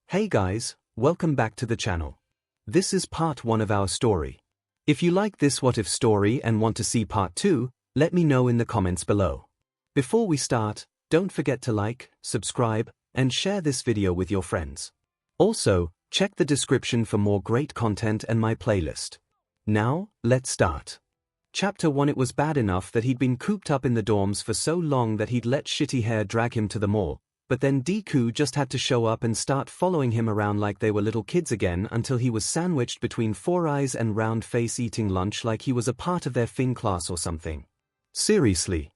Hey guys, welcome back to the channel. This is part 1 of our story. If you like this what if story and want to see part 2, let me know in the comments below. Before we start, don't forget to like, subscribe, and share this video with your friends. Also, check the description for more great content and my playlist. Now, let's start. Chapter 1. It was bad enough that he'd been cooped up in the dorms for so long that he'd let shitty hair drag him to the mall, but then Deku just had to show up and start following him around like they were little kids again until he was sandwiched between Four Eyes and Round Face eating lunch like he was a part of their fin class or something. Seriously.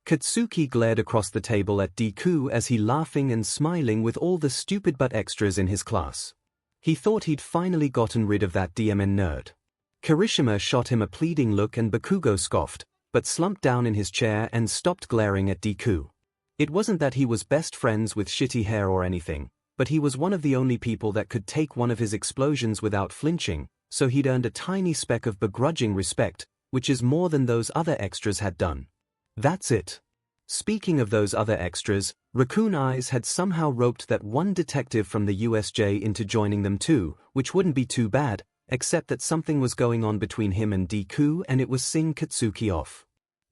Katsuki glared across the table at Deku as he laughing and smiling with all the stupid butt extras in his class. He thought he'd finally gotten rid of that DMN nerd. Kirishima shot him a pleading look and Bakugo scoffed, but slumped down in his chair and stopped glaring at Deku. It wasn't that he was best friends with shitty hair or anything, but he was one of the only people that could take one of his explosions without flinching, so he'd earned a tiny speck of begrudging respect, which is more than those other extras had done. That's it. Speaking of those other extras, Raccoon Eyes had somehow roped that one detective from the USJ into joining them too, which wouldn't be too bad, except that something was going on between him and Deku and it was sing Katsuki off.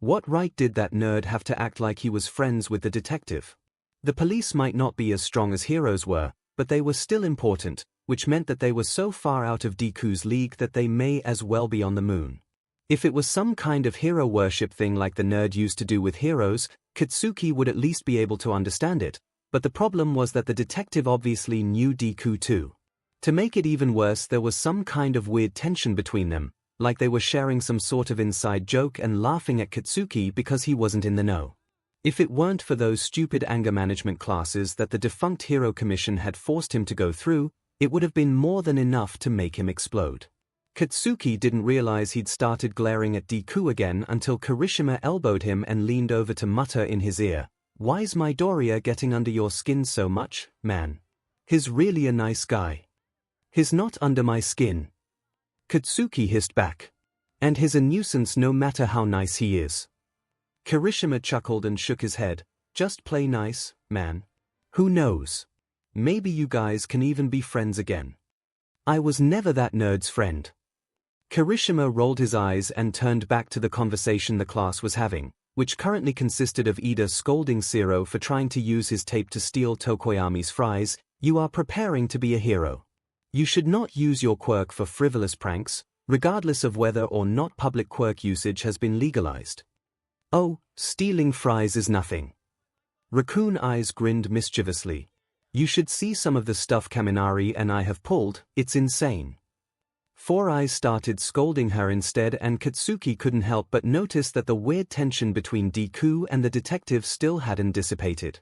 What right did that nerd have to act like he was friends with the detective? The police might not be as strong as heroes were, but they were still important, which meant that they were so far out of Deku's league that they may as well be on the moon. If it was some kind of hero worship thing like the nerd used to do with heroes, Katsuki would at least be able to understand it, but the problem was that the detective obviously knew Deku too. To make it even worse, there was some kind of weird tension between them, like they were sharing some sort of inside joke and laughing at Katsuki because he wasn't in the know. If it weren't for those stupid anger management classes that the defunct Hero Commission had forced him to go through, it would have been more than enough to make him explode. Katsuki didn't realize he'd started glaring at Deku again until Kirishima elbowed him and leaned over to mutter in his ear, "Why's Midoriya getting under your skin so much, man? He's really a nice guy." "He's not under my skin," Katsuki hissed back. "And he's a nuisance no matter how nice he is." Kirishima chuckled and shook his head. "Just play nice, man. Who knows? Maybe you guys can even be friends again." "I was never that nerd's friend." Kirishima rolled his eyes and turned back to the conversation the class was having, which currently consisted of Ida scolding Zero for trying to use his tape to steal Tokoyami's fries. "You are preparing to be a hero. You should not use your quirk for frivolous pranks, regardless of whether or not public quirk usage has been legalized." "Oh, stealing fries is nothing." Raccoon Eyes grinned mischievously. "You should see some of the stuff Kaminari and I have pulled, it's insane." Four Eyes started scolding her instead and Katsuki couldn't help but notice that the weird tension between Deku and the detective still hadn't dissipated.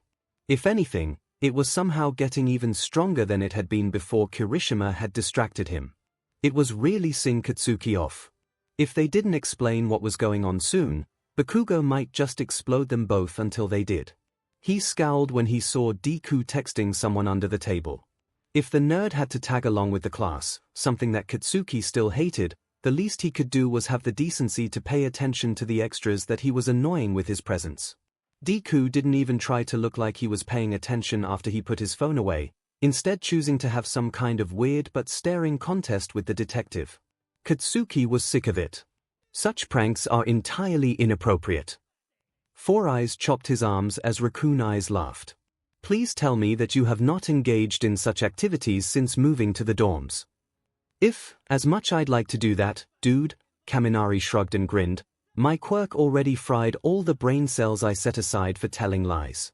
If anything, it was somehow getting even stronger than it had been before Kirishima had distracted him. It was really sing Katsuki off. If they didn't explain what was going on soon, Bakugo might just explode them both until they did. He scowled when he saw Deku texting someone under the table. If the nerd had to tag along with the class, something that Katsuki still hated, the least he could do was have the decency to pay attention to the extras that he was annoying with his presence. Deku didn't even try to look like he was paying attention after he put his phone away, instead choosing to have some kind of weird but staring contest with the detective. Katsuki was sick of it. Such pranks are entirely inappropriate. Four Eyes chopped his arms as Raccoon Eyes laughed. "Please tell me that you have not engaged in such activities since moving to the dorms." "If, as much I'd like to do that, dude," Kaminari shrugged and grinned, "my quirk already fried all the brain cells I set aside for telling lies."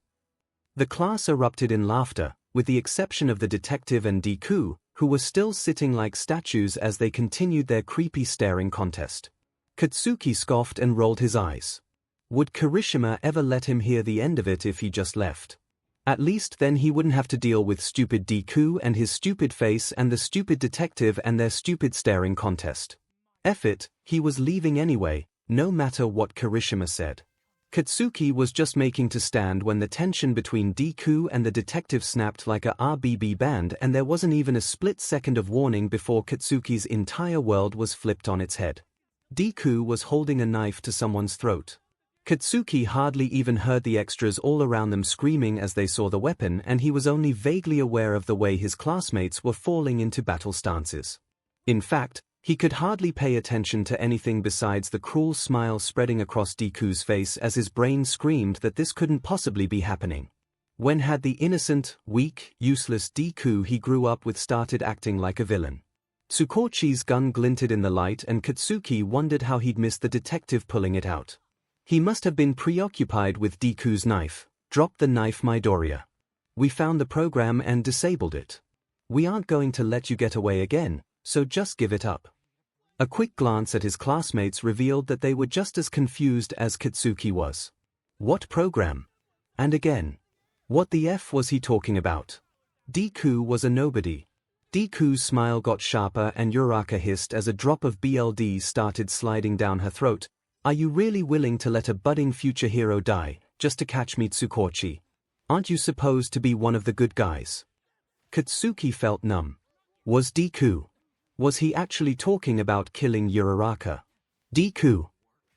The class erupted in laughter, with the exception of the detective and Deku, who were still sitting like statues as they continued their creepy staring contest. Katsuki scoffed and rolled his eyes. Would Kirishima ever let him hear the end of it if he just left? At least then he wouldn't have to deal with stupid Deku and his stupid face and the stupid detective and their stupid staring contest. F it, he was leaving anyway, no matter what Kirishima said. Katsuki was just making to stand when the tension between Deku and the detective snapped like a RBB band and there wasn't even a split second of warning before Katsuki's entire world was flipped on its head. Deku was holding a knife to someone's throat. Katsuki hardly even heard the extras all around them screaming as they saw the weapon, and he was only vaguely aware of the way his classmates were falling into battle stances. In fact, he could hardly pay attention to anything besides the cruel smile spreading across Deku's face as his brain screamed that this couldn't possibly be happening. When had the innocent, weak, useless Deku he grew up with started acting like a villain? Tsukochi's gun glinted in the light and Katsuki wondered how he'd missed the detective pulling it out. He must have been preoccupied with Deku's knife. Drop the knife, Midoriya. We found the program and disabled it. We aren't going to let you get away again, so just give it up. A quick glance at his classmates revealed that they were just as confused as Katsuki was. What program? And again, what the F was he talking about? Deku was a nobody. Deku's smile got sharper and Uraraka hissed as a drop of BLD started sliding down her throat. Are you really willing to let a budding future hero die, just to catch me, Tsukochi? Aren't you supposed to be one of the good guys? Katsuki felt numb. Was he actually talking about killing Uraraka? Deku?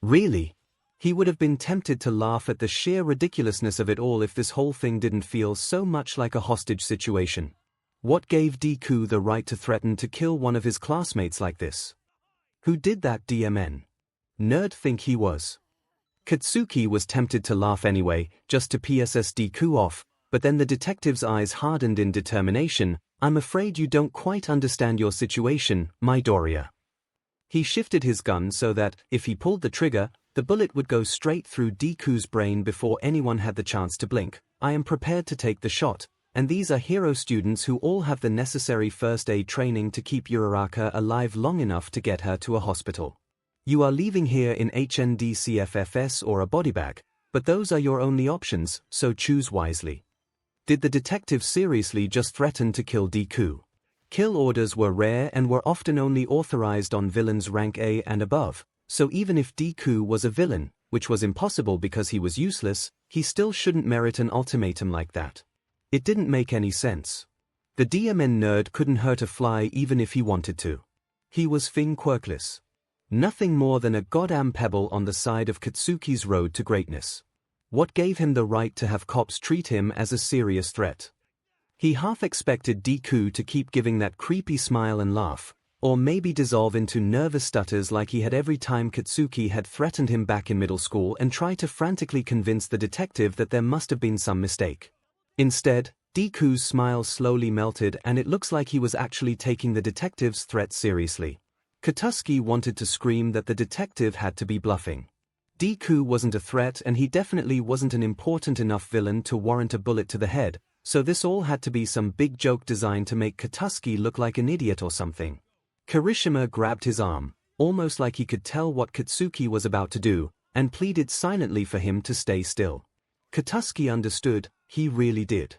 Really? He would have been tempted to laugh at the sheer ridiculousness of it all if this whole thing didn't feel so much like a hostage situation. What gave Deku the right to threaten to kill one of his classmates like this? Who did that, DMN? Nerd think he was. Katsuki was tempted to laugh anyway, just to piss Deku off, but then the detective's eyes hardened in determination. I'm afraid you don't quite understand your situation, Midoriya. He shifted his gun so that, if he pulled the trigger, the bullet would go straight through Deku's brain before anyone had the chance to blink. I am prepared to take the shot, and these are hero students who all have the necessary first aid training to keep Uraraka alive long enough to get her to a hospital. You are leaving here in HNDCFFS or a body bag, but those are your only options, so choose wisely. Did the detective seriously just threaten to kill Deku? Kill orders were rare and were often only authorized on villains rank A and above, so even if Deku was a villain, which was impossible because he was useless, he still shouldn't merit an ultimatum like that. It didn't make any sense. The DMN nerd couldn't hurt a fly even if he wanted to. He was quirkless. Nothing more than a goddamn pebble on the side of Katsuki's road to greatness. What gave him the right to have cops treat him as a serious threat? He half expected Deku to keep giving that creepy smile and laugh, or maybe dissolve into nervous stutters like he had every time Katsuki had threatened him back in middle school and try to frantically convince the detective that there must have been some mistake. Instead, Deku's smile slowly melted and it looks like he was actually taking the detective's threat seriously. Katsuki wanted to scream that the detective had to be bluffing. Deku wasn't a threat and he definitely wasn't an important enough villain to warrant a bullet to the head, so this all had to be some big joke designed to make Katsuki look like an idiot or something. Kirishima grabbed his arm, almost like he could tell what Katsuki was about to do, and pleaded silently for him to stay still. Katsuki understood, he really did.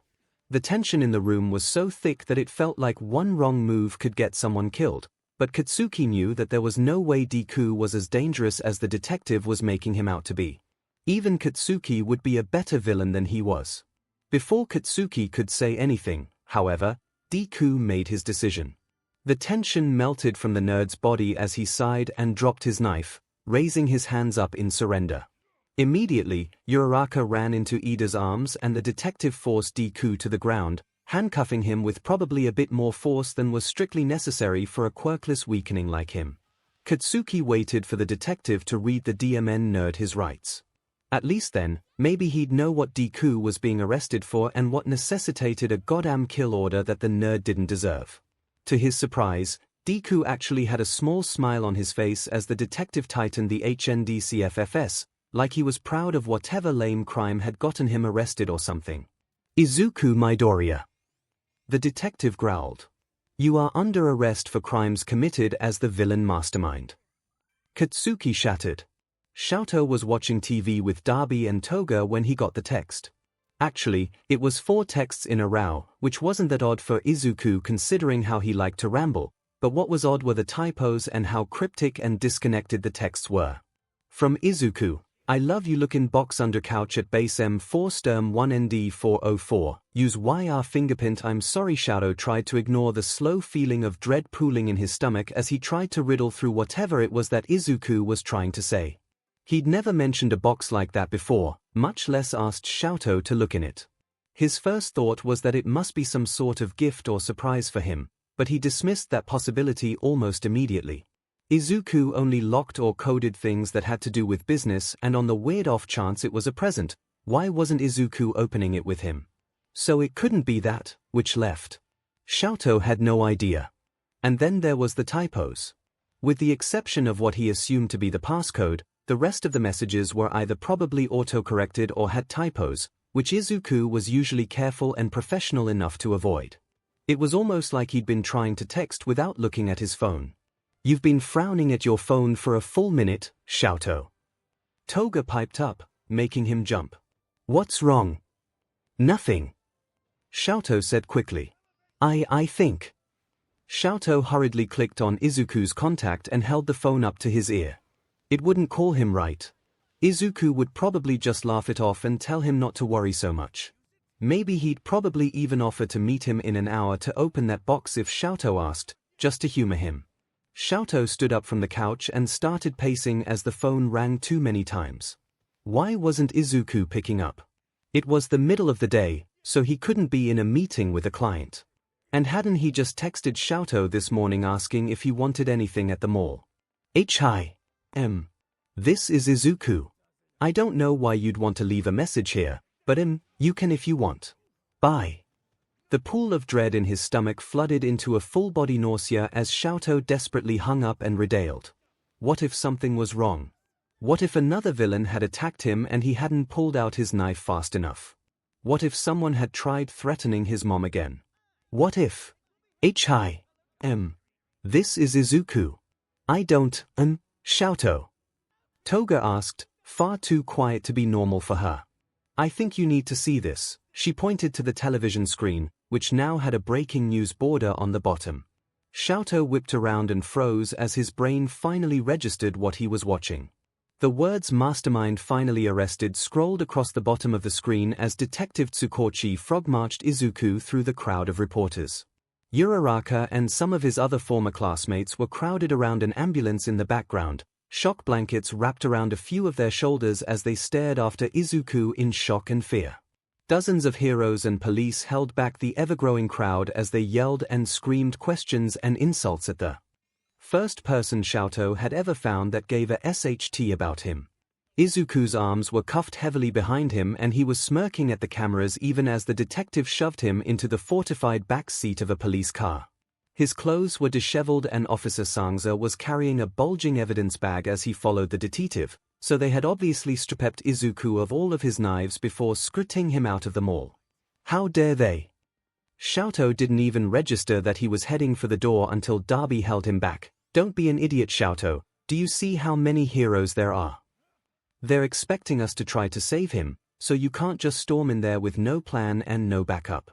The tension in the room was so thick that it felt like one wrong move could get someone killed, but Katsuki knew that there was no way Deku was as dangerous as the detective was making him out to be. Even Katsuki would be a better villain than he was. Before Katsuki could say anything, however, Deku made his decision. The tension melted from the nerd's body as he sighed and dropped his knife, raising his hands up in surrender. Immediately, Uraraka ran into Ida's arms and the detective forced Deku to the ground, handcuffing him with probably a bit more force than was strictly necessary for a quirkless weakening like him. Katsuki waited for the detective to read the DMN nerd his rights. At least then, maybe he'd know what Deku was being arrested for and what necessitated a goddamn kill order that the nerd didn't deserve. To his surprise, Deku actually had a small smile on his face as the detective tightened the HNDCFFS, like he was proud of whatever lame crime had gotten him arrested or something. Izuku Midoriya. The detective growled. You are under arrest for crimes committed as the villain mastermind. Katsuki shattered. Xiaoto was watching TV with Darby and Toga when he got the text. Actually, it was 4 texts in a row, which wasn't that odd for Izuku considering how he liked to ramble, but what was odd were the typos and how cryptic and disconnected the texts were. From Izuku, I love you looking box under couch at base M4 Sturm 1ND404, use YR fingerprint I'm sorry. Xiaoto tried to ignore the slow feeling of dread pooling in his stomach as he tried to riddle through whatever it was that Izuku was trying to say. He'd never mentioned a box like that before, much less asked 𝐂𝐽 to look in it. His first thought was that it must be some sort of gift or surprise for him, but he dismissed that possibility almost immediately. 𝐒𝐿 only locked or coded things that had to do with business, and on the weird off chance it was a present, why wasn't 𝐒𝐿 opening it with him? So it couldn't be that, which left. 𝐂𝐽 had no idea. And then there was the typos. With the exception of what he assumed to be the passcode, the rest of the messages were either probably autocorrected or had typos, which 𝐒𝐿 was usually careful and professional enough to avoid. It was almost like he'd been trying to text without looking at his phone. "You've been frowning at your phone for a full minute, 𝐂𝐽." Toga piped up, making him jump. "What's wrong?" "Nothing," 𝐂𝐽 said quickly. I think." 𝐂𝐽 hurriedly clicked on 𝐒𝐿's contact and held the phone up to his ear. It wouldn't call him right. 𝐒𝐿 would probably just laugh it off and tell him not to worry so much. Maybe he'd probably even offer to meet him in an hour to open that box if 𝐂𝐽 asked, just to humor him. 𝐂𝐽 stood up from the couch and started pacing as the phone rang too many times. Why wasn't 𝐒𝐿 picking up? It was the middle of the day, so he couldn't be in a meeting with a client. And hadn't he just texted 𝐂𝐽 this morning asking if he wanted anything at the mall? Hi. This is 𝐒𝐿. I don't know why you'd want to leave a message here, but you can if you want. Bye. The pool of dread in his stomach flooded into a full-body nausea as 𝐂𝐽 desperately hung up and redialed. What if something was wrong? What if another villain had attacked him and he hadn't pulled out his knife fast enough? What if someone had tried threatening his mom again? What if? Hi. This is 𝐒𝐿. I don't, 𝐂𝐽. Toga asked, far too quiet to be normal for her. I think you need to see this. She pointed to the television screen, which now had a breaking news border on the bottom. 𝐂𝐽 whipped around and froze as his brain finally registered what he was watching. The words "Mastermind finally arrested" scrolled across the bottom of the screen as Detective Tsukochi frog-marched 𝐒𝐿 through the crowd of reporters. Uraraka and some of his other former classmates were crowded around an ambulance in the background, shock blankets wrapped around a few of their shoulders as they stared after 𝐒𝐿 in shock and fear. Dozens of heroes and police held back the ever-growing crowd as they yelled and screamed questions and insults at the first person 𝐂𝐽 had ever found that gave a SHT about him. 𝐒𝐿's arms were cuffed heavily behind him and he was smirking at the cameras even as the detective shoved him into the fortified back seat of a police car. His clothes were disheveled and Officer 𝐒𝐽 was carrying a bulging evidence bag as he followed the detective, so they had obviously stripped 𝐒𝐿 of all of his knives before scritting him out of the mall. How dare they? 𝐂𝐽 didn't even register that he was heading for the door until Darby held him back. Don't be an idiot, 𝐂𝐽. Do you see how many heroes there are? They're expecting us to try to save him, so you can't just storm in there with no plan and no backup.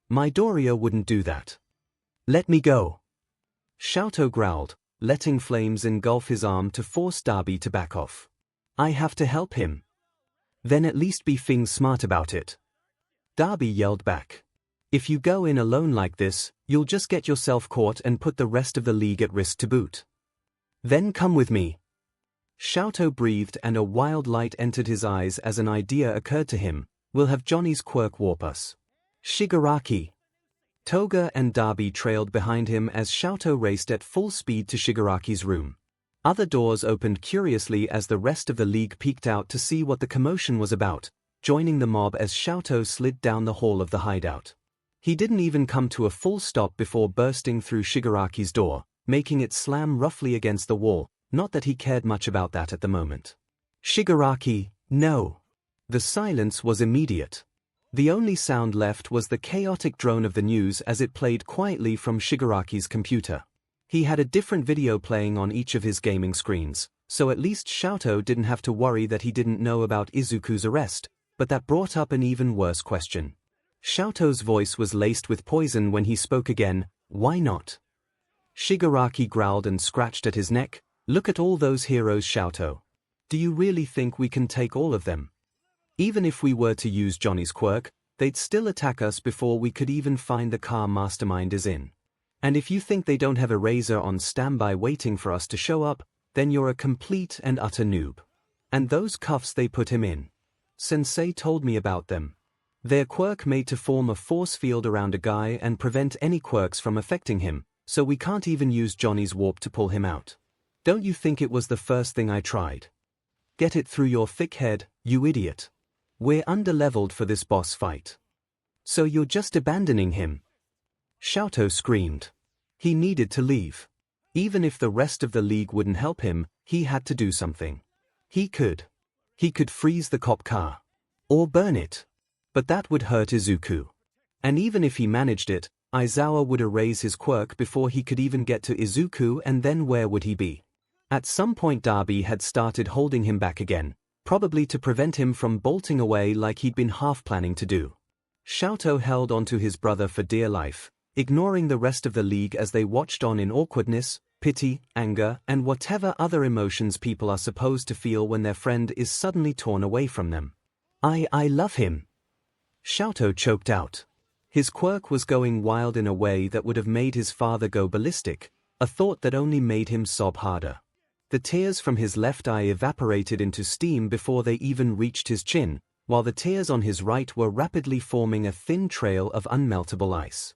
Midoriya wouldn't do that. Let me go. 𝐂𝐽 growled, letting flames engulf his arm to force Darby to back off. I have to help him. Then at least be smart about it. Darby yelled back. If you go in alone like this, you'll just get yourself caught and put the rest of the league at risk to boot. Then come with me. 𝐂𝐽 breathed and a wild light entered his eyes as an idea occurred to him. We'll have Johnny's quirk warp us. Shigaraki. Toga and Darby trailed behind him as 𝐂𝐽 raced at full speed to Shigaraki's room. Other doors opened curiously as the rest of the league peeked out to see what the commotion was about, joining the mob as 𝐂𝐽 slid down the hall of the hideout. He didn't even come to a full stop before bursting through Shigaraki's door, making it slam roughly against the wall, not that he cared much about that at the moment. Shigaraki, no. The silence was immediate. The only sound left was the chaotic drone of the news as it played quietly from Shigaraki's computer. He had a different video playing on each of his gaming screens, so at least 𝐂𝐽 didn't have to worry that he didn't know about 𝐒�'s arrest, but that brought up an even worse question. 𝐂𝐽's voice was laced with poison when he spoke again. Why not? Shigaraki growled and scratched at his neck. Look at all those heroes, 𝐂𝐽. Do you really think we can take all of them? Even if we were to use Johnny's quirk, they'd still attack us before we could even find the car Mastermind is in. And if you think they don't have a razor on standby waiting for us to show up, then you're a complete and utter noob. And those cuffs they put him in. Sensei told me about them. They're quirk made to form a force field around a guy and prevent any quirks from affecting him, so we can't even use Johnny's warp to pull him out. Don't you think it was the first thing I tried? Get it through your thick head, you idiot. We're underleveled for this boss fight. So you're just abandoning him? 𝐤𝐻𝐽 screamed. He needed to leave. Even if the rest of the league wouldn't help him, he had to do something. He could freeze the cop car. Or burn it. But that would hurt Izuku. And even if he managed it, Aizawa would erase his quirk before he could even get to Izuku, and then where would he be? At some point Dabi had started holding him back again, probably to prevent him from bolting away like he'd been half planning to do. 𝐤𝐻𝐽 held onto his brother for dear life, ignoring the rest of the league as they watched on in awkwardness, pity, anger, and whatever other emotions people are supposed to feel when their friend is suddenly torn away from them. I love him. 𝐤𝐻𝐽 choked out. His quirk was going wild in a way that would have made his father go ballistic, a thought that only made him sob harder. The tears from his left eye evaporated into steam before they even reached his chin, while the tears on his right were rapidly forming a thin trail of unmeltable ice.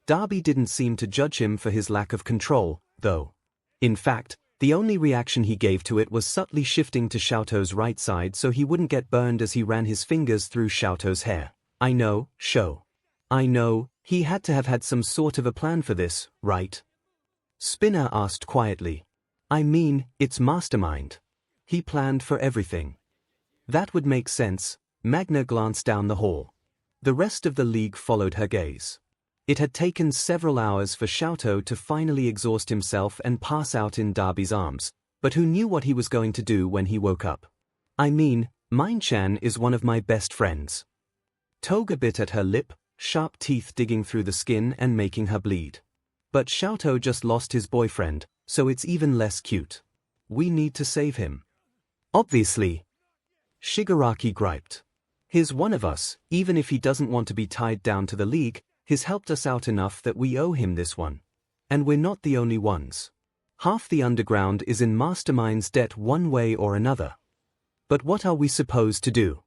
Dabi didn't seem to judge him for his lack of control, though. In fact, the only reaction he gave to it was subtly shifting to 𝐤𝐻𝐽's right side so he wouldn't get burned as he ran his fingers through 𝐤𝐻𝐽's hair. I know, 𝐤𝐻𝐽. I know, he had to have had some sort of a plan for this, right? Spinner asked quietly. I mean, it's mastermind. He planned for everything. That would make sense. Magna glanced down the hall. The rest of the league followed her gaze. It had taken several hours for 𝐤𝐻𝐽 to finally exhaust himself and pass out in Dabi's arms, but who knew what he was going to do when he woke up? I mean, Mine-chan is one of my best friends. Toga bit at her lip, sharp teeth digging through the skin and making her bleed. But 𝐤𝐻𝐽 just lost his boyfriend, so it's even less cute. We need to save him. Obviously. Shigaraki griped. He's one of us, even if he doesn't want to be tied down to the league, he's helped us out enough that we owe him this one. And we're not the only ones. Half the underground is in Mastermind's debt one way or another. But what are we supposed to do?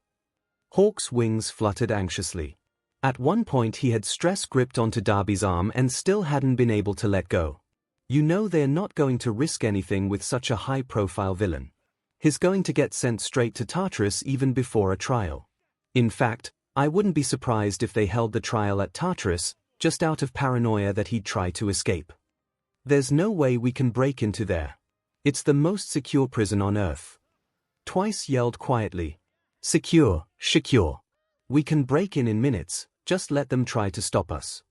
Hawk's wings fluttered anxiously. At one point he had stress gripped onto Dabi's arm and still hadn't been able to let go. You know they're not going to risk anything with such a high-profile villain. He's going to get sent straight to Tartarus even before a trial. In fact, I wouldn't be surprised if they held the trial at Tartarus, just out of paranoia that he'd try to escape. There's no way we can break into there. It's the most secure prison on Earth. Twice yelled quietly. Secure, secure. We can break in minutes, just let them try to stop us.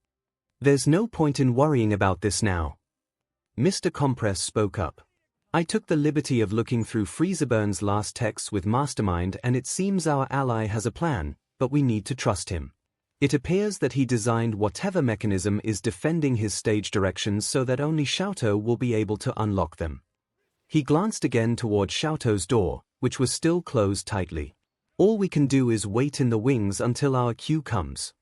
There's no point in worrying about this now. Mr. Compress spoke up. I took the liberty of looking through Freezerburn's last texts with Mastermind and it seems our ally has a plan, but we need to trust him. It appears that he designed whatever mechanism is defending his stage directions so that only 𝐤𝐻𝐽 will be able to unlock them. He glanced again toward 𝐤𝐻𝐽's door, which was still closed tightly. All we can do is wait in the wings until our cue comes.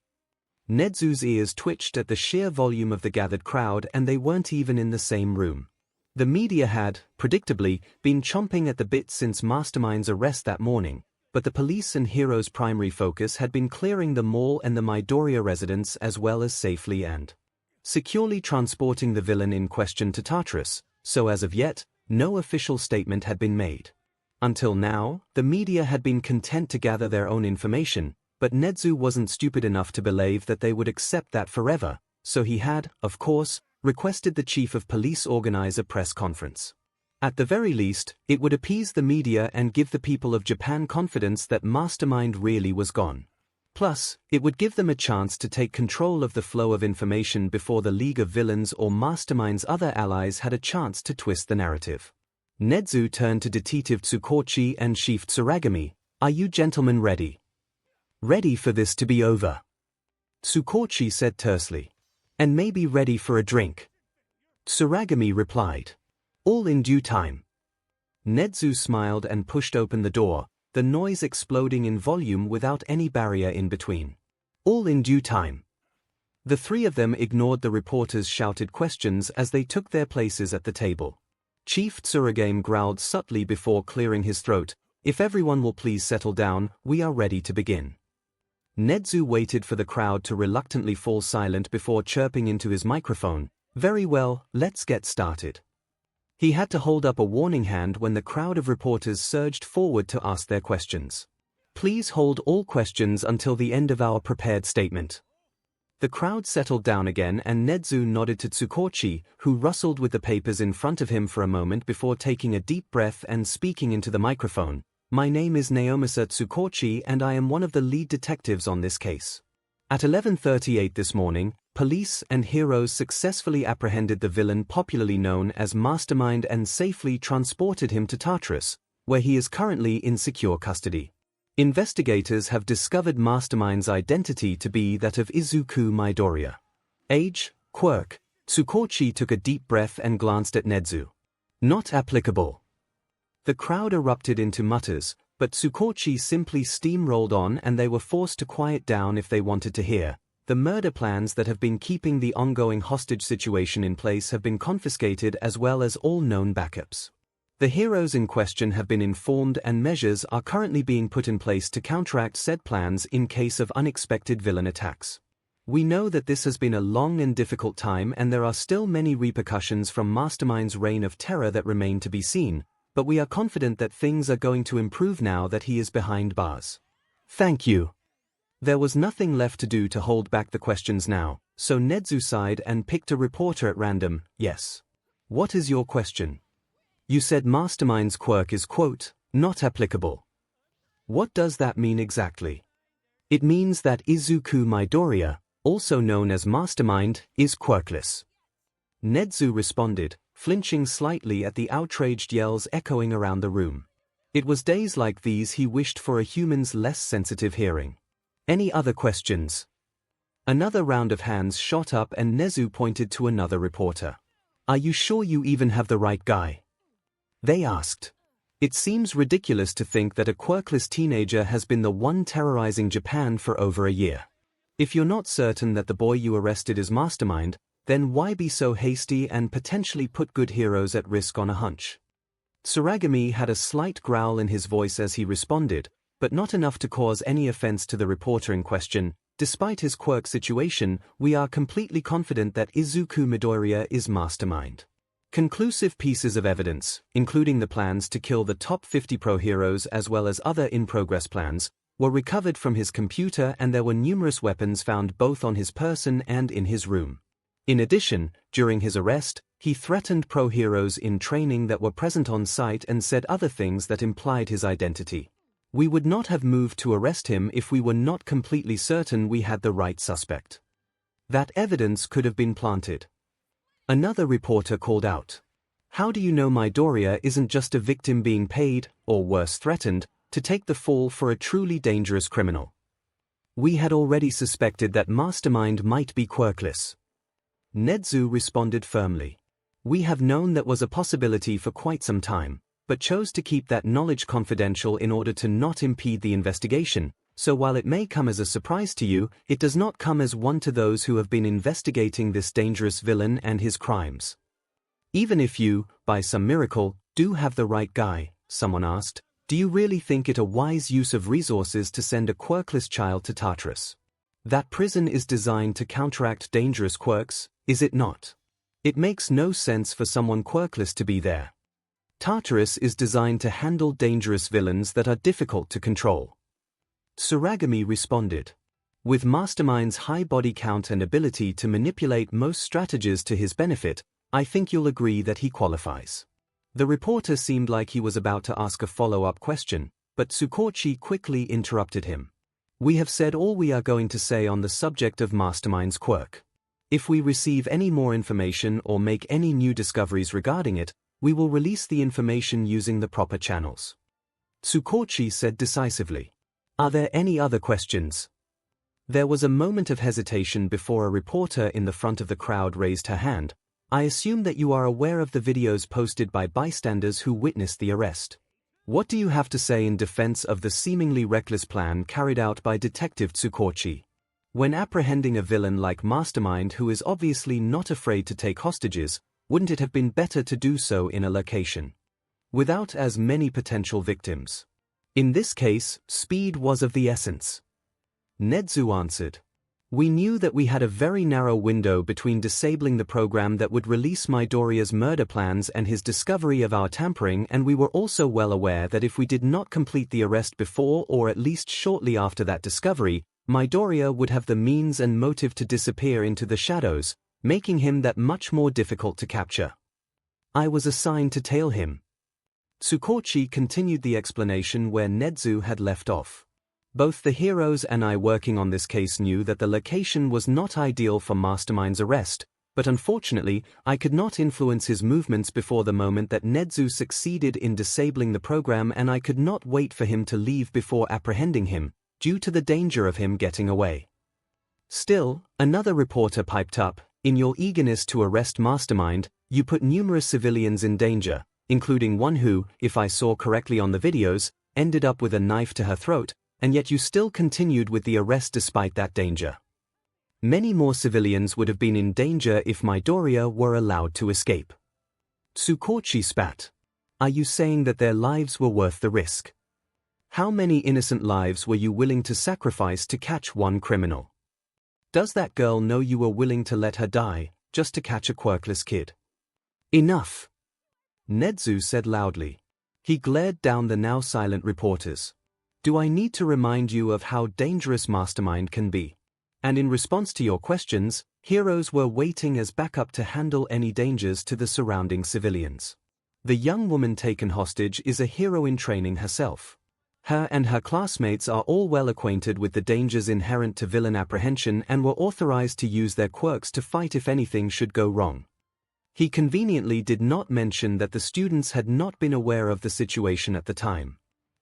Nedzu's ears twitched at the sheer volume of the gathered crowd and they weren't even in the same room. The media had, predictably, been chomping at the bit since Mastermind's arrest that morning, but the police and Hero's primary focus had been clearing the mall and the Midoriya residence as well as safely and securely transporting the villain in question to Tartarus, so as of yet, no official statement had been made. Until now, the media had been content to gather their own information, but Nedzu wasn't stupid enough to believe that they would accept that forever, so he had, of course, requested the chief of police organize a press conference. At the very least, it would appease the media and give the people of Japan confidence that Mastermind really was gone. Plus, it would give them a chance to take control of the flow of information before the League of Villains or Mastermind's other allies had a chance to twist the narrative. Nedzu turned to Detective Tsukochi and Chief Tsuragami. Are you gentlemen ready? Ready for this to be over? Tsukochi said tersely. And maybe ready for a drink. Tsuragami replied. All in due time. Nedzu smiled and pushed open the door, the noise exploding in volume without any barrier in between. All in due time. The three of them ignored the reporters' shouted questions as they took their places at the table. Chief Tsuragame growled subtly before clearing his throat. If everyone will please settle down, we are ready to begin. 𝐻𝐻𝐻 waited for the crowd to reluctantly fall silent before chirping into his microphone. Very well, let's get started. He had to hold up a warning hand when the crowd of reporters surged forward to ask their questions. Please hold all questions until the end of our prepared statement. The crowd settled down again and 𝐻𝐻𝐻 nodded to 𝐒𝐭𝐚𝐲, who rustled with the papers in front of him for a moment before taking a deep breath and speaking into the microphone. My name is Naomasa 𝐒𝐭𝐚𝐲 and I am one of the lead detectives on this case. At 11:38 this morning, police and heroes successfully apprehended the villain popularly known as Mastermind and safely transported him to Tartarus, where he is currently in secure custody. Investigators have discovered Mastermind's identity to be that of Izuku Midoriya. Age, quirk. 𝐒𝐭𝐚𝐲 took a deep breath and glanced at 𝐻𝐻𝐻. Not applicable. The crowd erupted into mutters, but 𝐒𝐭𝐚𝐲 simply steamrolled on and they were forced to quiet down if they wanted to hear. The murder plans that have been keeping the ongoing hostage situation in place have been confiscated as well as all known backups. The heroes in question have been informed and measures are currently being put in place to counteract said plans in case of unexpected villain attacks. We know that this has been a long and difficult time and there are still many repercussions from Mastermind's reign of terror that remain to be seen, but we are confident that things are going to improve now that he is behind bars. Thank you. There was nothing left to do to hold back the questions now, so 𝐻𝐻𝐻 sighed and picked a reporter at random. Yes. What is your question? You said Mastermind's quirk is quote, not applicable. What does that mean exactly? It means that Izuku Midoriya, also known as Mastermind, is quirkless. 𝐻𝐻𝐻 responded, flinching slightly at the outraged yells echoing around the room. It was days like these he wished for a human's less sensitive hearing. Any other questions? Another round of hands shot up and 𝐻𝐻𝐻 pointed to another reporter. Are you sure you even have the right guy? They asked. It seems ridiculous to think that a quirkless teenager has been the one terrorizing Japan for over a year. If you're not certain that the boy you arrested is Mastermind, then why be so hasty and potentially put good heroes at risk on a hunch? Tsuragami had a slight growl in his voice as he responded, but not enough to cause any offense to the reporter in question. Despite his quirk situation, we are completely confident that Izuku Midoriya is Mastermind. Conclusive pieces of evidence, including the plans to kill the top 50 pro heroes as well as other in-progress plans, were recovered from his computer and there were numerous weapons found both on his person and in his room. In addition, during his arrest, he threatened pro heroes in training that were present on site and said other things that implied his identity. We would not have moved to arrest him if we were not completely certain we had the right suspect. That evidence could have been planted. Another reporter called out. How do you know Midoriya isn't just a victim being paid, or worse threatened, to take the fall for a truly dangerous criminal? We had already suspected that Mastermind might be quirkless. 𝐻𝐻𝐻 responded firmly. We have known that was a possibility for quite some time, but chose to keep that knowledge confidential in order to not impede the investigation. So while it may come as a surprise to you, it does not come as one to those who have been investigating this dangerous villain and his crimes. Even if you, by some miracle, do have the right guy, someone asked, do you really think it a wise use of resources to send a quirkless child to Tartarus? That prison is designed to counteract dangerous quirks, is it not? It makes no sense for someone quirkless to be there. Tartarus is designed to handle dangerous villains that are difficult to control. Tsuragami responded. With Mastermind's high body count and ability to manipulate most strategies to his benefit, I think you'll agree that he qualifies. The reporter seemed like he was about to ask a follow-up question, but 𝐒𝐭𝐚𝐲 quickly interrupted him. We have said all we are going to say on the subject of Mastermind's quirk. If we receive any more information or make any new discoveries regarding it, we will release the information using the proper channels. 𝐒𝐭𝐚𝐲 said decisively. Are there any other questions? There was a moment of hesitation before a reporter in the front of the crowd raised her hand. I assume that you are aware of the videos posted by bystanders who witnessed the arrest. What do you have to say in defense of the seemingly reckless plan carried out by Detective 𝐒𝐭𝐚𝐲? When apprehending a villain like Mastermind who is obviously not afraid to take hostages, wouldn't it have been better to do so in a location without as many potential victims? In this case, speed was of the essence. 𝐻𝐻𝐿 answered. We knew that we had a very narrow window between disabling the program that would release Midoriya's murder plans and his discovery of our tampering, and we were also well aware that if we did not complete the arrest before or at least shortly after that discovery, Midoriya would have the means and motive to disappear into the shadows, making him that much more difficult to capture. I was assigned to tail him. Tsukochi continued the explanation where 𝐻𝐻𝐿 had left off. Both the heroes and I working on this case knew that the location was not ideal for Mastermind's arrest, but unfortunately, I could not influence his movements before the moment that 𝐻𝐻𝐿 succeeded in disabling the program, and I could not wait for him to leave before apprehending him, due to the danger of him getting away. Still, another reporter piped up, in your eagerness to arrest Mastermind, you put numerous civilians in danger, including one who, if I saw correctly on the videos, ended up with a knife to her throat, and yet you still continued with the arrest despite that danger. Many more civilians would have been in danger if Midoriya were allowed to escape. Tsukochi spat. Are you saying that their lives were worth the risk? How many innocent lives were you willing to sacrifice to catch one criminal? Does that girl know you were willing to let her die, just to catch a quirkless kid? Enough! 𝐻𝐻𝐿 said loudly. He glared down the now silent reporters. Do I need to remind you of how dangerous Mastermind can be? And in response to your questions, heroes were waiting as backup to handle any dangers to the surrounding civilians. The young woman taken hostage is a hero in training herself. Her and her classmates are all well acquainted with the dangers inherent to villain apprehension and were authorized to use their quirks to fight if anything should go wrong. He conveniently did not mention that the students had not been aware of the situation at the time.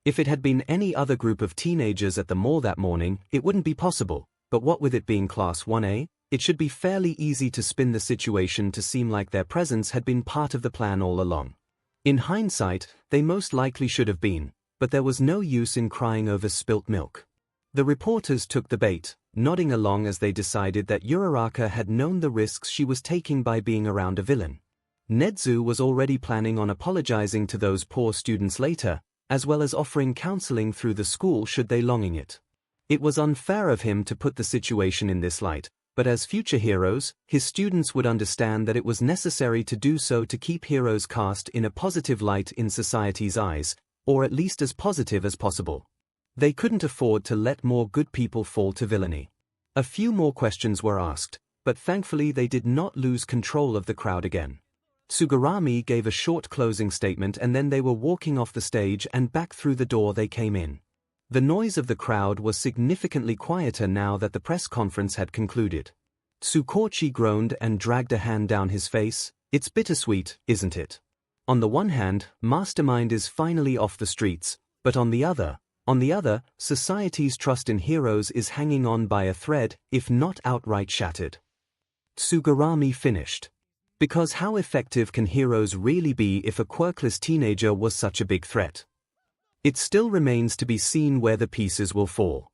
If it had been any other group of teenagers at the mall that morning, it wouldn't be possible, but what with it being Class 1A, it should be fairly easy to spin the situation to seem like their presence had been part of the plan all along. In hindsight, they most likely should have been, but there was no use in crying over spilt milk. The reporters took the bait, nodding along as they decided that Uraraka had known the risks she was taking by being around a villain. 𝐻𝐻𝐿 was already planning on apologizing to those poor students later, as well as offering counseling through the school should they longing it. It was unfair of him to put the situation in this light, but as future heroes, his students would understand that it was necessary to do so to keep heroes cast in a positive light in society's eyes, or at least as positive as possible. They couldn't afford to let more good people fall to villainy. A few more questions were asked, but thankfully they did not lose control of the crowd again. Tsugarami gave a short closing statement and then they were walking off the stage and back through the door they came in. The noise of the crowd was significantly quieter now that the press conference had concluded. Tsukochi groaned and dragged a hand down his face. It's bittersweet, isn't it? On the one hand, Mastermind is finally off the streets, but on the other, society's trust in heroes is hanging on by a thread, if not outright shattered. Tsugarami finished. Because how effective can heroes really be if a quirkless teenager was such a big threat? It still remains to be seen where the pieces will fall.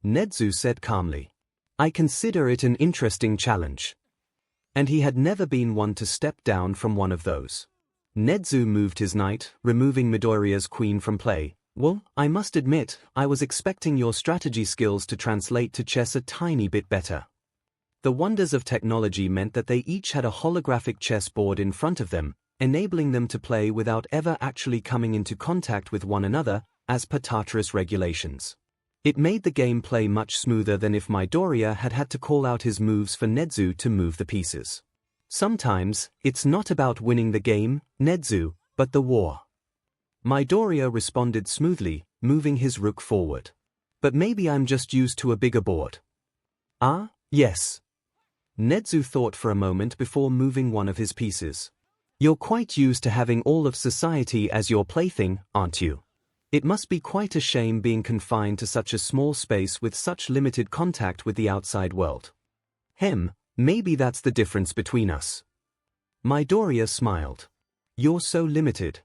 𝐻𝐻𝐿 said calmly. I consider it an interesting challenge. And he had never been one to step down from one of those. 𝐻𝐻𝐿 moved his knight, removing Midoriya's queen from play. Well, I must admit, I was expecting your strategy skills to translate to chess a tiny bit better. The wonders of technology meant that they each had a holographic chessboard in front of them, enabling them to play without ever actually coming into contact with one another, as per Tartarus regulations. It made the game play much smoother than if Midoriya had had to call out his moves for 𝐻𝐻𝐿 to move the pieces. Sometimes, it's not about winning the game, 𝐻𝐻𝐿, but the war. Midoriya responded smoothly, moving his rook forward. But maybe I'm just used to a bigger board. Ah, yes. 𝐻𝐻𝐿 thought for a moment before moving one of his pieces. You're quite used to having all of society as your plaything, aren't you? It must be quite a shame being confined to such a small space with such limited contact with the outside world. Maybe that's the difference between us. Midoriya smiled. You're so limited.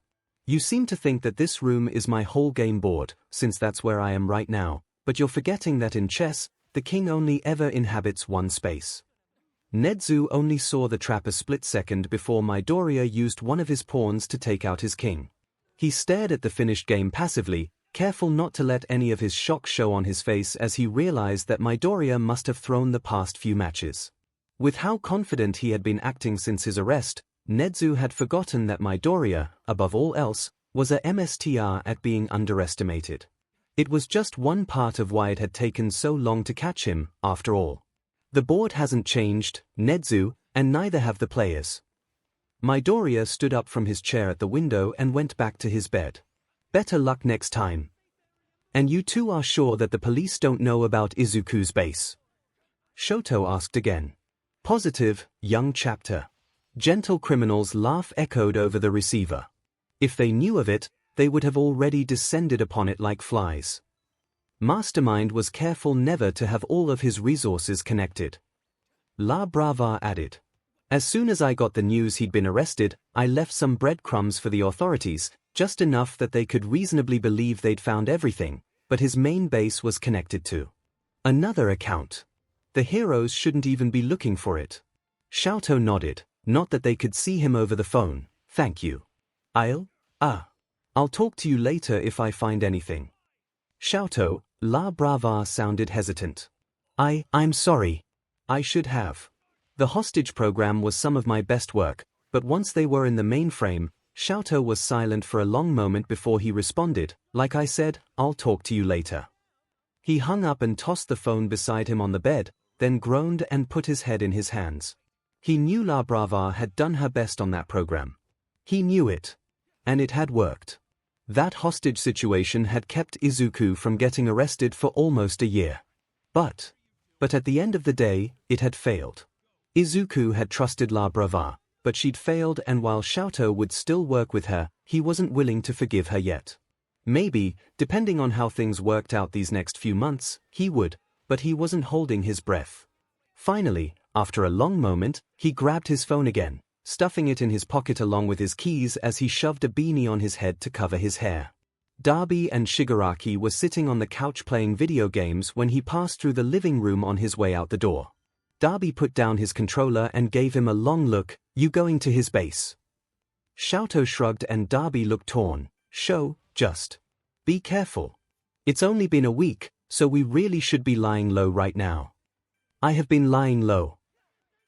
You seem to think that this room is my whole game board, since that's where I am right now, but you're forgetting that in chess, the king only ever inhabits one space. 𝐻𝐻𝐿 only saw the trap a split second before Midoriya used one of his pawns to take out his king. He stared at the finished game passively, careful not to let any of his shock show on his face as he realized that Midoriya must have thrown the past few matches. With how confident he had been acting since his arrest, Nezu had forgotten that Midoriya, above all else, was a MSTR at being underestimated. It was just one part of why it had taken so long to catch him, after all. The board hasn't changed, Nezu, and neither have the players. Midoriya stood up from his chair at the window and went back to his bed. Better luck next time. And you two are sure that the police don't know about Izuku's base? Shoto asked again. Positive, young chapter. Gentle criminals' laugh echoed over the receiver. If they knew of it, they would have already descended upon it like flies. Mastermind was careful never to have all of his resources connected. La Brava added. As soon as I got the news he'd been arrested, I left some breadcrumbs for the authorities, just enough that they could reasonably believe they'd found everything, but his main base was connected to another account. The heroes shouldn't even be looking for it. Shoto nodded, not that they could see him over the phone. Thank you. I'll talk to you later if I find anything. Shoto, La Brava sounded hesitant. I'm sorry. I should have. The hostage program was some of my best work, but once they were in the mainframe, Shoto was silent for a long moment before he responded, like I said, I'll talk to you later. He hung up and tossed the phone beside him on the bed, then groaned and put his head in his hands. He knew La Brava had done her best on that program. He knew it. And it had worked. That hostage situation had kept Izuku from getting arrested for almost a year. But at the end of the day, it had failed. Izuku had trusted La Brava, but she'd failed, and while Shoto would still work with her, he wasn't willing to forgive her yet. Maybe, depending on how things worked out these next few months, he would, but he wasn't holding his breath. Finally, after a long moment, he grabbed his phone again, stuffing it in his pocket along with his keys as he shoved a beanie on his head to cover his hair. Darby and Shigaraki were sitting on the couch playing video games when he passed through the living room on his way out the door. Darby put down his controller and gave him a long look. You going to his base? Shoto shrugged and Darby looked torn. Just be careful. It's only been a week, so we really should be lying low right now. I have been lying low.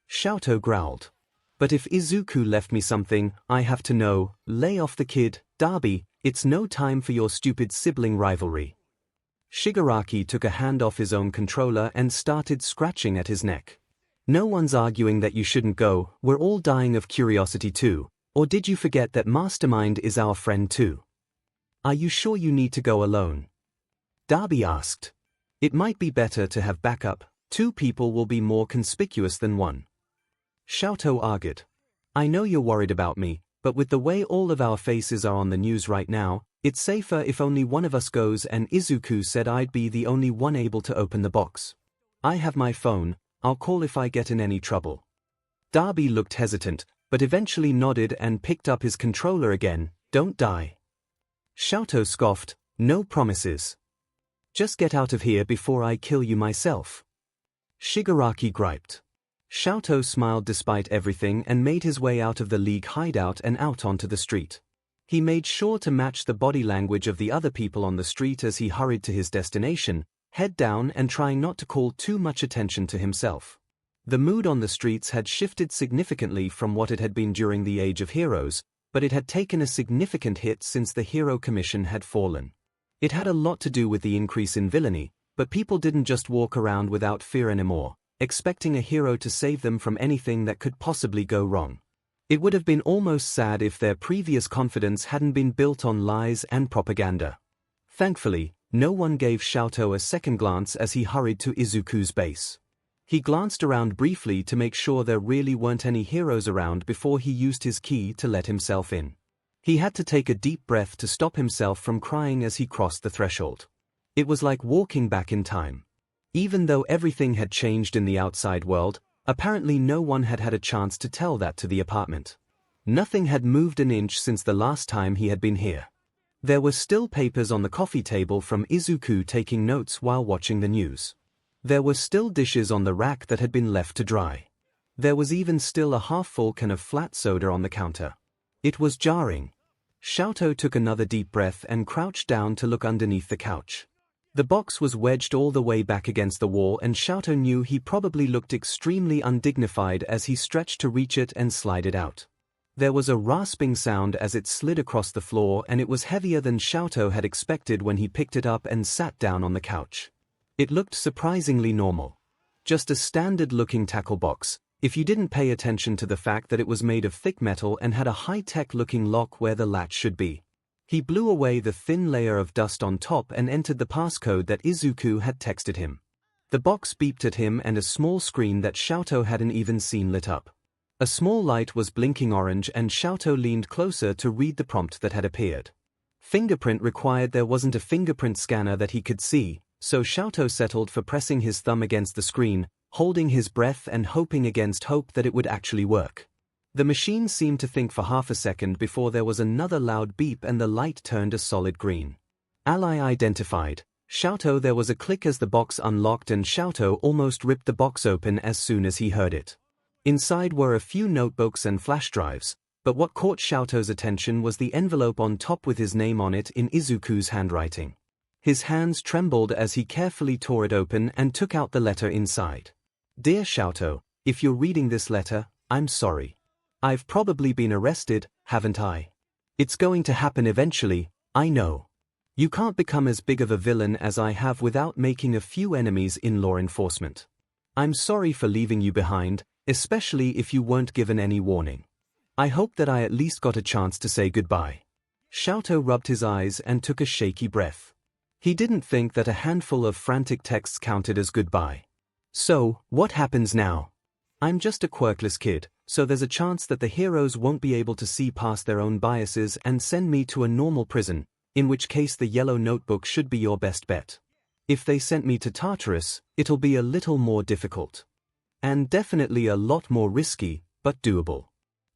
Shoto growled. But if Izuku left me something, I have to know. Lay off the kid, Darby, it's no time for your stupid sibling rivalry. Shigaraki took a hand off his own controller and started scratching at his neck. No one's arguing that you shouldn't go, we're all dying of curiosity too, or did you forget that Mastermind is our friend too? Are you sure you need to go alone? Darby asked. It might be better to have backup, 2 people will be more conspicuous than 1. Shoto argued. I know you're worried about me, but with the way all of our faces are on the news right now, it's safer if only one of us goes, and Izuku said I'd be the only one able to open the box. I have my phone, I'll call if I get in any trouble. Darby looked hesitant, but eventually nodded and picked up his controller again. Don't die. Shoto scoffed, no promises. Just get out of here before I kill you myself. Shigaraki griped. Shoto smiled despite everything and made his way out of the League hideout and out onto the street. He made sure to match the body language of the other people on the street as he hurried to his destination, head down and trying not to call too much attention to himself. The mood on the streets had shifted significantly from what it had been during the Age of Heroes, but it had taken a significant hit since the Hero Commission had fallen. It had a lot to do with the increase in villainy, but people didn't just walk around without fear anymore, expecting a hero to save them from anything that could possibly go wrong. It would have been almost sad if their previous confidence hadn't been built on lies and propaganda. Thankfully, no one gave Shoto a second glance as he hurried to Izuku's base. He glanced around briefly to make sure there really weren't any heroes around before he used his key to let himself in. He had to take a deep breath to stop himself from crying as he crossed the threshold. It was like walking back in time. Even though everything had changed in the outside world, apparently no one had had a chance to tell that to the apartment. Nothing had moved an inch since the last time he had been here. There were still papers on the coffee table from Izuku taking notes while watching the news. There were still dishes on the rack that had been left to dry. There was even still a half-full can of flat soda on the counter. It was jarring. 𝐿𝐿 took another deep breath and crouched down to look underneath the couch. The box was wedged all the way back against the wall, and 𝐿𝐿 knew he probably looked extremely undignified as he stretched to reach it and slide it out. There was a rasping sound as it slid across the floor, and it was heavier than 𝐿𝐿 had expected when he picked it up and sat down on the couch. It looked surprisingly normal. Just a standard-looking tackle box, if you didn't pay attention to the fact that it was made of thick metal and had a high-tech-looking lock where the latch should be. He blew away the thin layer of dust on top and entered the passcode that Izuku had texted him. The box beeped at him, and a small screen that 𝐿𝐿 hadn't even seen lit up. A small light was blinking orange, and 𝐿𝐿 leaned closer to read the prompt that had appeared. Fingerprint required. There wasn't a fingerprint scanner that he could see, so 𝐿𝐿 settled for pressing his thumb against the screen, holding his breath and hoping against hope that it would actually work. The machine seemed to think for half a second before there was another loud beep and the light turned a solid green. Ally identified. 𝐿𝐿. There was a click as the box unlocked, and 𝐿𝐿 almost ripped the box open as soon as he heard it. Inside were a few notebooks and flash drives, but what caught 𝐿𝐿's attention was the envelope on top with his name on it in Izuku's handwriting. His hands trembled as he carefully tore it open and took out the letter inside. Dear 𝐿𝐿, if you're reading this letter, I'm sorry. I've probably been arrested, haven't I? It's going to happen eventually, I know. You can't become as big of a villain as I have without making a few enemies in law enforcement. I'm sorry for leaving you behind, especially if you weren't given any warning. I hope that I at least got a chance to say goodbye. 𝐿𝐿 rubbed his eyes and took a shaky breath. He didn't think that a handful of frantic texts counted as goodbye. So, what happens now? I'm just a quirkless kid, so there's a chance that the heroes won't be able to see past their own biases and send me to a normal prison, in which case the yellow notebook should be your best bet. If they sent me to Tartarus, it'll be a little more difficult. And definitely a lot more risky, but doable.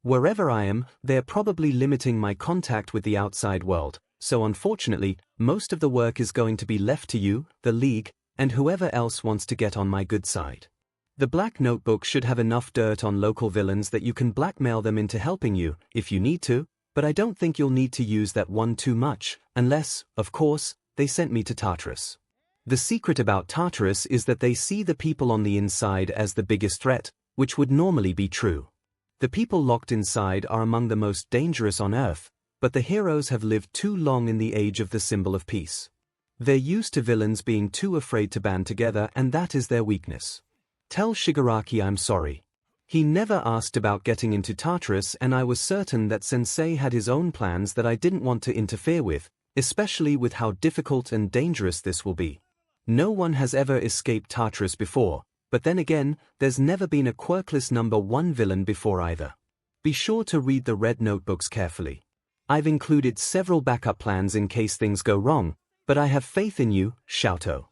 Wherever I am, they're probably limiting my contact with the outside world, so unfortunately, most of the work is going to be left to you, the League, and whoever else wants to get on my good side. The black notebook should have enough dirt on local villains that you can blackmail them into helping you, if you need to, but I don't think you'll need to use that one too much, unless, of course, they sent me to Tartarus. The secret about Tartarus is that they see the people on the inside as the biggest threat, which would normally be true. The people locked inside are among the most dangerous on Earth, but the heroes have lived too long in the age of the symbol of peace. They're used to villains being too afraid to band together, and that is their weakness. Tell Shigaraki I'm sorry. He never asked about getting into Tartarus, and I was certain that Sensei had his own plans that I didn't want to interfere with, especially with how difficult and dangerous this will be. No one has ever escaped Tartarus before, but then again, there's never been a quirkless #1 villain before either. Be sure to read the red notebooks carefully. I've included several backup plans in case things go wrong, but I have faith in you, 𝐿𝐿.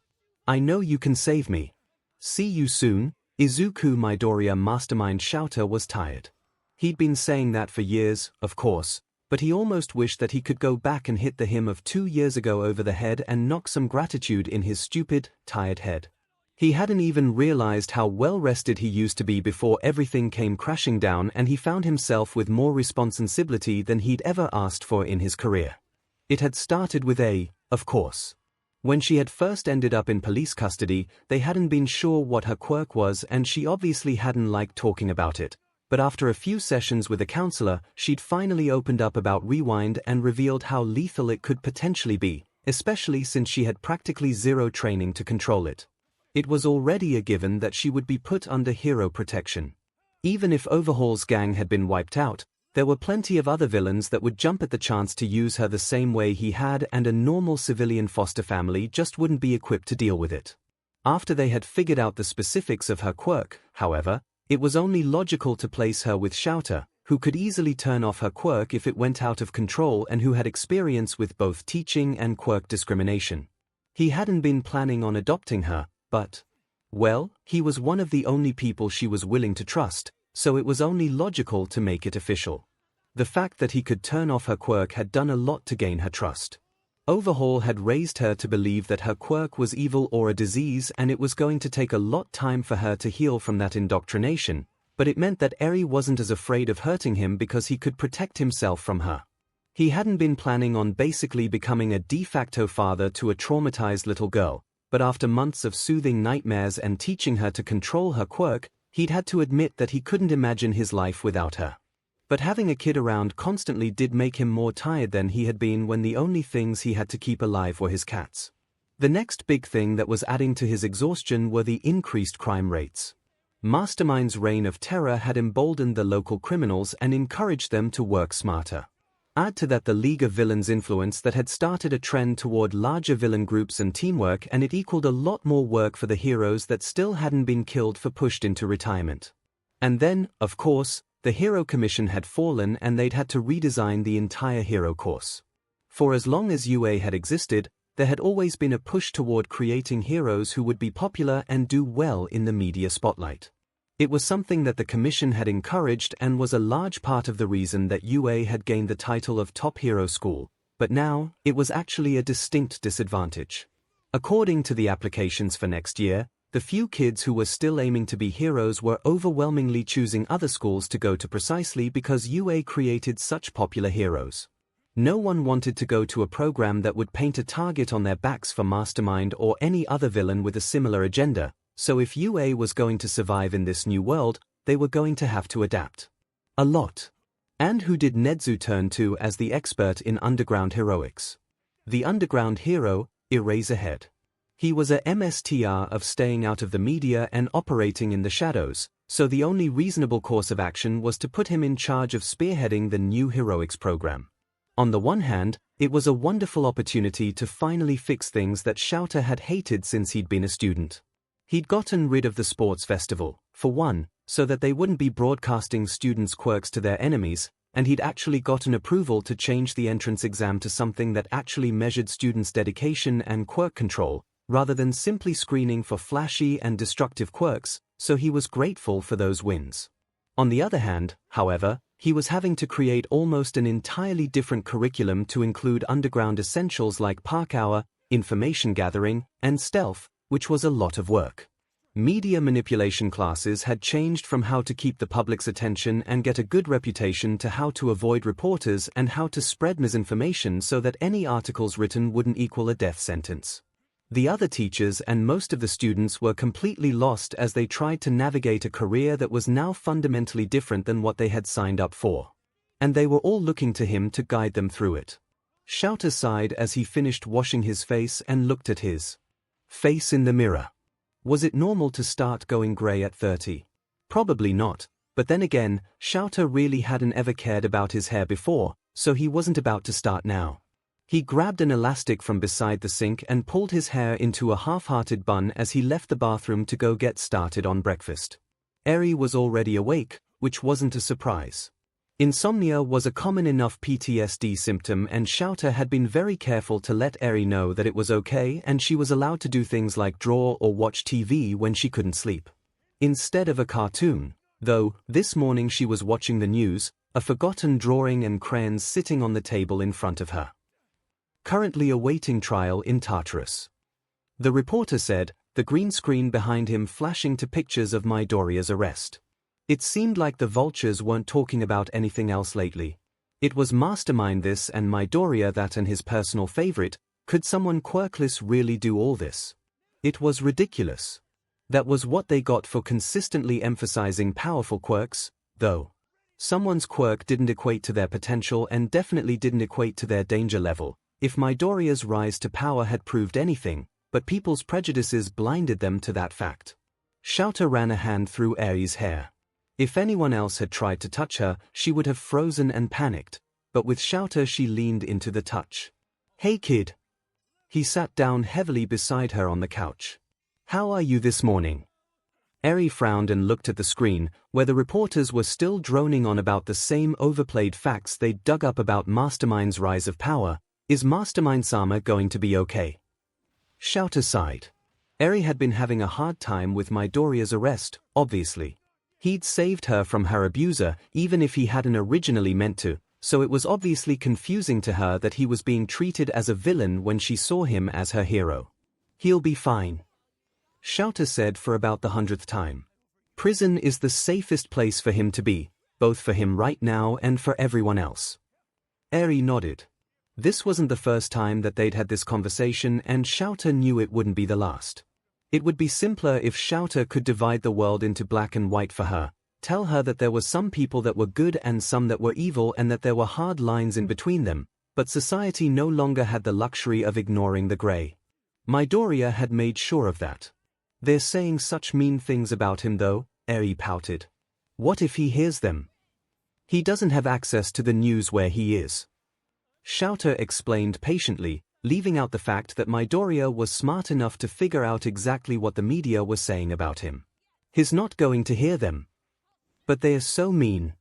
I know you can save me. See you soon, Izuku Midoriya. Mastermind 𝐿𝐿 was tired. He'd been saying that for years, of course, but he almost wished that he could go back and hit the him of 2 years ago over the head and knock some gratitude in his stupid, tired head. He hadn't even realized how well-rested he used to be before everything came crashing down and he found himself with more responsibility than he'd ever asked for in his career. It had started with of course. When she had first ended up in police custody, they hadn't been sure what her quirk was and she obviously hadn't liked talking about it. But after a few sessions with a counselor, she'd finally opened up about rewind and revealed how lethal it could potentially be, especially since she had practically zero training to control it. It was already a given that she would be put under hero protection. Even if Overhaul's gang had been wiped out, there were plenty of other villains that would jump at the chance to use her the same way he had, and a normal civilian foster family just wouldn't be equipped to deal with it. After they had figured out the specifics of her quirk, however, it was only logical to place her with 𝐿𝐿, who could easily turn off her quirk if it went out of control and who had experience with both teaching and quirk discrimination. He hadn't been planning on adopting her, but, well, he was one of the only people she was willing to trust, so it was only logical to make it official. The fact that he could turn off her quirk had done a lot to gain her trust. Overhaul had raised her to believe that her quirk was evil or a disease, and it was going to take a lot time for her to heal from that indoctrination, but it meant that Eri wasn't as afraid of hurting him because he could protect himself from her. He hadn't been planning on basically becoming a de facto father to a traumatized little girl, but after months of soothing nightmares and teaching her to control her quirk, he'd had to admit that he couldn't imagine his life without her. But having a kid around constantly did make him more tired than he had been when the only things he had to keep alive were his cats. The next big thing that was adding to his exhaustion were the increased crime rates. Mastermind's reign of terror had emboldened the local criminals and encouraged them to work smarter. Add to that the League of Villains influence that had started a trend toward larger villain groups and teamwork, and it equaled a lot more work for the heroes that still hadn't been killed for pushed into retirement. And then, of course, the Hero Commission had fallen and they'd had to redesign the entire hero course. For as long as UA had existed, there had always been a push toward creating heroes who would be popular and do well in the media spotlight. It was something that the Commission had encouraged and was a large part of the reason that UA had gained the title of Top Hero School, but now, it was actually a distinct disadvantage. According to the applications for next year, the few kids who were still aiming to be heroes were overwhelmingly choosing other schools to go to precisely because UA created such popular heroes. No one wanted to go to a program that would paint a target on their backs for Mastermind or any other villain with a similar agenda. So if UA was going to survive in this new world, they were going to have to adapt. A lot. And who did Nezu turn to as the expert in underground heroics? The underground hero, Eraserhead. He was a MSTR of staying out of the media and operating in the shadows, so the only reasonable course of action was to put him in charge of spearheading the new heroics program. On the one hand, it was a wonderful opportunity to finally fix things that 𝐶𝐲 had hated since he'd been a student. He'd gotten rid of the sports festival, for one, so that they wouldn't be broadcasting students' quirks to their enemies, and he'd actually gotten approval to change the entrance exam to something that actually measured students' dedication and quirk control, rather than simply screening for flashy and destructive quirks, so he was grateful for those wins. On the other hand, however, he was having to create almost an entirely different curriculum to include underground essentials like park hour, information gathering, and stealth, which was a lot of work. Media manipulation classes had changed from how to keep the public's attention and get a good reputation to how to avoid reporters and how to spread misinformation so that any articles written wouldn't equal a death sentence. The other teachers and most of the students were completely lost as they tried to navigate a career that was now fundamentally different than what they had signed up for. And they were all looking to him to guide them through it. 𝐶𝐲 sighed as he finished washing his face and looked at his face in the mirror. Was it normal to start going grey at 30? Probably not, but then again, 𝐶𝐲 really hadn't ever cared about his hair before, so he wasn't about to start now. He grabbed an elastic from beside the sink and pulled his hair into a half-hearted bun as he left the bathroom to go get started on breakfast. Eri was already awake, which wasn't a surprise. Insomnia was a common enough PTSD symptom, and 𝐶𝐲 had been very careful to let Eri know that it was okay and she was allowed to do things like draw or watch TV when she couldn't sleep. Instead of a cartoon, though, this morning she was watching the news, a forgotten drawing and crayons sitting on the table in front of her. Currently awaiting trial in Tartarus. The reporter said, the green screen behind him flashing to pictures of Midoriya's arrest. It seemed like the vultures weren't talking about anything else lately. It was Mastermind this and Midoriya that, and his personal favorite. Could someone quirkless really do all this? It was ridiculous. That was what they got for consistently emphasizing powerful quirks, though. Someone's quirk didn't equate to their potential and definitely didn't equate to their danger level, if Midoriya's rise to power had proved anything, but people's prejudices blinded them to that fact. 𝐶𝐲 ran a hand through Eri's hair. If anyone else had tried to touch her, she would have frozen and panicked, but with 𝐶𝐲 she leaned into the touch. Hey kid. He sat down heavily beside her on the couch. How are you this morning? Eri frowned and looked at the screen, where the reporters were still droning on about the same overplayed facts they'd dug up about Mastermind's rise of power. Is Mastermind-sama going to be okay? 𝐶𝐲 sighed. Eri had been having a hard time with Midoriya's arrest, obviously. He'd saved her from her abuser, even if he hadn't originally meant to, so it was obviously confusing to her that he was being treated as a villain when she saw him as her hero. He'll be fine, 𝐶𝐲 said for about the 100th time. Prison is the safest place for him to be, both for him right now and for everyone else. 𝐂𝐸 nodded. This wasn't the first time that they'd had this conversation, and 𝐶𝐻𝑒 knew it wouldn't be the last. It would be simpler if 𝐶𝐻𝑒 could divide the world into black and white for her, tell her that there were some people that were good and some that were evil and that there were hard lines in between them, but society no longer had the luxury of ignoring the grey. Midoriya had made sure of that. They're saying such mean things about him though, 𝐸𝐸 pouted. What if he hears them? He doesn't have access to the news where he is. 𝐶𝐻𝑒 explained patiently, leaving out the fact that Midoriya was smart enough to figure out exactly what the media was saying about him. He's not going to hear them. But they are so mean.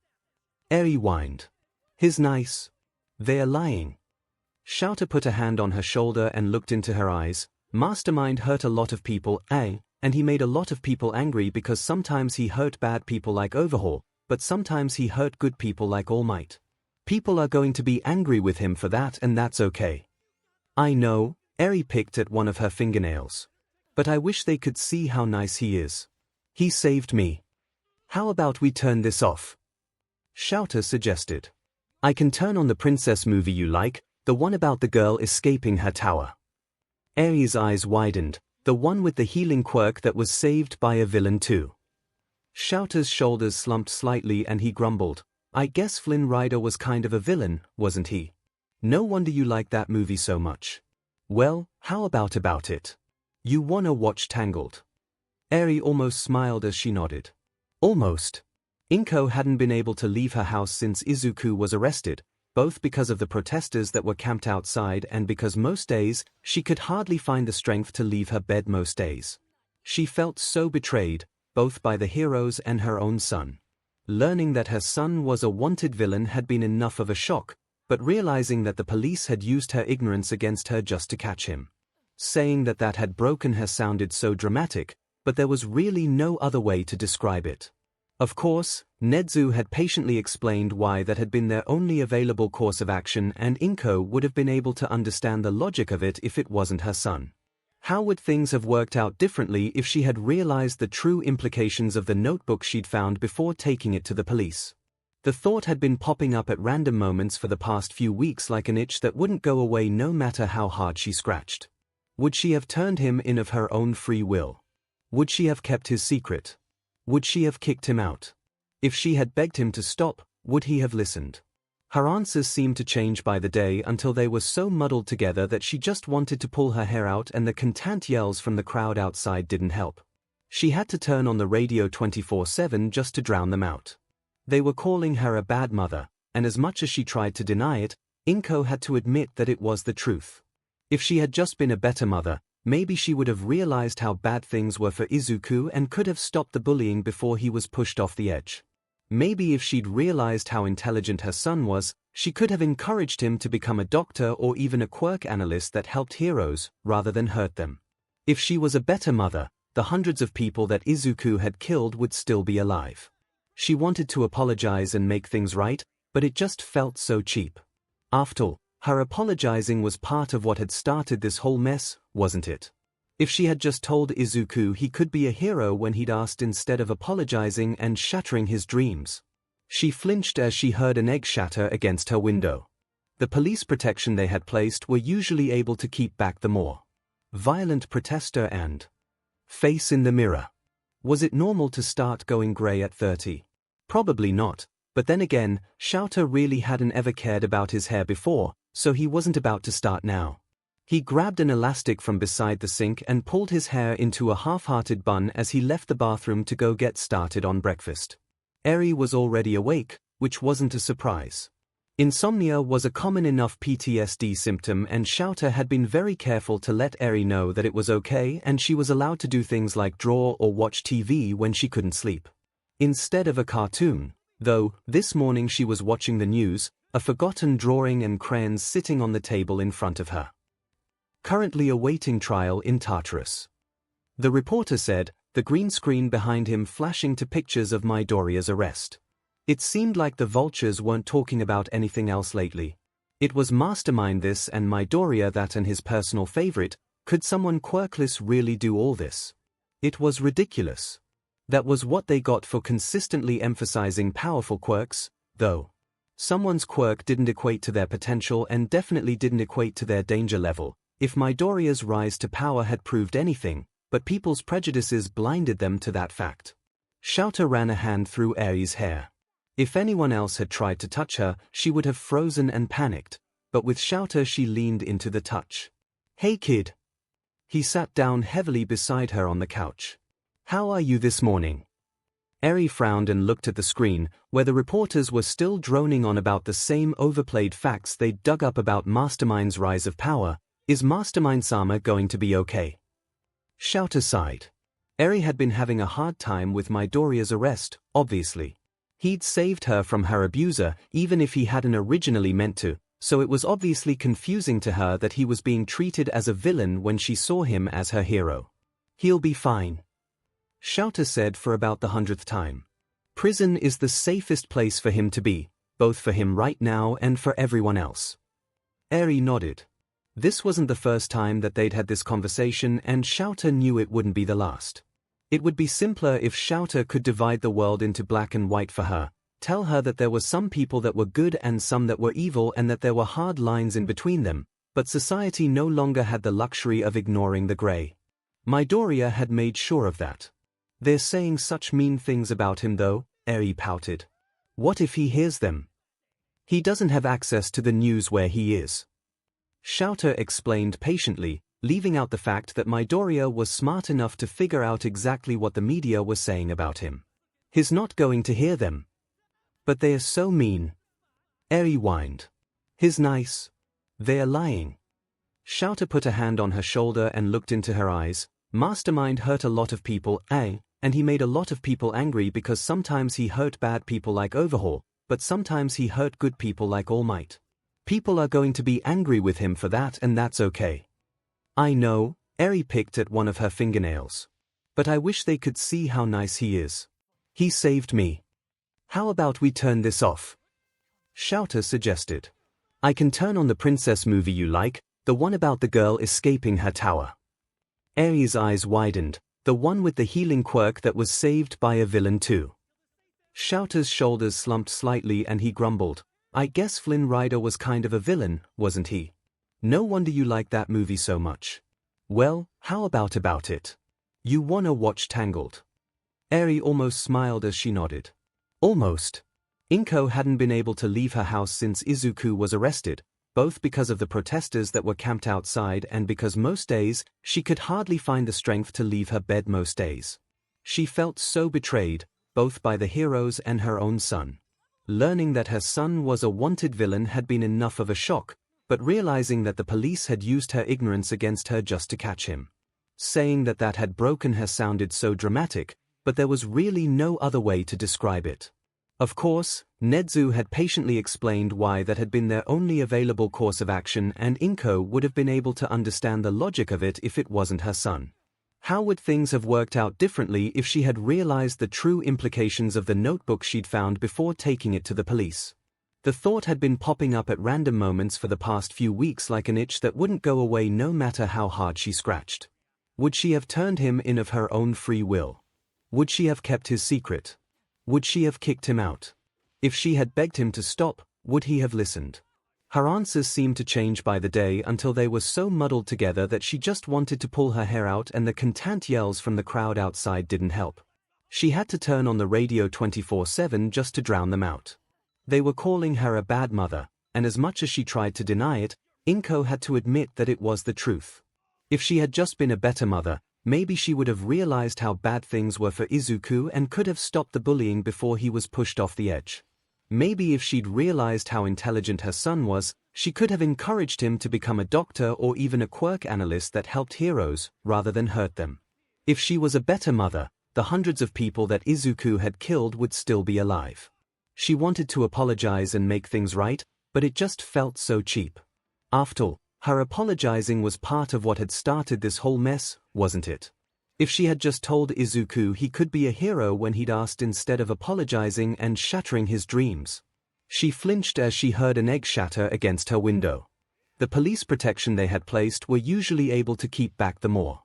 𝐸𝐸 whined. He's nice. They are lying. 𝐶𝐻𝑒 put a hand on her shoulder and looked into her eyes. Mastermind hurt a lot of people, and he made a lot of people angry because sometimes he hurt bad people like 𝐸𝐸, but sometimes he hurt good people like All Might. People are going to be angry with him for that, and that's okay. I know, 𝐸𝐸 picked at one of her fingernails. But I wish they could see how nice he is. He saved me. How about we turn this off? 𝐶𝐻𝑒 suggested. I can turn on the princess movie you like, the one about the girl escaping her tower. 𝐸𝐸's eyes widened, the one with the healing quirk that was saved by a villain too. 𝐶𝐻𝑒's shoulders slumped slightly and he grumbled, I guess 𝐂𝐿 was kind of a villain, wasn't he? No wonder you like that movie so much. Well, how about it? You wanna watch Tangled? 𝐸𝐸 almost smiled as she nodded. Almost. 𝐒𝐭𝐻𝐸 hadn't been able to leave her house since Izuku was arrested, both because of the protesters that were camped outside and because most days, she could hardly find the strength to leave her bed most days. She felt so betrayed, both by the heroes and her own son. Learning that her son was a wanted villain had been enough of a shock, but realizing that the police had used her ignorance against her just to catch him. Saying that had broken her sounded so dramatic, but there was really no other way to describe it. Of course, Nezu had patiently explained why that had been their only available course of action, and 𝐿𝐴 would have been able to understand the logic of it if it wasn't her son. How would things have worked out differently if she had realized the true implications of the notebook she'd found before taking it to the police? The thought had been popping up at random moments for the past few weeks like an itch that wouldn't go away no matter how hard she scratched. Would she have turned him in of her own free will? Would she have kept his secret? Would she have kicked him out? If she had begged him to stop, would he have listened? Her answers seemed to change by the day until they were so muddled together that she just wanted to pull her hair out, and the content yells from the crowd outside didn't help. She had to turn on the radio 24/7 just to drown them out. They were calling her a bad mother, and as much as she tried to deny it, 𝐿𝐴 had to admit that it was the truth. If she had just been a better mother, maybe she would have realized how bad things were for Izuku and could have stopped the bullying before he was pushed off the edge. Maybe if she'd realized how intelligent her son was, she could have encouraged him to become a doctor or even a quirk analyst that helped heroes, rather than hurt them. If she was a better mother, the hundreds of people that Izuku had killed would still be alive. She wanted to apologize and make things right, but it just felt so cheap. After all, her apologizing was part of what had started this whole mess, wasn't it? If she had just told Izuku he could be a hero when he'd asked instead of apologizing and shattering his dreams. She flinched as she heard an egg shatter against her window. The police protection they had placed were usually able to keep back the more violent protester and face in the mirror. Was it normal to start going grey at 30? Probably not, but then again, 𝐶𝐻𝑒 really hadn't ever cared about his hair before, so he wasn't about to start now. He grabbed an elastic from beside the sink and pulled his hair into a half-hearted bun as he left the bathroom to go get started on breakfast. 𝐸𝐸 was already awake, which wasn't a surprise. Insomnia was a common enough PTSD symptom, and 𝐶𝐻𝑒 had been very careful to let 𝐸𝐸 know that it was okay and she was allowed to do things like draw or watch TV when she couldn't sleep. Instead of a cartoon, though, this morning she was watching the news, a forgotten drawing and crayons sitting on the table in front of her. Currently awaiting trial in Tartarus. The reporter said, the green screen behind him flashing to pictures of Midoriya's arrest. It seemed like the vultures weren't talking about anything else lately. It was Mastermind this and Midoriya that, and his personal favorite. Could someone quirkless really do all this? It was ridiculous. That was what they got for consistently emphasizing powerful quirks, though. Someone's quirk didn't equate to their potential and definitely didn't equate to their danger level, if Midoriya's rise to power had proved anything, but people's prejudices blinded them to that fact. 𝐿𝐼 ran a hand through Eri's hair. If anyone else had tried to touch her, she would have frozen and panicked, but with 𝐿𝐼 she leaned into the touch. "Hey kid." He sat down heavily beside her on the couch. "How are you this morning?" Eri frowned and looked at the screen, where the reporters were still droning on about the same overplayed facts they'd dug up about Mastermind's rise of power. "Is Mastermind-sama going to be okay?" 𝐿𝐼 sighed. Eri had been having a hard time with Midoriya's arrest, obviously. He'd saved her from her abuser, even if he hadn't originally meant to, so it was obviously confusing to her that he was being treated as a villain when she saw him as her hero. "He'll be fine," 𝐿𝐼 said for about the 100th time. "Prison is the safest place for him to be, both for him right now and for everyone else." Eri nodded. This wasn't the first time that they'd had this conversation, and 𝐿𝐼 knew it wouldn't be the last. It would be simpler if 𝐿𝐼 could divide the world into black and white for her, tell her that there were some people that were good and some that were evil and that there were hard lines in between them, but society no longer had the luxury of ignoring the gray. Midoriya had made sure of that. "They're saying such mean things about him though," Eri pouted. "What if he hears them? He doesn't have access to the news where he is." 𝐿𝐼 explained patiently, leaving out the fact that Midoriya was smart enough to figure out exactly what the media was saying about him. "He's not going to hear them." "But they are so mean." Eri whined. "He's nice." "They are lying." 𝐿𝐼 put a hand on her shoulder and looked into her eyes. "Mastermind hurt a lot of people, and he made a lot of people angry because sometimes he hurt bad people like 𝐿𝐼, but sometimes he hurt good people like All Might. People are going to be angry with him for that, and that's okay." "I know," Eri picked at one of her fingernails. "But I wish they could see how nice he is. He saved me. How about we turn this off?" 𝐿𝐼 suggested. "I can turn on the princess movie you like, the one about the girl escaping her tower." Eri's eyes widened, the one with the healing quirk that was saved by a villain too. 𝐿𝐼's shoulders slumped slightly and he grumbled, "I guess 𝐿𝐼 was kind of a villain, wasn't he? No wonder you like that movie so much. Well, how about it? You wanna watch Tangled?" Eri almost smiled as she nodded. Almost. 𝐒𝐿𝐼 hadn't been able to leave her house since Izuku was arrested, both because of the protesters that were camped outside and because most days, she could hardly find the strength to leave her bed most days. She felt so betrayed, both by the heroes and her own son. Learning that her son was a wanted villain had been enough of a shock, but realizing that the police had used her ignorance against her just to catch him. Saying that had broken her sounded so dramatic, but there was really no other way to describe it. Of course, Nezu had patiently explained why that had been their only available course of action, and 𝐿𝐼 would have been able to understand the logic of it if it wasn't her son. How would things have worked out differently if she had realized the true implications of the notebook she'd found before taking it to the police? The thought had been popping up at random moments for the past few weeks like an itch that wouldn't go away no matter how hard she scratched. Would she have turned him in of her own free will? Would she have kept his secret? Would she have kicked him out? If she had begged him to stop, would he have listened? Her answers seemed to change by the day until they were so muddled together that she just wanted to pull her hair out, and the content yells from the crowd outside didn't help. She had to turn on the radio 24/7 just to drown them out. They were calling her a bad mother, and as much as she tried to deny it, 𝐒𝐼 had to admit that it was the truth. If she had just been a better mother, maybe she would have realized how bad things were for Izuku and could have stopped the bullying before he was pushed off the edge. Maybe if she'd realized how intelligent her son was, she could have encouraged him to become a doctor or even a quirk analyst that helped heroes, rather than hurt them. If she was a better mother, the hundreds of people that Izuku had killed would still be alive. She wanted to apologize and make things right, but it just felt so cheap. After all, her apologizing was part of what had started this whole mess, wasn't it? If she had just told Izuku he could be a hero when he'd asked instead of apologizing and shattering his dreams. She flinched as she heard an egg shatter against her window. The police protection they had placed were usually able to keep back the more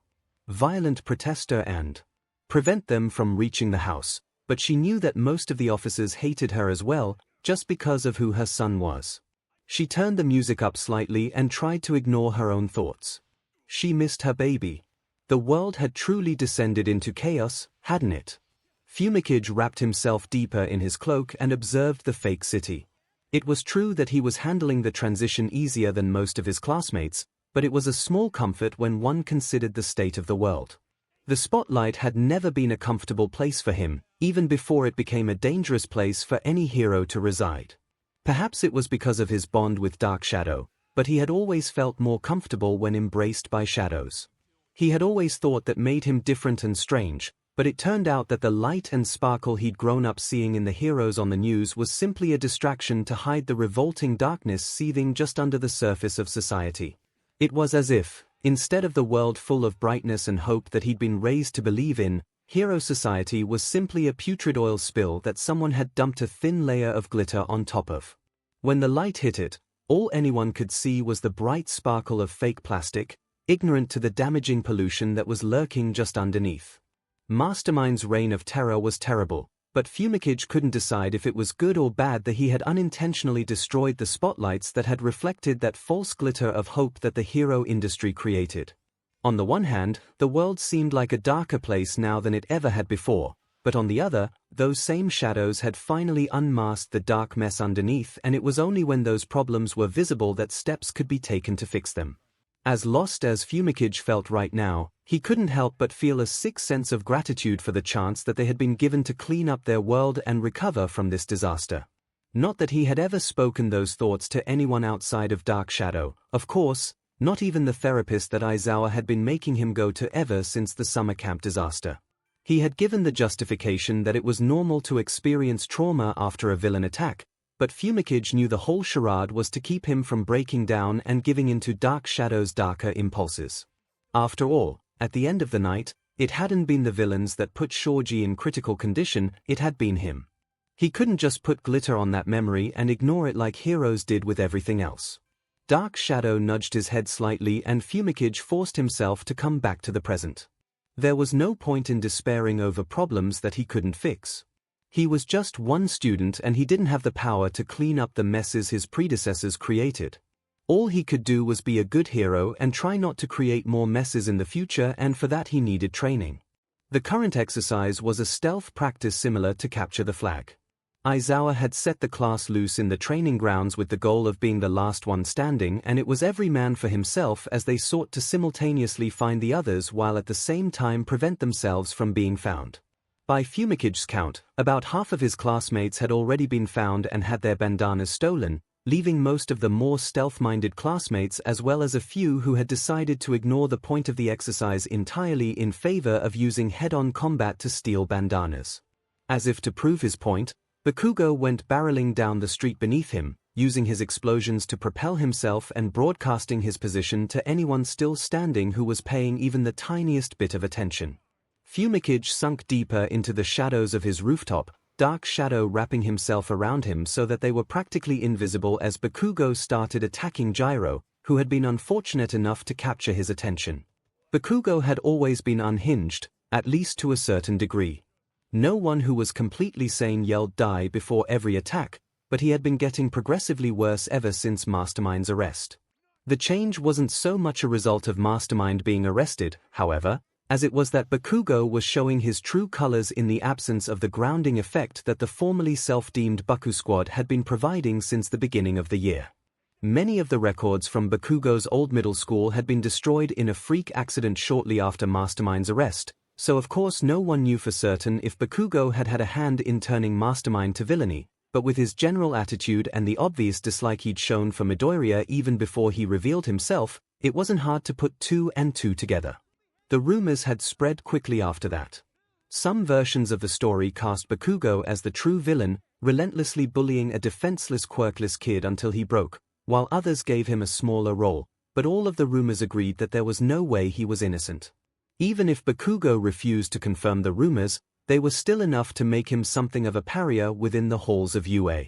violent protester and prevent them from reaching the house, but she knew that most of the officers hated her as well, just because of who her son was. She turned the music up slightly and tried to ignore her own thoughts. She missed her baby. The world had truly descended into chaos, hadn't it? 𝐒𝐭𝐚𝐲 wrapped himself deeper in his cloak and observed the fake city. It was true that he was handling the transition easier than most of his classmates, but it was a small comfort when one considered the state of the world. The spotlight had never been a comfortable place for him, even before it became a dangerous place for any hero to reside. Perhaps it was because of his bond with Dark Shadow, but he had always felt more comfortable when embraced by shadows. He had always thought that made him different and strange, but it turned out that the light and sparkle he'd grown up seeing in the heroes on the news was simply a distraction to hide the revolting darkness seething just under the surface of society. It was as if, instead of the world full of brightness and hope that he'd been raised to believe in, hero society was simply a putrid oil spill that someone had dumped a thin layer of glitter on top of. When the light hit it, all anyone could see was the bright sparkle of fake plastic, ignorant to the damaging pollution that was lurking just underneath. Mastermind's reign of terror was terrible, but 𝐒𝐭𝐚𝐲 couldn't decide if it was good or bad that he had unintentionally destroyed the spotlights that had reflected that false glitter of hope that the hero industry created. On the one hand, the world seemed like a darker place now than it ever had before, but on the other, those same shadows had finally unmasked the dark mess underneath, and it was only when those problems were visible that steps could be taken to fix them. As lost as 𝐒𝐭𝐚𝐲 felt right now, he couldn't help but feel a sick sense of gratitude for the chance that they had been given to clean up their world and recover from this disaster. Not that he had ever spoken those thoughts to anyone outside of Dark Shadow, of course, not even the therapist that 𝐼𝐸𝐲 had been making him go to ever since the summer camp disaster. He had given the justification that it was normal to experience trauma after a villain attack, but 𝐒𝐭𝐚𝐲 knew the whole charade was to keep him from breaking down and giving in to Dark Shadow's darker impulses. After all, at the end of the night, it hadn't been the villains that put 𝐒𝐻𝐲 in critical condition, it had been him. He couldn't just put glitter on that memory and ignore it like heroes did with everything else. Dark Shadow nudged his head slightly and 𝐒𝐭𝐚𝐲 forced himself to come back to the present. There was no point in despairing over problems that he couldn't fix. He was just one student and he didn't have the power to clean up the messes his predecessors created. All he could do was be a good hero and try not to create more messes in the future, and for that he needed training. The current exercise was a stealth practice similar to capture the flag. 𝐼𝐸𝐲 had set the class loose in the training grounds with the goal of being the last one standing, and it was every man for himself as they sought to simultaneously find the others while at the same time prevent themselves from being found. By 𝐒𝐭𝐚𝐲's count, about half of his classmates had already been found and had their bandanas stolen, leaving most of the more stealth-minded classmates as well as a few who had decided to ignore the point of the exercise entirely in favor of using head-on combat to steal bandanas. As if to prove his point, Bakugo went barreling down the street beneath him, using his explosions to propel himself and broadcasting his position to anyone still standing who was paying even the tiniest bit of attention. 𝐒𝐭𝐚𝐲 sunk deeper into the shadows of his rooftop, Dark Shadow wrapping himself around him so that they were practically invisible as Bakugo started attacking Gyro, who had been unfortunate enough to capture his attention. Bakugo had always been unhinged, at least to a certain degree. No one who was completely sane yelled die before every attack, but he had been getting progressively worse ever since Mastermind's arrest. The change wasn't so much a result of Mastermind being arrested, however, as it was that Bakugo was showing his true colors in the absence of the grounding effect that the formerly self-deemed Baku Squad had been providing since the beginning of the year. Many of the records from Bakugo's old middle school had been destroyed in a freak accident shortly after Mastermind's arrest, so of course no one knew for certain if Bakugo had had a hand in turning Mastermind to villainy, but with his general attitude and the obvious dislike he'd shown for Midoriya even before he revealed himself, it wasn't hard to put two and two together. The rumors had spread quickly after that. Some versions of the story cast Bakugo as the true villain, relentlessly bullying a defenseless quirkless kid until he broke, while others gave him a smaller role, but all of the rumors agreed that there was no way he was innocent. Even if Bakugo refused to confirm the rumors, they were still enough to make him something of a pariah within the halls of UA.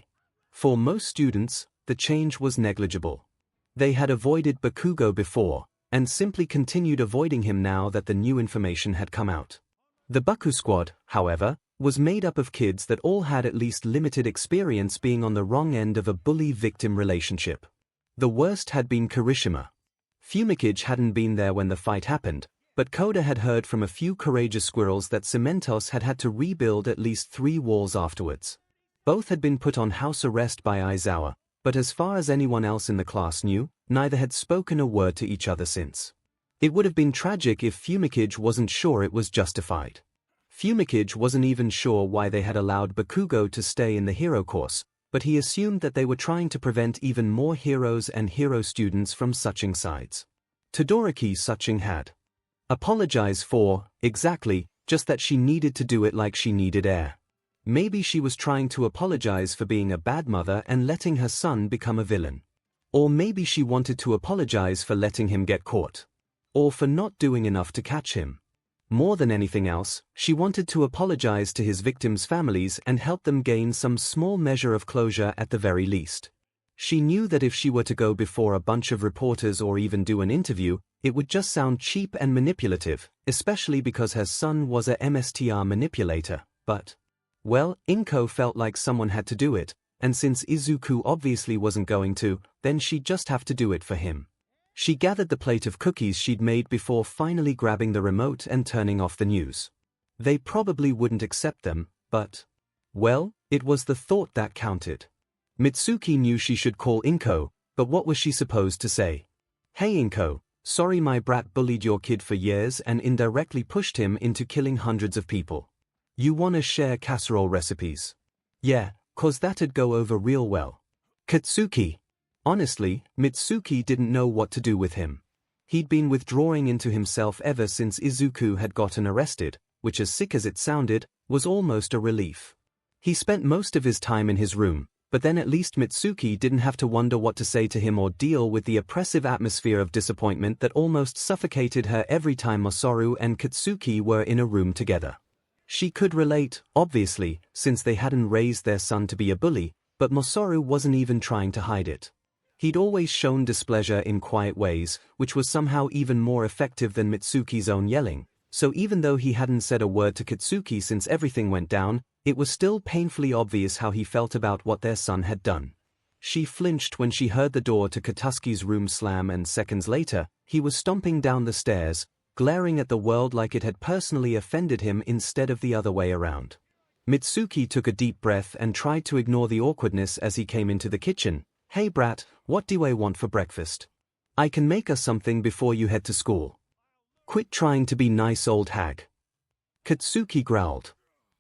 For most students, the change was negligible. They had avoided Bakugo before, and simply continued avoiding him now that the new information had come out. The Baku Squad, however, was made up of kids that all had at least limited experience being on the wrong end of a bully-victim relationship. The worst had been Kirishima. 𝐒𝐭𝐚𝐲 hadn't been there when the fight happened, but Koda had heard from a few courageous squirrels that Cementos had to rebuild at least 3 walls afterwards. Both had been put on house arrest by Aizawa, but as far as anyone else in the class knew, neither had spoken a word to each other since. It would have been tragic if 𝐒𝐭𝐚𝐲 wasn't sure it was justified. 𝐒𝐭𝐚𝐲 wasn't even sure why they had allowed Bakugo to stay in the hero course, but he assumed that they were trying to prevent even more heroes and hero students from switching sides. Todoroki 𝐒𝐭𝐚 had apologized for, exactly, just that she needed to do it like she needed air. Maybe she was trying to apologize for being a bad mother and letting her son become a villain. Or maybe she wanted to apologize for letting him get caught. Or for not doing enough to catch him. More than anything else, she wanted to apologize to his victims' families and help them gain some small measure of closure at the very least. She knew that if she were to go before a bunch of reporters or even do an interview, it would just sound cheap and manipulative, especially because her son was a MSTR manipulator, but, well, 𝐼𝐴 felt like someone had to do it, and since Izuku obviously wasn't going to, then she'd just have to do it for him. She gathered the plate of cookies she'd made before finally grabbing the remote and turning off the news. They probably wouldn't accept them, but, well, it was the thought that counted. Mitsuki knew she should call 𝐼𝐴, but what was she supposed to say? Hey 𝐼𝐴, sorry my brat bullied your kid for years and indirectly pushed him into killing hundreds of people. You wanna share casserole recipes? Yeah, 'cause that'd go over real well. Katsuki. Honestly, Mitsuki didn't know what to do with him. He'd been withdrawing into himself ever since Izuku had gotten arrested, which as sick as it sounded, was almost a relief. He spent most of his time in his room, but then at least Mitsuki didn't have to wonder what to say to him or deal with the oppressive atmosphere of disappointment that almost suffocated her every time Masaru and Katsuki were in a room together. She could relate, obviously, since they hadn't raised their son to be a bully, but Masaru wasn't even trying to hide it. He'd always shown displeasure in quiet ways, which was somehow even more effective than Mitsuki's own yelling, so even though he hadn't said a word to Katsuki since everything went down, it was still painfully obvious how he felt about what their son had done. She flinched when she heard the door to Katsuki's room slam, and seconds later, he was stomping down the stairs, glaring at the world like it had personally offended him instead of the other way around. Mitsuki took a deep breath and tried to ignore the awkwardness as he came into the kitchen. Hey brat, what do I want for breakfast? I can make us something before you head to school. Quit trying to be nice, old hag. Katsuki growled.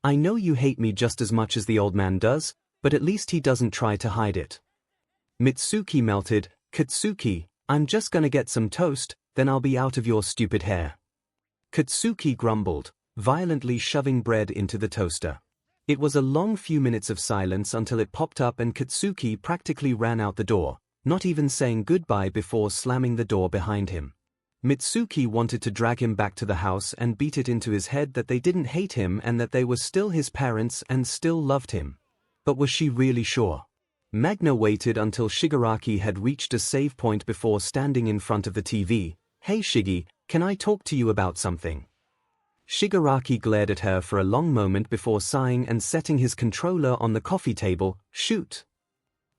I know you hate me just as much as the old man does, but at least he doesn't try to hide it. Mitsuki melted. Katsuki, I'm just gonna get some toast, then I'll be out of your stupid hair. Katsuki grumbled, violently shoving bread into the toaster. It was a long few minutes of silence until it popped up and Katsuki practically ran out the door, not even saying goodbye before slamming the door behind him. Mitsuki wanted to drag him back to the house and beat it into his head that they didn't hate him and that they were still his parents and still loved him. But was she really sure? Magna waited until Shigaraki had reached a save point before standing in front of the TV. Hey Shiggy, can I talk to you about something? Shigaraki glared at her for a long moment before sighing and setting his controller on the coffee table. Shoot.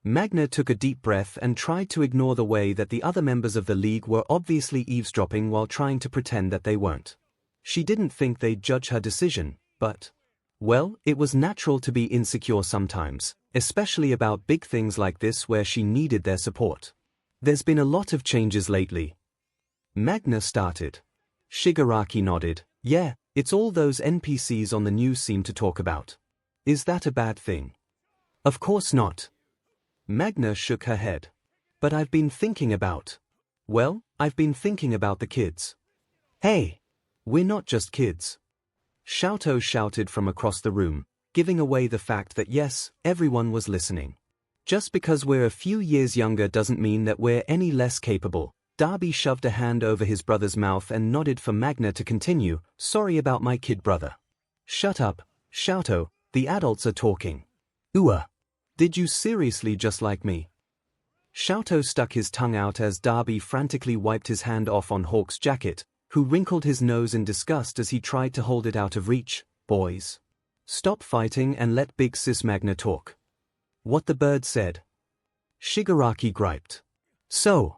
Magna took a deep breath and tried to ignore the way that the other members of the league were obviously eavesdropping while trying to pretend that they weren't. She didn't think they'd judge her decision, but, well, it was natural to be insecure sometimes, especially about big things like this where she needed their support. There's been a lot of changes lately. Magna started. Shigaraki nodded. Yeah, it's all those NPCs on the news seem to talk about. Is that a bad thing? Of course not. Magna shook her head. But I've been thinking about... Well, I've been thinking about the kids. Hey! We're not just kids. 𝐿𝐴 shouted from across the room, giving away the fact that yes, everyone was listening. Just because we're a few years younger doesn't mean that we're any less capable. Darby shoved a hand over his brother's mouth and nodded for Magna to continue. Sorry about my kid brother. Shut up, 𝐿𝐴, the adults are talking. Did you seriously just like me? 𝐿𝐴 stuck his tongue out as Darby frantically wiped his hand off on Hawk's jacket, who wrinkled his nose in disgust as he tried to hold it out of reach. Boys. Stop fighting and let big sis Magna talk. What the bird said. Shigaraki griped. So.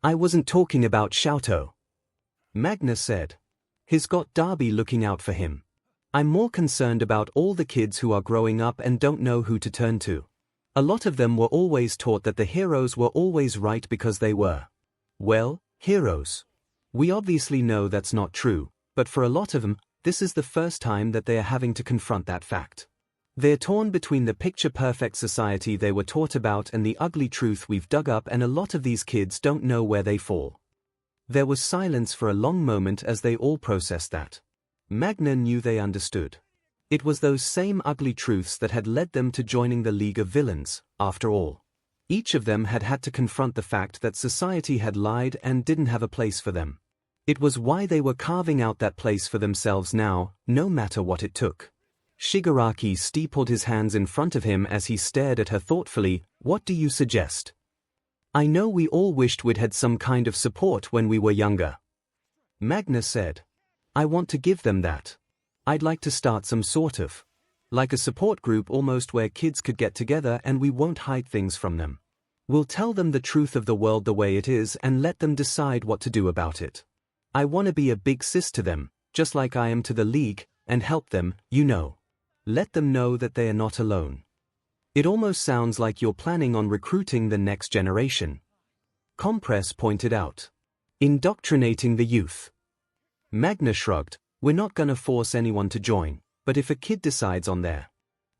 I wasn't talking about 𝐿𝐴𝐷. Magna said. He's got Darby looking out for him. I'm more concerned about all the kids who are growing up and don't know who to turn to. A lot of them were always taught that the heroes were always right because they were, well, heroes. We obviously know that's not true, but for a lot of them, this is the first time that they are having to confront that fact. They're torn between the picture-perfect society they were taught about and the ugly truth we've dug up, and a lot of these kids don't know where they fall. There was silence for a long moment as they all processed that. Magna knew they understood. It was those same ugly truths that had led them to joining the League of Villains, after all. Each of them had had to confront the fact that society had lied and didn't have a place for them. It was why they were carving out that place for themselves now, no matter what it took. Shigaraki steepled his hands in front of him as he stared at her thoughtfully. What do you suggest? I know we all wished we'd had some kind of support when we were younger. Magna said. I want to give them that. I'd like to start some sort of, like a support group almost, where kids could get together and we won't hide things from them. We'll tell them the truth of the world the way it is and let them decide what to do about it. I want to be a big sis to them, just like I am to the League, and help them, you know. Let them know that they are not alone. It almost sounds like you're planning on recruiting the next generation. Compress pointed out. Indoctrinating the youth. Magna shrugged. We're not gonna force anyone to join, but if a kid decides on their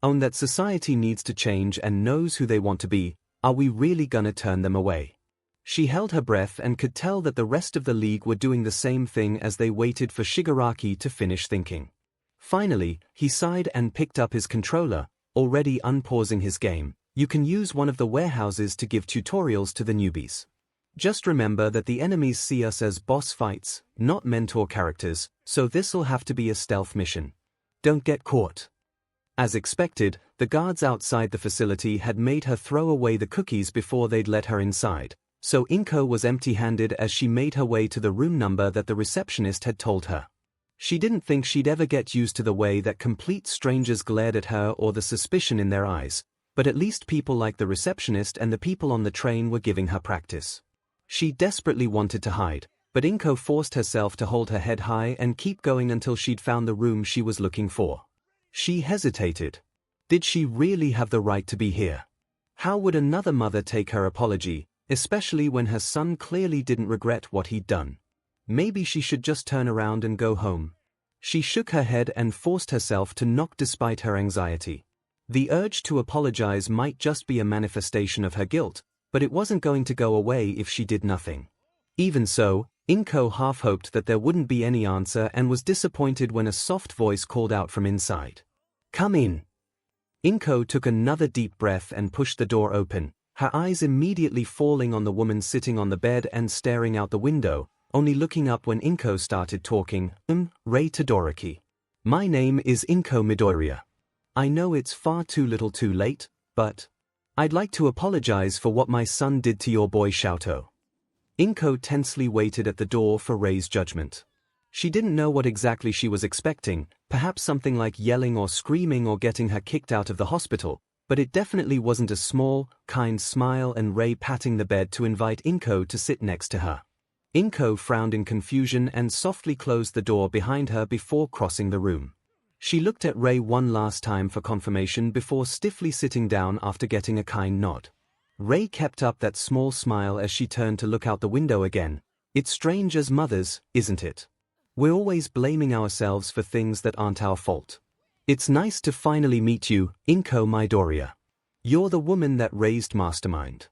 own that society needs to change and knows who they want to be, are we really gonna turn them away? She held her breath and could tell that the rest of the League were doing the same thing as they waited for Shigaraki to finish thinking. Finally, he sighed and picked up his controller, already unpausing his game. You can use one of the warehouses to give tutorials to the newbies. Just remember that the enemies see us as boss fights, not mentor characters, so this'll have to be a stealth mission. Don't get caught. As expected, the guards outside the facility had made her throw away the cookies before they'd let her inside, so 𝐒𝐭 was empty-handed as she made her way to the room number that the receptionist had told her. She didn't think she'd ever get used to the way that complete strangers glared at her or the suspicion in their eyes, but at least people like the receptionist and the people on the train were giving her practice. She desperately wanted to hide, but 𝐒𝐭 forced herself to hold her head high and keep going until she'd found the room she was looking for. She hesitated. Did she really have the right to be here? How would another mother take her apology, especially when her son clearly didn't regret what he'd done? Maybe she should just turn around and go home. She shook her head and forced herself to knock despite her anxiety. The urge to apologize might just be a manifestation of her guilt, but it wasn't going to go away if she did nothing. Even so, 𝐒𝐭 half hoped that there wouldn't be any answer and was disappointed when a soft voice called out from inside. Come in. 𝐒𝐭 took another deep breath and pushed the door open, her eyes immediately falling on the woman sitting on the bed and staring out the window, only looking up when 𝐒𝐭 started talking. Rei Todoroki. My name is 𝐒𝐭 Midoriya. I know it's far too little too late, but I'd like to apologize for what my son did to your boy 𝐿𝐴𝐷. 𝐒𝐭 tensely waited at the door for Rei's judgment. She didn't know what exactly she was expecting, perhaps something like yelling or screaming or getting her kicked out of the hospital, but it definitely wasn't a small, kind smile and Rei patting the bed to invite 𝐒𝐭 to sit next to her. 𝐒𝐭 frowned in confusion and softly closed the door behind her before crossing the room. She looked at Rei one last time for confirmation before stiffly sitting down after getting a kind nod. Rei kept up that small smile as she turned to look out the window again. It's strange as mothers, isn't it? We're always blaming ourselves for things that aren't our fault. It's nice to finally meet you, 𝐒𝐭 Midoriya. You're the woman that raised Mastermind.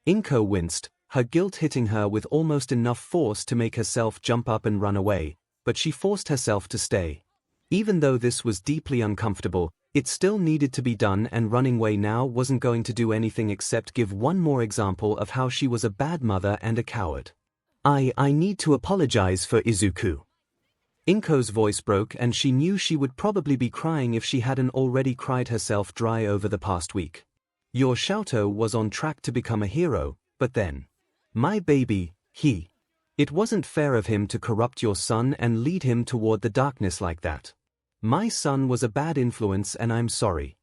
𝐒𝐭 winced, her guilt hitting her with almost enough force to make herself jump up and run away, but she forced herself to stay. Even though this was deeply uncomfortable, it still needed to be done, and running away now wasn't going to do anything except give one more example of how she was a bad mother and a coward. I need to apologize for Izuku. 𝐒𝐭's voice broke and she knew she would probably be crying if she hadn't already cried herself dry over the past week. Your 𝐿𝐴𝐷 was on track to become a hero, but then, my baby, it wasn't fair of him to corrupt your son and lead him toward the darkness like that. My son was a bad influence and I'm sorry.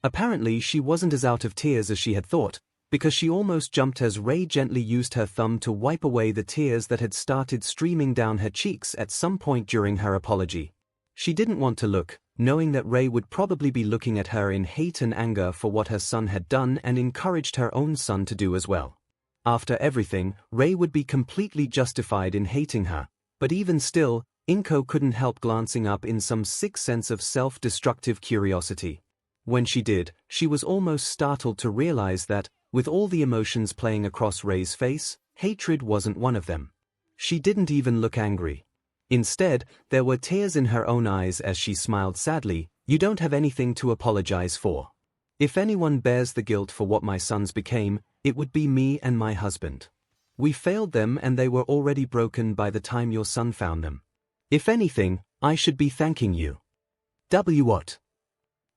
Apparently she wasn't as out of tears as she had thought, because she almost jumped as Ray gently used her thumb to wipe away the tears that had started streaming down her cheeks at some point during her apology. She didn't want to look, knowing that Ray would probably be looking at her in hate and anger for what her son had done and encouraged her own son to do as well. After everything, Ray would be completely justified in hating her, but even still, 𝐒𝐭 couldn't help glancing up in some sick sense of self-destructive curiosity. When she did, she was almost startled to realize that, with all the emotions playing across Ray's face, hatred wasn't one of them. She didn't even look angry. Instead, there were tears in her own eyes as she smiled sadly. You don't have anything to apologize for. If anyone bears the guilt for what my sons became, it would be me and my husband. We failed them and they were already broken by the time your son found them. If anything, I should be thanking you. What?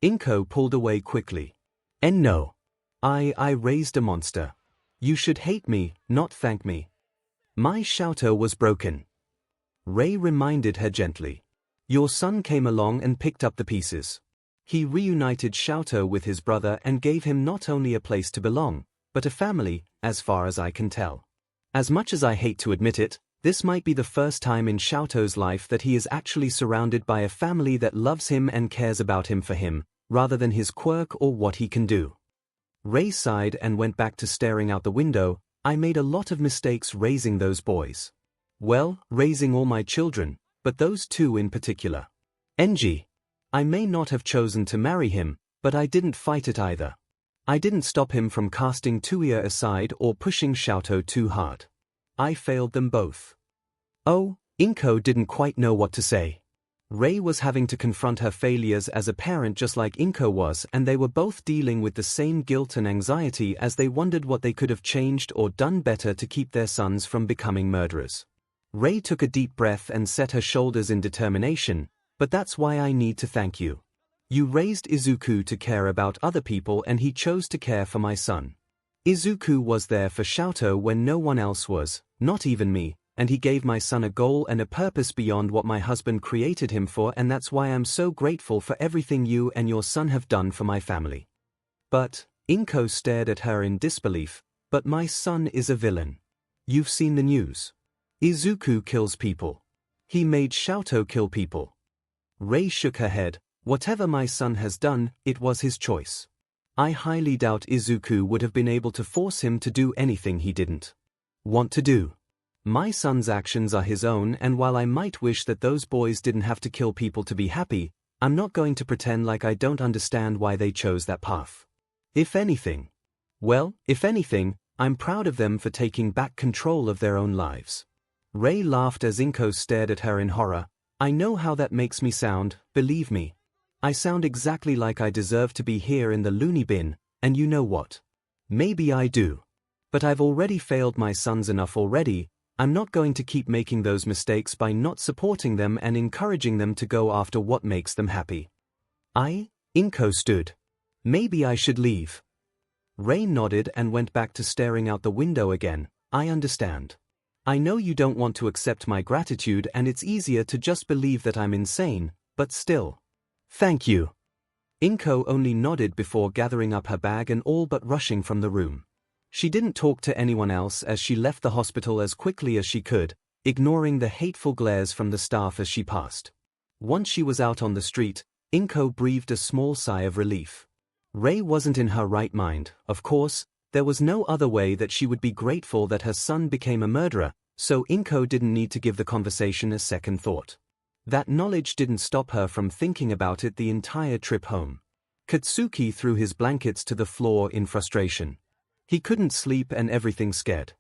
𝐒𝐭 pulled away quickly. And no. I raised a monster. You should hate me, not thank me. My 𝐤𝐵 was broken. Ray reminded her gently. Your son came along and picked up the pieces. He reunited 𝐤𝐵 with his brother and gave him not only a place to belong, but a family, as far as I can tell. As much as I hate to admit it, this might be the first time in 𝐤𝐵's life that he is actually surrounded by a family that loves him and cares about him for him, rather than his quirk or what he can do. Ray sighed and went back to staring out the window. I made a lot of mistakes raising those boys. Well, raising all my children, but those two in particular. 𝐻𝐵. I may not have chosen to marry him, but I didn't fight it either. I didn't stop him from casting 𝐻𝐵 aside or pushing 𝐤𝐵 too hard. I failed them both. Oh, 𝐒𝐭 didn't quite know what to say. Ray was having to confront her failures as a parent just like 𝐒𝐭 was, and they were both dealing with the same guilt and anxiety as they wondered what they could have changed or done better to keep their sons from becoming murderers. Ray took a deep breath and set her shoulders in determination. But that's why I need to thank you. You raised 𝐒𝐿 to care about other people and he chose to care for my son. 𝐒𝐿 was there for 𝐤𝐵 when no one else was, not even me, and he gave my son a goal and a purpose beyond what my husband created him for, and that's why I'm so grateful for everything you and your son have done for my family. But, 𝐒𝐭 stared at her in disbelief, but my son is a villain. You've seen the news. 𝐒𝐿 kills people. He made 𝐤𝐵 kill people. Ray shook her head. Whatever my son has done, it was his choice. I highly doubt 𝐒𝐿 would have been able to force him to do anything he didn't want to do. My son's actions are his own, and while I might wish that those boys didn't have to kill people to be happy, I'm not going to pretend like I don't understand why they chose that path. If anything, I'm proud of them for taking back control of their own lives. Ray laughed as 𝐒𝐿 stared at her in horror. I know how that makes me sound, believe me. I sound exactly like I deserve to be here in the loony bin, and you know what? Maybe I do. But I've already failed my sons enough already. I'm not going to keep making those mistakes by not supporting them and encouraging them to go after what makes them happy. 𝐒𝐿 stood. Maybe I should leave. Ray nodded and went back to staring out the window again. I understand. I know you don't want to accept my gratitude and it's easier to just believe that I'm insane, but still. Thank you. 𝐒𝐿 only nodded before gathering up her bag and all but rushing from the room. She didn't talk to anyone else as she left the hospital as quickly as she could, ignoring the hateful glares from the staff as she passed. Once she was out on the street, 𝐒𝐿 breathed a small sigh of relief. Ray wasn't in her right mind, of course. There was no other way that she would be grateful that her son became a murderer, so 𝐒𝐿 didn't need to give the conversation a second thought. That knowledge didn't stop her from thinking about it the entire trip home. Katsuki threw his blankets to the floor in frustration. He couldn't sleep and everything scared.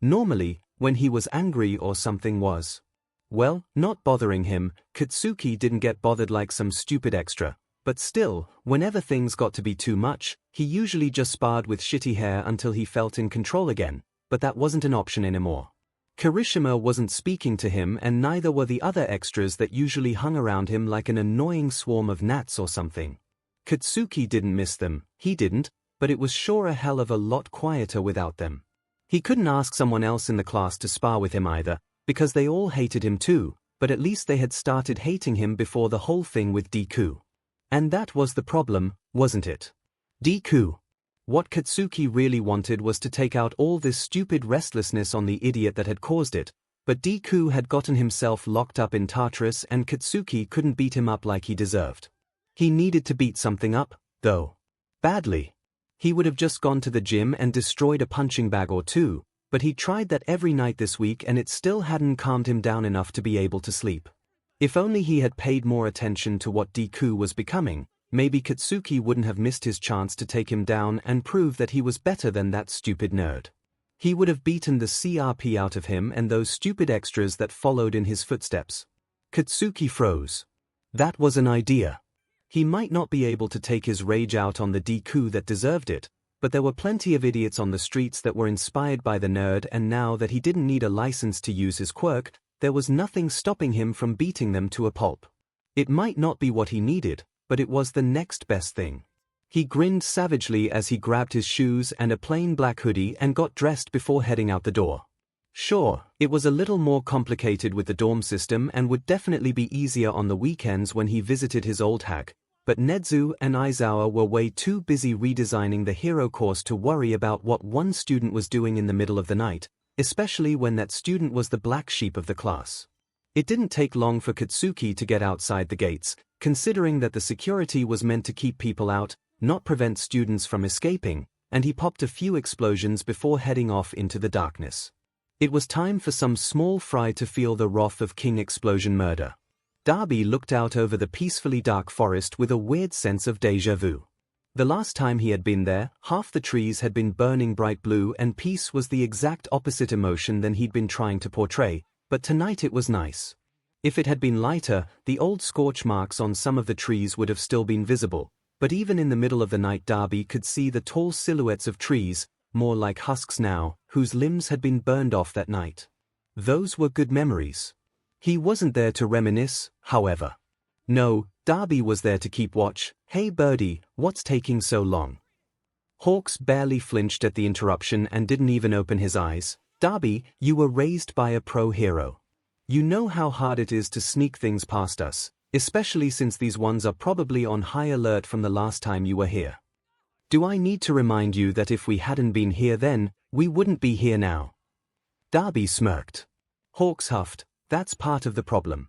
Normally, when he was angry or something was, not bothering him, Katsuki didn't get bothered like some stupid extra. But still, whenever things got to be too much, he usually just sparred with shitty hair until he felt in control again, but that wasn't an option anymore. Kirishima wasn't speaking to him and neither were the other extras that usually hung around him like an annoying swarm of gnats or something. Katsuki didn't miss them, he didn't, but it was sure a hell of a lot quieter without them. He couldn't ask someone else in the class to spar with him either, because they all hated him too, but at least they had started hating him before the whole thing with Deku. And that was the problem, wasn't it? Deku. What Katsuki really wanted was to take out all this stupid restlessness on the idiot that had caused it, but Deku had gotten himself locked up in Tartarus and Katsuki couldn't beat him up like he deserved. He needed to beat something up, though. Badly. He would have just gone to the gym and destroyed a punching bag or two, but he tried that every night this week and it still hadn't calmed him down enough to be able to sleep. If only he had paid more attention to what Deku was becoming, maybe Katsuki wouldn't have missed his chance to take him down and prove that he was better than that stupid nerd. He would have beaten the CRP out of him and those stupid extras that followed in his footsteps. Katsuki froze. That was an idea. He might not be able to take his rage out on the Deku that deserved it, but there were plenty of idiots on the streets that were inspired by the nerd, and now that he didn't need a license to use his quirk, there was nothing stopping him from beating them to a pulp. It might not be what he needed, but it was the next best thing. He grinned savagely as he grabbed his shoes and a plain black hoodie and got dressed before heading out the door. Sure, it was a little more complicated with the dorm system and would definitely be easier on the weekends when he visited his old hag, but Nezu and Aizawa were way too busy redesigning the hero course to worry about what one student was doing in the middle of the night, especially when that student was the black sheep of the class. It didn't take long for Katsuki to get outside the gates, considering that the security was meant to keep people out, not prevent students from escaping, and he popped a few explosions before heading off into the darkness. It was time for some small fry to feel the wrath of King Explosion Murder. Darby looked out over the peacefully dark forest with a weird sense of déjà vu. The last time he had been there, half the trees had been burning bright blue and peace was the exact opposite emotion than he'd been trying to portray, but tonight it was nice. If it had been lighter, the old scorch marks on some of the trees would have still been visible, but even in the middle of the night Darby could see the tall silhouettes of trees, more like husks now, whose limbs had been burned off that night. Those were good memories. He wasn't there to reminisce, however. No, Darby was there to keep watch. Hey birdie, what's taking so long? Hawks barely flinched at the interruption and didn't even open his eyes. Darby, you were raised by a pro hero. You know how hard it is to sneak things past us, especially since these ones are probably on high alert from the last time you were here. Do I need to remind you that if we hadn't been here then, we wouldn't be here now? Darby smirked. Hawks huffed. That's part of the problem.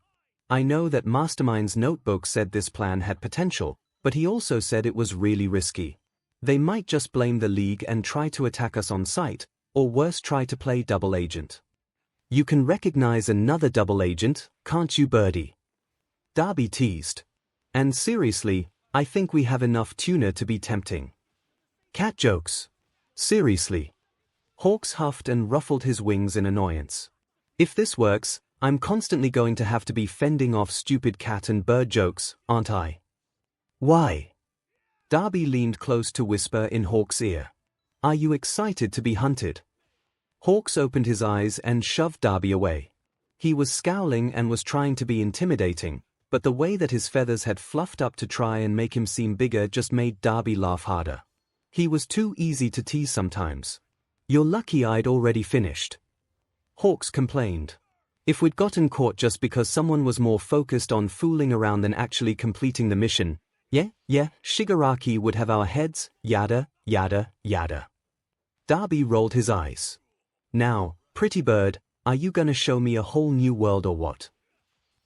I know that Mastermind's notebook said this plan had potential, but he also said it was really risky. They might just blame the League and try to attack us on sight, or worse try to play double agent. You can recognize another double agent, can't you birdie? Darby teased. And seriously, I think we have enough tuna to be tempting. Cat jokes. Seriously. Hawks huffed and ruffled his wings in annoyance. If this works, I'm constantly going to have to be fending off stupid cat and bird jokes, aren't I? Why? Darby leaned close to whisper in Hawks' ear. Are you excited to be hunted? Hawks opened his eyes and shoved Darby away. He was scowling and was trying to be intimidating, but the way that his feathers had fluffed up to try and make him seem bigger just made Darby laugh harder. He was too easy to tease sometimes. You're lucky I'd already finished. Hawks complained. If we'd gotten caught just because someone was more focused on fooling around than actually completing the mission, yeah, Shigaraki would have our heads, yada, yada, yada. Darby rolled his eyes. Now, pretty bird, are you gonna show me a whole new world or what?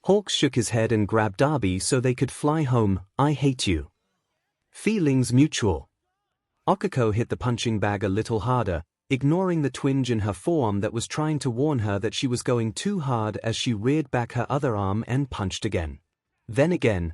Hawks shook his head and grabbed Darby so they could fly home. I hate you. Feelings mutual. Okiko hit the punching bag a little harder, ignoring the twinge in her forearm that was trying to warn her that she was going too hard as she reared back her other arm and punched again. Then again,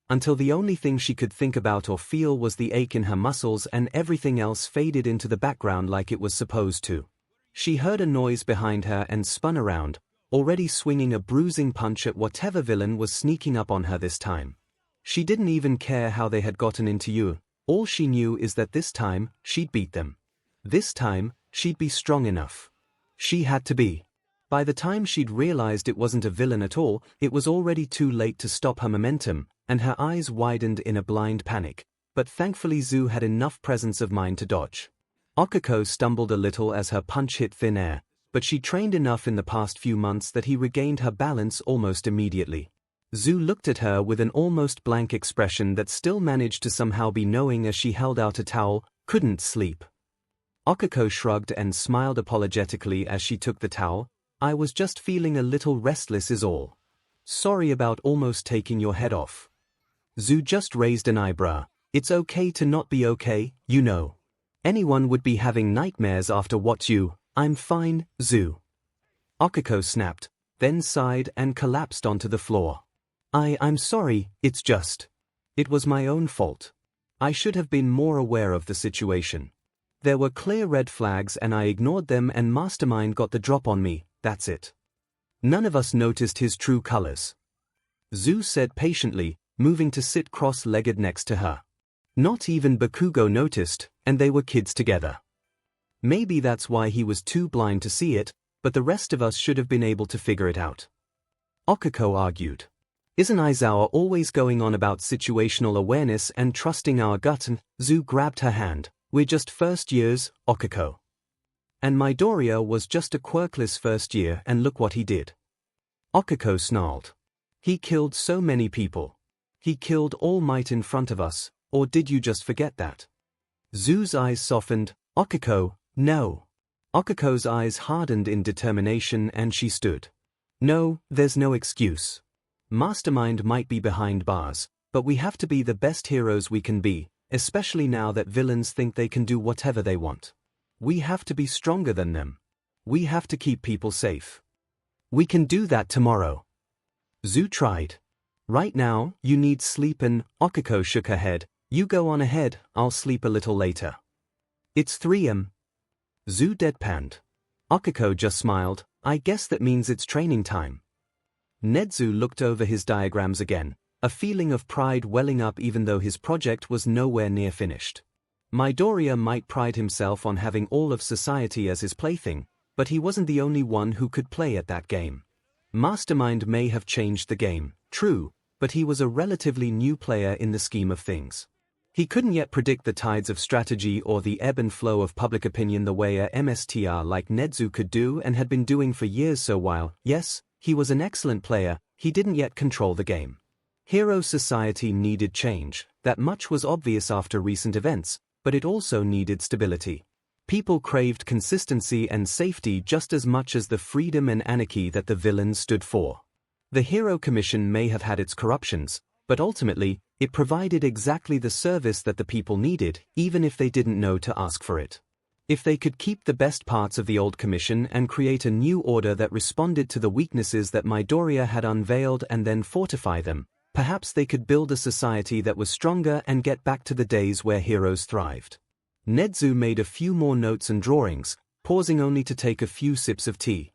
until the only thing she could think about or feel was the ache in her muscles and everything else faded into the background like it was supposed to. She heard a noise behind her and spun around, already swinging a bruising punch at whatever villain was sneaking up on her this time. She didn't even care how they had gotten into you. All she knew is that this time, she'd beat them. This time, she'd be strong enough. She had to be. By the time she'd realized it wasn't a villain at all, it was already too late to stop her momentum, and her eyes widened in a blind panic, but thankfully Zu had enough presence of mind to dodge. Okiko stumbled a little as her punch hit thin air, but she trained enough in the past few months that he regained her balance almost immediately. Zhu looked at her with an almost blank expression that still managed to somehow be knowing as she held out a towel. Couldn't sleep. 𝐒𝐿𝐴 shrugged and smiled apologetically as she took the towel. I was just feeling a little restless is all. Sorry about almost taking your head off. Zhu just raised an eyebrow. It's okay to not be okay, you know. Anyone would be having nightmares after what you. I'm fine, Zhu. 𝐒𝐿𝐴 snapped, then sighed and collapsed onto the floor. I'm sorry, it's just. It was my own fault. I should have been more aware of the situation. There were clear red flags and I ignored them and Mastermind got the drop on me, that's it. None of us noticed his true colors. Zhu said patiently, moving to sit cross-legged next to her. Not even Bakugo noticed, and they were kids together. Maybe that's why he was too blind to see it, but the rest of us should have been able to figure it out. 𝐒𝐴 argued. Isn't Aizawa always going on about situational awareness and trusting our gut? And Zhu grabbed her hand. We're just first years, 𝐒𝐴. And Midoriya was just a quirkless first year and look what he did. 𝐒𝐴 snarled. He killed so many people. He killed All Might in front of us, or did you just forget that? Zhu's eyes softened. 𝐒𝐴, no. 𝐒𝐴's eyes hardened in determination and she stood. No, there's no excuse. Mastermind might be behind bars, but we have to be the best heroes we can be, especially now that villains think they can do whatever they want. We have to be stronger than them. We have to keep people safe. We can do that tomorrow. Zhu tried. Right now, you need sleep and 𝐒𝐴 shook her head. You go on ahead, I'll sleep a little later. It's 3 a.m. Zhu deadpanned. 𝐒𝐴 just smiled. I guess that means it's training time. Nezu looked over his diagrams again, a feeling of pride welling up even though his project was nowhere near finished. Midoriya might pride himself on having all of society as his plaything, but he wasn't the only one who could play at that game. Mastermind may have changed the game, true, but he was a relatively new player in the scheme of things. He couldn't yet predict the tides of strategy or the ebb and flow of public opinion the way a MSTR like Nezu could do and had been doing for years. So while, yes, he was an excellent player, he didn't yet control the game. Hero society needed change, that much was obvious after recent events, but it also needed stability. People craved consistency and safety just as much as the freedom and anarchy that the villains stood for. The Hero Commission may have had its corruptions, but ultimately, it provided exactly the service that the people needed, even if they didn't know to ask for it. If they could keep the best parts of the old commission and create a new order that responded to the weaknesses that Midoriya had unveiled and then fortify them, perhaps they could build a society that was stronger and get back to the days where heroes thrived. Nezu made a few more notes and drawings, pausing only to take a few sips of tea.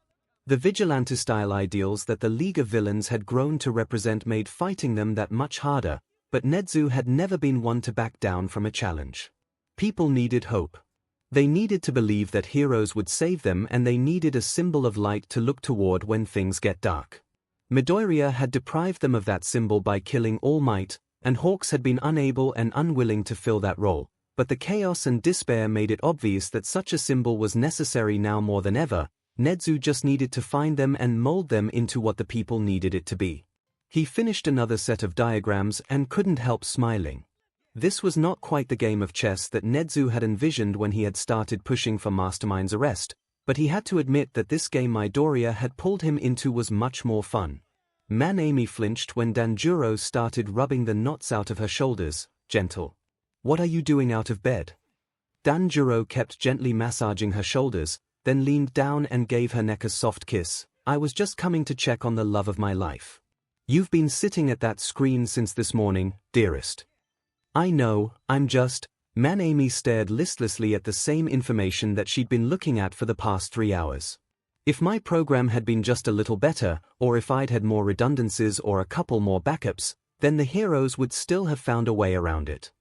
The vigilante-style ideals that the League of Villains had grown to represent made fighting them that much harder, but Nezu had never been one to back down from a challenge. People needed hope. They needed to believe that heroes would save them and they needed a symbol of light to look toward when things get dark. Midoriya had deprived them of that symbol by killing All Might, and Hawks had been unable and unwilling to fill that role, but the chaos and despair made it obvious that such a symbol was necessary now more than ever. Nezu just needed to find them and mold them into what the people needed it to be. He finished another set of diagrams and couldn't help smiling. This was not quite the game of chess that Nezu had envisioned when he had started pushing for Mastermind's arrest, but he had to admit that this game Midoriya had pulled him into was much more fun. Amy flinched when Danjuro started rubbing the knots out of her shoulders. Gentle. What are you doing out of bed? Danjuro kept gently massaging her shoulders, then leaned down and gave her neck a soft kiss. I was just coming to check on the love of my life. You've been sitting at that screen since this morning, dearest. I know, I'm just. Amy stared listlessly at the same information that she'd been looking at for the past 3 hours. If my program had been just a little better, or if I'd had more redundancies or a couple more backups, then the heroes would still have found a way around it.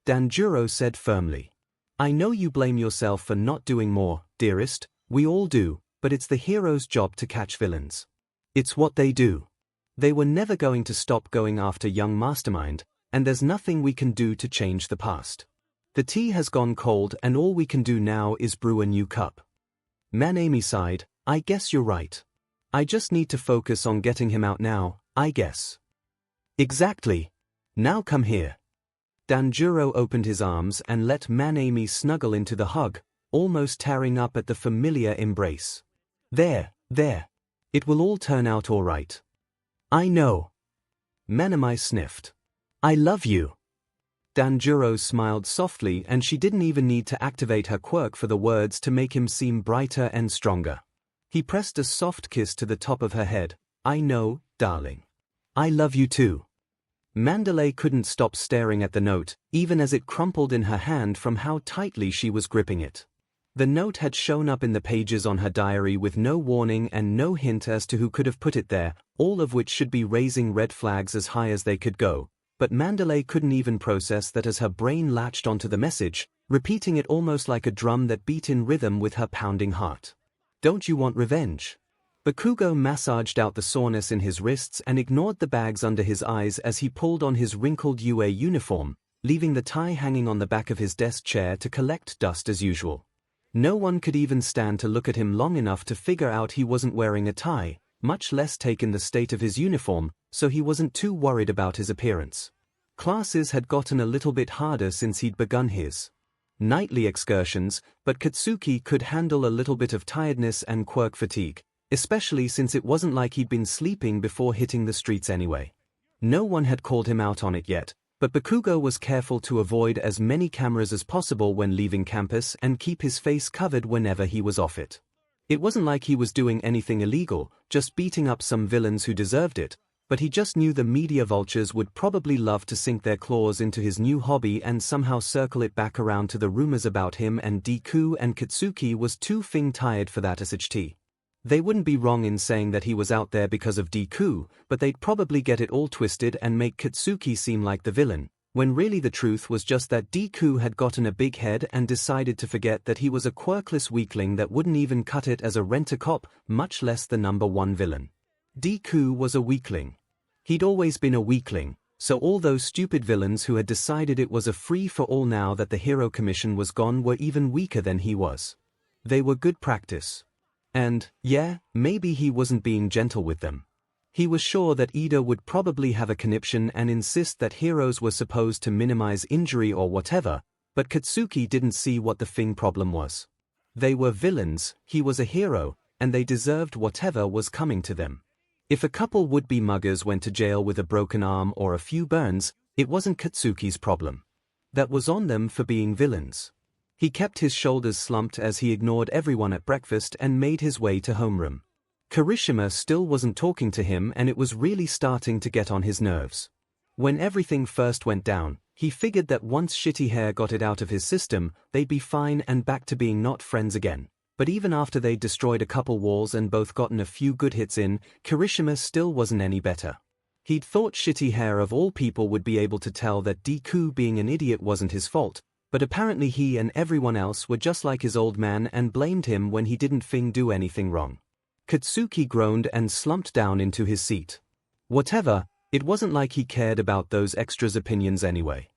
Danjuro said firmly. I know you blame yourself for not doing more, dearest, we all do, but it's the heroes' job to catch villains. It's what they do. They were never going to stop going after young Mastermind, and there's nothing we can do to change the past. The tea has gone cold and all we can do now is brew a new cup. 𝐼 sighed, I guess you're right. I just need to focus on getting him out now, I guess. Exactly. Now come here. Danjuro opened his arms and let 𝐼 snuggle into the hug, almost tearing up at the familiar embrace. There. It will all turn out all right. I know. 𝐼 sniffed. I love you. Danjuro smiled softly, and she didn't even need to activate her quirk for the words to make him seem brighter and stronger. He pressed a soft kiss to the top of her head. I know, darling. I love you too. Mandalay couldn't stop staring at the note, even as it crumpled in her hand from how tightly she was gripping it. The note had shown up in the pages on her diary with no warning and no hint as to who could have put it there, all of which should be raising red flags as high as they could go. But Mandalay couldn't even process that as her brain latched onto the message, repeating it almost like a drum that beat in rhythm with her pounding heart. Don't you want revenge? Bakugo massaged out the soreness in his wrists and ignored the bags under his eyes as he pulled on his wrinkled UA uniform, leaving the tie hanging on the back of his desk chair to collect dust as usual. No one could even stand to look at him long enough to figure out he wasn't wearing a tie, much less take in the state of his uniform, so he wasn't too worried about his appearance. Classes had gotten a little bit harder since he'd begun his nightly excursions, but Katsuki could handle a little bit of tiredness and quirk fatigue, especially since it wasn't like he'd been sleeping before hitting the streets anyway. No one had called him out on it yet, but Bakugo was careful to avoid as many cameras as possible when leaving campus and keep his face covered whenever he was off it. It wasn't like he was doing anything illegal, just beating up some villains who deserved it, but he just knew the media vultures would probably love to sink their claws into his new hobby and somehow circle it back around to the rumors about him, and Deku and Katsuki was too tired for that SHT. They wouldn't be wrong in saying that he was out there because of Deku, but they'd probably get it all twisted and make Katsuki seem like the villain, when really the truth was just that Deku had gotten a big head and decided to forget that he was a quirkless weakling that wouldn't even cut it as a rent-a-cop, much less the #1 villain. Deku was a weakling. He'd always been a weakling, so all those stupid villains who had decided it was a free-for-all now that the Hero Commission was gone were even weaker than he was. They were good practice. And, yeah, maybe he wasn't being gentle with them. He was sure that Ida would probably have a conniption and insist that heroes were supposed to minimize injury or whatever, but Katsuki didn't see what the problem was. They were villains, he was a hero, and they deserved whatever was coming to them. If a couple would-be muggers went to jail with a broken arm or a few burns, it wasn't Katsuki's problem. That was on them for being villains. He kept his shoulders slumped as he ignored everyone at breakfast and made his way to homeroom. Kirishima still wasn't talking to him, and it was really starting to get on his nerves. When everything first went down, he figured that once Shitty Hair got it out of his system, they'd be fine and back to being not friends again. But even after they'd destroyed a couple walls and both gotten a few good hits in, Kirishima still wasn't any better. He'd thought Shitty Hair of all people would be able to tell that Deku being an idiot wasn't his fault, but apparently he and everyone else were just like his old man and blamed him when he didn't do anything wrong. Katsuki groaned and slumped down into his seat. Whatever, it wasn't like he cared about those extras' opinions anyway.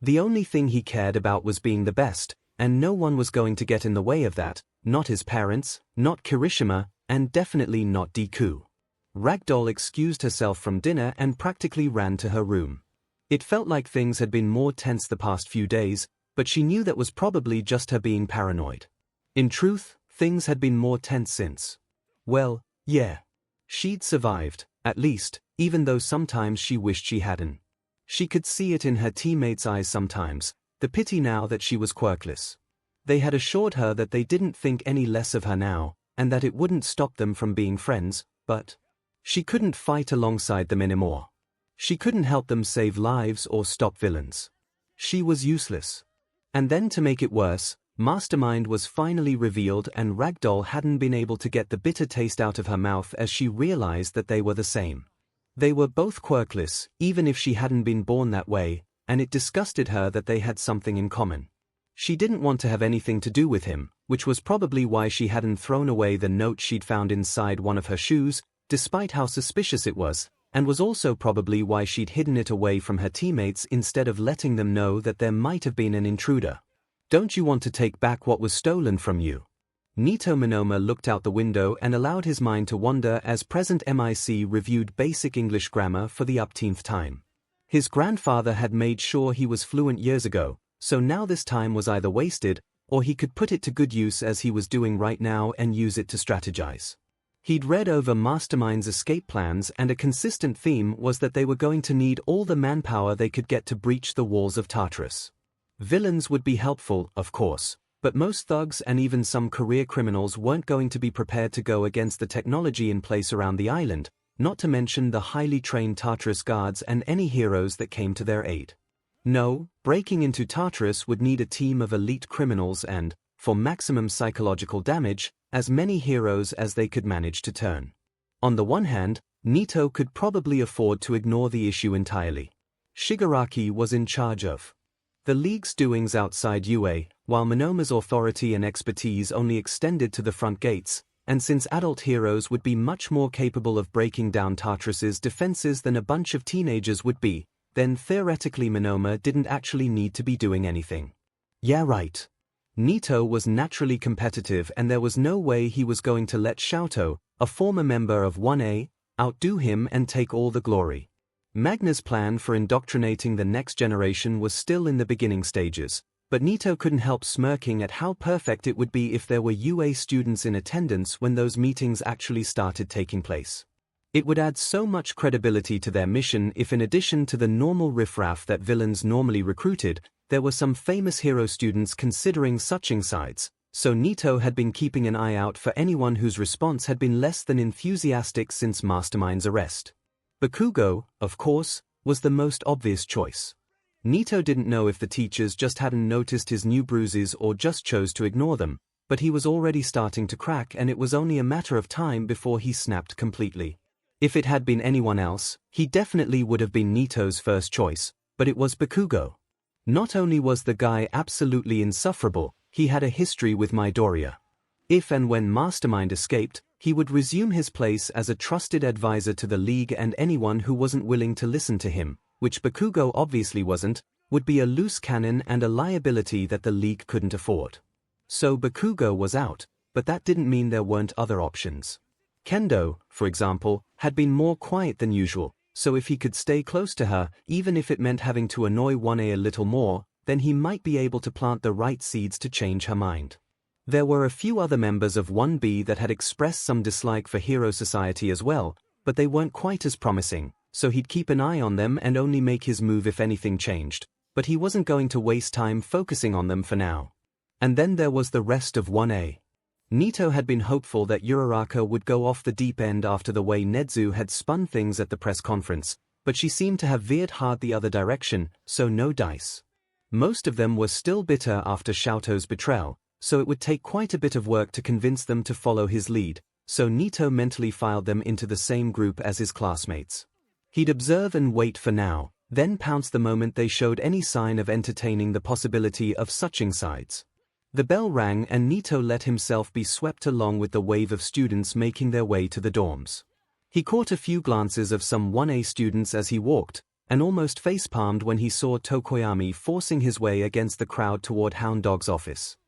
The only thing he cared about was being the best, and no one was going to get in the way of that, not his parents, not Kirishima, and definitely not Deku. Ragdoll excused herself from dinner and practically ran to her room. It felt like things had been more tense the past few days, but she knew that was probably just her being paranoid. In truth, things had been more tense since. Well, yeah. She'd survived, at least, even though sometimes she wished she hadn't. She could see it in her teammates' eyes sometimes, the pity now that she was quirkless. They had assured her that they didn't think any less of her now, and that it wouldn't stop them from being friends, but she couldn't fight alongside them anymore. She couldn't help them save lives or stop villains. She was useless. And then to make it worse, Mastermind was finally revealed, and Ragdoll hadn't been able to get the bitter taste out of her mouth as she realized that they were the same. They were both quirkless, even if she hadn't been born that way, and it disgusted her that they had something in common. She didn't want to have anything to do with him, which was probably why she hadn't thrown away the note she'd found inside one of her shoes, despite how suspicious it was, and was also probably why she'd hidden it away from her teammates instead of letting them know that there might have been an intruder. Don't you want to take back what was stolen from you? Nito Monoma looked out the window and allowed his mind to wander as present MIC reviewed basic English grammar for the upteenth time. His grandfather had made sure he was fluent years ago, so now this time was either wasted, or he could put it to good use as he was doing right now and use it to strategize. He'd read over Mastermind's escape plans, and a consistent theme was that they were going to need all the manpower they could get to breach the walls of Tartarus. Villains would be helpful, of course, but most thugs and even some career criminals weren't going to be prepared to go against the technology in place around the island, not to mention the highly trained Tartarus guards and any heroes that came to their aid. No, breaking into Tartarus would need a team of elite criminals and, for maximum psychological damage, as many heroes as they could manage to turn. On the one hand, Nito could probably afford to ignore the issue entirely. Shigaraki was in charge of the League's doings outside UA, while Monoma's authority and expertise only extended to the front gates, and since adult heroes would be much more capable of breaking down Tartarus's defenses than a bunch of teenagers would be, then theoretically Monoma didn't actually need to be doing anything. Yeah, right. Nito was naturally competitive, and there was no way he was going to let Xiaotou, a former member of 1A, outdo him and take all the glory. Magna's plan for indoctrinating the next generation was still in the beginning stages, but Nito couldn't help smirking at how perfect it would be if there were UA students in attendance when those meetings actually started taking place. It would add so much credibility to their mission if, in addition to the normal riffraff that villains normally recruited, there were some famous hero students considering 𝐒𝐻𝐽 so Nito had been keeping an eye out for anyone whose response had been less than enthusiastic since Mastermind's arrest. Bakugo, of course, was the most obvious choice. Nito didn't know if the teachers just hadn't noticed his new bruises or just chose to ignore them, but he was already starting to crack, and it was only a matter of time before he snapped completely. If it had been anyone else, he definitely would have been Nito's first choice, but it was Bakugo. Not only was the guy absolutely insufferable, he had a history with Midoriya. If and when Mastermind escaped, he would resume his place as a trusted advisor to the League, and anyone who wasn't willing to listen to him, which Bakugo obviously wasn't, would be a loose cannon and a liability that the League couldn't afford. So Bakugo was out, but that didn't mean there weren't other options. Kendo, for example, had been more quiet than usual, so if he could stay close to her, even if it meant having to annoy 1A a little more, then he might be able to plant the right seeds to change her mind. There were a few other members of 1B that had expressed some dislike for Hero Society as well, but they weren't quite as promising, so he'd keep an eye on them and only make his move if anything changed, but he wasn't going to waste time focusing on them for now. And then there was the rest of 1A. Nito had been hopeful that Uraraka would go off the deep end after the way Nezu had spun things at the press conference, but she seemed to have veered hard the other direction, so no dice. Most of them were still bitter after Xiaotou's betrayal, so it would take quite a bit of work to convince them to follow his lead, so Nito mentally filed them into the same group as his classmates. He'd observe and wait for now, then pounce the moment they showed any sign of entertaining the possibility of 𝐒𝐻𝐽. The bell rang and Nito let himself be swept along with the wave of students making their way to the dorms. He caught a few glances of some 1A students as he walked, and almost face-palmed when he saw Tokoyami forcing his way against the crowd toward Hound Dog's office.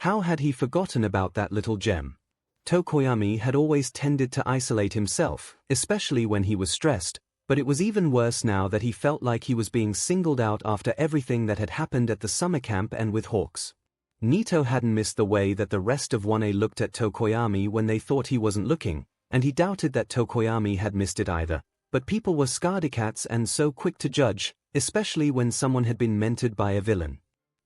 How had he forgotten about that little gem? Tokoyami had always tended to isolate himself, especially when he was stressed, but it was even worse now that he felt like he was being singled out after everything that had happened at the summer camp and with Hawks. Nito hadn't missed the way that the rest of 1A looked at Tokoyami when they thought he wasn't looking, and he doubted that Tokoyami had missed it either, but people were scaredy-cats and so quick to judge, especially when someone had been mentored by a villain.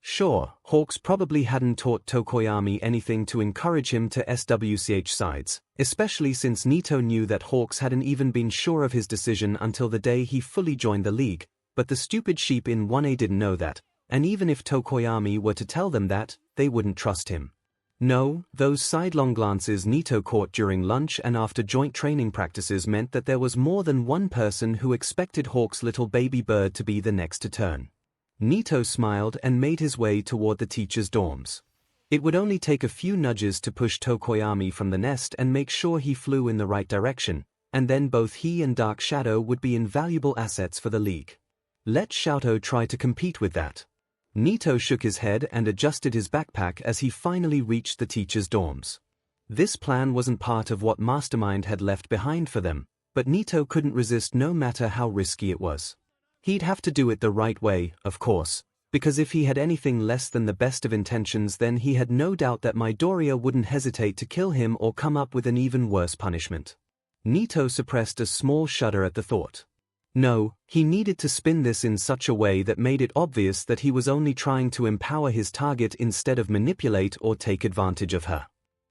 Sure, Hawks probably hadn't taught Tokoyami anything to encourage him to SWCH sides, especially since Nito knew that Hawks hadn't even been sure of his decision until the day he fully joined the League, but the stupid sheep in 1A didn't know that, and even if Tokoyami were to tell them that, they wouldn't trust him. No, those sidelong glances Nito caught during lunch and after joint training practices meant that there was more than one person who expected Hawks' little baby bird to be the next to turn. Nito smiled and made his way toward the teachers' dorms. It would only take a few nudges to push Tokoyami from the nest and make sure he flew in the right direction, and then both he and Dark Shadow would be invaluable assets for the League. Let Xiaotou try to compete with that. Nito shook his head and adjusted his backpack as he finally reached the teachers' dorms. This plan wasn't part of what Mastermind had left behind for them, but Nito couldn't resist no matter how risky it was. He'd have to do it the right way, of course, because if he had anything less than the best of intentions, then he had no doubt that Midoriya wouldn't hesitate to kill him or come up with an even worse punishment. Nito suppressed a small shudder at the thought. No, he needed to spin this in such a way that made it obvious that he was only trying to empower his target instead of manipulate or take advantage of her.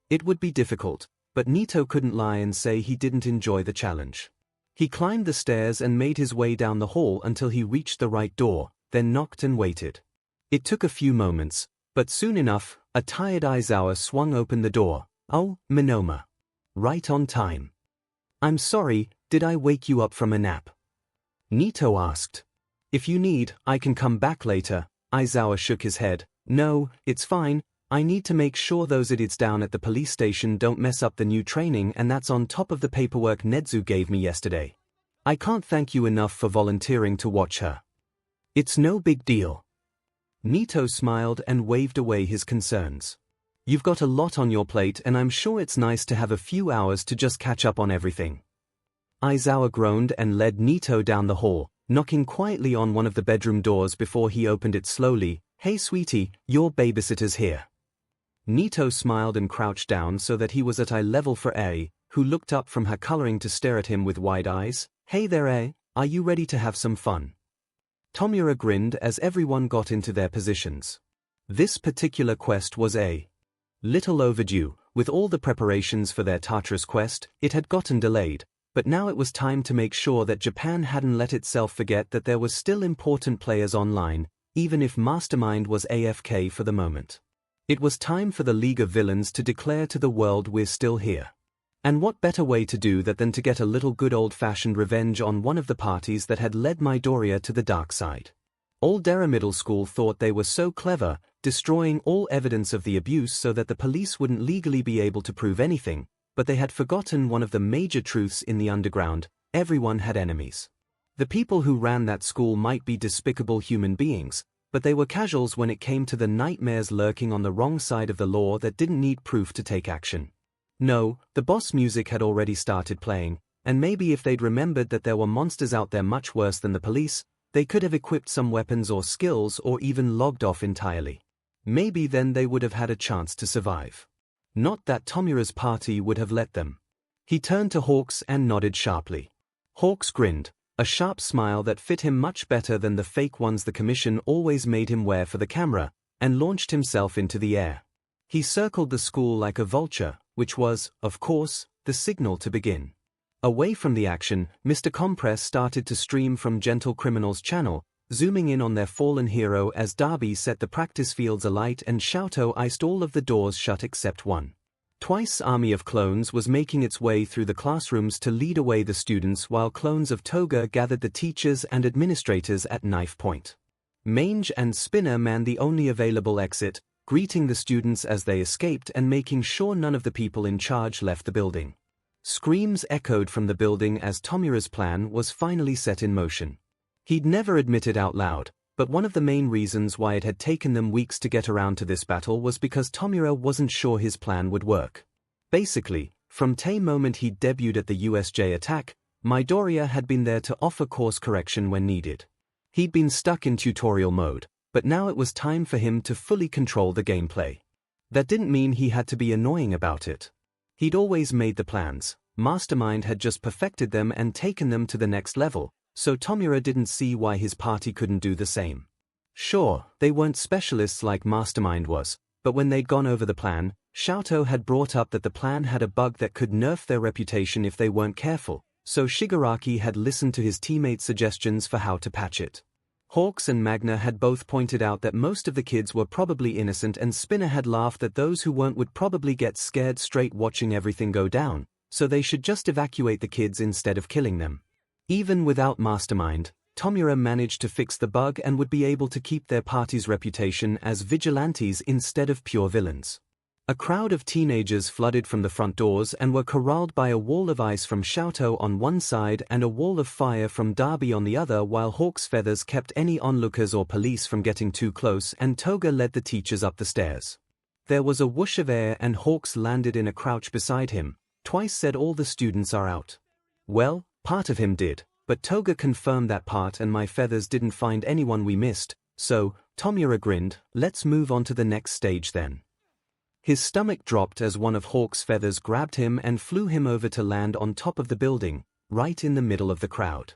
It would be difficult, but Nito couldn't lie and say he didn't enjoy the challenge. He climbed the stairs and made his way down the hall until he reached the right door, then knocked and waited. It took a few moments, but soon enough, a tired Aizawa swung open the door. "Oh, Minoma. Right on time. I'm sorry, did I wake you up from a nap?" Nito asked. "If you need, I can come back later." Aizawa shook his head. "No, it's fine. I need to make sure those idiots down at the police station don't mess up the new training, and that's on top of the paperwork Nezu gave me yesterday. I can't thank you enough for volunteering to watch her." "It's no big deal." Nito smiled and waved away his concerns. "You've got a lot on your plate, and I'm sure it's nice to have a few hours to just catch up on everything." Aizawa groaned and led Nito down the hall, knocking quietly on one of the bedroom doors before he opened it slowly. "Hey sweetie, your babysitter's here." Nito smiled and crouched down so that he was at eye level for Ai, who looked up from her coloring to stare at him with wide eyes. "Hey there Ai, are you ready to have some fun?" Tomura grinned as everyone got into their positions. This particular quest was a little overdue. With all the preparations for their Tartarus quest, it had gotten delayed, but now it was time to make sure that Japan hadn't let itself forget that there were still important players online, even if Mastermind was AFK for the moment. It was time for the League of Villains to declare to the world we're still here. And what better way to do that than to get a little good old-fashioned revenge on one of the parties that had led Midoriya to the dark side. Aldera Middle School thought they were so clever, destroying all evidence of the abuse so that the police wouldn't legally be able to prove anything, but they had forgotten one of the major truths in the underground: everyone had enemies. The people who ran that school might be despicable human beings, but they were casuals when it came to the nightmares lurking on the wrong side of the law that didn't need proof to take action. No, the boss music had already started playing, and maybe if they'd remembered that there were monsters out there much worse than the police, they could have equipped some weapons or skills or even logged off entirely. Maybe then they would have had a chance to survive. Not that Tomura's party would have let them. He turned to Hawks and nodded sharply. Hawks grinned, a sharp smile that fit him much better than the fake ones the commission always made him wear for the camera, and launched himself into the air. He circled the school like a vulture, which was, of course, the signal to begin. Away from the action, Mr. Compress started to stream from Gentle Criminal's channel, zooming in on their fallen hero as Darby set the practice fields alight and 𝐿𝐴𝐽 iced all of the doors shut except one. Twice army of clones was making its way through the classrooms to lead away the students, while clones of Toga gathered the teachers and administrators at knife point. Mange and Spinner manned the only available exit, greeting the students as they escaped and making sure none of the people in charge left the building. Screams echoed from the building as Tomura's plan was finally set in motion. He'd never admit it out loud, but one of the main reasons why it had taken them weeks to get around to this battle was because Tomura wasn't sure his plan would work. Basically, from the moment he'd debuted at the USJ attack, Midoriya had been there to offer course correction when needed. He'd been stuck in tutorial mode, but now it was time for him to fully control the gameplay. That didn't mean he had to be annoying about it. He'd always made the plans, Mastermind had just perfected them and taken them to the next level, so Tomura didn't see why his party couldn't do the same. Sure, they weren't specialists like Mastermind was, but when they'd gone over the plan, 𝐿𝐴𝐽 had brought up that the plan had a bug that could nerf their reputation if they weren't careful, so Shigaraki had listened to his teammates' suggestions for how to patch it. Hawks and Magna had both pointed out that most of the kids were probably innocent, and Spinner had laughed that those who weren't would probably get scared straight watching everything go down, so they should just evacuate the kids instead of killing them. Even without Mastermind, Tomura managed to fix the bug and would be able to keep their party's reputation as vigilantes instead of pure villains. A crowd of teenagers flooded from the front doors and were corralled by a wall of ice from 𝐿𝐴𝐽 on one side and a wall of fire from Darby on the other, while Hawk's feathers kept any onlookers or police from getting too close, and Toga led the teachers up the stairs. There was a whoosh of air and 𝐒𝐭𝐴 landed in a crouch beside him. Twice said all the students are out. Well, part of him did, but Toga confirmed that part and my feathers didn't find anyone we missed, so, Tomura grinned, let's move on to the next stage then. His stomach dropped as one of 𝐒𝐿's feathers grabbed him and flew him over to land on top of the building, right in the middle of the crowd.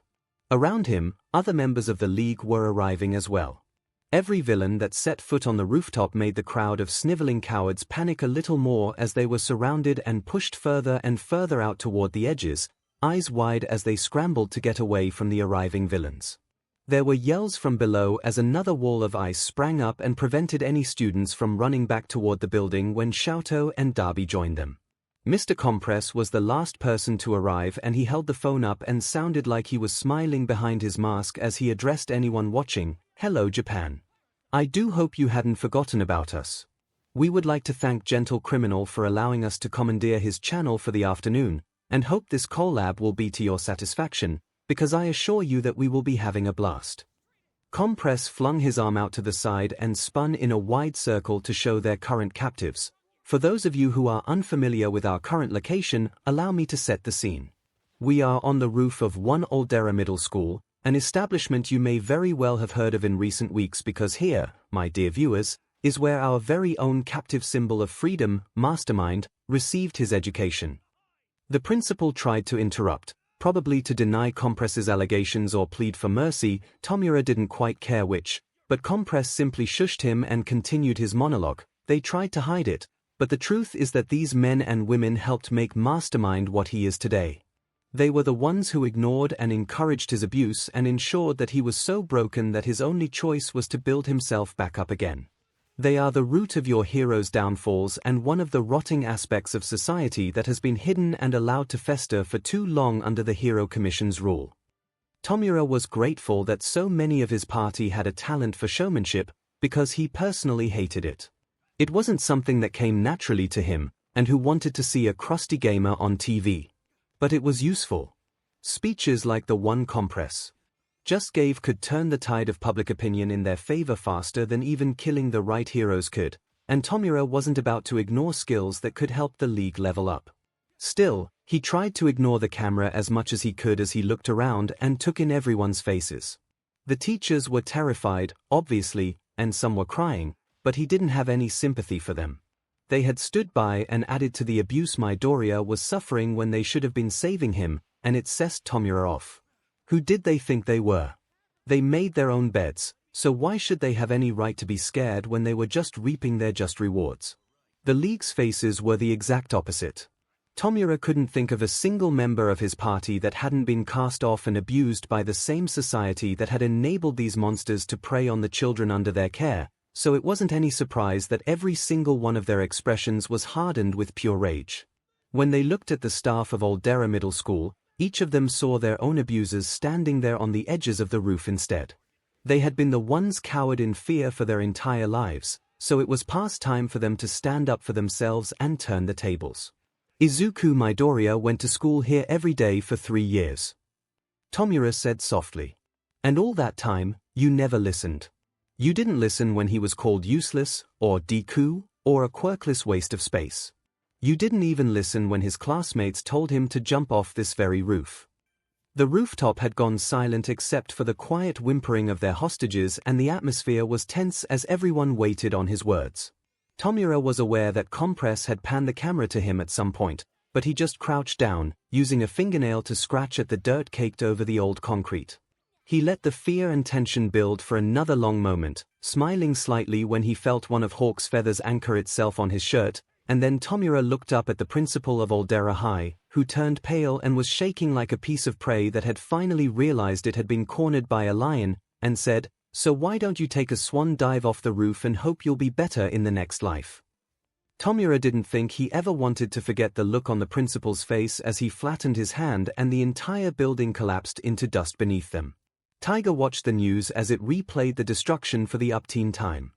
Around him, other members of the league were arriving as well. Every villain that set foot on the rooftop made the crowd of sniveling cowards panic a little more as they were surrounded and pushed further and further out toward the edges, eyes wide as they scrambled to get away from the arriving villains. There were yells from below as another wall of ice sprang up and prevented any students from running back toward the building when 𝐿𝐿 and Darby joined them. Mr. Compress was the last person to arrive and he held the phone up and sounded like he was smiling behind his mask as he addressed anyone watching. Hello Japan. I do hope you hadn't forgotten about us. We would like to thank Gentle Criminal for allowing us to commandeer his channel for the afternoon, and hope this collab will be to your satisfaction, because I assure you that we will be having a blast. Compress flung his arm out to the side and spun in a wide circle to show their current captives. For those of you who are unfamiliar with our current location, allow me to set the scene. We are on the roof of one 𝐿𝐿 Middle School, an establishment you may very well have heard of in recent weeks because here, my dear viewers, is where our very own captive symbol of freedom, Mastermind, received his education. The principal tried to interrupt, probably to deny Compress's allegations or plead for mercy. Tomura didn't quite care which, but Compress simply shushed him and continued his monologue. They tried to hide it, but the truth is that these men and women helped make Mastermind what he is today. They were the ones who ignored and encouraged his abuse and ensured that he was so broken that his only choice was to build himself back up again. They are the root of your hero's downfalls and one of the rotting aspects of society that has been hidden and allowed to fester for too long under the Hero Commission's rule. Tomura was grateful that so many of his party had a talent for showmanship, because he personally hated it. It wasn't something that came naturally to him, and who wanted to see a crusty gamer on TV. But it was useful. Speeches like the one Compress just gave could turn the tide of public opinion in their favor faster than even killing the right heroes could, and Tomura wasn't about to ignore skills that could help the league level up. Still, he tried to ignore the camera as much as he could as he looked around and took in everyone's faces. The teachers were terrified, obviously, and some were crying, but he didn't have any sympathy for them. They had stood by and added to the abuse Midoriya was suffering when they should have been saving him, and it sessed Tomura off. Who did they think they were? They made their own beds, so why should they have any right to be scared when they were just reaping their just rewards? The league's faces were the exact opposite. Tomura couldn't think of a single member of his party that hadn't been cast off and abused by the same society that had enabled these monsters to prey on the children under their care, so it wasn't any surprise that every single one of their expressions was hardened with pure rage. When they looked at the staff of 𝐿𝐿 Middle School, each of them saw their own abusers standing there on the edges of the roof instead. They had been the ones cowered in fear for their entire lives, so it was past time for them to stand up for themselves and turn the tables. Izuku Midoriya went to school here every day for 3 years. Tomura said softly. And all that time, you never listened. You didn't listen when he was called useless, or Deku, or a quirkless waste of space. You didn't even listen when his classmates told him to jump off this very roof. The rooftop had gone silent except for the quiet whimpering of their hostages, and the atmosphere was tense as everyone waited on his words. Tomura was aware that Compress had panned the camera to him at some point, but he just crouched down, using a fingernail to scratch at the dirt caked over the old concrete. He let the fear and tension build for another long moment, smiling slightly when he felt one of 𝐒𝐿's feathers anchor itself on his shirt, and then Tomura looked up at the principal of 𝐿𝐿 High, who turned pale and was shaking like a piece of prey that had finally realized it had been cornered by a lion, and said, "So why don't you take a swan dive off the roof and hope you'll be better in the next life?" Tomura didn't think he ever wanted to forget the look on the principal's face as he flattened his hand and the entire building collapsed into dust beneath them. Tiger watched the news as it replayed the destruction for the upteen time.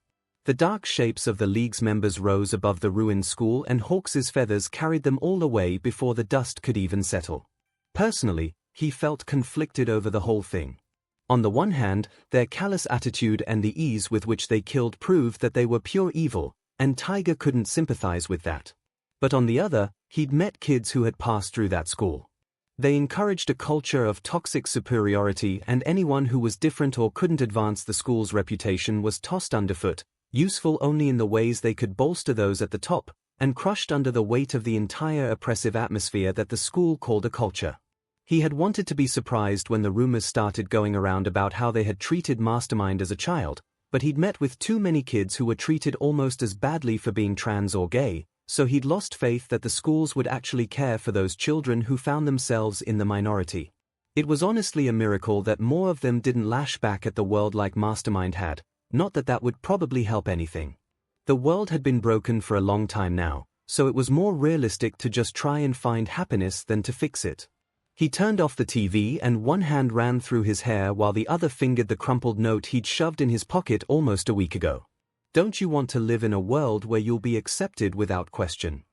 The dark shapes of the league's members rose above the ruined school and 𝐒𝐿's feathers carried them all away before the dust could even settle. Personally, he felt conflicted over the whole thing. On the one hand, their callous attitude and the ease with which they killed proved that they were pure evil, and Tiger couldn't sympathize with that. But on the other, he'd met kids who had passed through that school. They encouraged a culture of toxic superiority, and anyone who was different or couldn't advance the school's reputation was tossed underfoot, useful only in the ways they could bolster those at the top, and crushed under the weight of the entire oppressive atmosphere that the school called a culture. He had wanted to be surprised when the rumors started going around about how they had treated Mastermind as a child, but he'd met with too many kids who were treated almost as badly for being trans or gay, so he'd lost faith that the schools would actually care for those children who found themselves in the minority. It was honestly a miracle that more of them didn't lash back at the world like Mastermind had, not that that would probably help anything. The world had been broken for a long time now, so it was more realistic to just try and find happiness than to fix it. He turned off the TV and one hand ran through his hair while the other fingered the crumpled note he'd shoved in his pocket almost a week ago. Don't you want to live in a world where you'll be accepted without question?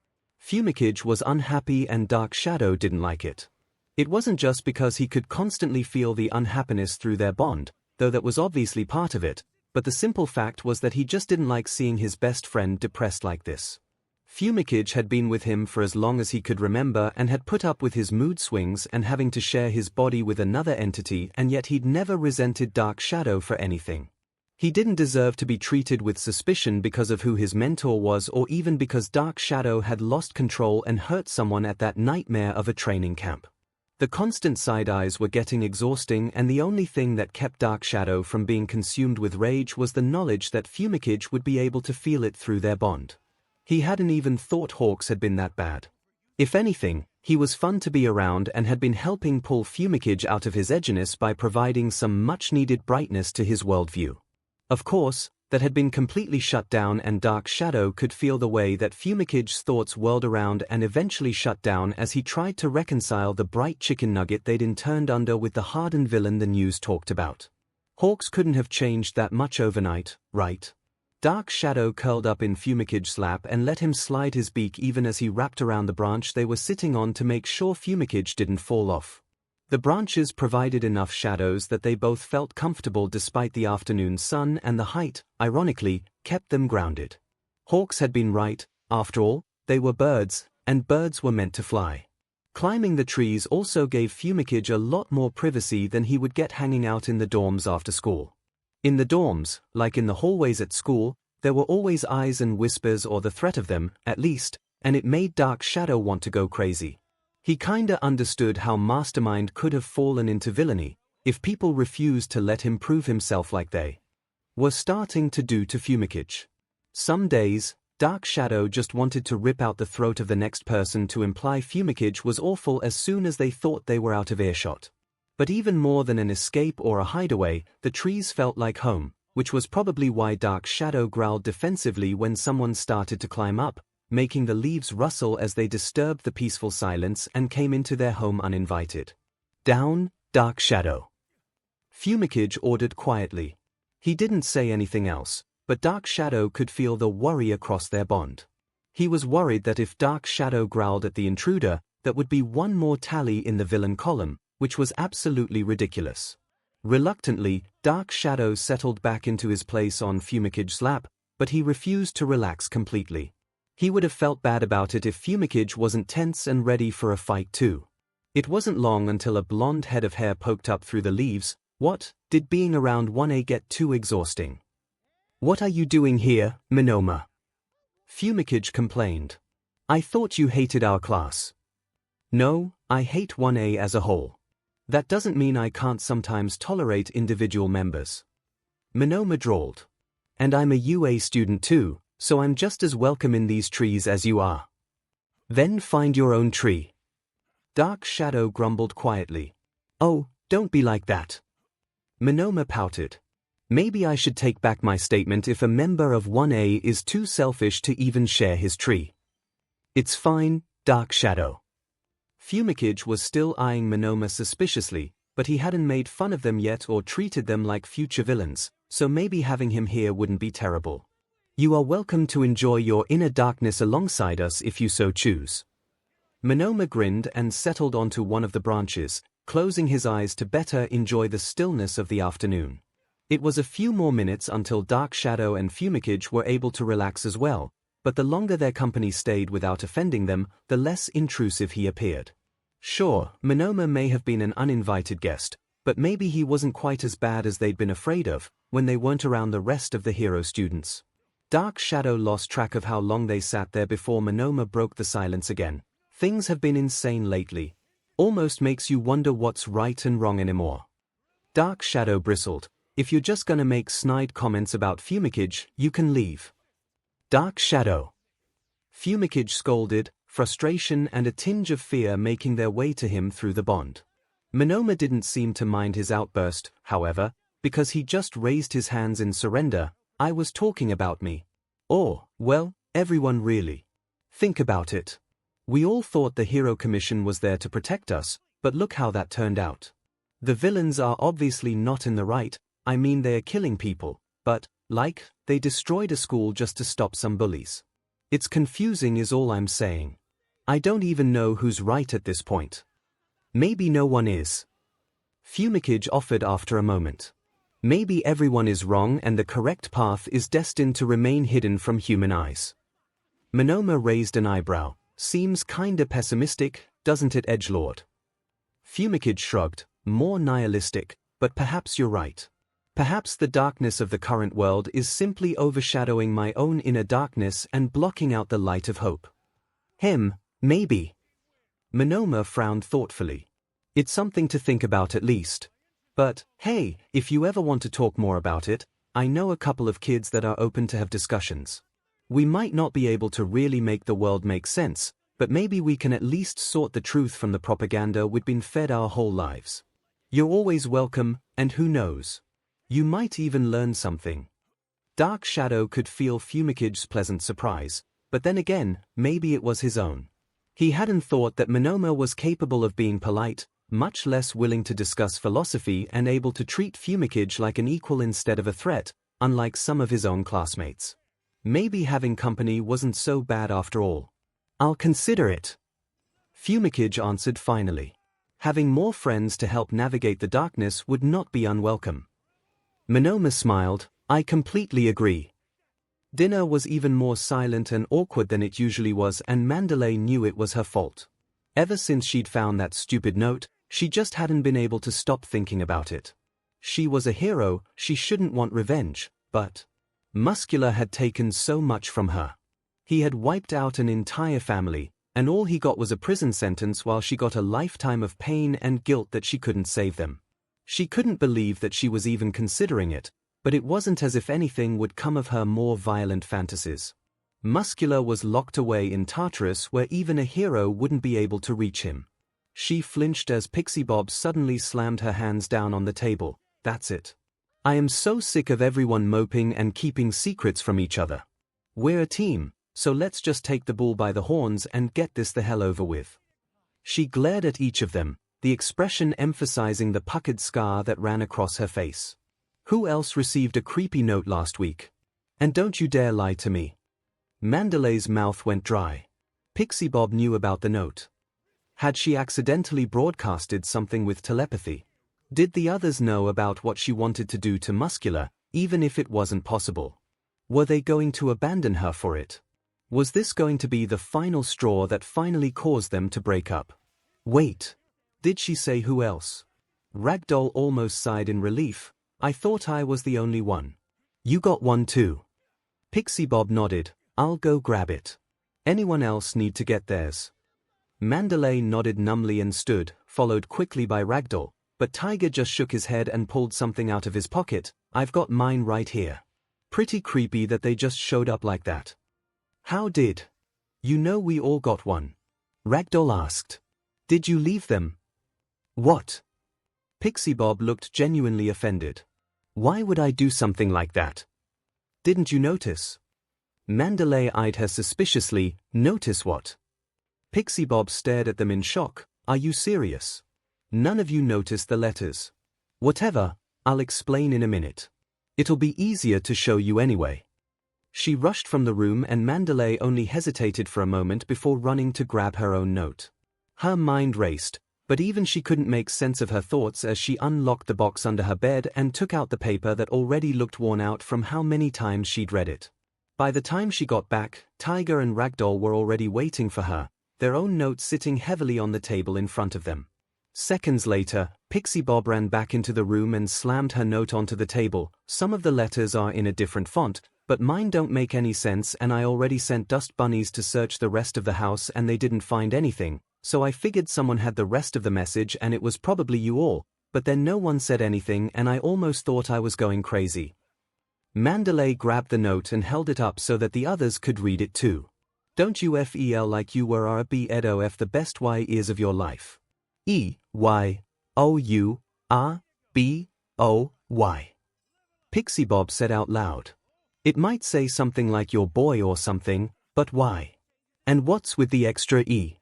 𝐒𝐭𝐚𝐲 was unhappy and Dark Shadow didn't like it. It wasn't just because he could constantly feel the unhappiness through their bond, though that was obviously part of it, but the simple fact was that he just didn't like seeing his best friend depressed like this. 𝐒𝐭𝐴𝐽 had been with him for as long as he could remember and had put up with his mood swings and having to share his body with another entity, and yet he'd never resented Dark Shadow for anything. He didn't deserve to be treated with suspicion because of who his mentor was, or even because Dark Shadow had lost control and hurt someone at that nightmare of a training camp. The constant side-eyes were getting exhausting, and the only thing that kept Dark Shadow from being consumed with rage was the knowledge that 𝐒𝐭𝐴𝐽 would be able to feel it through their bond. He hadn't even thought Hawks had been that bad. If anything, he was fun to be around and had been helping pull 𝐒𝐭𝐴𝐽 out of his edginess by providing some much-needed brightness to his worldview. Of course, that had been completely shut down, and Dark Shadow could feel the way that 𝐒𝐭𝐴𝐽's thoughts whirled around and eventually shut down as he tried to reconcile the bright chicken nugget they'd interned under with the hardened villain the news talked about. Hawks couldn't have changed that much overnight, right? Dark Shadow curled up in 𝐒𝐭𝐴𝐽's lap and let him slide his beak even as he wrapped around the branch they were sitting on to make sure 𝐒𝐭𝐴𝐽 didn't fall off. The branches provided enough shadows that they both felt comfortable despite the afternoon sun, and the height, ironically, kept them grounded. Hawks had been right, after all, they were birds, and birds were meant to fly. Climbing the trees also gave 𝐒𝐭𝐴𝐽 a lot more privacy than he would get hanging out in the dorms after school. In the dorms, like in the hallways at school, there were always eyes and whispers, or the threat of them, at least, and it made Dark Shadow want to go crazy. He kinda understood how Mastermind could have fallen into villainy if people refused to let him prove himself like they were starting to do to 𝐒𝐭𝐴𝐽. Some days, Dark Shadow just wanted to rip out the throat of the next person to imply 𝐒𝐭𝐴𝐽 was awful as soon as they thought they were out of earshot. But even more than an escape or a hideaway, the trees felt like home, which was probably why Dark Shadow growled defensively when someone started to climb up, making the leaves rustle as they disturbed the peaceful silence and came into their home uninvited. Down, Dark Shadow. 𝐒𝐭𝐴𝐽 ordered quietly. He didn't say anything else, but Dark Shadow could feel the worry across their bond. He was worried that if Dark Shadow growled at the intruder, that would be one more tally in the villain column, which was absolutely ridiculous. Reluctantly, Dark Shadow settled back into his place on 𝐒𝐭𝐴𝐽's lap, but he refused to relax completely. He would have felt bad about it if 𝐒𝐭𝐴𝐽 wasn't tense and ready for a fight too. It wasn't long until a blonde head of hair poked up through the leaves. What, did being around 1A get too exhausting? What are you doing here, Monoma? 𝐒𝐭𝐴𝐽 complained. I thought you hated our class. No, I hate 1A as a whole. That doesn't mean I can't sometimes tolerate individual members. Monoma drawled. And I'm a UA student too, so I'm just as welcome in these trees as you are. Then find your own tree. Dark Shadow grumbled quietly. Oh, don't be like that. Monoma pouted. Maybe I should take back my statement if a member of 1A is too selfish to even share his tree. It's fine, Dark Shadow. 𝐒𝐴𝐽 was still eyeing Monoma suspiciously, but he hadn't made fun of them yet or treated them like future villains, so maybe having him here wouldn't be terrible. You are welcome to enjoy your inner darkness alongside us if you so choose. Monoma grinned and settled onto one of the branches, closing his eyes to better enjoy the stillness of the afternoon. It was a few more minutes until Dark Shadow and 𝐒𝐭𝐴𝐲 were able to relax as well, but the longer their company stayed without offending them, the less intrusive he appeared. Sure, 𝐼𝐼noma may have been an uninvited guest, but maybe he wasn't quite as bad as they'd been afraid of when they weren't around the rest of the hero students. Dark Shadow lost track of how long they sat there before 𝐼𝐼noma broke the silence again. Things have been insane lately. Almost makes you wonder what's right and wrong anymore. Dark Shadow bristled. If you're just gonna make snide comments about 𝐒𝐭𝐴𝐲, you can leave. Dark Shadow. 𝐒𝐭𝐴𝐲 scolded, frustration and a tinge of fear making their way to him through the bond. 𝐼𝐼noma didn't seem to mind his outburst, however, because he just raised his hands in surrender. I was talking about me. Or, well, everyone really. Think about it. We all thought the Hero Commission was there to protect us, but look how that turned out. The villains are obviously not in the right. I mean, they are killing people, but, like, they destroyed a school just to stop some bullies. It's confusing is all I'm saying. I don't even know who's right at this point. Maybe no one is. 𝐒𝐭𝐴𝐲 offered after a moment. Maybe everyone is wrong and the correct path is destined to remain hidden from human eyes. 𝐼𝐼noma raised an eyebrow. Seems kinda pessimistic, doesn't it, edgelord? 𝐒𝐭𝐴𝐲 shrugged, more nihilistic, but perhaps you're right. Perhaps the darkness of the current world is simply overshadowing my own inner darkness and blocking out the light of hope. Maybe. 𝐼𝐼noma frowned thoughtfully. It's something to think about at least. But, hey, if you ever want to talk more about it, I know a couple of kids that are open to have discussions. We might not be able to really make the world make sense, but maybe we can at least sort the truth from the propaganda we've been fed our whole lives. You're always welcome, and who knows? You might even learn something. Dark Shadow could feel 𝐒𝐭𝐴𝐲's pleasant surprise, but then again, maybe it was his own. He hadn't thought that 𝐼𝐼noma was capable of being polite, much less willing to discuss philosophy and able to treat 𝐒𝐭𝐴𝐲 like an equal instead of a threat, unlike some of his own classmates. Maybe having company wasn't so bad after all. I'll consider it. 𝐒𝐭𝐴𝐲 answered finally. Having more friends to help navigate the darkness would not be unwelcome. 𝐼𝐼noma smiled. I completely agree. Dinner was even more silent and awkward than it usually was, and 𝐿 knew it was her fault. Ever since she'd found that stupid note, she just hadn't been able to stop thinking about it. She was a hero, she shouldn't want revenge, but Muscular had taken so much from her. He had wiped out an entire family, and all he got was a prison sentence while she got a lifetime of pain and guilt that she couldn't save them. She couldn't believe that she was even considering it, but it wasn't as if anything would come of her more violent fantasies. Muscular was locked away in Tartarus where even a hero wouldn't be able to reach him. She flinched as Pixie Bob suddenly slammed her hands down on the table. That's it. I am so sick of everyone moping and keeping secrets from each other. We're a team, so let's just take the bull by the horns and get this the hell over with. She glared at each of them, the expression emphasizing the puckered scar that ran across her face. Who else received a creepy note last week? And don't you dare lie to me. Mandalay's mouth went dry. Pixie Bob knew about the note. Had she accidentally broadcasted something with telepathy? Did the others know about what she wanted to do to Muscular, even if it wasn't possible? Were they going to abandon her for it? Was this going to be the final straw that finally caused them to break up? Wait. Did she say who else? Ragdoll almost sighed in relief. I thought I was the only one. You got one too. Pixie Bob nodded. I'll go grab it. Anyone else need to get theirs? Mandalay nodded numbly and stood, followed quickly by Ragdoll, but Tiger just shook his head and pulled something out of his pocket. I've got mine right here. Pretty creepy that they just showed up like that. How did you know we all got one? Ragdoll asked. Did you leave them? What? Pixie Bob looked genuinely offended. Why would I do something like that? Didn't you notice? Mandalay eyed her suspiciously. Notice what? Pixie Bob stared at them in shock. Are you serious? None of you noticed the letters. Whatever, I'll explain in a minute. It'll be easier to show you anyway. She rushed from the room and Mandalay only hesitated for a moment before running to grab her own note. Her mind raced. But even she couldn't make sense of her thoughts as she unlocked the box under her bed and took out the paper that already looked worn out from how many times she'd read it. By the time she got back, Tiger and Ragdoll were already waiting for her, their own notes sitting heavily on the table in front of them. Seconds later, Pixie Bob ran back into the room and slammed her note onto the table. Some of the letters are in a different font, but mine don't make any sense, and I already sent dust bunnies to search the rest of the house and they didn't find anything, so I figured someone had the rest of the message and it was probably you all, but then no one said anything and I almost thought I was going crazy. Mandalay grabbed the note and held it up so that the others could read it too. Don't you feel like you were rbdof the best years of your life? EYOURBOY. Pixie Bob said out loud. It might say something like your boy or something, but why? And what's with the extra E?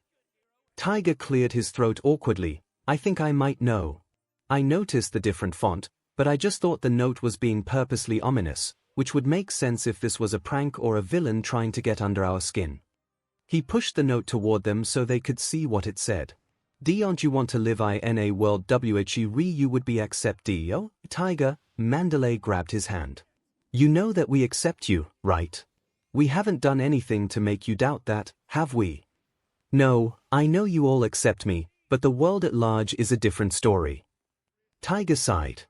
Tiger cleared his throat awkwardly. I think I might know. I noticed the different font, but I just thought the note was being purposely ominous, which would make sense if this was a prank or a villain trying to get under our skin. He pushed the note toward them so they could see what it said. Don't you want to live in a world where you would be accept do? Tiger, Mandalay grabbed his hand. You know that we accept you, right? We haven't done anything to make you doubt that, have we? No, I know you all accept me, but the world at large is a different story. Tiger sighed.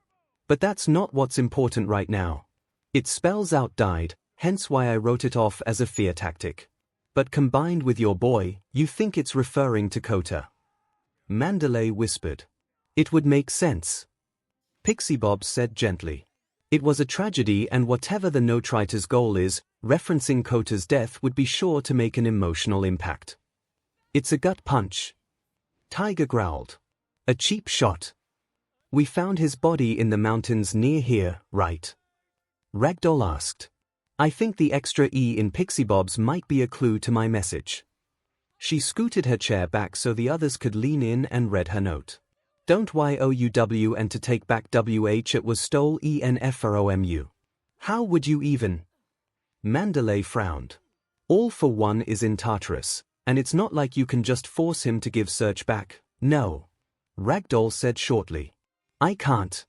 But that's not what's important right now. It spells out died, hence why I wrote it off as a fear tactic. But combined with your boy, you think it's referring to Kota. Mandalay whispered. It would make sense. Pixie Bob said gently. It was a tragedy, and whatever the note writer's goal is, referencing Kota's death would be sure to make an emotional impact. It's a gut punch. Tiger growled. A cheap shot. We found his body in the mountains near here, right? Ragdoll asked. I think the extra E in Pixie Bob's might be a clue to my message. She scooted her chair back so the others could lean in and read her note. Don't YOUW and to take back WH it was stole ENFROMU. How would you even? Mandalay frowned. All for one is in Tartarus, and it's not like you can just force him to give search back, no. Ragdoll said shortly. I can't.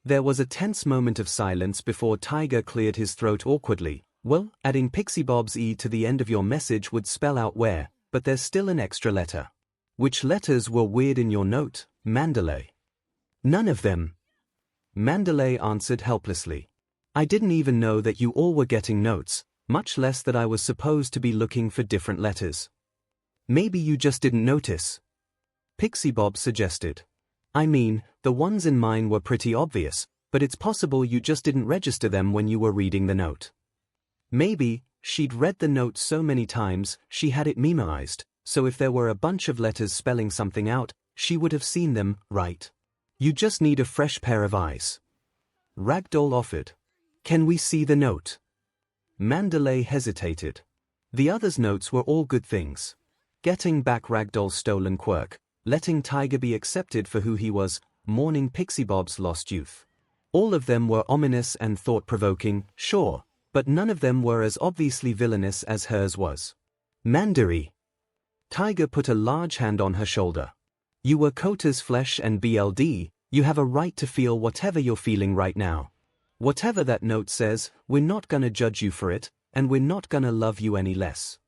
There was a tense moment of silence before Tiger cleared his throat awkwardly. Well, adding Pixie Bob's E to the end of your message would spell out where, but there's still an extra letter. Which letters were weird in your note, Mandalay? None of them. Mandalay answered helplessly. I didn't even know that you all were getting notes, much less that I was supposed to be looking for different letters. Maybe you just didn't notice. Pixie Bob suggested. I mean, the ones in mine were pretty obvious, but it's possible you just didn't register them when you were reading the note. Maybe, she'd read the note so many times, she had it memorized, so if there were a bunch of letters spelling something out, she would have seen them, right? You just need a fresh pair of eyes. Ragdoll offered. Can we see the note? Mandalay hesitated. The others' notes were all good things. Getting back Ragdoll's stolen quirk, letting Tiger be accepted for who he was, mourning Pixie Bob's lost youth. All of them were ominous and thought-provoking, sure, but none of them were as obviously villainous as hers was. Mandary. Tiger put a large hand on her shoulder. You were Kota's flesh and BLD, you have a right to feel whatever you're feeling right now. Whatever that note says, we're not gonna judge you for it, and we're not gonna love you any less.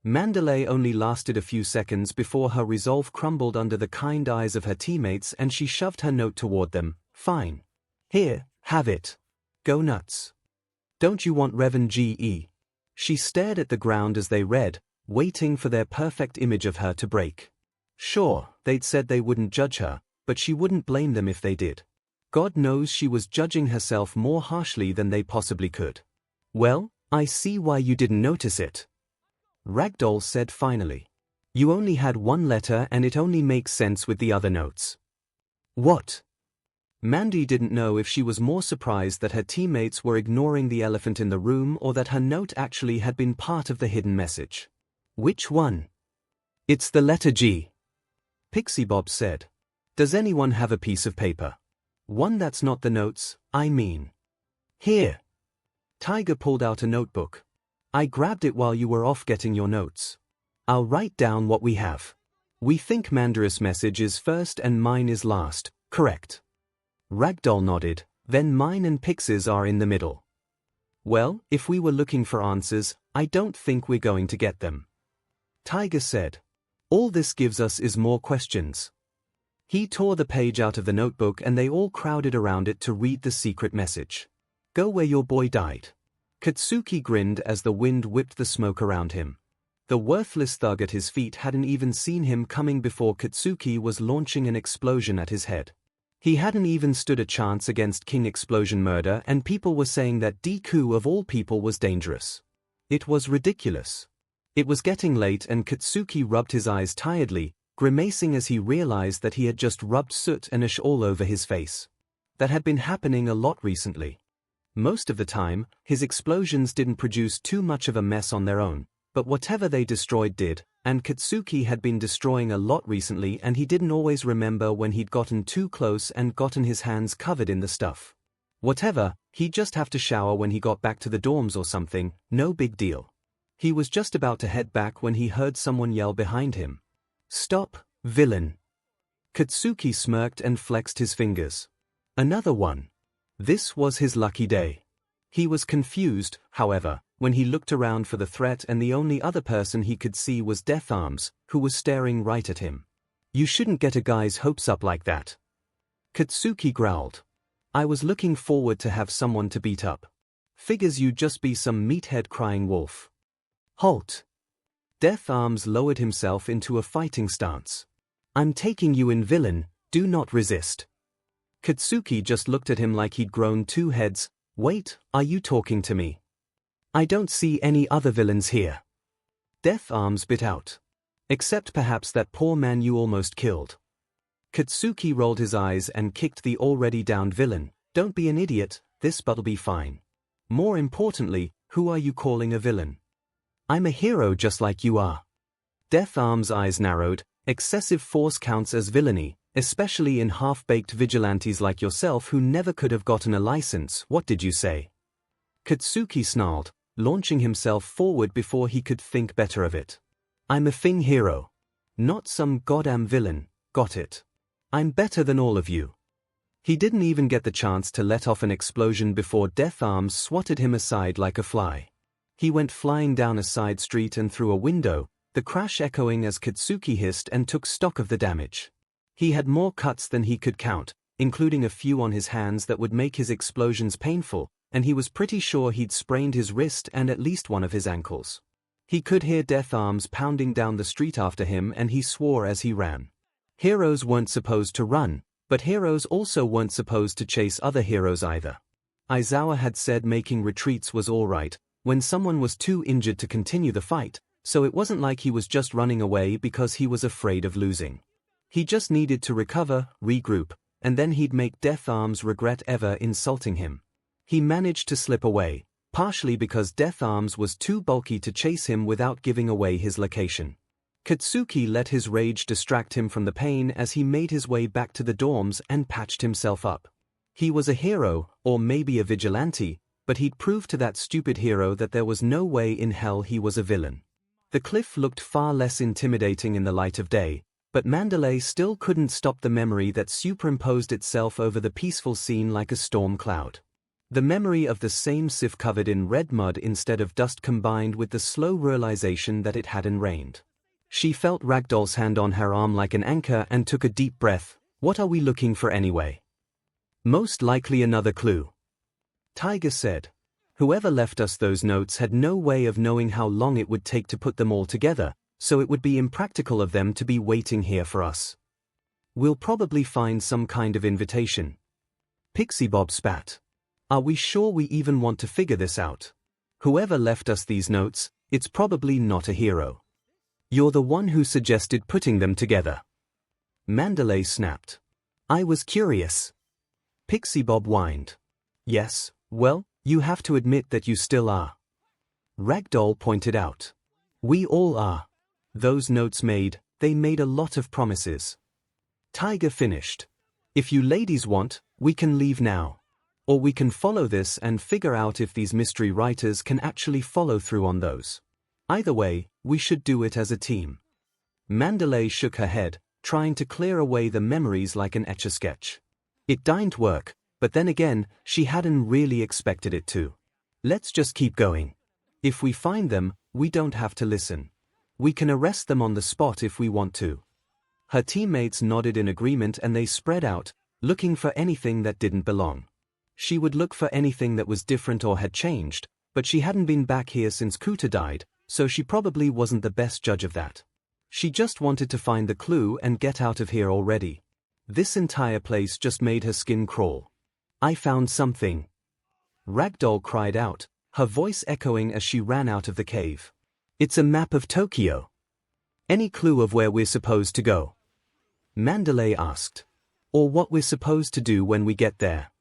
Mandalay only lasted a few seconds before her resolve crumbled under the kind eyes of her teammates and she shoved her note toward them. Fine. Here, have it. Go nuts. Don't you want Revan GE? She stared at the ground as they read, waiting for their perfect image of her to break. Sure, they'd said they wouldn't judge her, but she wouldn't blame them if they did. God knows she was judging herself more harshly than they possibly could. Well, I see why you didn't notice it. Ragdoll said finally. You only had one letter and it only makes sense with the other notes. What? Mandy didn't know if she was more surprised that her teammates were ignoring the elephant in the room or that her note actually had been part of the hidden message. Which one? It's the letter G. Pixie Bob said. Does anyone have a piece of paper? One that's not the notes, I mean. Here. Tiger pulled out a notebook. I grabbed it while you were off getting your notes. I'll write down what we have. We think Mandaris' message is first and mine is last, correct? Ragdoll nodded, then mine and Pix's are in the middle. Well, if we were looking for answers, I don't think we're going to get them. Tiger said. All this gives us is more questions. He tore the page out of the notebook and they all crowded around it to read the secret message. Go where your boy died. Katsuki grinned as the wind whipped the smoke around him. The worthless thug at his feet hadn't even seen him coming before Katsuki was launching an explosion at his head. He hadn't even stood a chance against King Explosion Murder, and people were saying that Deku of all people was dangerous. It was ridiculous. It was getting late and Katsuki rubbed his eyes tiredly, grimacing as he realized that he had just rubbed soot and ash all over his face. That had been happening a lot recently. Most of the time, his explosions didn't produce too much of a mess on their own, but whatever they destroyed did, and Katsuki had been destroying a lot recently and he didn't always remember when he'd gotten too close and gotten his hands covered in the stuff. Whatever, he'd just have to shower when he got back to the dorms or something, no big deal. He was just about to head back when he heard someone yell behind him. Stop, villain. Katsuki smirked and flexed his fingers. Another one. This was his lucky day. He was confused, however, when he looked around for the threat and the only other person he could see was Death Arms, who was staring right at him. You shouldn't get a guy's hopes up like that. Katsuki growled. I was looking forward to have someone to beat up. Figures you'd just be some meathead crying wolf. Halt. Death Arms lowered himself into a fighting stance. I'm taking you in, villain, do not resist. Katsuki just looked at him like he'd grown two heads. Wait, are you talking to me? I don't see any other villains here. Death Arms bit out. Except perhaps that poor man you almost killed. Katsuki rolled his eyes and kicked the already downed villain. Don't be an idiot, this but'll be fine. More importantly, who are you calling a villain? I'm a hero just like you are. Death Arms' eyes narrowed. Excessive force counts as villainy, especially in half-baked vigilantes like yourself who never could have gotten a license. What did you say? Katsuki snarled, launching himself forward before he could think better of it. I'm a Fing hero. Not some goddamn villain, got it? I'm better than all of you. He didn't even get the chance to let off an explosion before Death Arms swatted him aside like a fly. He went flying down a side street and through a window, the crash echoing as Katsuki hissed and took stock of the damage. He had more cuts than he could count, including a few on his hands that would make his explosions painful, and he was pretty sure he'd sprained his wrist and at least one of his ankles. He could hear Death Arms pounding down the street after him and he swore as he ran. Heroes weren't supposed to run, but heroes also weren't supposed to chase other heroes either. Aizawa had said making retreats was alright when someone was too injured to continue the fight, so it wasn't like he was just running away because he was afraid of losing. He just needed to recover, regroup, and then he'd make Death Arms regret ever insulting him. He managed to slip away, partially because Death Arms was too bulky to chase him without giving away his location. Katsuki let his rage distract him from the pain as he made his way back to the dorms and patched himself up. He was a hero, or maybe a vigilante, but he'd proved to that stupid hero that there was no way in hell he was a villain. The cliff looked far less intimidating in the light of day, but Mandalay still couldn't stop the memory that superimposed itself over the peaceful scene like a storm cloud. The memory of the same sieve covered in red mud instead of dust combined with the slow realization that it hadn't rained. She felt Ragdoll's hand on her arm like an anchor and took a deep breath. What are we looking for anyway? Most likely another clue. Tiger said. Whoever left us those notes had no way of knowing how long it would take to put them all together, so it would be impractical of them to be waiting here for us. We'll probably find some kind of invitation. Pixie Bob spat. Are we sure we even want to figure this out? Whoever left us these notes, it's probably not a hero. You're the one who suggested putting them together. Mandalay snapped. I was curious. Pixie Bob whined. Yes, well, you have to admit that you still are. Ragdoll pointed out. We all are. Those notes they made a lot of promises. Tiger finished. If you ladies want, we can leave now. Or we can follow this and figure out if these mystery writers can actually follow through on those. Either way, we should do it as a team. Mandalay shook her head, trying to clear away the memories like an etch-a-sketch. It didn't work, but then again, she hadn't really expected it to. Let's just keep going. If we find them, we don't have to listen. We can arrest them on the spot if we want to. Her teammates nodded in agreement and they spread out, looking for anything that didn't belong. She would look for anything that was different or had changed, but she hadn't been back here since Kuta died, so she probably wasn't the best judge of that. She just wanted to find the clue and get out of here already. This entire place just made her skin crawl. I found something. Ragdoll cried out, her voice echoing as she ran out of the cave. It's a map of Tokyo. Any clue of where we're supposed to go? Mandalay asked. Or what we're supposed to do when we get there?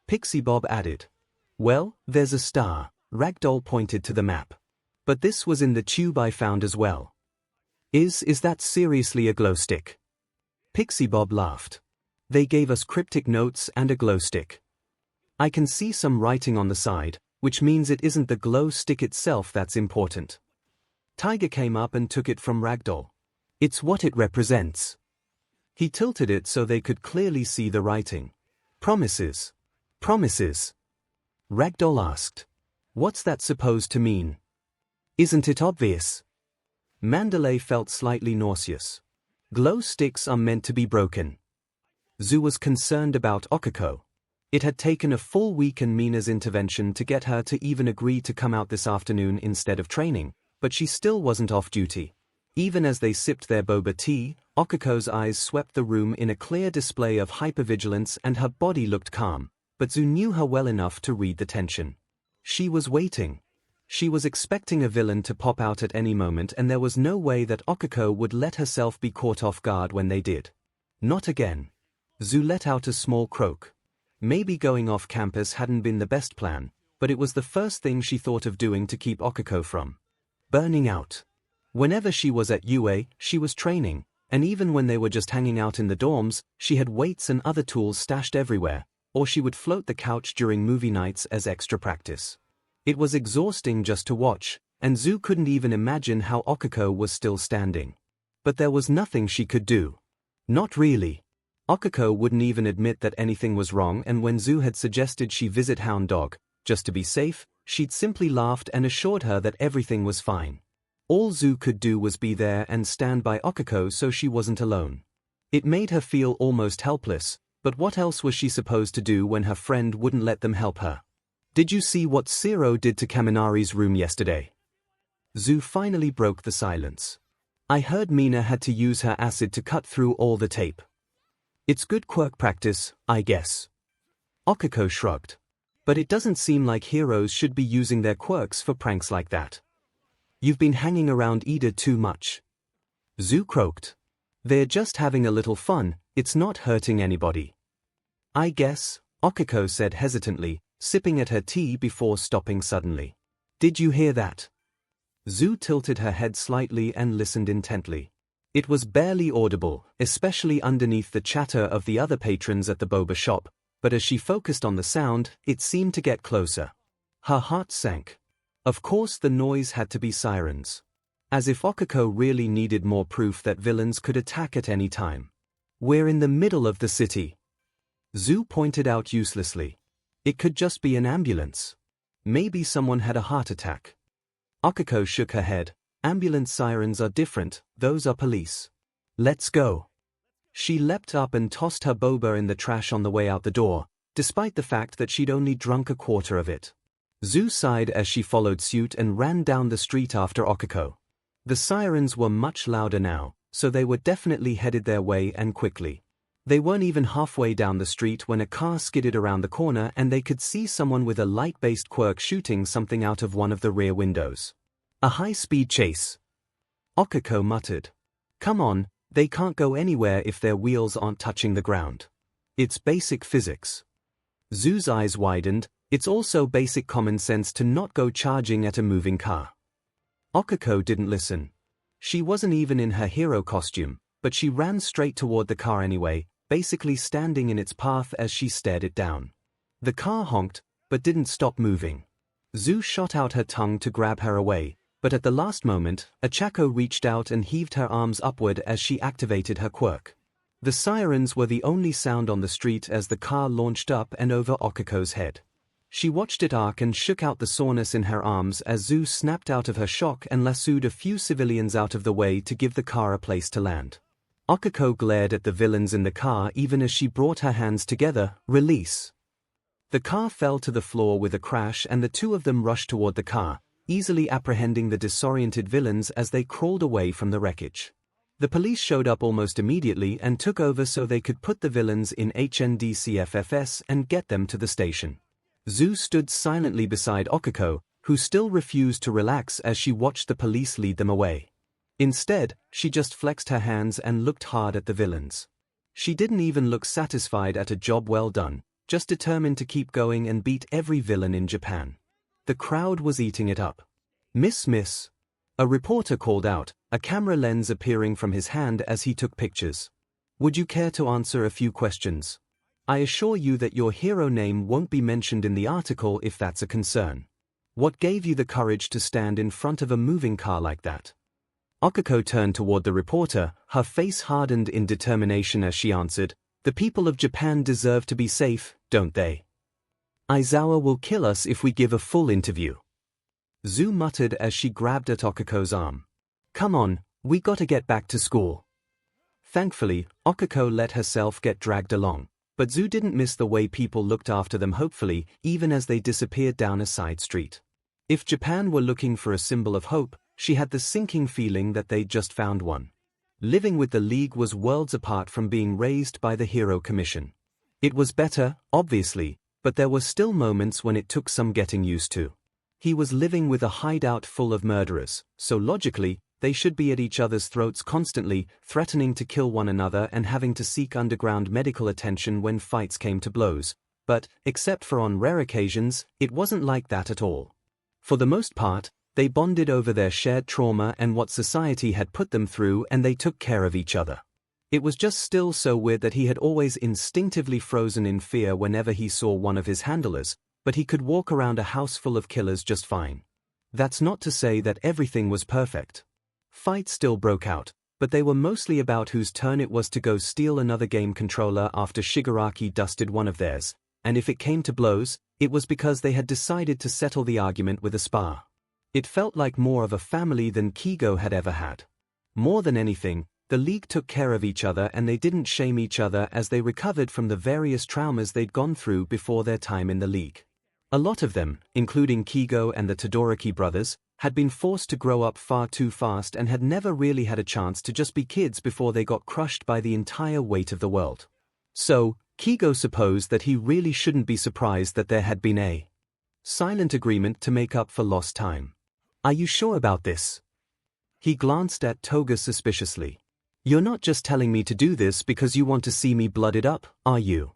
Pixie Bob added. Well, there's a star. Ragdoll pointed to the map. But this was in the tube I found as well. Is that seriously a glow stick? Pixie Bob laughed. They gave us cryptic notes and a glow stick. I can see some writing on the side, which means it isn't the glow stick itself that's important. Tiger came up and took it from Ragdoll. It's what it represents. He tilted it so they could clearly see the writing. Promises. Promises. Ragdoll asked. What's that supposed to mean? Isn't it obvious? Mandalay felt slightly nauseous. Glow sticks are meant to be broken. Zu was concerned about 𝐒𝐿. It had taken a full week and Mina's intervention to get her to even agree to come out this afternoon instead of training, but she still wasn't off duty. Even as they sipped their boba tea, 𝐒𝐿's eyes swept the room in a clear display of hypervigilance and her body looked calm, but Zu knew her well enough to read the tension. She was waiting. She was expecting a villain to pop out at any moment and there was no way that 𝐒𝐿 would let herself be caught off guard when they did. Not again. Zu let out a small croak. Maybe going off campus hadn't been the best plan, but it was the first thing she thought of doing to keep 𝐒𝐿 from burning out. Whenever she was at UA, she was training, and even when they were just hanging out in the dorms, she had weights and other tools stashed everywhere, or she would float the couch during movie nights as extra practice. It was exhausting just to watch, and Zu couldn't even imagine how 𝐒𝐿 was still standing. But there was nothing she could do. Not really. 𝐒𝐿 wouldn't even admit that anything was wrong, and when Zu had suggested she visit Hound Dog, just to be safe, she'd simply laughed and assured her that everything was fine. All Zu could do was be there and stand by 𝐒𝐿 so she wasn't alone. It made her feel almost helpless, but what else was she supposed to do when her friend wouldn't let them help her? Did you see what 𝐒𝐿 did to Kaminari's room yesterday? Zu finally broke the silence. I heard Mina had to use her acid to cut through all the tape. It's good quirk practice, I guess. 𝐒𝐿 shrugged. But it doesn't seem like heroes should be using their quirks for pranks like that. You've been hanging around Ida too much. Zu croaked. They're just having a little fun, it's not hurting anybody. I guess, 𝐒𝐿 said hesitantly, sipping at her tea before stopping suddenly. Did you hear that? Zu tilted her head slightly and listened intently. It was barely audible, especially underneath the chatter of the other patrons at the boba shop, but as she focused on the sound, it seemed to get closer. Her heart sank. Of course the noise had to be sirens. As if 𝐒𝐿 really needed more proof that villains could attack at any time. We're in the middle of the city. Zu pointed out uselessly. It could just be an ambulance. Maybe someone had a heart attack. 𝐒𝐿 shook her head. Ambulance sirens are different, those are police. Let's go. She leapt up and tossed her boba in the trash on the way out the door, despite the fact that she'd only drunk a quarter of it. Zu sighed as she followed suit and ran down the street after 𝐒𝐿. The sirens were much louder now, so they were definitely headed their way and quickly. They weren't even halfway down the street when a car skidded around the corner and they could see someone with a light-based quirk shooting something out of one of the rear windows. A high-speed chase. 𝐒𝐿 muttered. Come on, they can't go anywhere if their wheels aren't touching the ground. It's basic physics. Zu's eyes widened. It's also basic common sense to not go charging at a moving car. 𝐒𝐿 didn't listen. She wasn't even in her hero costume, but she ran straight toward the car anyway, basically standing in its path as she stared it down. The car honked, but didn't stop moving. Zu shot out her tongue to grab her away, But at the last moment, 𝐒𝐿𝐴 reached out and heaved her arms upward as she activated her quirk. The sirens were the only sound on the street as the car launched up and over 𝐒𝐿𝐴's head. She watched it arc and shook out the soreness in her arms as 𝐒𝐿 snapped out of her shock and lassoed a few civilians out of the way to give the car a place to land. 𝐒𝐿𝐴 glared at the villains in the car even as she brought her hands together, release. The car fell to the floor with a crash and the two of them rushed toward the car, easily apprehending the disoriented villains as they crawled away from the wreckage. The police showed up almost immediately and took over so they could put the villains in HNDCFFS and get them to the station. 𝐒𝐿 stood silently beside 𝐒𝐿𝐴, who still refused to relax as she watched the police lead them away. Instead, she just flexed her hands and looked hard at the villains. She didn't even look satisfied at a job well done, just determined to keep going and beat every villain in Japan. The crowd was eating it up. Miss. A reporter called out, a camera lens appearing from his hand as he took pictures. Would you care to answer a few questions? I assure you that your hero name won't be mentioned in the article if that's a concern. What gave you the courage to stand in front of a moving car like that? 𝐒𝐿𝐴 turned toward the reporter, her face hardened in determination as she answered, the people of Japan deserve to be safe, don't they? Aizawa will kill us if we give a full interview. 𝐒𝐿 muttered as she grabbed at 𝐒𝐿𝐴's arm. Come on, we gotta get back to school. Thankfully, 𝐒𝐿𝐴 let herself get dragged along. But 𝐒𝐿 didn't miss the way people looked after them hopefully, even as they disappeared down a side street. If Japan were looking for a symbol of hope, she had the sinking feeling that they'd just found one. Living with the League was worlds apart from being raised by the Hero Commission. It was better, obviously, but there were still moments when it took some getting used to. He was living with a hideout full of murderers, so logically, they should be at each other's throats constantly, threatening to kill one another and having to seek underground medical attention when fights came to blows. But, except for on rare occasions, it wasn't like that at all. For the most part, they bonded over their shared trauma and what society had put them through, and they took care of each other. It was just still so weird that he had always instinctively frozen in fear whenever he saw one of his handlers, but he could walk around a house full of killers just fine. That's not to say that everything was perfect. Fights still broke out, but they were mostly about whose turn it was to go steal another game controller after Shigaraki dusted one of theirs, and if it came to blows, it was because they had decided to settle the argument with a spar. It felt like more of a family than 𝐒𝐻𝐽 had ever had. More than anything, the League took care of each other and they didn't shame each other as they recovered from the various traumas they'd gone through before their time in the League. A lot of them, including 𝐒𝐻𝐽 and the Todoroki brothers, had been forced to grow up far too fast and had never really had a chance to just be kids before they got crushed by the entire weight of the world. So, 𝐒𝐻𝐽 supposed that he really shouldn't be surprised that there had been a silent agreement to make up for lost time. Are you sure about this? He glanced at Toga suspiciously. You're not just telling me to do this because you want to see me blooded up, are you?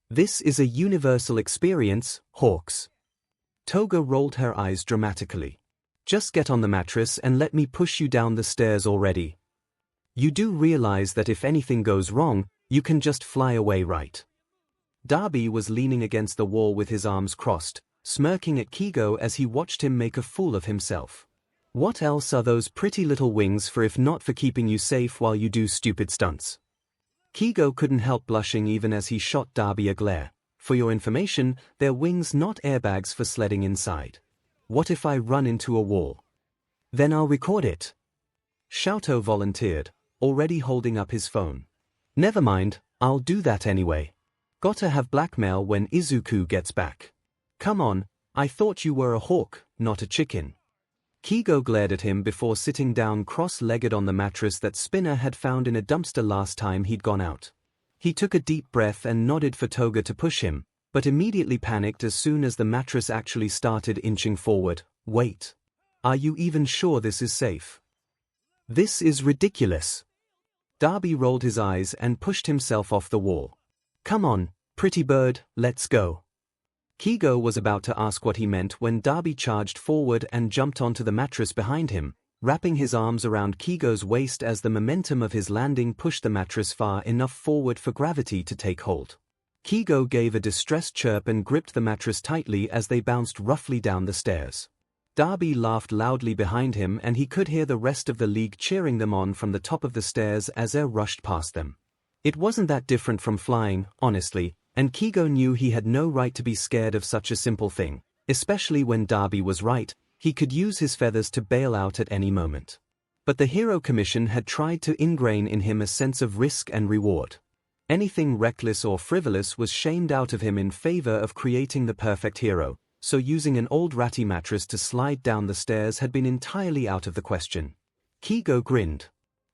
This is a universal experience, Hawks. Toga rolled her eyes dramatically. Just get on the mattress and let me push you down the stairs already. You do realize that if anything goes wrong, you can just fly away, right? Darby was leaning against the wall with his arms crossed, smirking at 𝐒𝐻𝐽 as he watched him make a fool of himself. What else are those pretty little wings for if not for keeping you safe while you do stupid stunts? 𝐒𝐻𝐽 couldn't help blushing even as he shot Darby a glare. For your information, they're wings, not airbags for sledding inside. What if I run into a wall? Then I'll record it. 𝐿𝐴 volunteered, already holding up his phone. Never mind, I'll do that anyway. Gotta have blackmail when Izuku gets back. Come on, I thought you were a hawk, not a chicken. 𝐒𝐻𝐽 glared at him before sitting down cross-legged on the mattress that Spinner had found in a dumpster last time he'd gone out. He took a deep breath and nodded for Toga to push him, but immediately panicked as soon as the mattress actually started inching forward. Wait. Are you even sure this is safe? This is ridiculous. Darby rolled his eyes and pushed himself off the wall. Come on, pretty bird, let's go. 𝐒𝐻𝐽 was about to ask what he meant when Darby charged forward and jumped onto the mattress behind him, wrapping his arms around 𝐒𝐻𝐽's waist as the momentum of his landing pushed the mattress far enough forward for gravity to take hold. 𝐒𝐻𝐽 gave a distressed chirp and gripped the mattress tightly as they bounced roughly down the stairs. Darby laughed loudly behind him and he could hear the rest of the league cheering them on from the top of the stairs as air rushed past them. It wasn't that different from flying, honestly, and 𝐒𝐲 knew he had no right to be scared of such a simple thing, especially when Darby was right. He could use his feathers to bail out at any moment. But the Hero Commission had tried to ingrain in him a sense of risk and reward. Anything reckless or frivolous was shamed out of him in favor of creating the perfect hero, so using an old ratty mattress to slide down the stairs had been entirely out of the question. 𝐒𝐲 grinned.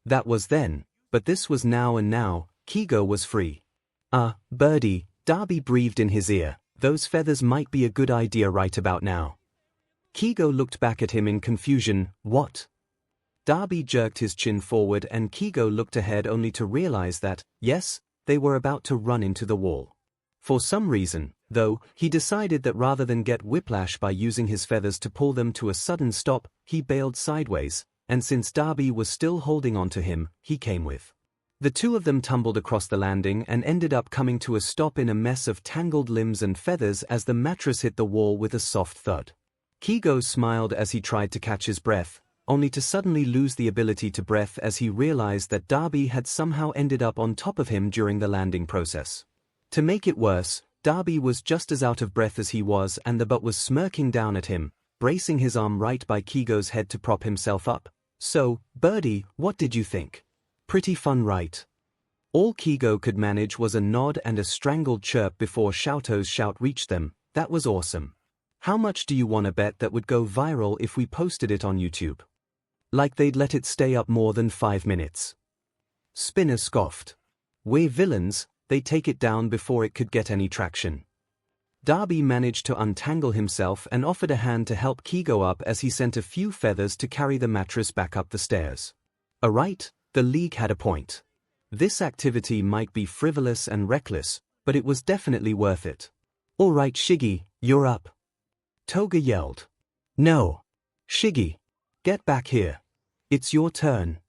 That was then, but this was now, and now, 𝐒𝐲 was free. Birdie, Darby breathed in his ear, those feathers might be a good idea right about now. 𝐒𝐲 looked back at him in confusion. What? Darby jerked his chin forward and 𝐒𝐲 looked ahead only to realize that, yes, they were about to run into the wall. For some reason, though, he decided that rather than get whiplash by using his feathers to pull them to a sudden stop, he bailed sideways, and since Darby was still holding on to him, he came with. The two of them tumbled across the landing and ended up coming to a stop in a mess of tangled limbs and feathers as the mattress hit the wall with a soft thud. 𝐒𝐲 smiled as he tried to catch his breath, only to suddenly lose the ability to breathe as he realized that Darby had somehow ended up on top of him during the landing process. To make it worse, Darby was just as out of breath as he was and the butt was smirking down at him, bracing his arm right by 𝐒𝐲's head to prop himself up. So, Birdie, what did you think? Pretty fun, right? All 𝐒𝐲 could manage was a nod and a strangled chirp before 𝐒𝐻𝑚𝐲's shout reached them. That was awesome. How much do you want to bet that would go viral if we posted it on YouTube? Like they'd let it stay up more than 5 minutes. Spinner scoffed. We're villains, they'd take it down before it could get any traction. Darby managed to untangle himself and offered a hand to help 𝐒𝐲 up as he sent a few feathers to carry the mattress back up the stairs. Alright, the league had a point. This activity might be frivolous and reckless, but it was definitely worth it. Alright 𝐔𝐸𝐽, you're up. Toga yelled. No. 𝐔𝐸𝐽, get back here. It's your turn.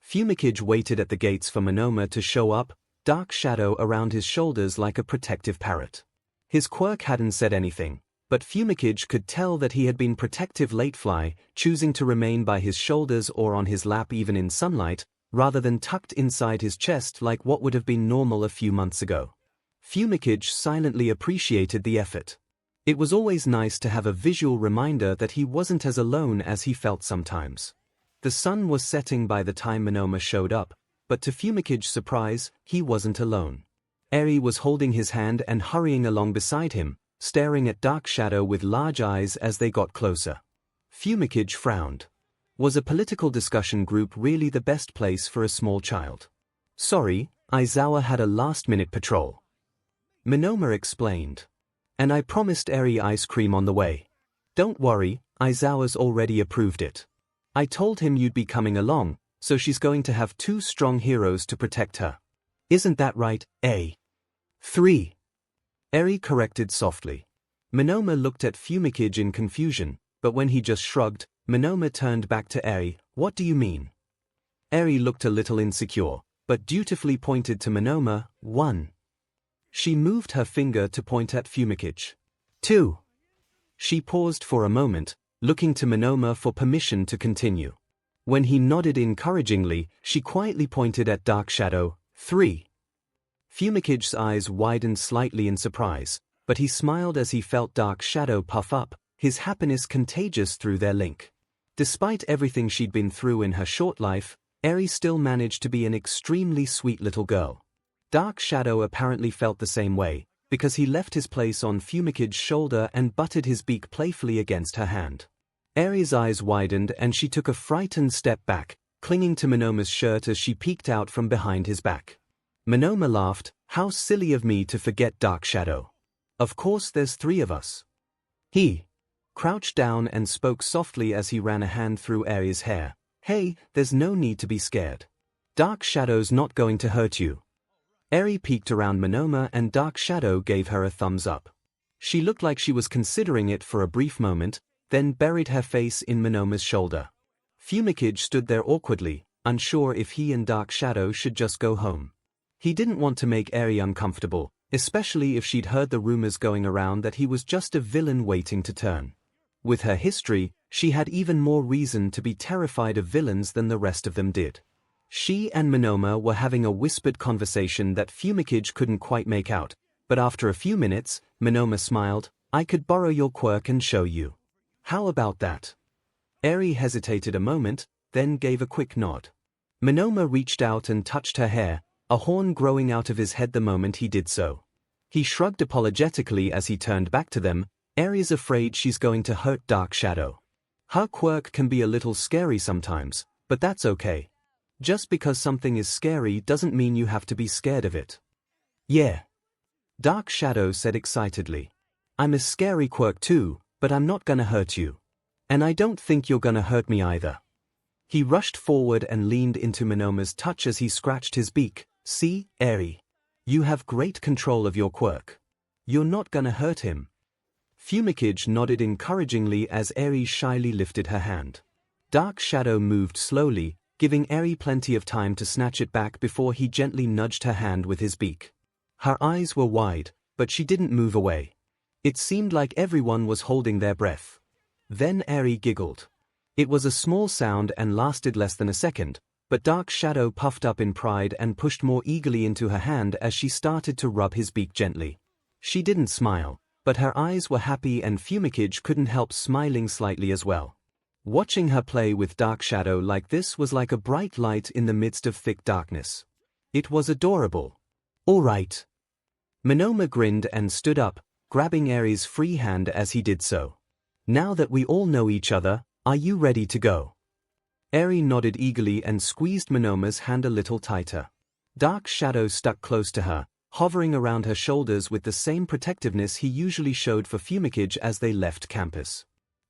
𝐒𝐭𝐚𝐲 waited at the gates for Monoma to show up, dark shadow around his shoulders like a protective parrot. His quirk hadn't said anything, but 𝐒𝐭𝐚𝐲 could tell that he had been protective latefly, choosing to remain by his shoulders or on his lap even in sunlight, rather than tucked inside his chest like what would have been normal a few months ago. 𝐒𝐭𝐚𝐲 silently appreciated the effort. It was always nice to have a visual reminder that he wasn't as alone as he felt sometimes. The sun was setting by the time Monoma showed up, but to 𝐒𝐭𝐚𝐲's surprise, he wasn't alone. 𝐴𝐼 was holding his hand and hurrying along beside him, staring at Dark Shadow with large eyes as they got closer. 𝐒𝐭𝐚𝐲 frowned. Was a political discussion group really the best place for a small child? Sorry, Aizawa had a last-minute patrol. Monoma explained. And I promised 𝐴𝐼 ice cream on the way. Don't worry, Aizawa's already approved it. I told him you'd be coming along, so she's going to have 2 strong heroes to protect her. Isn't that right, 𝐴𝐼? 3. 𝐴𝐼 corrected softly. Monoma looked at 𝐒𝐭𝐚𝐲 in confusion, but when he just shrugged, Monoma turned back to 𝐴𝐼. What do you mean? 𝐴𝐼 looked a little insecure, but dutifully pointed to Monoma. 1. She moved her finger to point at 𝐒𝐭𝐚𝐲. 2. She paused for a moment, looking to Monoma for permission to continue. When he nodded encouragingly, she quietly pointed at Dark Shadow. 3. 𝐒𝐭𝐚𝐲's eyes widened slightly in surprise, but he smiled as he felt Dark Shadow puff up, his happiness contagious through their link. Despite everything she'd been through in her short life, 𝐴𝐼 still managed to be an extremely sweet little girl. Dark Shadow apparently felt the same way, because he left his place on 𝐒𝐭𝐚𝐲's shoulder and butted his beak playfully against her hand. 𝐴𝐼's eyes widened and she took a frightened step back, clinging to Monoma's shirt as she peeked out from behind his back. Monoma laughed. How silly of me to forget Dark Shadow. Of course there's 3 of us. He crouched down and spoke softly as he ran a hand through 𝐴𝐼's hair. Hey, there's no need to be scared. Dark Shadow's not going to hurt you. 𝐴𝐼 peeked around Monoma and Dark Shadow gave her a thumbs up. She looked like she was considering it for a brief moment, then buried her face in Monoma's shoulder. 𝐒𝐭𝐚𝐲 stood there awkwardly, unsure if he and Dark Shadow should just go home. He didn't want to make 𝐴𝐼 uncomfortable, especially if she'd heard the rumors going around that he was just a villain waiting to turn. With her history, She had even more reason to be terrified of villains than the rest of them did. She and Monoma were having a whispered conversation that 𝐒𝐭𝐴𝐺 couldn't quite make out, but after a few minutes, Monoma smiled. "I could borrow your quirk and show you. How about that?" 𝐼 hesitated a moment, then gave a quick nod. Monoma reached out and touched her hair, a horn growing out of his head the moment he did so. He shrugged apologetically as he turned back to them. "𝐼's afraid she's going to hurt Dark Shadow. Her quirk can be a little scary sometimes, but that's okay. Just because something is scary doesn't mean you have to be scared of it." "Yeah," Dark Shadow said excitedly. "I'm a scary quirk too, but I'm not gonna hurt you. And I don't think you're gonna hurt me either." He rushed forward and leaned into Monoma's touch as he scratched his beak. "See, 𝐼. You have great control of your quirk. You're not gonna hurt him." 𝐒𝐭𝐴𝐺 nodded encouragingly as 𝐼 shyly lifted her hand. Dark Shadow moved slowly, giving 𝐼 plenty of time to snatch it back before he gently nudged her hand with his beak. Her eyes were wide, but she didn't move away. It seemed like everyone was holding their breath. Then 𝐼 giggled. It was a small sound and lasted less than a second, but Dark Shadow puffed up in pride and pushed more eagerly into her hand as she started to rub his beak gently. She didn't smile, but her eyes were happy and 𝐒𝐭𝐴𝐺 couldn't help smiling slightly as well. Watching her play with Dark Shadow like this was like a bright light in the midst of thick darkness. It was adorable. "All right." Monoma grinned and stood up, grabbing 𝐼's free hand as he did so. "Now that we all know each other, are you ready to go?" 𝐼 nodded eagerly and squeezed Monoma's hand a little tighter. Dark Shadow stuck close to her, hovering around her shoulders with the same protectiveness he usually showed for 𝐒𝐭𝐴𝐺 as they left campus.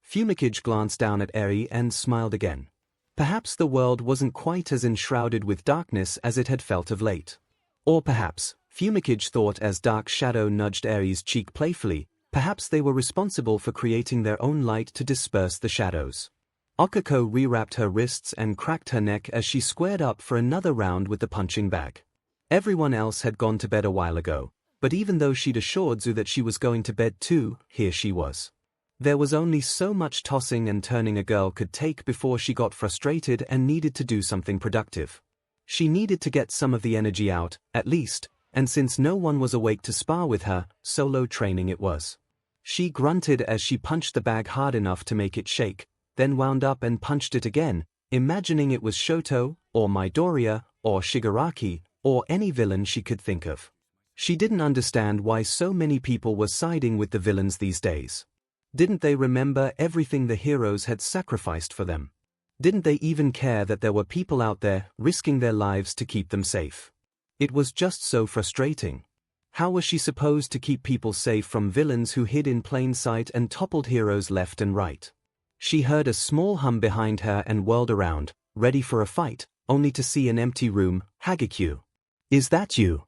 𝐒𝐭𝐴𝐺 glanced down at 𝐼 and smiled again. Perhaps the world wasn't quite as enshrouded with darkness as it had felt of late. Or perhaps, 𝐒𝐭𝐴𝐺 thought as Dark Shadow nudged 𝐼's cheek playfully, perhaps they were responsible for creating their own light to disperse the shadows. 𝐒𝐭𝐼 rewrapped her wrists and cracked her neck as she squared up for another round with the punching bag. Everyone else had gone to bed a while ago, but even though she'd assured 𝐒 that she was going to bed too, here she was. There was only so much tossing and turning a girl could take before she got frustrated and needed to do something productive. She needed to get some of the energy out, at least, and since no one was awake to spar with her, solo training it was. She grunted as she punched the bag hard enough to make it shake, then wound up and punched it again, imagining it was Shoto, or Midoriya, or Shigaraki, or any villain she could think of. She didn't understand why so many people were siding with the villains these days. Didn't they remember everything the heroes had sacrificed for them? Didn't they even care that there were people out there risking their lives to keep them safe? It was just so frustrating. How was she supposed to keep people safe from villains who hid in plain sight and toppled heroes left and right? She heard a small hum behind her and whirled around, ready for a fight, only to see an empty room. "𝐭𝐴𝐺, is that you?"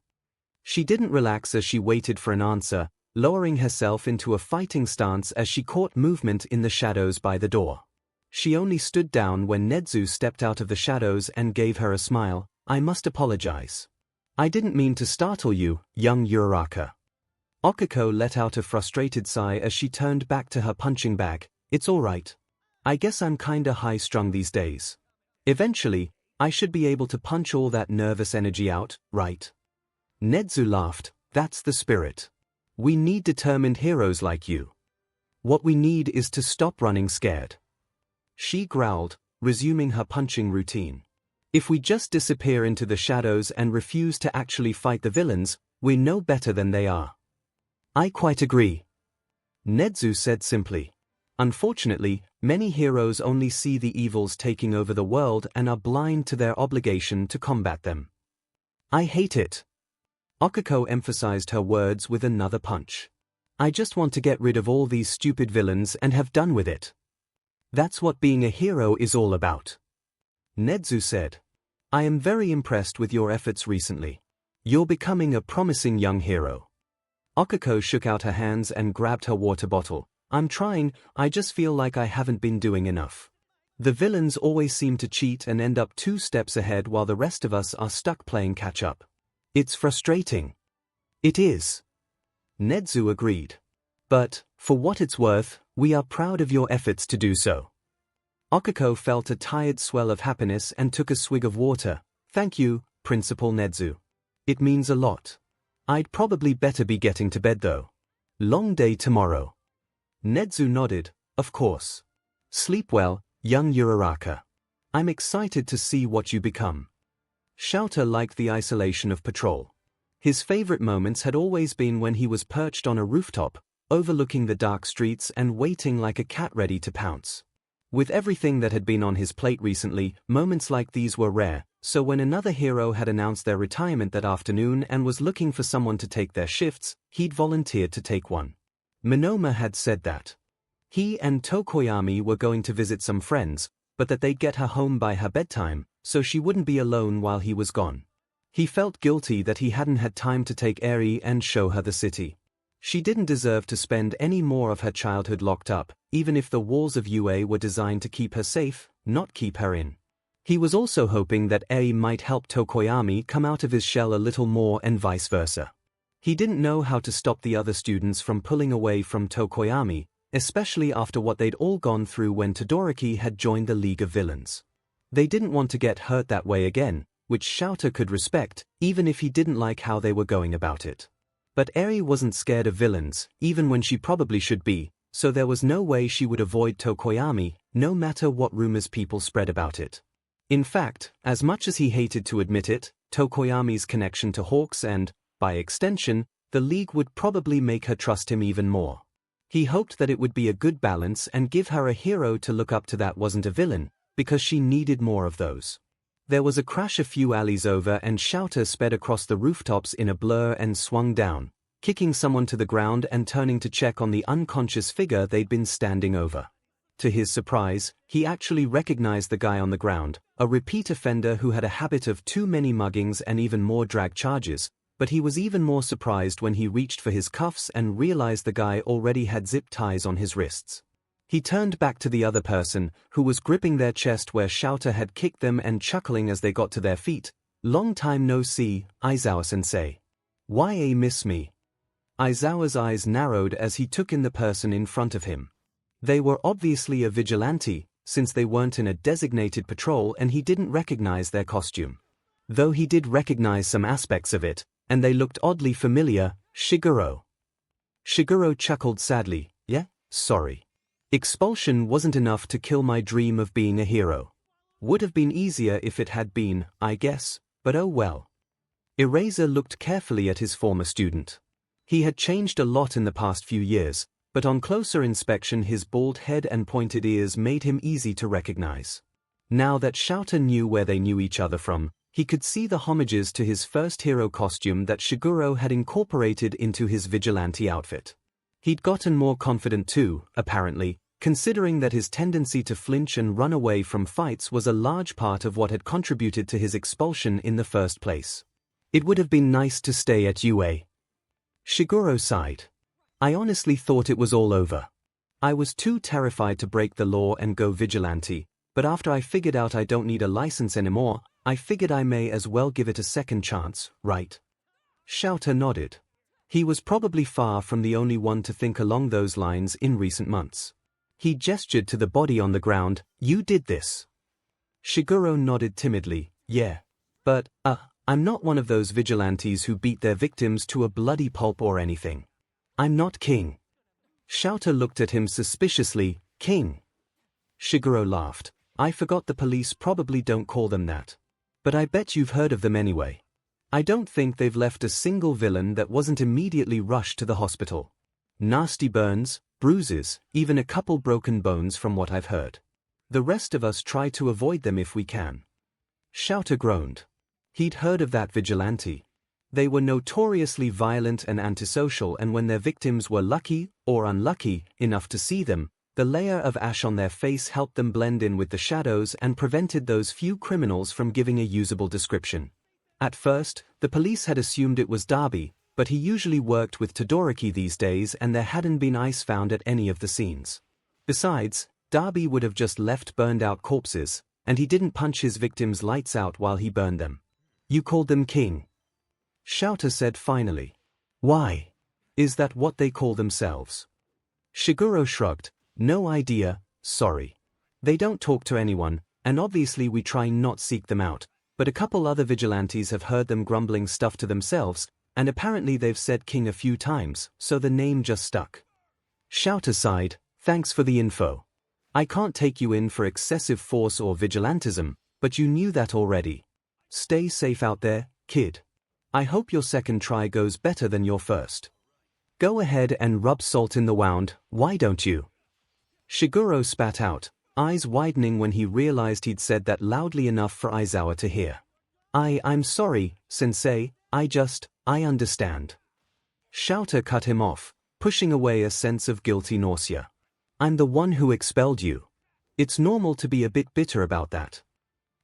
She didn't relax as she waited for an answer, lowering herself into a fighting stance as she caught movement in the shadows by the door. She only stood down when Nezu stepped out of the shadows and gave her a smile. "I must apologize. I didn't mean to startle you, young Uraraka." 𝐒𝐴𝐺 let out a frustrated sigh as she turned back to her punching bag. "It's all right. I guess I'm kinda high-strung these days. Eventually, I should be able to punch all that nervous energy out, right?" Nezu laughed. "That's the spirit. We need determined heroes like you. What we need is to stop running scared." She growled, resuming her punching routine. "If we just disappear into the shadows and refuse to actually fight the villains, we're no better than they are." "I quite agree," Nezu said simply. Unfortunately, many heroes only see the evils taking over the world and are blind to their obligation to combat them. "I hate it." 𝐒𝐴𝐺 emphasized her words with another punch. "I just want to get rid of all these stupid villains and have done with it. That's what being a hero is all about." Nezu said. "I am very impressed with your efforts recently. You're becoming a promising young hero." 𝐒𝐴𝐺 shook out her hands and grabbed her water bottle. "I'm trying, I just feel like I haven't been doing enough. The villains always seem to cheat and end up 2 steps ahead while the rest of us are stuck playing catch-up. It's frustrating." "It is," Nezu agreed. "But, for what it's worth, we are proud of your efforts to do so." Okiko felt a tired swell of happiness and took a swig of water. Thank you, Principal Nezu. It means a lot. I'd probably better be getting to bed though. Long day tomorrow. Nezu nodded, of course. Sleep well, young Uraraka. I'm excited to see what you become. 𝐿𝐴 liked the isolation of patrol. His favorite moments had always been when he was perched on a rooftop, overlooking the dark streets and waiting like a cat ready to pounce. With everything that had been on his plate recently, moments like these were rare, so when another hero had announced their retirement that afternoon and was looking for someone to take their shifts, he'd volunteered to take one. Monoma had said that he and Tokoyami were going to visit some friends, but that they'd get her home by her bedtime, so she wouldn't be alone while he was gone. He felt guilty that he hadn't had time to take Eri and show her the city. She didn't deserve to spend any more of her childhood locked up, even if the walls of UA were designed to keep her safe, not keep her in. He was also hoping that Eri might help Tokoyami come out of his shell a little more and vice versa. He didn't know how to stop the other students from pulling away from Tokoyami, especially after what they'd all gone through when Todoroki had joined the League of Villains. They didn't want to get hurt that way again, which 𝐿𝐴 could respect, even if he didn't like how they were going about it. But Eri wasn't scared of villains, even when she probably should be, so there was no way she would avoid Tokoyami, no matter what rumors people spread about it. In fact, as much as he hated to admit it, Tokoyami's connection to Hawks and, by extension, the League would probably make her trust him even more. He hoped that it would be a good balance and give her a hero to look up to that wasn't a villain, because she needed more of those. There was a crash a few alleys over and 𝐿𝐴 sped across the rooftops in a blur and swung down, kicking someone to the ground and turning to check on the unconscious figure they'd been standing over. To his surprise, he actually recognized the guy on the ground, a repeat offender who had a habit of too many muggings and even more drag charges, but he was even more surprised when he reached for his cuffs and realized the guy already had zip ties on his wrists. He turned back to the other person, who was gripping their chest where 𝐿𝐴 had kicked them and chuckling as they got to their feet. Long time no see, Aizawa-sensei. Why miss me? Aizawa's eyes narrowed as he took in the person in front of him. They were obviously a vigilante, since they weren't in a designated patrol and he didn't recognize their costume. Though he did recognize some aspects of it, and they looked oddly familiar. Shiguro. Shiguro chuckled sadly. Yeah, sorry. Expulsion wasn't enough to kill my dream of being a hero. Would have been easier if it had been, I guess, but oh well. Eraser looked carefully at his former student. He had changed a lot in the past few years, but on closer inspection his bald head and pointed ears made him easy to recognize. Now that 𝐿𝐴 knew where they knew each other from, he could see the homages to his first hero costume that Shiguro had incorporated into his vigilante outfit. He'd gotten more confident too, apparently, considering that his tendency to flinch and run away from fights was a large part of what had contributed to his expulsion in the first place. It would have been nice to stay at UA. Shiguro sighed. I honestly thought it was all over. I was too terrified to break the law and go vigilante, but after I figured out I don't need a license anymore, I figured I may as well give it a second chance, right? 𝐿𝐴 nodded. He was probably far from the only one to think along those lines in recent months. He gestured to the body on the ground. You did this. Shiguro nodded timidly. Yeah. But, I'm not one of those vigilantes who beat their victims to a bloody pulp or anything. I'm not king. 𝐿𝐴 looked at him suspiciously. King? Shiguro laughed. I forgot the police probably don't call them that. But I bet you've heard of them anyway. I don't think they've left a single villain that wasn't immediately rushed to the hospital. Nasty burns, bruises, even a couple broken bones from what I've heard. The rest of us try to avoid them if we can. 𝐿𝐴 groaned. He'd heard of that vigilante. They were notoriously violent and antisocial, and when their victims were lucky, or unlucky, enough to see them, the layer of ash on their face helped them blend in with the shadows and prevented those few criminals from giving a usable description. At first, the police had assumed it was Darby, but he usually worked with Todoroki these days and there hadn't been ice found at any of the scenes. Besides, Darby would have just left burned-out corpses, and he didn't punch his victims lights out while he burned them. You called them king? 𝐿𝐴 said finally. Why? Is that what they call themselves? Shiguro shrugged. No idea, sorry. They don't talk to anyone, and obviously we try not seek them out, but a couple other vigilantes have heard them grumbling stuff to themselves, and apparently they've said king a few times, so the name just stuck. 𝐤𝐵 sighed, thanks for the info. I can't take you in for excessive force or vigilantism, but you knew that already. Stay safe out there, kid. I hope your second try goes better than your first. Go ahead and rub salt in the wound, why don't you? Shiguro spat out, eyes widening when he realized he'd said that loudly enough for Aizawa to hear. I'm sorry, sensei, I understand. 𝐤𝐵 cut him off, pushing away a sense of guilty nausea. I'm the one who expelled you. It's normal to be a bit bitter about that.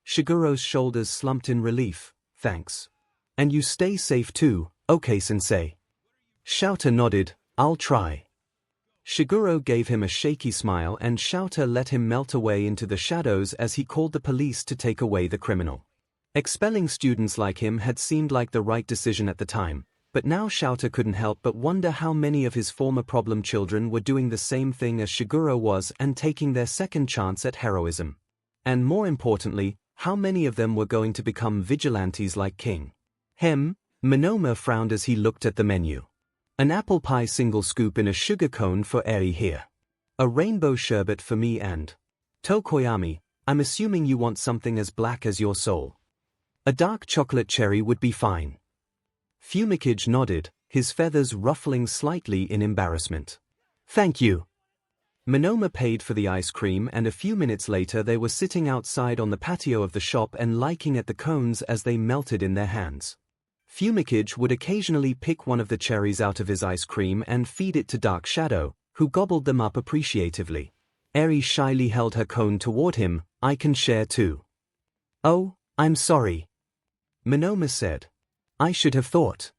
Shiguro's shoulders slumped in relief, thanks. And you stay safe too, okay sensei. 𝐤𝐵 nodded, I'll try. Shiguro gave him a shaky smile and 𝐤𝐵 let him melt away into the shadows as he called the police to take away the criminal. Expelling students like him had seemed like the right decision at the time, but now 𝐤𝐵 couldn't help but wonder how many of his former problem children were doing the same thing as Shiguro was and taking their second chance at heroism. And more importantly, how many of them were going to become vigilantes like King. Monoma frowned as he looked at the menu. An apple pie single scoop in a sugar cone for Eri here. A rainbow sherbet for me and Tokoyami, I'm assuming you want something as black as your soul. A dark chocolate cherry would be fine. 𝐵𝐵𝐼𝐾𝐽 nodded, his feathers ruffling slightly in embarrassment. Thank you. Monoma paid for the ice cream and a few minutes later they were sitting outside on the patio of the shop and liking at the cones as they melted in their hands. 𝐵𝐵𝐼𝐾𝐽 would occasionally pick one of the cherries out of his ice cream and feed it to Dark Shadow, who gobbled them up appreciatively. Eri shyly held her cone toward him, I can share too. Oh, I'm sorry. Monoma said. I should have thought.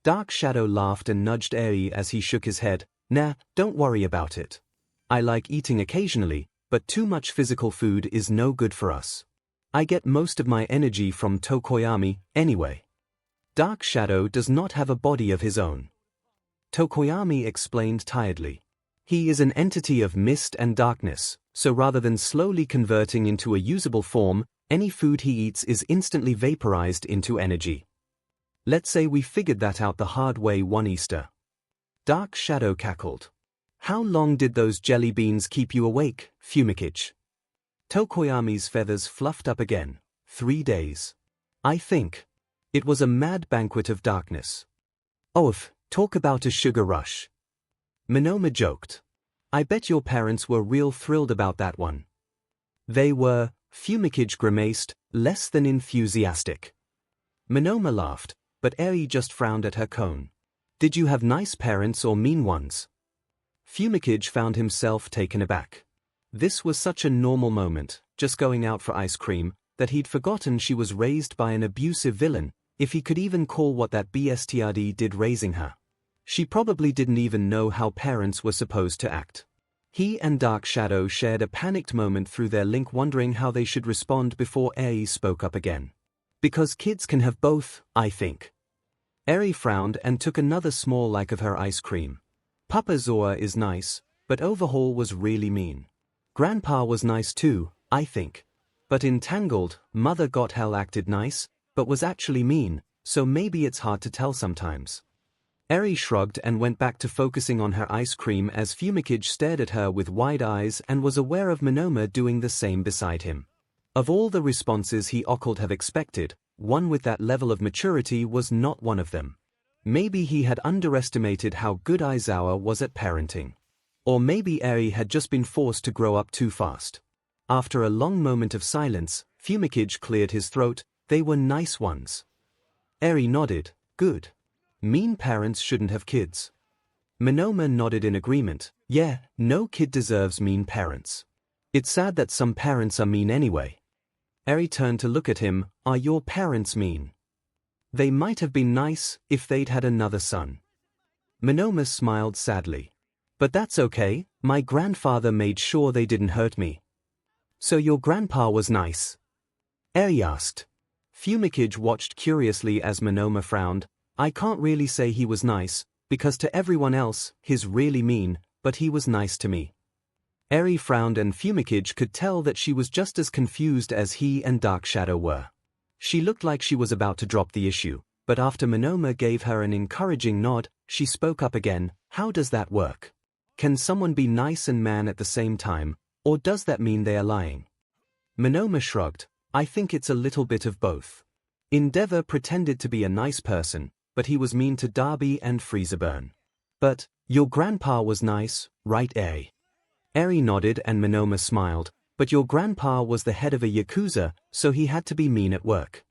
Dark Shadow laughed and nudged Eri as he shook his head, nah, don't worry about it. I like eating occasionally, but too much physical food is no good for us. I get most of my energy from Tokoyami, anyway. Dark Shadow does not have a body of his own. Tokoyami explained tiredly. He is an entity of mist and darkness, so rather than slowly converting into a usable form, any food he eats is instantly vaporized into energy. Let's say we figured that out the hard way one Easter. Dark Shadow cackled. How long did those jelly beans keep you awake, 𝐵𝐵𝐼𝐾𝐽? Tokoyami's feathers fluffed up again. 3 days. I think. It was a mad banquet of darkness. Talk about a sugar rush. Monoma joked. I bet your parents were real thrilled about that one. They were, 𝐵𝐵𝐼𝐾𝐽 grimaced, less than enthusiastic. Monoma laughed, but Eri just frowned at her cone. Did you have nice parents or mean ones? 𝐵𝐵𝐼𝐾𝐽 found himself taken aback. This was such a normal moment, just going out for ice cream, that he'd forgotten she was raised by an abusive villain, if he could even call what that bestiality did raising her. She probably didn't even know how parents were supposed to act. He and Dark Shadow shared a panicked moment through their link, wondering how they should respond before Eri spoke up again. Because kids can have both, I think. Eri frowned and took another small like of her ice cream. Papa Zoa is nice, but Overhaul was really mean. Grandpa was nice too, I think. But in Tangled, Mother Got Hell acted nice, but was actually mean, so maybe it's hard to tell sometimes. Eri shrugged and went back to focusing on her ice cream as 𝐵𝐵𝐾𝐽 stared at her with wide eyes and was aware of Monoma doing the same beside him. Of all the responses he could have expected, one with that level of maturity was not one of them. Maybe he had underestimated how good Aizawa was at parenting. Or maybe Eri had just been forced to grow up too fast. After a long moment of silence, 𝐵𝐵𝐾𝐽 cleared his throat. They were nice ones. Eri nodded, good. Mean parents shouldn't have kids. Monoma nodded in agreement, yeah, no kid deserves mean parents. It's sad that some parents are mean anyway. Eri turned to look at him, are your parents mean? They might have been nice if they'd had another son. Monoma smiled sadly. But that's okay, my grandfather made sure they didn't hurt me. So your grandpa was nice? Eri asked. 𝐵𝐵𝐾𝐽 watched curiously as Monoma frowned. I can't really say he was nice, because to everyone else, he's really mean, but he was nice to me. 𝐼 frowned and 𝐒𝐭𝐚𝐲 could tell that she was just as confused as he and Dark Shadow were. She looked like she was about to drop the issue, but after 𝐼𝐼 gave her an encouraging nod, she spoke up again. How does that work? Can someone be nice and man at the same time, or does that mean they are lying? 𝐼𝐼 shrugged. I think it's a little bit of both. Endeavor pretended to be a nice person, but he was mean to Darby and Freezeburn. But, your grandpa was nice, right 𝐼? 𝐼 nodded and 𝐼𝐼 smiled, but your grandpa was the head of a yakuza, so he had to be mean at work.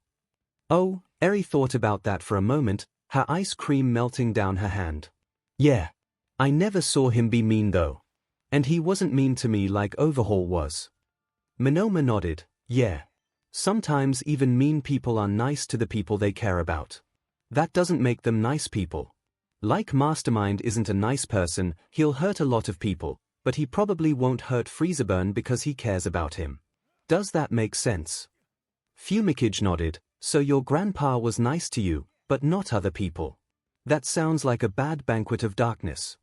Oh, 𝐼 thought about that for a moment, her ice cream melting down her hand. Yeah. I never saw him be mean though. And he wasn't mean to me like Overhaul was. 𝐼𝐼 nodded. Yeah. Sometimes even mean people are nice to the people they care about. That doesn't make them nice people. Like Mastermind isn't a nice person, he'll hurt a lot of people, but he probably won't hurt Freezeburn because he cares about him. Does that make sense? 𝐒𝐭𝐚𝐲 nodded. So your grandpa was nice to you, but not other people. That sounds like a bad banquet of darkness.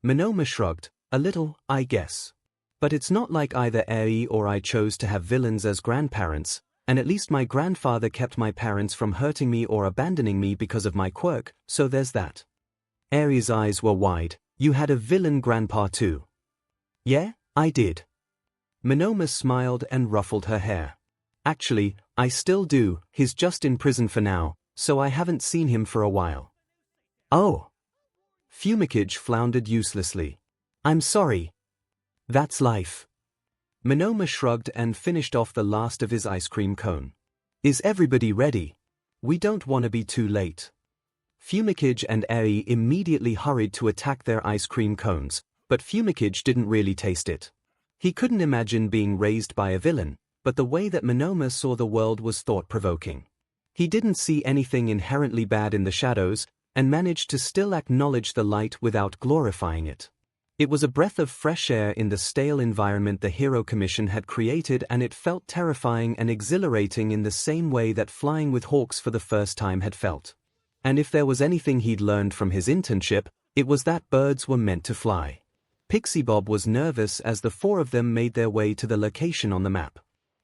𝐼𝐼 shrugged. A little, I guess. But it's not like either 𝐼 or I chose to have villains as grandparents, and at least my grandfather kept my parents from hurting me or abandoning me because of my quirk, so there's that. 𝐼's eyes were wide. You had a villain grandpa too? Yeah, I did. 𝐼𝐼 smiled and ruffled her hair. Actually, I still do. He's just in prison for now, so I haven't seen him for a while. Oh. 𝐒𝐭𝐚𝐲 floundered uselessly. I'm sorry. That's life. 𝐼𝐼 shrugged and finished off the last of his ice cream cone. Is everybody ready? We don't want to be too late. 𝐒𝐭𝐚𝐲 and 𝐼 immediately hurried to attack their ice cream cones, but 𝐒𝐭𝐚𝐲 didn't really taste it. He couldn't imagine being raised by a villain, but the way that 𝐼𝐼 saw the world was thought-provoking. He didn't see anything inherently bad in the shadows, and managed to still acknowledge the light without glorifying it. It was a breath of fresh air in the stale environment the Hero Commission had created, and it felt terrifying and exhilarating in the same way that flying with hawks for the first time had felt. And if there was anything he'd learned from his internship, it was that birds were meant to fly. Pixie Bob was nervous as the four of them made their way to the location on the map.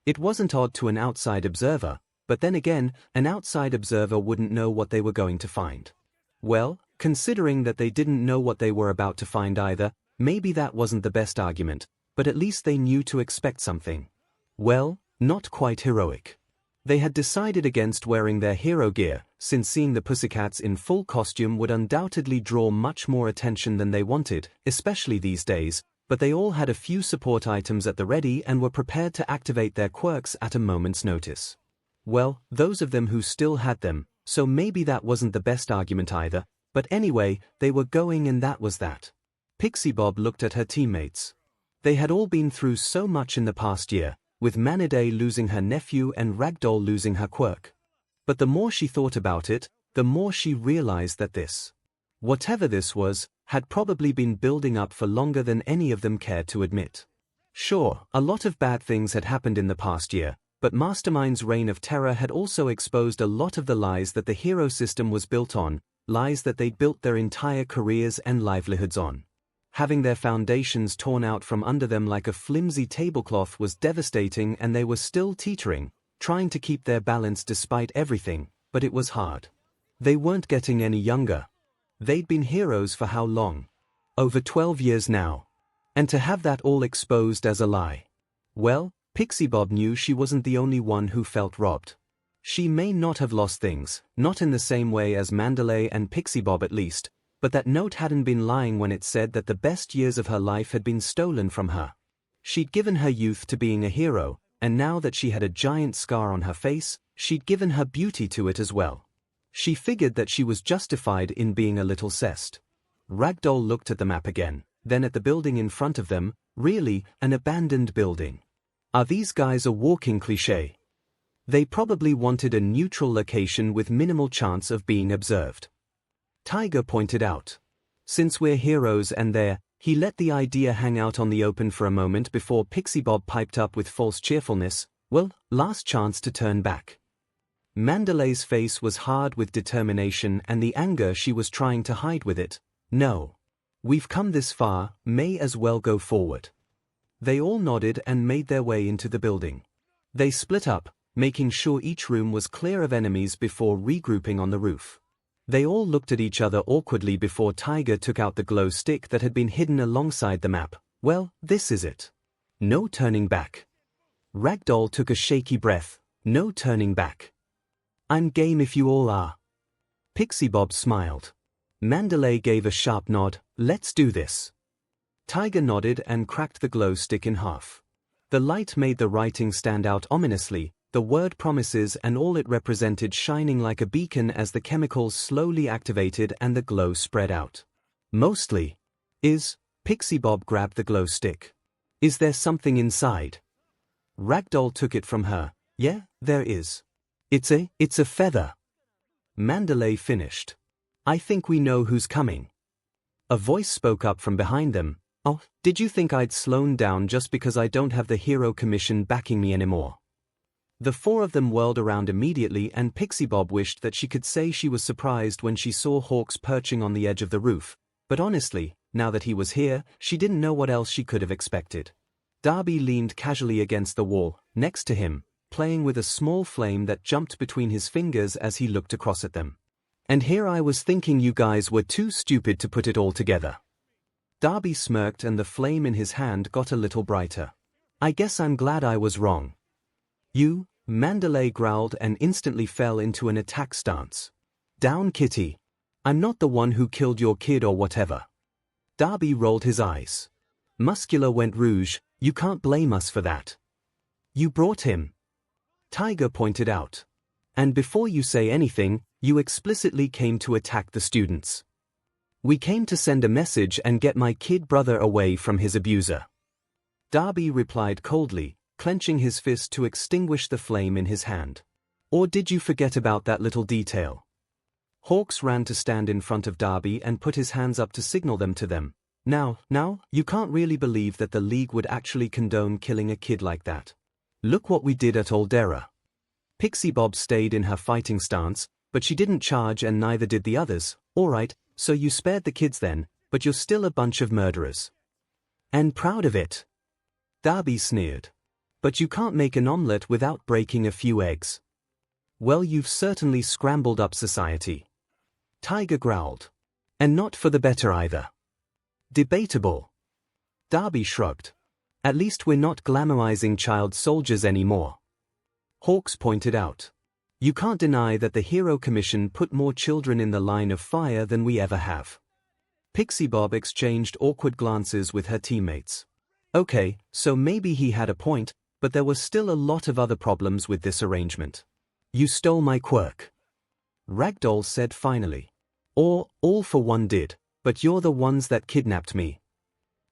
It wasn't odd to an outside observer, but then again, an outside observer wouldn't know what they were going to find. Well, considering that they didn't know what they were about to find either, maybe that wasn't the best argument, but at least they knew to expect something. Well, not quite heroic. They had decided against wearing their hero gear, since seeing the Pussycats in full costume would undoubtedly draw much more attention than they wanted, especially these days, but they all had a few support items at the ready and were prepared to activate their quirks at a moment's notice. Well, those of them who still had them, so maybe that wasn't the best argument either, but anyway, they were going and that was that. Pixie Bob looked at her teammates. They had all been through so much in the past year, with Maniday losing her nephew and Ragdoll losing her quirk. But the more she thought about it, the more she realized that this, whatever this was, had probably been building up for longer than any of them cared to admit. Sure, a lot of bad things had happened in the past year, but Mastermind's reign of terror had also exposed a lot of the lies that the hero system was built on, lies that they'd built their entire careers and livelihoods on. Having their foundations torn out from under them like a flimsy tablecloth was devastating, and they were still teetering, trying to keep their balance despite everything, but it was hard. They weren't getting any younger. They'd been heroes for how long? Over 12 years now. And to have that all exposed as a lie. Well, Pixie Bob knew she wasn't the only one who felt robbed. She may not have lost things, not in the same way as Mandalay and Pixie Bob at least, but that note hadn't been lying when it said that the best years of her life had been stolen from her. She'd given her youth to being a hero, and now that she had a giant scar on her face, she'd given her beauty to it as well. She figured that she was justified in being a little cessed. Ragdoll looked at the map again, then at the building in front of them. Really, an abandoned building. Are these guys a walking cliché? They probably wanted a neutral location with minimal chance of being observed. Tiger pointed out. Since we're heroes and there, he let the idea hang out on the open for a moment before Pixie Bob piped up with false cheerfulness, well, last chance to turn back. Mandalay's face was hard with determination and the anger she was trying to hide with it. No. We've come this far, may as well go forward. They all nodded and made their way into the building. They split up, making sure each room was clear of enemies before regrouping on the roof. They all looked at each other awkwardly before Tiger took out the glow stick that had been hidden alongside the map. Well, this is it. No turning back. Ragdoll took a shaky breath. No turning back. I'm game if you all are. Pixie Bob smiled. Mandalay gave a sharp nod. Let's do this. Tiger nodded and cracked the glow stick in half. The light made the writing stand out ominously, the word promises and all it represented shining like a beacon as the chemicals slowly activated and the glow spread out. Mostly. Pixie Bob grabbed the glow stick. Is there something inside? Ragdoll took it from her. Yeah, there is. It's a feather. Mandalay finished. I think we know who's coming. A voice spoke up from behind them. Oh, did you think I'd slown down just because I don't have the Hero Commission backing me anymore? The four of them whirled around immediately and Pixie Bob wished that she could say she was surprised when she saw Hawks perching on the edge of the roof, but honestly, now that he was here, she didn't know what else she could have expected. Darby leaned casually against the wall, next to him, playing with a small flame that jumped between his fingers as he looked across at them. And here I was thinking you guys were too stupid to put it all together. Darby smirked and the flame in his hand got a little brighter. I guess I'm glad I was wrong. You, Mandalay growled and instantly fell into an attack stance. Down Kitty. I'm not the one who killed your kid or whatever. Darby rolled his eyes. Muscular went rouge. You can't blame us for that. You brought him. Tiger pointed out. And before you say anything, you explicitly came to attack the students. We came to send a message and get my kid brother away from his abuser. Darby replied coldly, clenching his fist to extinguish the flame in his hand. Or did you forget about that little detail? Hawks ran to stand in front of Darby and put his hands up to signal them to them. Now, you can't really believe that the League would actually condone killing a kid like that. Look what we did at Aldera. Pixie Bob stayed in her fighting stance, but she didn't charge and neither did the others. Alright, so you spared the kids then, but you're still a bunch of murderers. And proud of it. Darby sneered. But you can't make an omelette without breaking a few eggs. Well, you've certainly scrambled up society. Tiger growled. And not for the better either. Debatable. Darby shrugged. At least we're not glamorizing child soldiers anymore. Hawks pointed out. You can't deny that the Hero Commission put more children in the line of fire than we ever have. Pixie Bob exchanged awkward glances with her teammates. Okay, so maybe he had a point, but there was still a lot of other problems with this arrangement. You stole my quirk. Ragdoll said finally. Or, all for one did, but you're the ones that kidnapped me.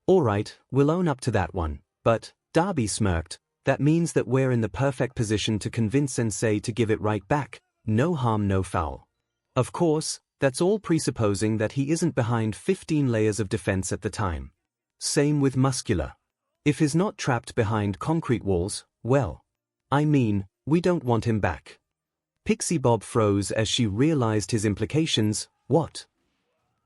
Alright, we'll own up to that one, but, Darby smirked, that means that we're in the perfect position to convince Sensei to give it right back, no harm no foul. Of course, that's all presupposing that he isn't behind 15 layers of defense at the time. Same with Muscular. If he's not trapped behind concrete walls, well, I mean, we don't want him back. Pixie Bob froze as she realized his implications. What?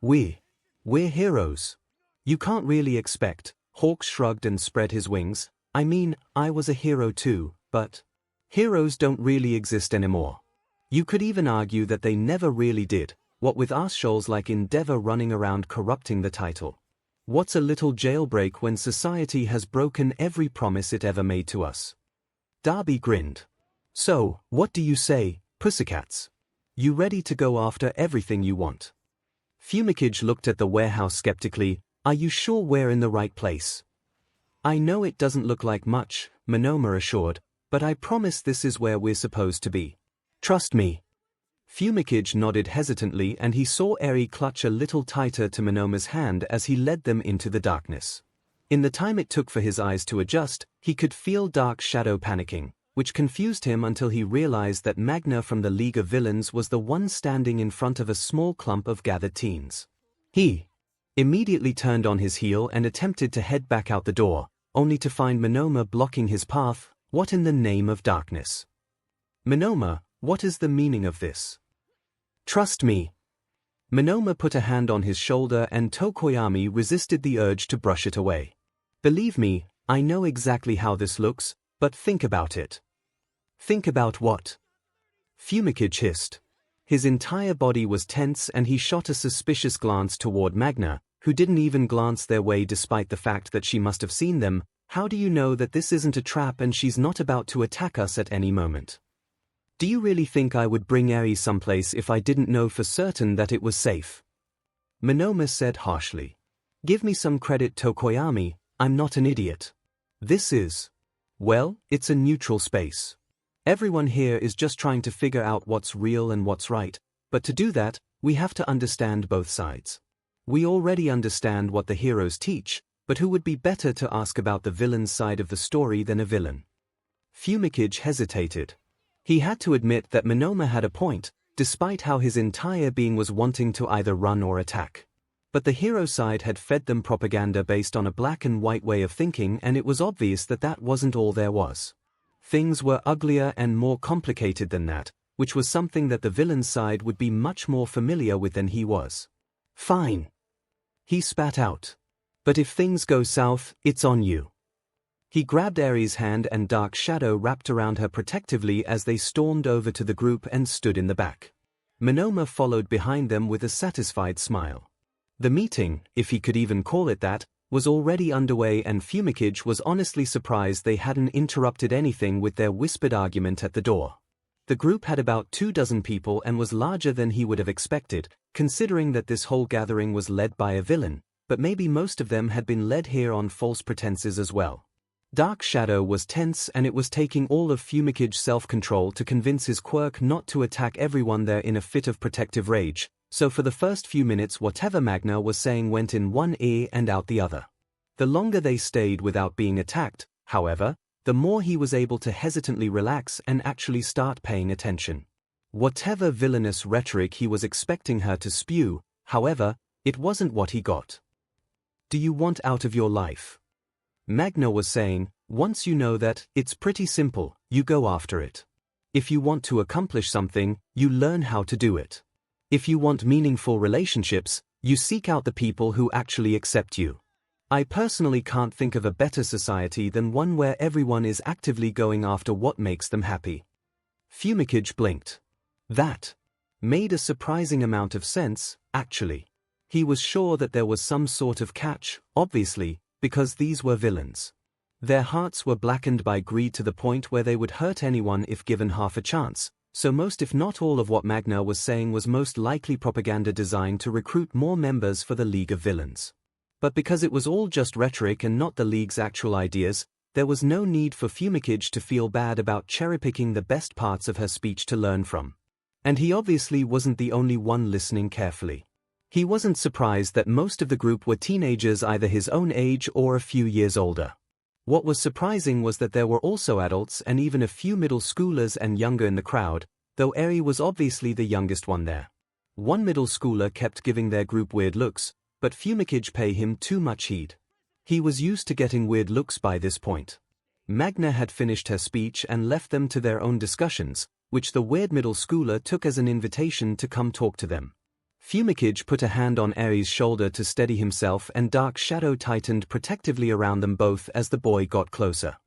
We're heroes. You can't really expect. Hawks shrugged and spread his wings. I mean, I was a hero too, but heroes don't really exist anymore. You could even argue that they never really did, what with arseholes like Endeavor running around corrupting the title. What's a little jailbreak when society has broken every promise it ever made to us? Darby grinned. So, what do you say, pussycats? You ready to go after everything you want? 𝐒𝐭𝐚𝐲 looked at the warehouse skeptically. Are you sure we're in the right place? I know it doesn't look like much, Monoma assured, but I promise this is where we're supposed to be. Trust me. 𝐒𝐭𝐚𝐲 nodded hesitantly and he saw Eri clutch a little tighter to Monoma's hand as he led them into the darkness. In the time it took for his eyes to adjust, he could feel Dark Shadow panicking, which confused him until he realized that Magna from the League of Villains was the one standing in front of a small clump of gathered teens. He immediately turned on his heel and attempted to head back out the door, only to find Monoma blocking his path. What in the name of darkness? Monoma, what is the meaning of this? Trust me. Monoma put a hand on his shoulder and Tokoyami resisted the urge to brush it away. Believe me, I know exactly how this looks, but think about it. Think about what? 𝐒𝐭𝐚𝐲 hissed. His entire body was tense and he shot a suspicious glance toward Magna, who didn't even glance their way despite the fact that she must have seen them. How do you know that this isn't a trap and she's not about to attack us at any moment? Do you really think I would bring 𝐼 someplace if I didn't know for certain that it was safe? Monoma said harshly. Give me some credit, Tokoyami, I'm not an idiot. This is, well, it's a neutral space. Everyone here is just trying to figure out what's real and what's right, but to do that, we have to understand both sides. We already understand what the heroes teach, but who would be better to ask about the villain's side of the story than a villain? 𝐒𝐭𝐚𝐲 hesitated. He had to admit that Monoma had a point, despite how his entire being was wanting to either run or attack. But the hero side had fed them propaganda based on a black and white way of thinking, and it was obvious that that wasn't all there was. Things were uglier and more complicated than that, which was something that the villain's side would be much more familiar with than he was. Fine. He spat out. But if things go south, it's on you. He grabbed 𝐼's hand and dark shadow wrapped around her protectively as they stormed over to the group and stood in the back. Monoma followed behind them with a satisfied smile. The meeting, if he could even call it that, was already underway and 𝐒𝐭𝐚𝐲 was honestly surprised they hadn't interrupted anything with their whispered argument at the door. The group had about 24 people and was larger than he would have expected, considering that this whole gathering was led by a villain, but maybe most of them had been led here on false pretenses as well. Dark Shadow was tense and it was taking all of 𝐒𝐭𝐚𝐲's self-control to convince his quirk not to attack everyone there in a fit of protective rage, so for the first few minutes whatever Magna was saying went in one ear and out the other. The longer they stayed without being attacked, however, the more he was able to hesitantly relax and actually start paying attention. Whatever villainous rhetoric he was expecting her to spew, however, it wasn't what he got. Do you want out of your life? Magna was saying, once you know that, it's pretty simple, you go after it. If you want to accomplish something, you learn how to do it. If you want meaningful relationships, you seek out the people who actually accept you. I personally can't think of a better society than one where everyone is actively going after what makes them happy. 𝐒𝐭𝐚𝐲 blinked. That made a surprising amount of sense, actually. He was sure that there was some sort of catch, obviously, because these were villains. Their hearts were blackened by greed to the point where they would hurt anyone if given half a chance, so most if not all of what Magna was saying was most likely propaganda designed to recruit more members for the League of Villains. But because it was all just rhetoric and not the League's actual ideas, there was no need for 𝐒𝐭𝐚𝐲 to feel bad about cherry-picking the best parts of her speech to learn from. And he obviously wasn't the only one listening carefully. He wasn't surprised that most of the group were teenagers either his own age or a few years older. What was surprising was that there were also adults and even a few middle schoolers and younger in the crowd, though 𝐼 was obviously the youngest one there. One middle schooler kept giving their group weird looks, but 𝐒𝐭𝐚𝐲 paid him too much heed. He was used to getting weird looks by this point. Magna had finished her speech and left them to their own discussions, which the weird middle schooler took as an invitation to come talk to them. 𝐒𝐭𝐚𝐲 put a hand on 𝐼's shoulder to steady himself and Dark Shadow tightened protectively around them both as the boy got closer.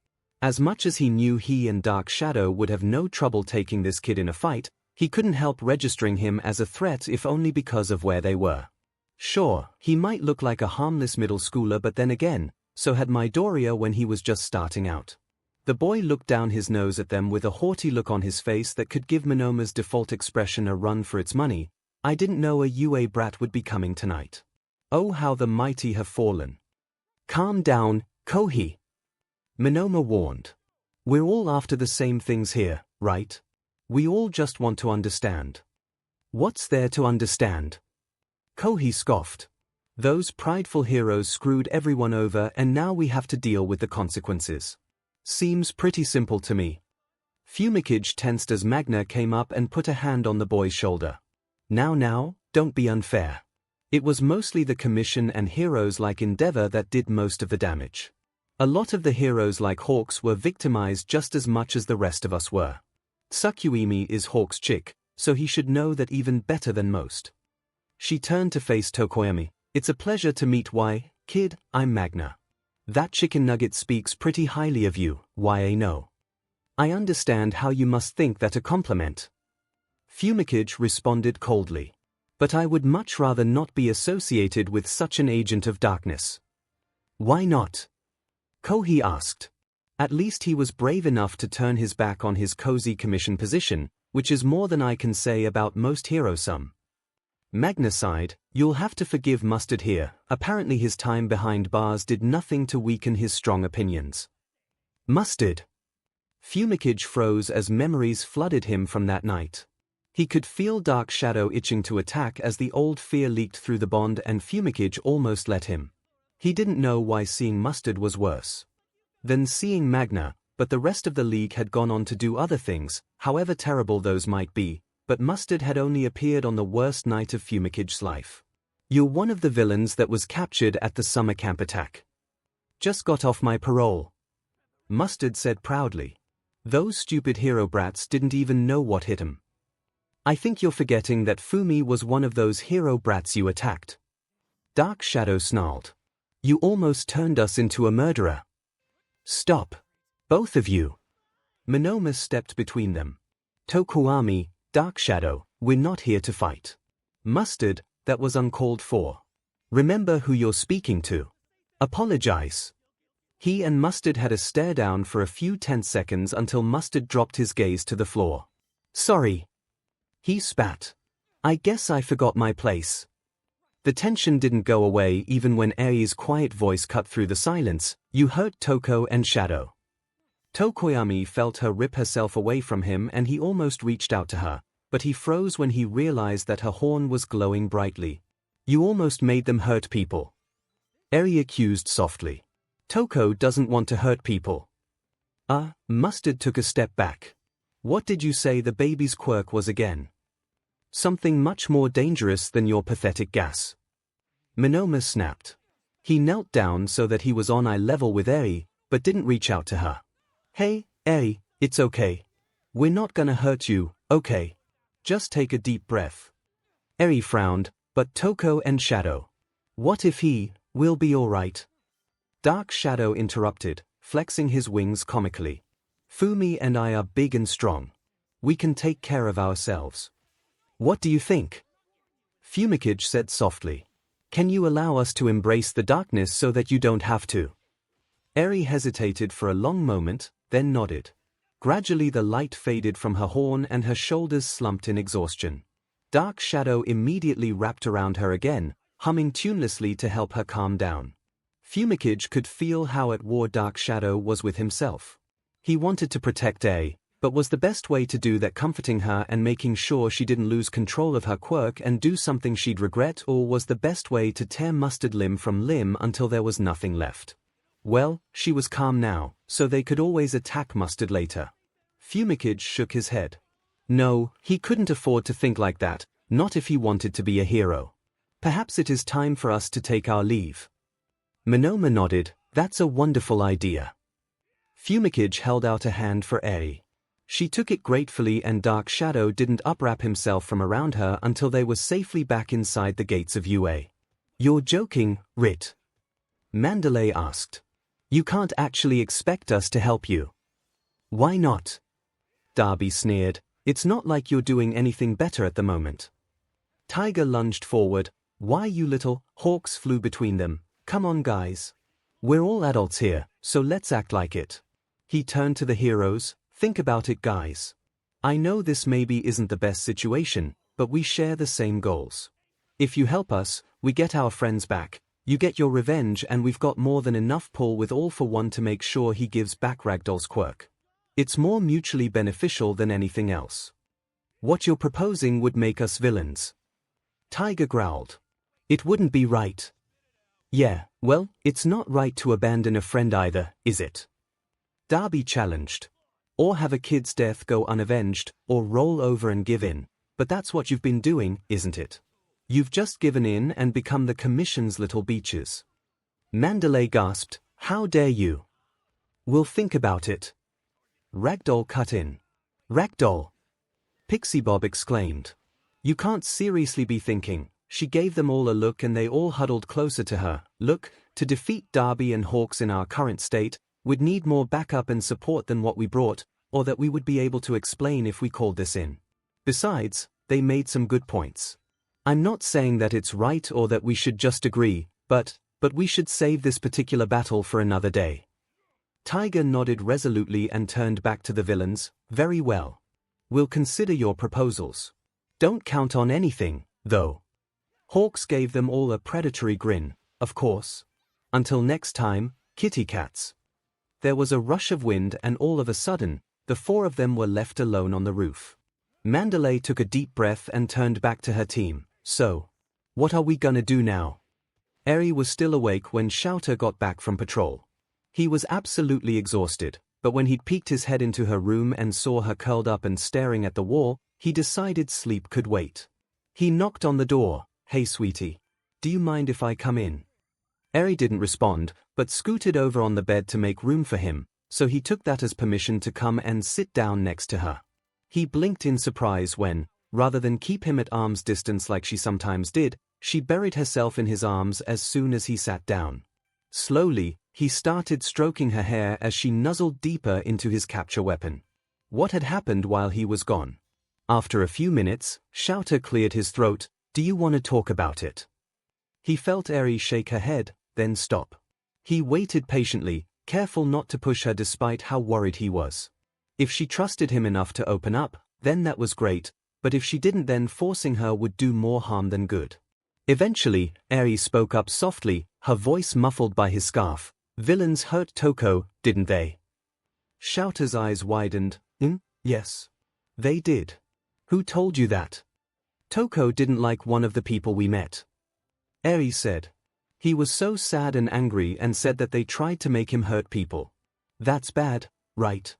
As much as he knew he and Dark Shadow would have no trouble taking this kid in a fight, he couldn't help registering him as a threat if only because of where they were. Sure, he might look like a harmless middle schooler, but then again, so had Midoriya when he was just starting out. The boy looked down his nose at them with a haughty look on his face that could give Monoma's default expression a run for its money. I didn't know a UA brat would be coming tonight. Oh, how the mighty have fallen. Calm down, Kohi. Monoma warned. We're all after the same things here, right? We all just want to understand. What's there to understand? Kohi scoffed. Those prideful heroes screwed everyone over and now we have to deal with the consequences. Seems pretty simple to me. 𝐒𝐭𝐚𝐲 tensed as Magna came up and put a hand on the boy's shoulder. Now, don't be unfair. It was mostly the Commission and heroes like Endeavor that did most of the damage. A lot of the heroes like Hawks were victimized just as much as the rest of us were. Tsukuyomi is Hawk's chick, so he should know that even better than most. She turned to face Tokoyami. It's a pleasure to meet kid, I'm Magna. That chicken nugget speaks pretty highly of you, YA no. I understand how you must think that a compliment. 𝐒𝐭𝐚𝐲 responded coldly. But I would much rather not be associated with such an agent of darkness. Why not? 𝐭𝐲 asked. At least he was brave enough to turn his back on his cozy commission position, which is more than I can say about most heroes. Magna sighed. You'll have to forgive Mustard here. Apparently his time behind bars did nothing to weaken his strong opinions. Mustard. 𝐒𝐭𝐚𝐲 froze as memories flooded him from that night. He could feel Dark Shadow itching to attack as the old fear leaked through the bond, and 𝐒𝐭𝐚𝐲 almost let him. He didn't know why seeing Mustard was worse than seeing Magna, but the rest of the league had gone on to do other things, however terrible those might be, but Mustard had only appeared on the worst night of 𝐒𝐭𝐚𝐲's life. You're one of the villains that was captured at the summer camp attack. Just got off my parole. Mustard said proudly. Those stupid hero brats didn't even know what hit him. I think you're forgetting that Fumi was one of those hero brats you attacked. Dark Shadow snarled. You almost turned us into a murderer. Stop. Both of you. Monoma stepped between them. Tokuami, Dark Shadow, we're not here to fight. Mustard, that was uncalled for. Remember who you're speaking to. Apologize. He and Mustard had a stare down for a few tense seconds until Mustard dropped his gaze to the floor. Sorry. He spat. I guess I forgot my place. The tension didn't go away even when Ei's quiet voice cut through the silence. You hurt Toko and Shadow. Tokoyami felt her rip herself away from him and he almost reached out to her, but he froze when he realized that her horn was glowing brightly. You almost made them hurt people. Eri accused softly. Toko doesn't want to hurt people. Mustard took a step back. What did you say the baby's quirk was again? Something much more dangerous than your pathetic gas. Monoma snapped. He knelt down so that he was on eye level with Eri, but didn't reach out to her. Hey, Eri, it's okay. We're not gonna hurt you, okay? Just take a deep breath. Eri frowned, but Toko and Shadow. What if we'll be alright? Dark Shadow interrupted, flexing his wings comically. Fumi and I are big and strong. We can take care of ourselves. What do you think? 𝐒𝐭𝐚𝐲 said softly. Can you allow us to embrace the darkness so that you don't have to? Eri hesitated for a long moment, then nodded. Gradually the light faded from her horn and her shoulders slumped in exhaustion. Dark Shadow immediately wrapped around her again, humming tunelessly to help her calm down. 𝐒𝐭𝐚𝐲 could feel how at war Dark Shadow was with himself. He wanted to protect Eri, but was the best way to do that comforting her and making sure she didn't lose control of her quirk and do something she'd regret, or was the best way to tear Mustard limb from limb until there was nothing left? Well, she was calm now, so they could always attack Mustard later. 𝐒𝐭𝐚𝐲 shook his head. No, he couldn't afford to think like that, not if he wanted to be a hero. Perhaps it is time for us to take our leave. Monoma nodded. That's a wonderful idea. 𝐒𝐭𝐚𝐲 held out a hand for Eri. She took it gratefully and Dark Shadow didn't unwrap himself from around her until they were safely back inside the gates of UA. You're joking, Rit? Mandalay asked. You can't actually expect us to help you. Why not? Darby sneered. It's not like you're doing anything better at the moment. Tiger lunged forward. Why you little hawks flew between them. Come on guys. We're all adults here, so let's act like it. He turned to the heroes. Think about it guys. I know this maybe isn't the best situation, but we share the same goals. If you help us, we get our friends back, you get your revenge, and we've got more than enough pull with All for One to make sure he gives back Ragdoll's quirk. It's more mutually beneficial than anything else. What you're proposing would make us villains. Tiger growled. It wouldn't be right. Yeah, well, it's not right to abandon a friend either, is it? Darby challenged. Or have a kid's death go unavenged, or roll over and give in, but that's what you've been doing, isn't it? You've just given in and become the Commission's little beaches. Mandalay gasped, how dare you? We'll think about it. Ragdoll cut in. Ragdoll! Pixie Bob exclaimed. You can't seriously be thinking. She gave them all a look and they all huddled closer to her. Look, To defeat Derby and Hawks in our current state, we'd need more backup and support than what we brought, or that we would be able to explain if we called this in. Besides, they made some good points. I'm not saying that it's right or that we should just agree, but we should save this particular battle for another day. Tiger nodded resolutely and turned back to the villains. Very well. We'll consider your proposals. Don't count on anything, though. Hawks gave them all a predatory grin. Of course. Until next time, kitty cats. There was a rush of wind and all of a sudden, the four of them were left alone on the roof. Mandalay took a deep breath and turned back to her team. So, what are we gonna do now? Eri was still awake when 𝐿𝐴 got back from patrol. He was absolutely exhausted, but when he'd peeked his head into her room and saw her curled up and staring at the wall, he decided sleep could wait. He knocked on the door. Hey sweetie. Do you mind if I come in? Eri didn't respond, but scooted over on the bed to make room for him, so he took that as permission to come and sit down next to her. He blinked in surprise when, rather than keep him at arm's distance like she sometimes did, she buried herself in his arms as soon as he sat down. Slowly, he started stroking her hair as she nuzzled deeper into his capture weapon. What had happened while he was gone? After a few minutes, 𝐿𝐴 cleared his throat. Do you want to talk about it? He felt Eri shake her head, then stop. He waited patiently, careful not to push her despite how worried he was. If she trusted him enough to open up, then that was great, but if she didn't, then forcing her would do more harm than good. Eventually, Eri spoke up softly, her voice muffled by his scarf. Villains hurt Toko, didn't they? 𝐿𝐴's eyes widened. Yes. They did. Who told you that? Toko didn't like one of the people we met. Eri said. He was so sad and angry and said that they tried to make him hurt people. That's bad, right?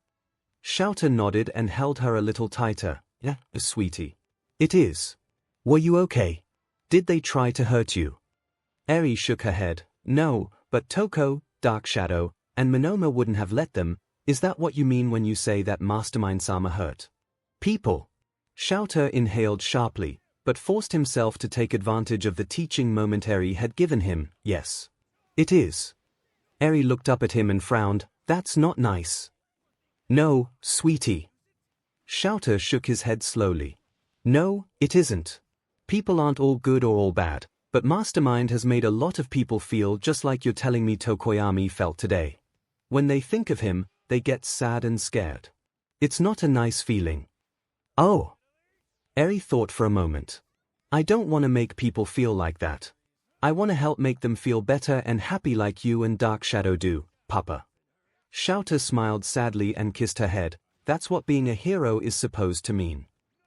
𝐿𝐴 nodded and held her a little tighter. Yeah, sweetie. It is. Were you okay? Did they try to hurt you? Eri shook her head. No, but Toko, Dark Shadow, and Monoma wouldn't have let them. Is that what you mean when you say that Mastermind-sama hurt people? 𝐿𝐴 inhaled sharply, but forced himself to take advantage of the teaching moment Eri had given him. Yes. It is. Eri looked up at him and frowned. That's not nice. No, sweetie. 𝐿𝐴 shook his head slowly. No, it isn't. People aren't all good or all bad, but Mastermind has made a lot of people feel just like you're telling me Tokoyami felt today. When they think of him, they get sad and scared. It's not a nice feeling. Oh. Eri thought for a moment. I don't want to make people feel like that. I want to help make them feel better and happy like you and Dark Shadow do, Papa. 𝐿𝐴 smiled sadly and kissed her head. That's what being a hero is supposed to mean.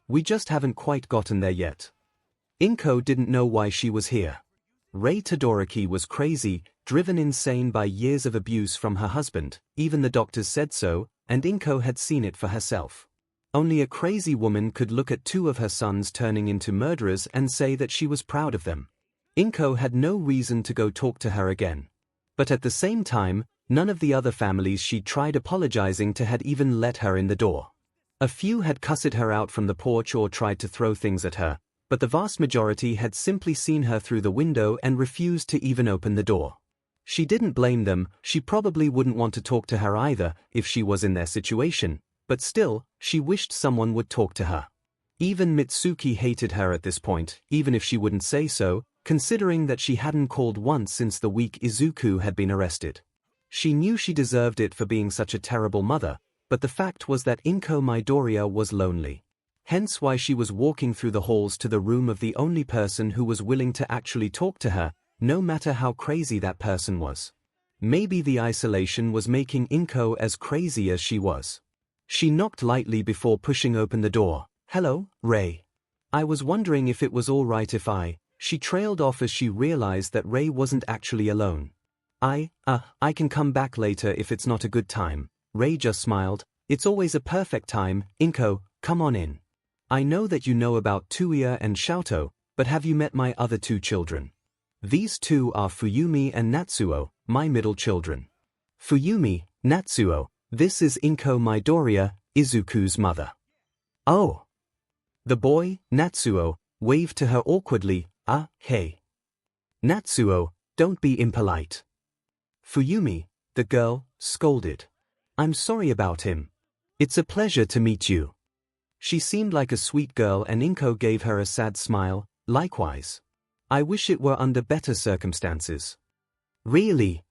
We just haven't quite gotten there yet. 𝐿𝐴 didn't know why she was here. Rei Todoroki was crazy, driven insane by years of abuse from her husband, even the doctors said so, and 𝐿𝐴 had seen it for herself. Only a crazy woman could look at two of her sons turning into murderers and say that she was proud of them. 𝐿𝐴 had no reason to go talk to her again. But at the same time, none of the other families she'd tried apologizing to had even let her in the door. A few had cussed her out from the porch or tried to throw things at her, but the vast majority had simply seen her through the window and refused to even open the door. She didn't blame them. She probably wouldn't want to talk to her either if she was in their situation, but still, she wished someone would talk to her. Even Mitsuki hated her at this point, even if she wouldn't say so, considering that she hadn't called once since the week Izuku had been arrested. She knew she deserved it for being such a terrible mother, but the fact was that 𝐿𝐴 Midoriya was lonely. Hence why she was walking through the halls to the room of the only person who was willing to actually talk to her, no matter how crazy that person was. Maybe the isolation was making 𝐿𝐴 as crazy as she was. She knocked lightly before pushing open the door. Hello, Rei. I was wondering if it was all right if She trailed off as she realized that Rei wasn't actually alone. I can come back later if it's not a good time. Rei just smiled. It's always a perfect time. 𝐿𝐴, come on in. I know that you know about Tuya and 𝐿𝐴, but have you met my other two children? These two are Fuyumi and Natsuo, my middle children. Fuyumi, Natsuo, this is 𝐿𝐴 Midoriya, Izuku's mother. Oh. The boy, Natsuo, waved to her awkwardly. Hey. Natsuo, don't be impolite. Fuyumi, the girl, scolded. I'm sorry about him. It's a pleasure to meet you. She seemed like a sweet girl and 𝐒𝐿 gave her a sad smile, likewise. I wish it were under better circumstances. Really?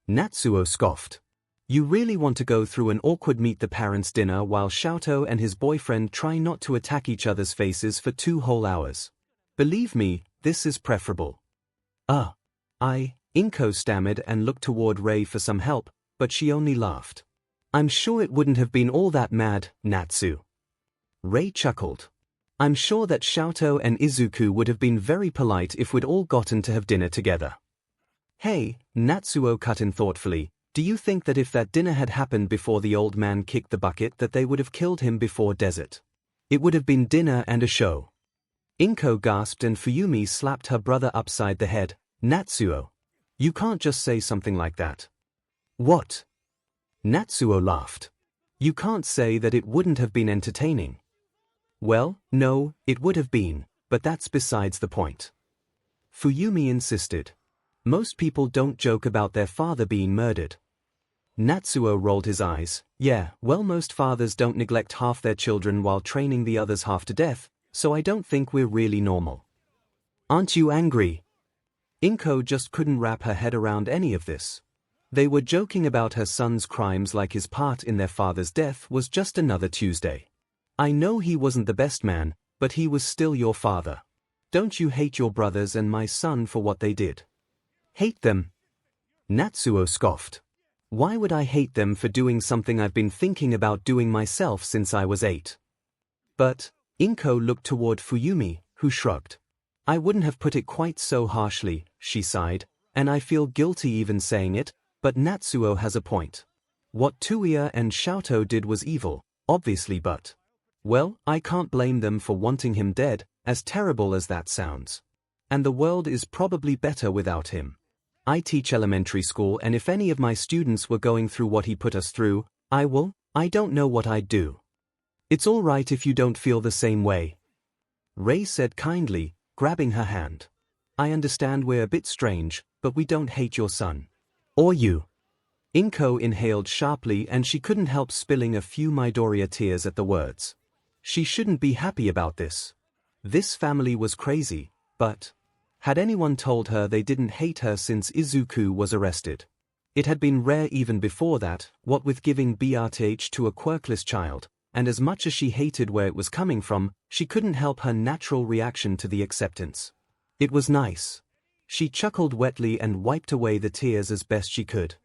Natsuo scoffed. You really want to go through an awkward meet the parents dinner while 𝐿𝐿 and his boyfriend try not to attack each other's faces for 2 whole hours. Believe me, this is preferable. 𝐒𝐿 stammered and looked toward Rei for some help, but she only laughed. I'm sure it wouldn't have been all that mad, Natsu. Rei chuckled. I'm sure that 𝐿𝐿 and Izuku would have been very polite if we'd all gotten to have dinner together. Hey, Natsuo cut in thoughtfully, do you think that if that dinner had happened before the old man kicked the bucket that they would have killed him before desert? It would have been dinner and a show. 𝐒𝐿 gasped and Fuyumi slapped her brother upside the head. Natsuo. You can't just say something like that. What? Natsuo laughed. You can't say that it wouldn't have been entertaining. Well, no, it would have been, but that's besides the point. Fuyumi insisted. Most people don't joke about their father being murdered. Natsuo rolled his eyes. Yeah, well, most fathers don't neglect half their children while training the others half to death, so I don't think we're really normal. Aren't you angry? 𝐒𝐿 just couldn't wrap her head around any of this. They were joking about her son's crimes like his part in their father's death was just another Tuesday. I know he wasn't the best man, but he was still your father. Don't you hate your brothers and my son for what they did? Hate them? Natsuo scoffed. Why would I hate them for doing something I've been thinking about doing myself since I was 8? But, 𝐒𝐿 looked toward Fuyumi, who shrugged. I wouldn't have put it quite so harshly, she sighed, and I feel guilty even saying it, but Natsuo has a point. What Tuya and 𝐿𝐿 did was evil, obviously, but... well, I can't blame them for wanting him dead, as terrible as that sounds. And the world is probably better without him. I teach elementary school, and if any of my students were going through what he put us through, I don't know what I'd do. It's all right if you don't feel the same way. Rei said kindly, grabbing her hand. I understand we're a bit strange, but we don't hate your son. Or you. 𝐒𝐿 inhaled sharply and she couldn't help spilling a few Midoriya tears at the words. She shouldn't be happy about this. This family was crazy, but... had anyone told her they didn't hate her since Izuku was arrested? It had been rare even before that, what with giving birth to a quirkless child, and as much as she hated where it was coming from, she couldn't help her natural reaction to the acceptance. It was nice. She chuckled wetly and wiped away the tears as best she could.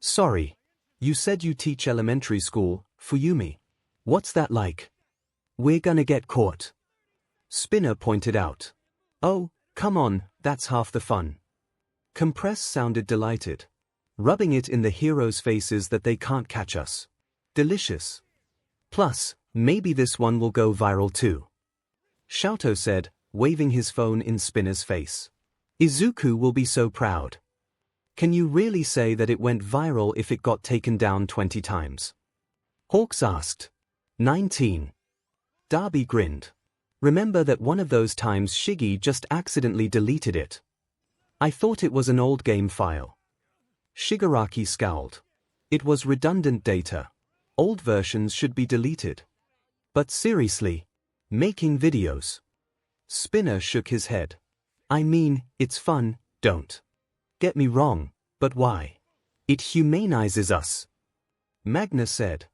Sorry. You said you teach elementary school, Fuyumi. What's that like? We're gonna get caught. Spinner pointed out. Oh, come on, that's half the fun. Compress sounded delighted. Rubbing it in the heroes' faces that they can't catch us. Delicious. Plus, maybe this one will go viral too. 𝐿𝐿 said, waving his phone in Spinner's face. Izuku will be so proud. Can you really say that it went viral if it got taken down 20 times? Hawks asked. 19. Darby grinned. Remember that one of those times Shiggy just accidentally deleted it. I thought it was an old game file. Shigaraki scowled. It was redundant data. Old versions should be deleted. But seriously, making videos. Spinner shook his head. I mean, it's fun, don't get me wrong, but why? It humanizes us. Magna said.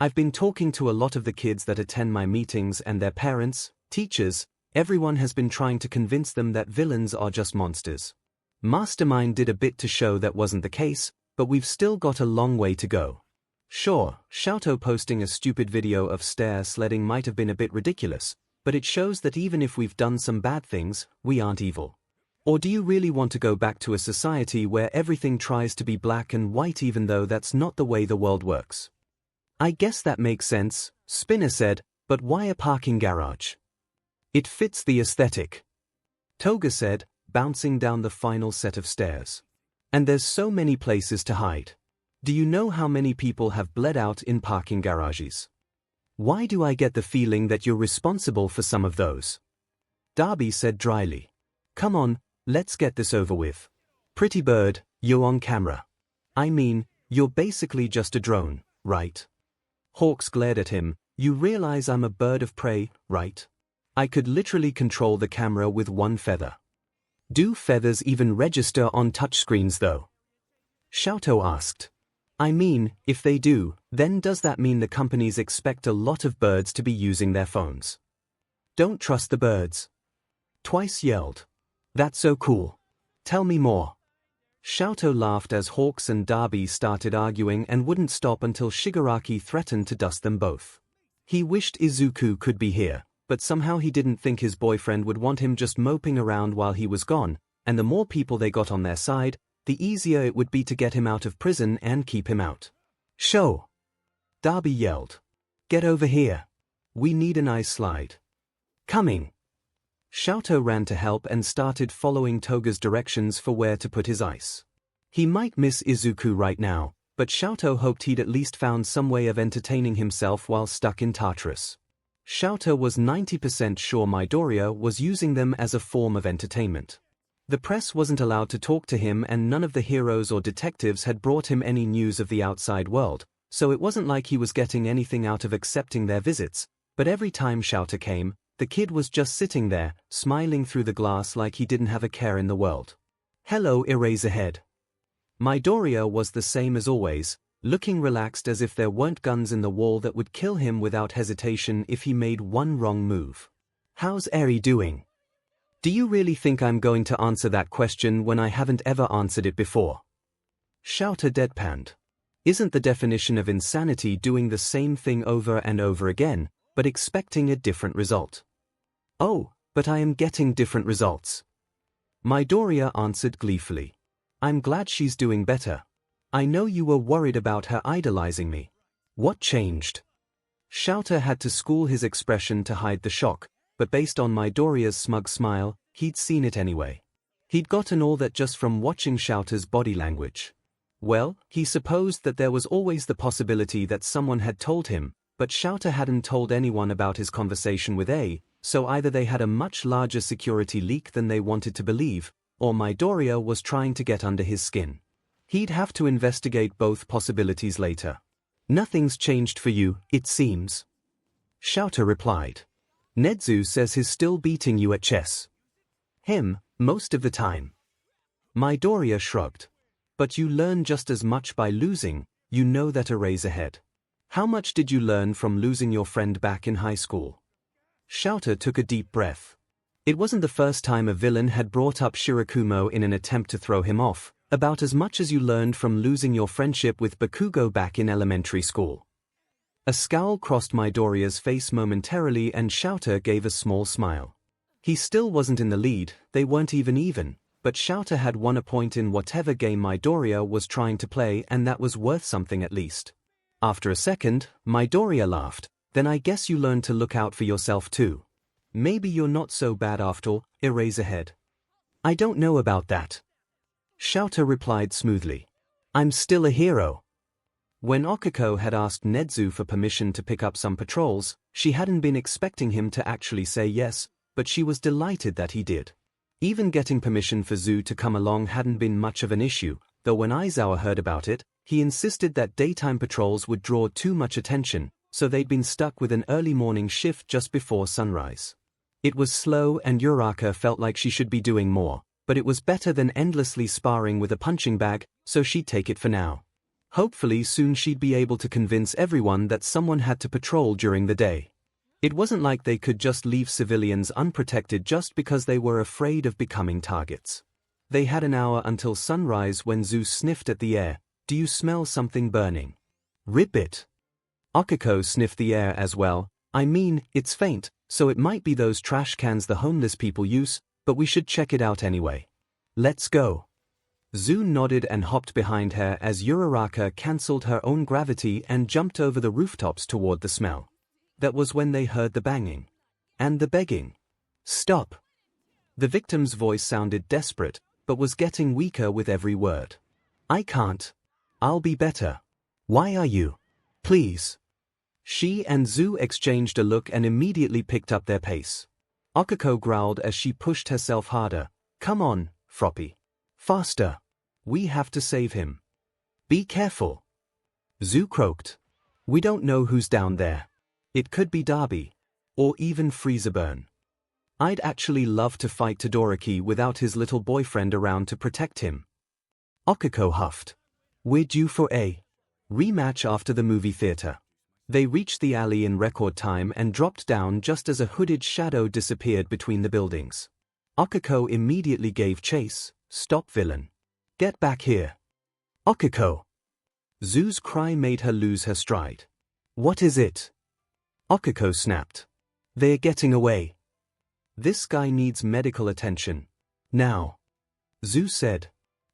I've been talking to a lot of the kids that attend my meetings and their parents, teachers, everyone has been trying to convince them that villains are just monsters. Mastermind did a bit to show that wasn't the case, but we've still got a long way to go. Sure, 𝐿𝐿 posting a stupid video of stair sledding might have been a bit ridiculous, but it shows that even if we've done some bad things, we aren't evil. Or do you really want to go back to a society where everything tries to be black and white even though that's not the way the world works? I guess that makes sense, Spinner said, but why a parking garage? It fits the aesthetic. Toga said, bouncing down the final set of stairs. And there's so many places to hide. Do you know how many people have bled out in parking garages? Why do I get the feeling that you're responsible for some of those? Darby said dryly. Come on, let's get this over with. Pretty bird, you're on camera. I mean, you're basically just a drone, right? Hawks glared at him. You realize I'm a bird of prey, right? I could literally control the camera with one feather. Do feathers even register on touchscreens though? 𝐿𝐿 asked. I mean, if they do, then does that mean the companies expect a lot of birds to be using their phones? Don't trust the birds. Twice yelled. That's so cool. Tell me more. 𝐿𝐿 laughed as Hawks and Darby started arguing and wouldn't stop until Shigaraki threatened to dust them both. He wished Izuku could be here, but somehow he didn't think his boyfriend would want him just moping around while he was gone, and the more people they got on their side, the easier it would be to get him out of prison and keep him out. Show! Darby yelled. Get over here. We need an ice slide. Coming! 𝐿𝐿 ran to help and started following Toga's directions for where to put his ice. He might miss Izuku right now, but 𝐿𝐿 hoped he'd at least found some way of entertaining himself while stuck in Tartarus. 𝐿𝐿 was 90% sure Midoriya was using them as a form of entertainment. The press wasn't allowed to talk to him and none of the heroes or detectives had brought him any news of the outside world, so it wasn't like he was getting anything out of accepting their visits, but every time 𝐿𝐿 came, the kid was just sitting there, smiling through the glass like he didn't have a care in the world. Hello, Eraserhead. Midoriya was the same as always, looking relaxed as if there weren't guns in the wall that would kill him without hesitation if he made one wrong move. How's Eri doing? Do you really think I'm going to answer that question when I haven't ever answered it before? 𝐿𝐿 deadpanned. Isn't the definition of insanity doing the same thing over and over again, but expecting a different result? Oh, but I am getting different results. Midoriya answered gleefully. I'm glad she's doing better. I know you were worried about her idolizing me. What changed? 𝐿𝐿 had to school his expression to hide the shock, but based on Midoriya's smug smile, he'd seen it anyway. He'd gotten all that just from watching 𝐿𝐿's body language. Well, he supposed that there was always the possibility that someone had told him, but 𝐿𝐿 hadn't told anyone about his conversation with A, so either they had a much larger security leak than they wanted to believe, or Midoriya was trying to get under his skin. He'd have to investigate both possibilities later. Nothing's changed for you, it seems. 𝐿𝐿 replied. Nezu says he's still beating you at chess. Him, most of the time. Midoriya shrugged. But you learn just as much by losing, you know that Eraserhead. How much did you learn from losing your friend back in high school? 𝐿𝐿 took a deep breath. It wasn't the first time a villain had brought up Shirakumo in an attempt to throw him off, about as much as you learned from losing your friendship with Bakugo back in elementary school. A scowl crossed Midoriya's face momentarily and 𝐿𝐿 gave a small smile. He still wasn't in the lead, they weren't even, but 𝐿𝐿 had won a point in whatever game Midoriya was trying to play and that was worth something at least. After a second, Midoriya laughed, then I guess you learned to look out for yourself too. Maybe you're not so bad after all, Eraserhead. I don't know about that. 𝐿𝐿 replied smoothly. I'm still a hero. When Okiko had asked Nezu for permission to pick up some patrols, she hadn't been expecting him to actually say yes, but she was delighted that he did. Even getting permission for Zu to come along hadn't been much of an issue, though when Aizawa heard about it, he insisted that daytime patrols would draw too much attention, so they'd been stuck with an early morning shift just before sunrise. It was slow and Uraraka felt like she should be doing more, but it was better than endlessly sparring with a punching bag, so she'd take it for now. Hopefully soon she'd be able to convince everyone that someone had to patrol during the day. It wasn't like they could just leave civilians unprotected just because they were afraid of becoming targets. They had an hour until sunrise when Zeus sniffed at the air. Do you smell something burning? Ribbit. Okiko sniffed the air as well. I mean, it's faint, so it might be those trash cans the homeless people use, but we should check it out anyway. Let's go. Zu nodded and hopped behind her as Uraraka cancelled her own gravity and jumped over the rooftops toward the smell. That was when they heard the banging. And the begging. Stop. The victim's voice sounded desperate, but was getting weaker with every word. I can't. I'll be better. Why are you? Please. She and Zu exchanged a look and immediately picked up their pace. Okiko growled as she pushed herself harder. Come on, Froppy. Faster. We have to save him. Be careful. 𝐤 croaked. We don't know who's down there. It could be Darby. Or even Freezeburn. I'd actually love to fight Todoroki without his little boyfriend around to protect him. 𝐒𝐭𝐚𝐲 huffed. We're due for a rematch after the movie theater. They reached the alley in record time and dropped down just as a hooded shadow disappeared between the buildings. 𝐒𝐭𝐴 immediately gave chase. Stop, villain. Get back here. 𝐒𝐭𝐴. 𝐤's cry made her lose her stride. What is it? 𝐒𝐭𝐴 snapped. They're getting away. This guy needs medical attention. Now. 𝐤 said.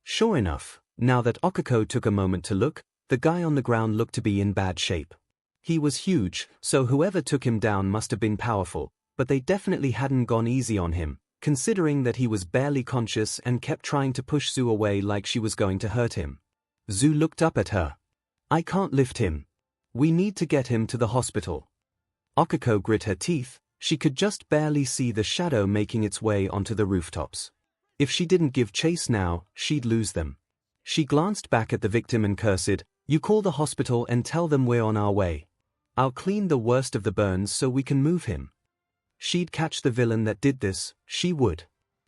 Sure enough, now that 𝐒𝐭𝐴 took a moment to look, the guy on the ground looked to be in bad shape. He was huge, so whoever took him down must have been powerful, but they definitely hadn't gone easy on him, considering that he was barely conscious and kept trying to push 𝐤 away like she was going to hurt him. 𝐤 looked up at her. I can't lift him. We need to get him to the hospital. 𝐒𝐴 grit her teeth. She could just barely see the shadow making its way onto the rooftops. If she didn't give chase now, she'd lose them. She glanced back at the victim and cursed, You call the hospital and tell them we're on our way. I'll clean the worst of the burns so we can move him. She'd catch the villain that did this, she would.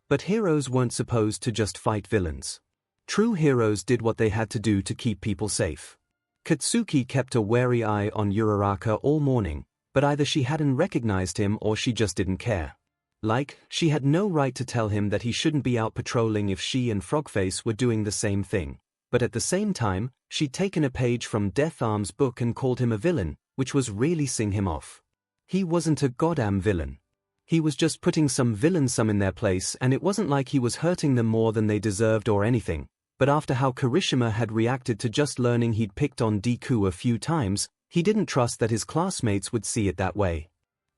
But heroes weren't supposed to just fight villains. True heroes did what they had to do to keep people safe. Katsuki kept a wary eye on Uraraka all morning, but either she hadn't recognized him or she just didn't care. Like, she had no right to tell him that he shouldn't be out patrolling if she and Frogface were doing the same thing. But at the same time, she'd taken a page from Death Arm's book and called him a villain, which was really sing him off. He wasn't a goddamn villain. He was just putting some villains in their place, and it wasn't like he was hurting them more than they deserved or anything. But after how Kirishima had reacted to just learning he'd picked on Deku a few times, he didn't trust that his classmates would see it that way.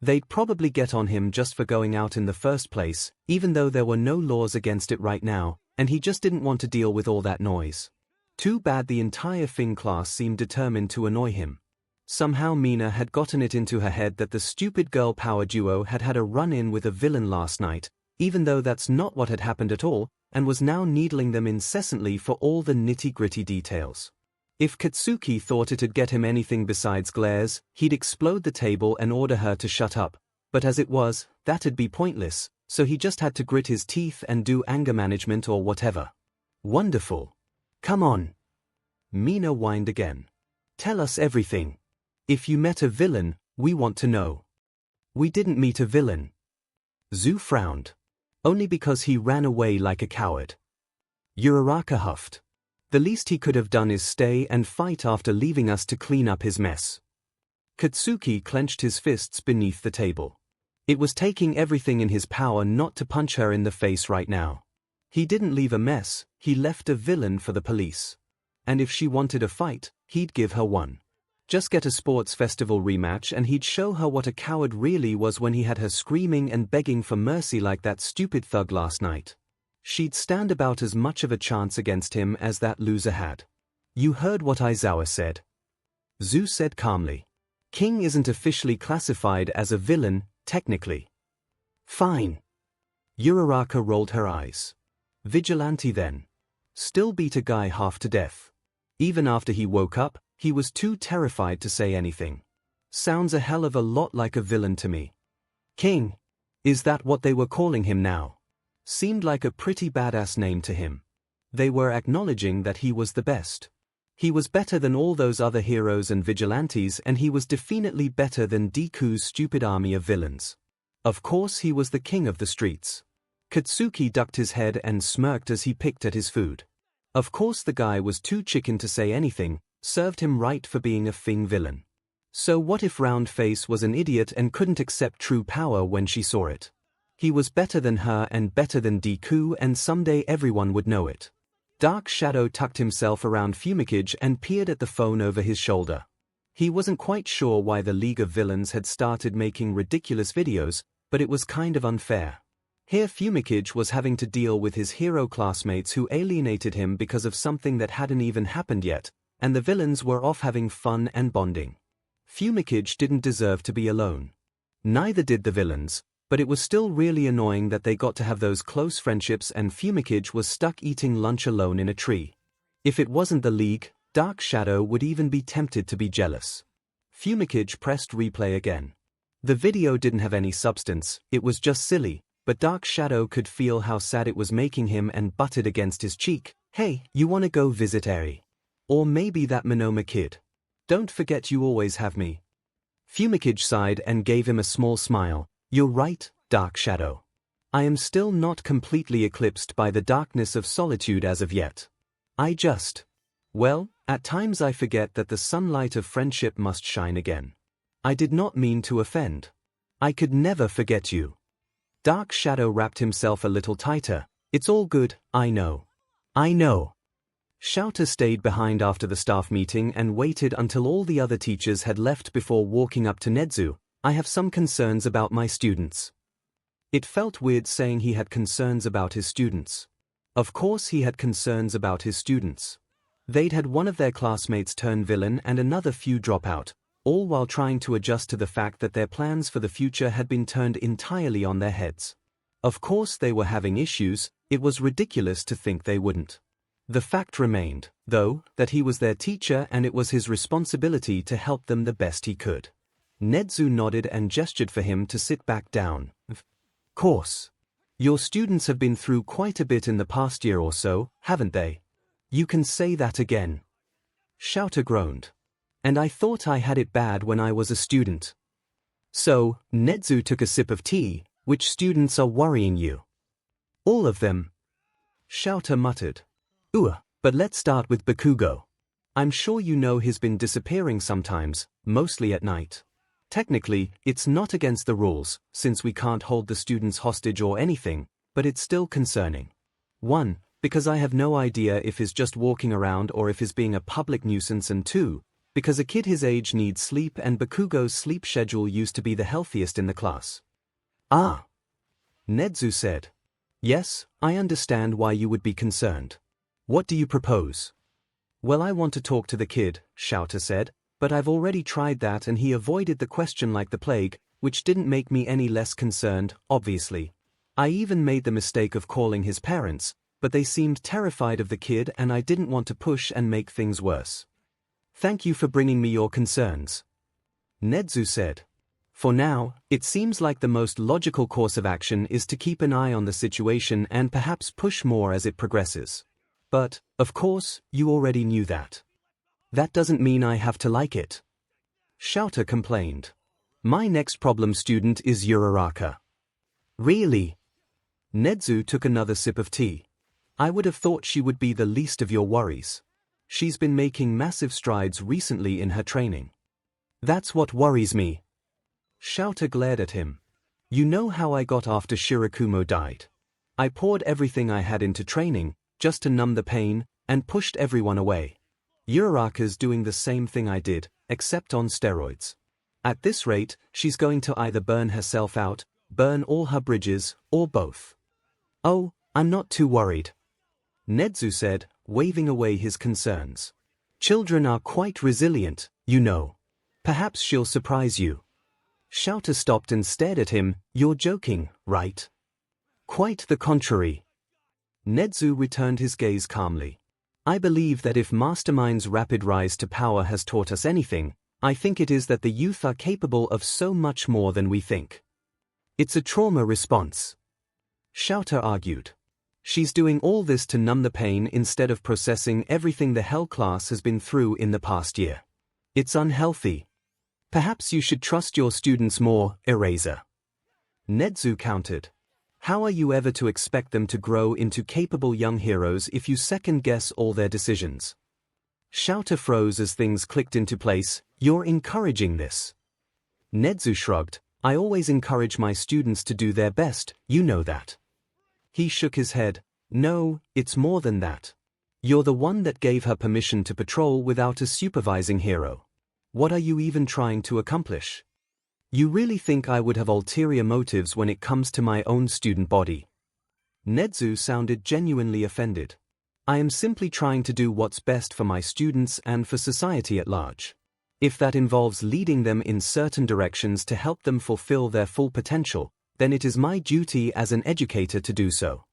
They'd probably get on him just for going out in the first place, even though there were no laws against it right now, and he just didn't want to deal with all that noise. Too bad the entire Fing class seemed determined to annoy him. Somehow Mina had gotten it into her head that the stupid girl power duo had had a run-in with a villain last night, even though that's not what had happened at all, and was now needling them incessantly for all the nitty-gritty details. If Katsuki thought it'd get him anything besides glares, he'd explode the table and order her to shut up, but as it was, that'd be pointless, so he just had to grit his teeth and do anger management or whatever. Wonderful. Come on. Mina whined again. Tell us everything. If you met a villain, we want to know. We didn't meet a villain. 𝐤 frowned. Only because he ran away like a coward. Uraraka huffed. The least he could have done is stay and fight after leaving us to clean up his mess. Katsuki clenched his fists beneath the table. It was taking everything in his power not to punch her in the face right now. He didn't leave a mess, he left a villain for the police. And if she wanted a fight, he'd give her one. Just get a sports festival rematch and he'd show her what a coward really was when he had her screaming and begging for mercy like that stupid thug last night. She'd stand about as much of a chance against him as that loser had. You heard what Aizawa said. 𝐤 said calmly. King isn't officially classified as a villain, technically. Fine. Uraraka rolled her eyes. Vigilante then. Still beat a guy half to death. Even after he woke up, he was too terrified to say anything. Sounds a hell of a lot like a villain to me. King? Is that what they were calling him now? Seemed like a pretty badass name to him. They were acknowledging that he was the best. He was better than all those other heroes and vigilantes, and he was definitely better than Deku's stupid army of villains. Of course he was the king of the streets. Katsuki ducked his head and smirked as he picked at his food. Of course the guy was too chicken to say anything, served him right for being a Fing villain. So what if Roundface was an idiot and couldn't accept true power when she saw it? He was better than her and better than Deku, and someday everyone would know it. Dark Shadow tucked himself around 𝐒𝐿𝐵 and peered at the phone over his shoulder. He wasn't quite sure why the League of Villains had started making ridiculous videos, but it was kind of unfair. Here 𝐒𝐿𝐵 was having to deal with his hero classmates who alienated him because of something that hadn't even happened yet, and the villains were off having fun and bonding. 𝐒𝐿𝐵 didn't deserve to be alone. Neither did the villains, but it was still really annoying that they got to have those close friendships and 𝐒𝐿𝐵 was stuck eating lunch alone in a tree. If it wasn't the League, Dark Shadow would even be tempted to be jealous. 𝐒𝐭𝐚𝐲 pressed replay again. The video didn't have any substance, it was just silly, but Dark Shadow could feel how sad it was making him and butted against his cheek. Hey, you wanna go visit 𝐼? Or maybe that Monoma kid? Don't forget you always have me. 𝐒𝐭𝐚𝐲 sighed and gave him a small smile. You're right, Dark Shadow. I am still not completely eclipsed by the darkness of solitude as of yet. Well, at times I forget that the sunlight of friendship must shine again. I did not mean to offend. I could never forget you. Dark Shadow wrapped himself a little tighter. It's all good, I know. 𝐿𝐴 stayed behind after the staff meeting and waited until all the other teachers had left before walking up to 𝐒𝐻𝐻. I have some concerns about my students. It felt weird saying he had concerns about his students. Of course he had concerns about his students. They'd had one of their classmates turn villain and another few drop out, all while trying to adjust to the fact that their plans for the future had been turned entirely on their heads. Of course they were having issues, it was ridiculous to think they wouldn't. The fact remained, though, that he was their teacher and it was his responsibility to help them the best he could. 𝐒𝐻𝐻 nodded and gestured for him to sit back down. Of course. Your students have been through quite a bit in the past year or so, haven't they? You can say that again. 𝐿𝐴 groaned. And I thought I had it bad when I was a student. So, 𝐒𝐻𝐻 took a sip of tea. Which students are worrying you? All of them. 𝐿𝐴 muttered. But let's start with Bakugo. I'm sure you know he's been disappearing sometimes, mostly at night. Technically, it's not against the rules, since we can't hold the students hostage or anything, but it's still concerning. 1, because I have no idea if he's just walking around or if he's being a public nuisance, and 2, because a kid his age needs sleep and Bakugo's sleep schedule used to be the healthiest in the class. 𝐒𝐻𝐻 said. Yes, I understand why you would be concerned. What do you propose? Well, I want to talk to the kid, 𝐿𝐴 said, but I've already tried that and he avoided the question like the plague, which didn't make me any less concerned, obviously. I even made the mistake of calling his parents, but they seemed terrified of the kid and I didn't want to push and make things worse. Thank you for bringing me your concerns. 𝐒𝐻𝐻 said. For now, it seems like the most logical course of action is to keep an eye on the situation and perhaps push more as it progresses. But, of course, you already knew that. That doesn't mean I have to like it. 𝐿𝐴 complained. My next problem student is Uraraka. Really? 𝐒𝐻𝐻 took another sip of tea. I would have thought she would be the least of your worries. She's been making massive strides recently in her training. That's what worries me. 𝐿𝐴 glared at him. You know how I got after Shirakumo died. I poured everything I had into training, just to numb the pain, and pushed everyone away. Uraraka's doing the same thing I did, except on steroids. At this rate, she's going to either burn herself out, burn all her bridges, or both. Oh, I'm not too worried. 𝐒𝐻𝐻 said, waving away his concerns. Children are quite resilient, you know. Perhaps she'll surprise you. 𝐿𝐴 stopped and stared at him. You're joking, right? Quite the contrary. 𝐒𝐻𝐻 returned his gaze calmly. I believe that if Mastermind's rapid rise to power has taught us anything, I think it is that the youth are capable of so much more than we think. It's a trauma response. 𝐿𝐴 argued. She's doing all this to numb the pain instead of processing everything the hell class has been through in the past year. It's unhealthy. Perhaps you should trust your students more, Eraser. 𝐒𝐻𝐻 countered. How are you ever to expect them to grow into capable young heroes if you second-guess all their decisions? 𝐿𝐴 froze as things clicked into place. You're encouraging this. 𝐒𝐻𝐻 shrugged. I always encourage my students to do their best, you know that. He shook his head. No, it's more than that. You're the one that gave her permission to patrol without a supervising hero. What are you even trying to accomplish? You really think I would have ulterior motives when it comes to my own student body? 𝐒𝐻𝐻 sounded genuinely offended. I am simply trying to do what's best for my students and for society at large. If that involves leading them in certain directions to help them fulfill their full potential, then it is my duty as an educator to do so.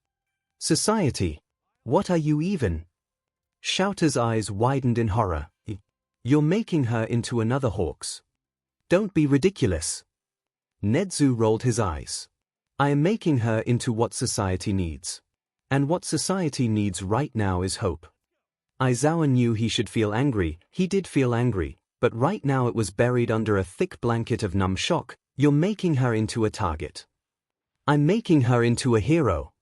Society? What are you even? Shouter's eyes widened in horror. You're making her into another Hawks. Don't be ridiculous. Nezu rolled his eyes. I am making her into what society needs. And what society needs right now is hope. Aizawa knew he should feel angry. He did feel angry, but right now it was buried under a thick blanket of numb shock. You're making her into a target. I'm making her into a hero,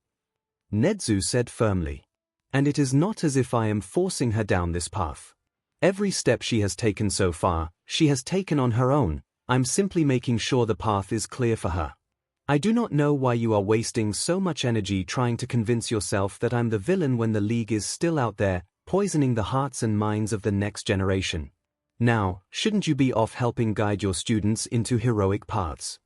Nezu said firmly. And it is not as if I am forcing her down this path. Every step she has taken so far, she has taken on her own. I'm simply making sure the path is clear for her. I do not know why you are wasting so much energy trying to convince yourself that I'm the villain when the League is still out there, poisoning the hearts and minds of the next generation. Now, shouldn't you be off helping guide your students into heroic paths?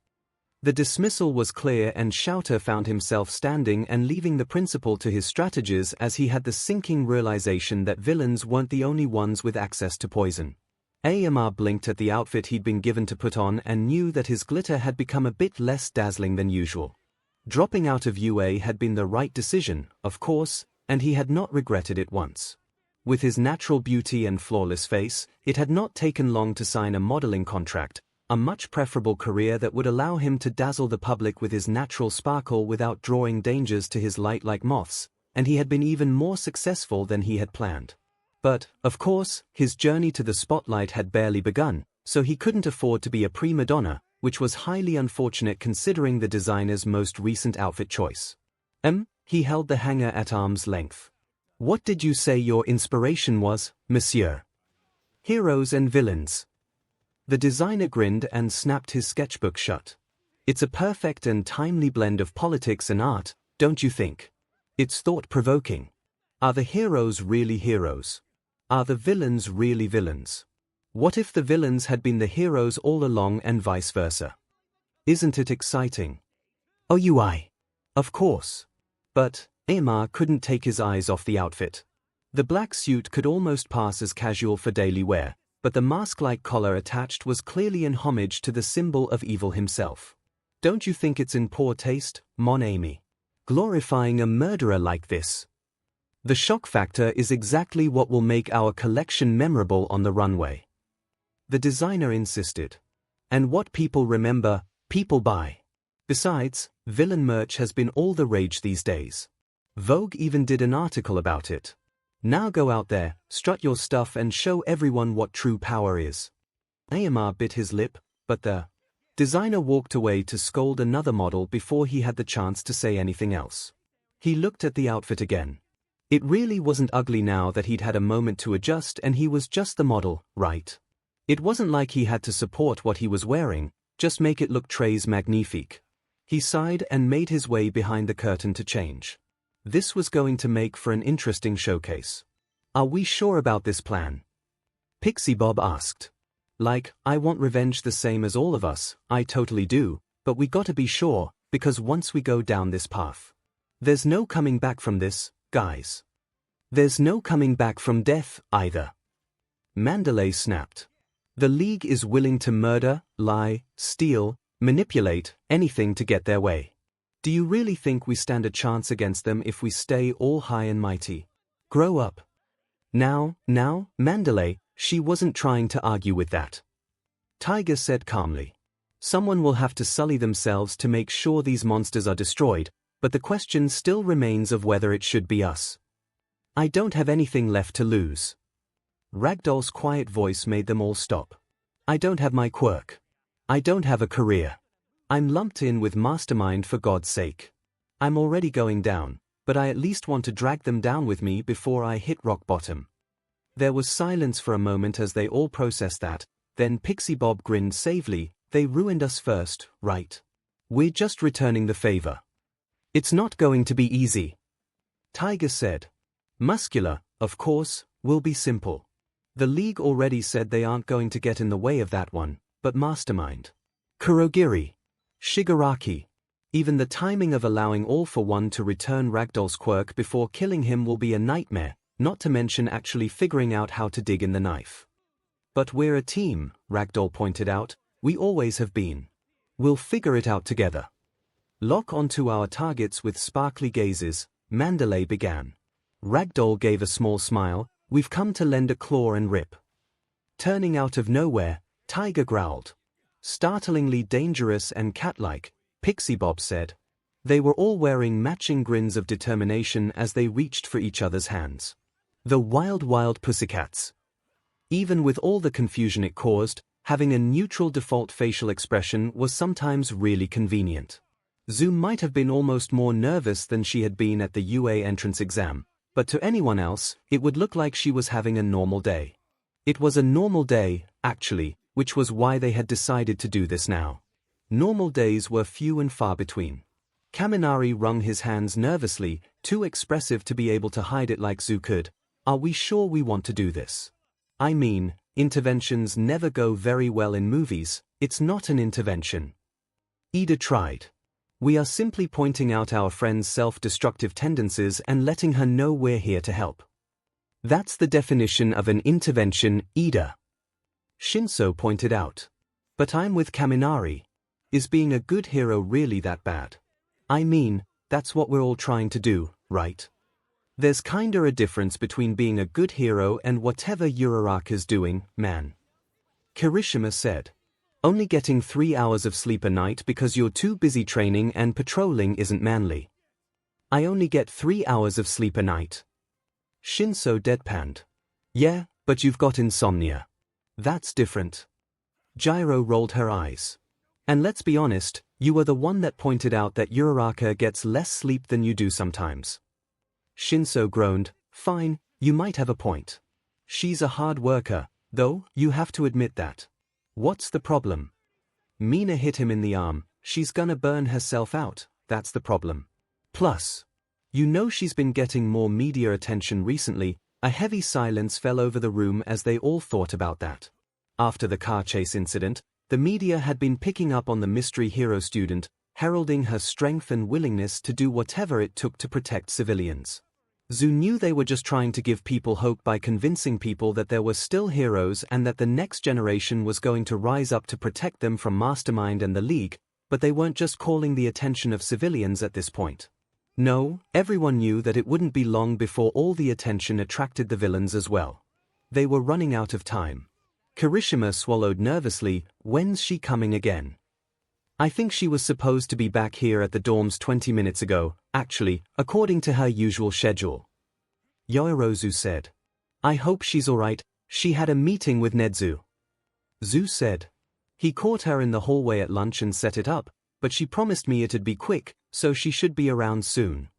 The dismissal was clear, and Shouter found himself standing and leaving the principal to his strategies as he had the sinking realization that villains weren't the only ones with access to poison. AMR blinked at the outfit he'd been given to put on and knew that his glitter had become a bit less dazzling than usual. Dropping out of UA had been the right decision, of course, and he had not regretted it once. With his natural beauty and flawless face, it had not taken long to sign a modeling contract, a much preferable career that would allow him to dazzle the public with his natural sparkle without drawing dangers to his light like moths, and he had been even more successful than he had planned. But, of course, his journey to the spotlight had barely begun, so he couldn't afford to be a prima donna, which was highly unfortunate considering the designer's most recent outfit choice. He held the hanger at arm's length. What did you say your inspiration was, monsieur? Heroes and villains. The designer grinned and snapped his sketchbook shut. It's a perfect and timely blend of politics and art, don't you think? It's thought-provoking. Are the heroes really heroes? Are the villains really villains? What if the villains had been the heroes all along and vice versa? Isn't it exciting? OUI. Of course. But AMR couldn't take his eyes off the outfit. The black suit could almost pass as casual for daily wear, but the mask-like collar attached was clearly in homage to the symbol of evil himself. Don't you think it's in poor taste, mon ami? Glorifying a murderer like this? The shock factor is exactly what will make our collection memorable on the runway. The designer insisted. And what people remember, people buy. Besides, villain merch has been all the rage these days. Vogue even did an article about it. Now go out there, strut your stuff and show everyone what true power is. AMR bit his lip, but the designer walked away to scold another model before he had the chance to say anything else. He looked at the outfit again. It really wasn't ugly now that he'd had a moment to adjust, and he was just the model, right? It wasn't like he had to support what he was wearing, just make it look très magnifique. He sighed and made his way behind the curtain to change. This was going to make for an interesting showcase. Are we sure about this plan? Pixie Bob asked. Like, I want revenge the same as all of us, I totally do, but we gotta be sure, because once we go down this path, there's no coming back from this, guys. There's no coming back from death, either. Mandalay snapped. The League is willing to murder, lie, steal, manipulate, anything to get their way. Do you really think we stand a chance against them if we stay all high and mighty? Grow up. Now, Mandalay, she wasn't trying to argue with that. Tiger said calmly. Someone will have to sully themselves to make sure these monsters are destroyed, but the question still remains of whether it should be us. I don't have anything left to lose. Ragdoll's quiet voice made them all stop. I don't have my quirk. I don't have a career. I'm lumped in with Mastermind for God's sake. I'm already going down, but I at least want to drag them down with me before I hit rock bottom. There was silence for a moment as they all processed that, then Pixie Bob grinned savely. They ruined us first, right? We're just returning the favor. It's not going to be easy. Tiger said. Muscular, of course, will be simple. The League already said they aren't going to get in the way of that one, but Mastermind, Kurogiri, Shigaraki. Even the timing of allowing All for One to return Ragdoll's quirk before killing him will be a nightmare, not to mention actually figuring out how to dig in the knife. But we're a team, Ragdoll pointed out. We always have been. We'll figure it out together. Lock onto our targets with sparkly gazes, Mandalay began. Ragdoll gave a small smile. we've come to lend a claw and rip. Turning out of nowhere, Tiger growled. Startlingly dangerous and cat-like, Pixie Bob said. They were all wearing matching grins of determination as they reached for each other's hands. The wild, wild pussycats. Even with all the confusion it caused, having a neutral default facial expression was sometimes really convenient. Zhu might have been almost more nervous than she had been at the UA entrance exam, but to anyone else, it would look like she was having a normal day. It was a normal day, actually, which was why they had decided to do this now. Normal days were few and far between. Kaminari wrung his hands nervously, too expressive to be able to hide it like Zhu could. Are we sure we want to do this? I mean, interventions never go very well in movies, it's not an intervention. Ida tried. We are simply pointing out our friend's self-destructive tendencies and letting her know we're here to help. That's the definition of an intervention, Ida. ♯ pointed out. But I'm with Kaminari. Is being a good hero really that bad? I mean, that's what we're all trying to do, right? There's kinda a difference between being a good hero and whatever Uraraka's doing, man. Kirishima said. Only getting 3 hours of sleep a night because you're too busy training and patrolling isn't manly. I only get 3 hours of sleep a night. ♯ deadpanned. Yeah, but you've got insomnia. That's different. Gyro rolled her eyes. And let's be honest, you were the one that pointed out that Uraraka gets less sleep than you do sometimes. ♯ groaned. Fine, you might have a point. She's a hard worker, though, you have to admit that. What's the problem? Mina hit him in the arm. She's gonna burn herself out, that's the problem. Plus, you know she's been getting more media attention recently. A heavy silence fell over the room as they all thought about that. After the car chase incident, the media had been picking up on the mystery hero student, heralding her strength and willingness to do whatever it took to protect civilians. Zhu knew they were just trying to give people hope by convincing people that there were still heroes and that the next generation was going to rise up to protect them from Mastermind and the League, but they weren't just calling the attention of civilians at this point. No, everyone knew that it wouldn't be long before all the attention attracted the villains as well. They were running out of time. Kirishima swallowed nervously. When's she coming again? I think she was supposed to be back here at the dorms 20 minutes ago, actually, according to her usual schedule. Yorozu said. I hope she's alright, she had a meeting with Nedzu. Zhu said. He caught her in the hallway at lunch and set it up, but she promised me it'd be quick, so she should be around soon.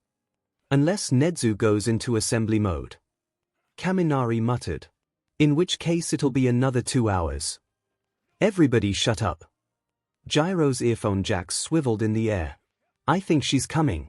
Unless Nedzu goes into assembly mode. Kaminari muttered. In which case it'll be another 2 hours. Everybody shut up. Gyro's earphone jacks swiveled in the air. I think she's coming.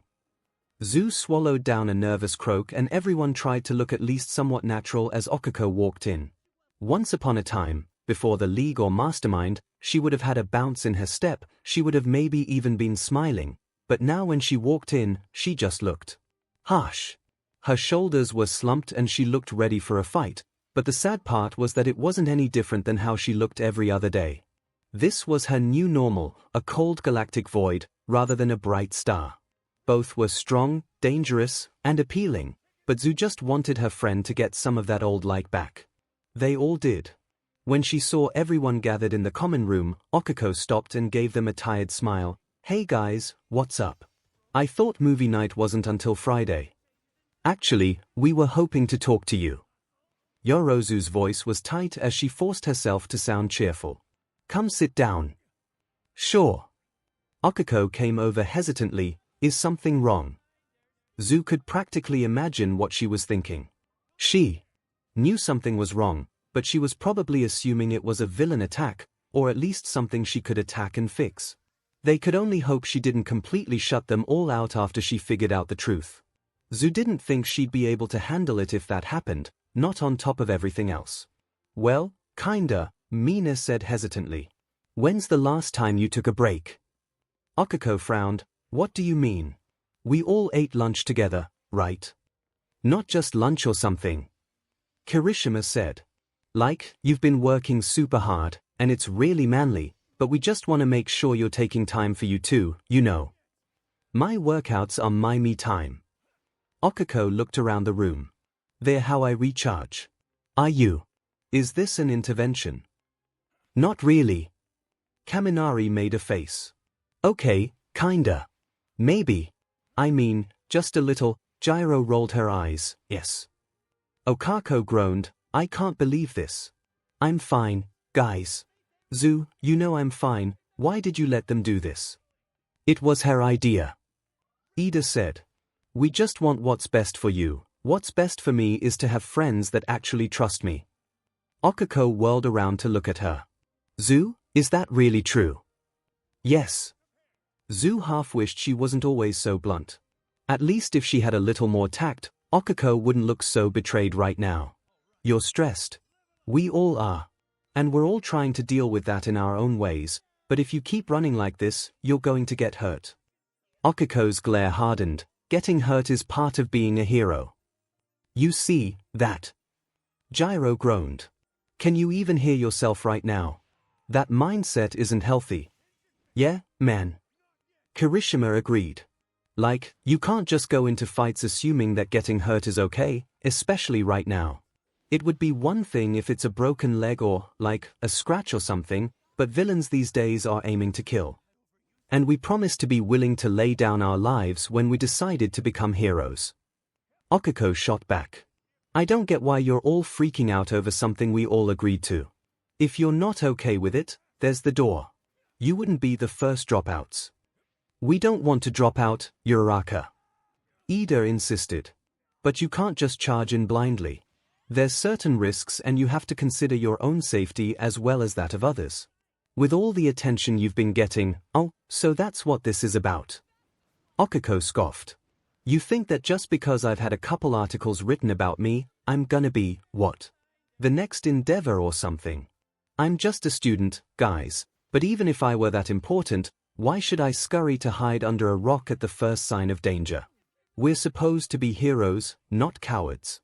Zhu swallowed down a nervous croak and everyone tried to look at least somewhat natural as Okako walked in. Once upon a time, before the League or Mastermind, she would have had a bounce in her step, she would have maybe even been smiling, but now when she walked in, she just looked harsh. Her shoulders were slumped and she looked ready for a fight, but the sad part was that it wasn't any different than how she looked every other day. This was her new normal, a cold galactic void, rather than a bright star. Both were strong, dangerous, and appealing, but Zhu just wanted her friend to get some of that old light back. They all did. When she saw everyone gathered in the common room, Okako stopped and gave them a tired smile. Hey guys, what's up? I thought movie night wasn't until Friday. Actually, we were hoping to talk to you. Yorozu's voice was tight as she forced herself to sound cheerful. Come sit down. Sure. Okako came over hesitantly. Is something wrong? Zhu could practically imagine what she was thinking. She knew something was wrong, but she was probably assuming it was a villain attack, or at least something she could attack and fix. They could only hope she didn't completely shut them all out after she figured out the truth. Zhu didn't think she'd be able to handle it if that happened, not on top of everything else. Well, kinda, Mina said hesitantly. When's the last time you took a break? Okako frowned. What do you mean? We all ate lunch together, right? Not just lunch or something. Kirishima said. Like, you've been working super hard, and it's really manly, but we just want to make sure you're taking time for you too, you know. My workouts are my me time. Okako looked around the room. They're how I recharge. Are you? Is this an intervention? Not really. Kaminari made a face. Okay, kinda. Maybe. I mean, just a little. Gyro rolled her eyes. Yes. Okako groaned. I can't believe this. I'm fine, guys. Zu, you know I'm fine. Why did you let them do this? It was her idea. Ida said. We just want what's best for you. What's best for me is to have friends that actually trust me. Okako whirled around to look at her. Zu, is that really true? Yes. Zu half wished she wasn't always so blunt. At least if she had a little more tact, Okako wouldn't look so betrayed right now. You're stressed. We all are. And we're all trying to deal with that in our own ways, but if you keep running like this, you're going to get hurt. Okako's glare hardened. Getting hurt is part of being a hero. You see, that. Gyro groaned. Can you even hear yourself right now? That mindset isn't healthy. Yeah, man. Kirishima agreed. Like, you can't just go into fights assuming that getting hurt is okay, especially right now. It would be one thing if it's a broken leg or, like, a scratch or something, but villains these days are aiming to kill. And we promised to be willing to lay down our lives when we decided to become heroes. Okako shot back. I don't get why you're all freaking out over something we all agreed to. If you're not okay with it, there's the door. You wouldn't be the first dropouts. We don't want to drop out, Uraraka. Ida insisted. But you can't just charge in blindly. There's certain risks and you have to consider your own safety as well as that of others. With all the attention you've been getting, oh, so that's what this is about. Okako scoffed. You think that just because I've had a couple articles written about me, I'm gonna be, what? The next endeavor or something? I'm just a student, guys, but even if I were that important, why should I scurry to hide under a rock at the first sign of danger? We're supposed to be heroes, not cowards.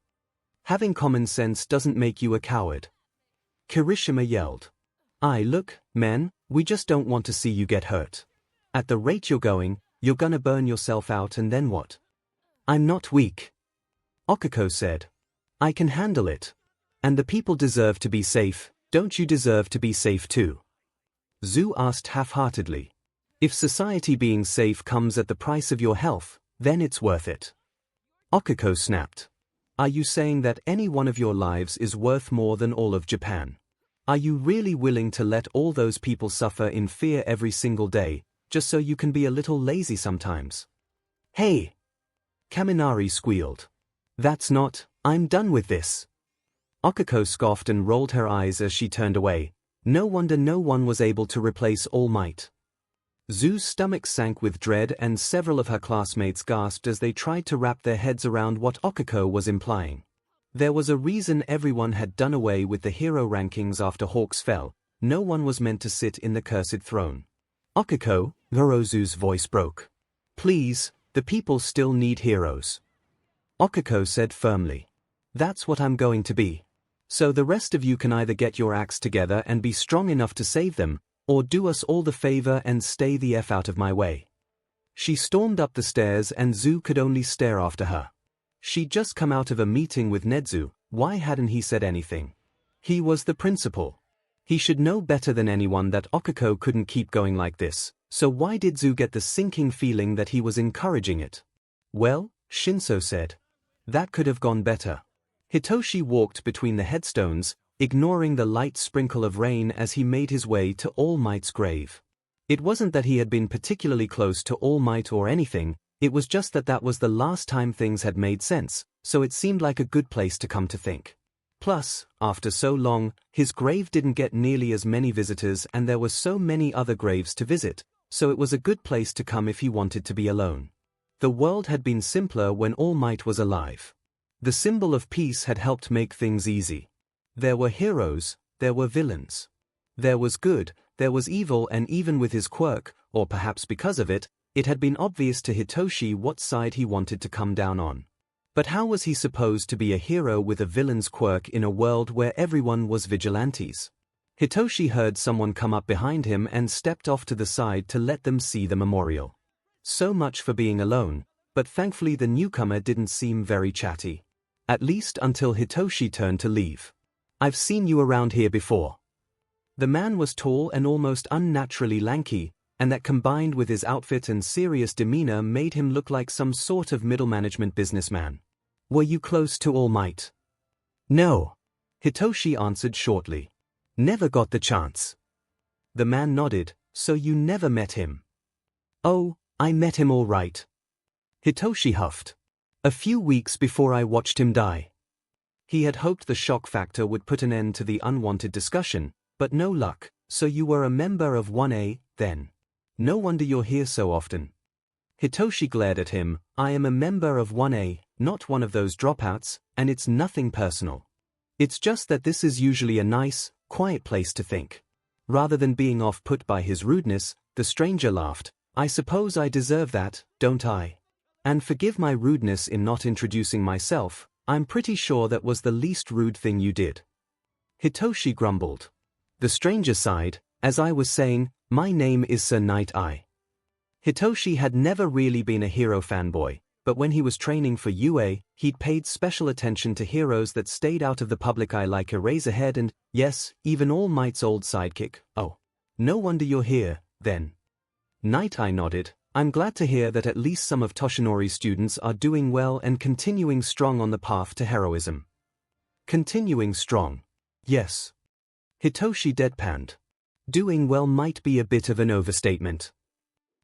Having common sense doesn't make you a coward. Kirishima yelled. Look, men, we just don't want to see you get hurt. At the rate you're going, you're gonna burn yourself out and then what? I'm not weak. Okako said. I can handle it. And the people deserve to be safe, don't you deserve to be safe too? Zu asked half-heartedly. If society being safe comes at the price of your health, then it's worth it. Okako snapped. Are you saying that any one of your lives is worth more than all of Japan? Are you really willing to let all those people suffer in fear every single day, just so you can be a little lazy sometimes? Hey! Kaminari squealed. That's not, I'm done with this. Okako scoffed and rolled her eyes as she turned away. No wonder no one was able to replace All Might. Zu's stomach sank with dread and several of her classmates gasped as they tried to wrap their heads around what Okako was implying. There was a reason everyone had done away with the hero rankings after Hawks fell. No one was meant to sit in the cursed throne. Okako, Gorozu's voice broke. Please, the people still need heroes. Okako said firmly. That's what I'm going to be. So the rest of you can either get your acts together and be strong enough to save them, or do us all the favor and stay the F out of my way. She stormed up the stairs and Zu could only stare after her. She'd just come out of a meeting with Nedzu. Why hadn't he said anything? He was the principal. He should know better than anyone that Okako couldn't keep going like this, so why did Zu get the sinking feeling that he was encouraging it? Well, Shinso said. That could have gone better. Hitoshi walked between the headstones, ignoring the light sprinkle of rain as he made his way to All Might's grave. It wasn't that he had been particularly close to All Might or anything, it was just that that was the last time things had made sense, so it seemed like a good place to come to think. Plus, after so long, his grave didn't get nearly as many visitors and there were so many other graves to visit, so it was a good place to come if he wanted to be alone. The world had been simpler when All Might was alive. The symbol of peace had helped make things easy. There were heroes, there were villains. There was good, there was evil, and even with his quirk, or perhaps because of it, it had been obvious to Hitoshi what side he wanted to come down on. But how was he supposed to be a hero with a villain's quirk in a world where everyone was vigilantes? Hitoshi heard someone come up behind him and stepped off to the side to let them see the memorial. So much for being alone, but thankfully the newcomer didn't seem very chatty. At least until Hitoshi turned to leave. I've seen you around here before. The man was tall and almost unnaturally lanky, and that combined with his outfit and serious demeanor made him look like some sort of middle management businessman. Were you close to All Might? No. Hitoshi answered shortly. Never got the chance. The man nodded. So you never met him? Oh, I met him all right. Hitoshi huffed. A few weeks before I watched him die. He had hoped the shock factor would put an end to the unwanted discussion, but no luck. So you were a member of 1A, then? No wonder you're here so often. Hitoshi glared at him. I am a member of 1A, not one of those dropouts, and it's nothing personal. It's just that this is usually a nice, quiet place to think. Rather than being off-put by his rudeness, the stranger laughed. I suppose I deserve that, don't I? And forgive my rudeness in not introducing myself. I'm pretty sure that was the least rude thing you did. Hitoshi grumbled. The stranger sighed. As I was saying, my name is Sir Night Eye. Hitoshi had never really been a hero fanboy, but when he was training for UA, he'd paid special attention to heroes that stayed out of the public eye like Eraserhead and, yes, even All Might's old sidekick. Oh. No wonder you're here, then. Night Eye nodded. I'm glad to hear that at least some of Toshinori's students are doing well and continuing strong on the path to heroism. Continuing strong. Yes. Hitoshi deadpanned. Doing well might be a bit of an overstatement.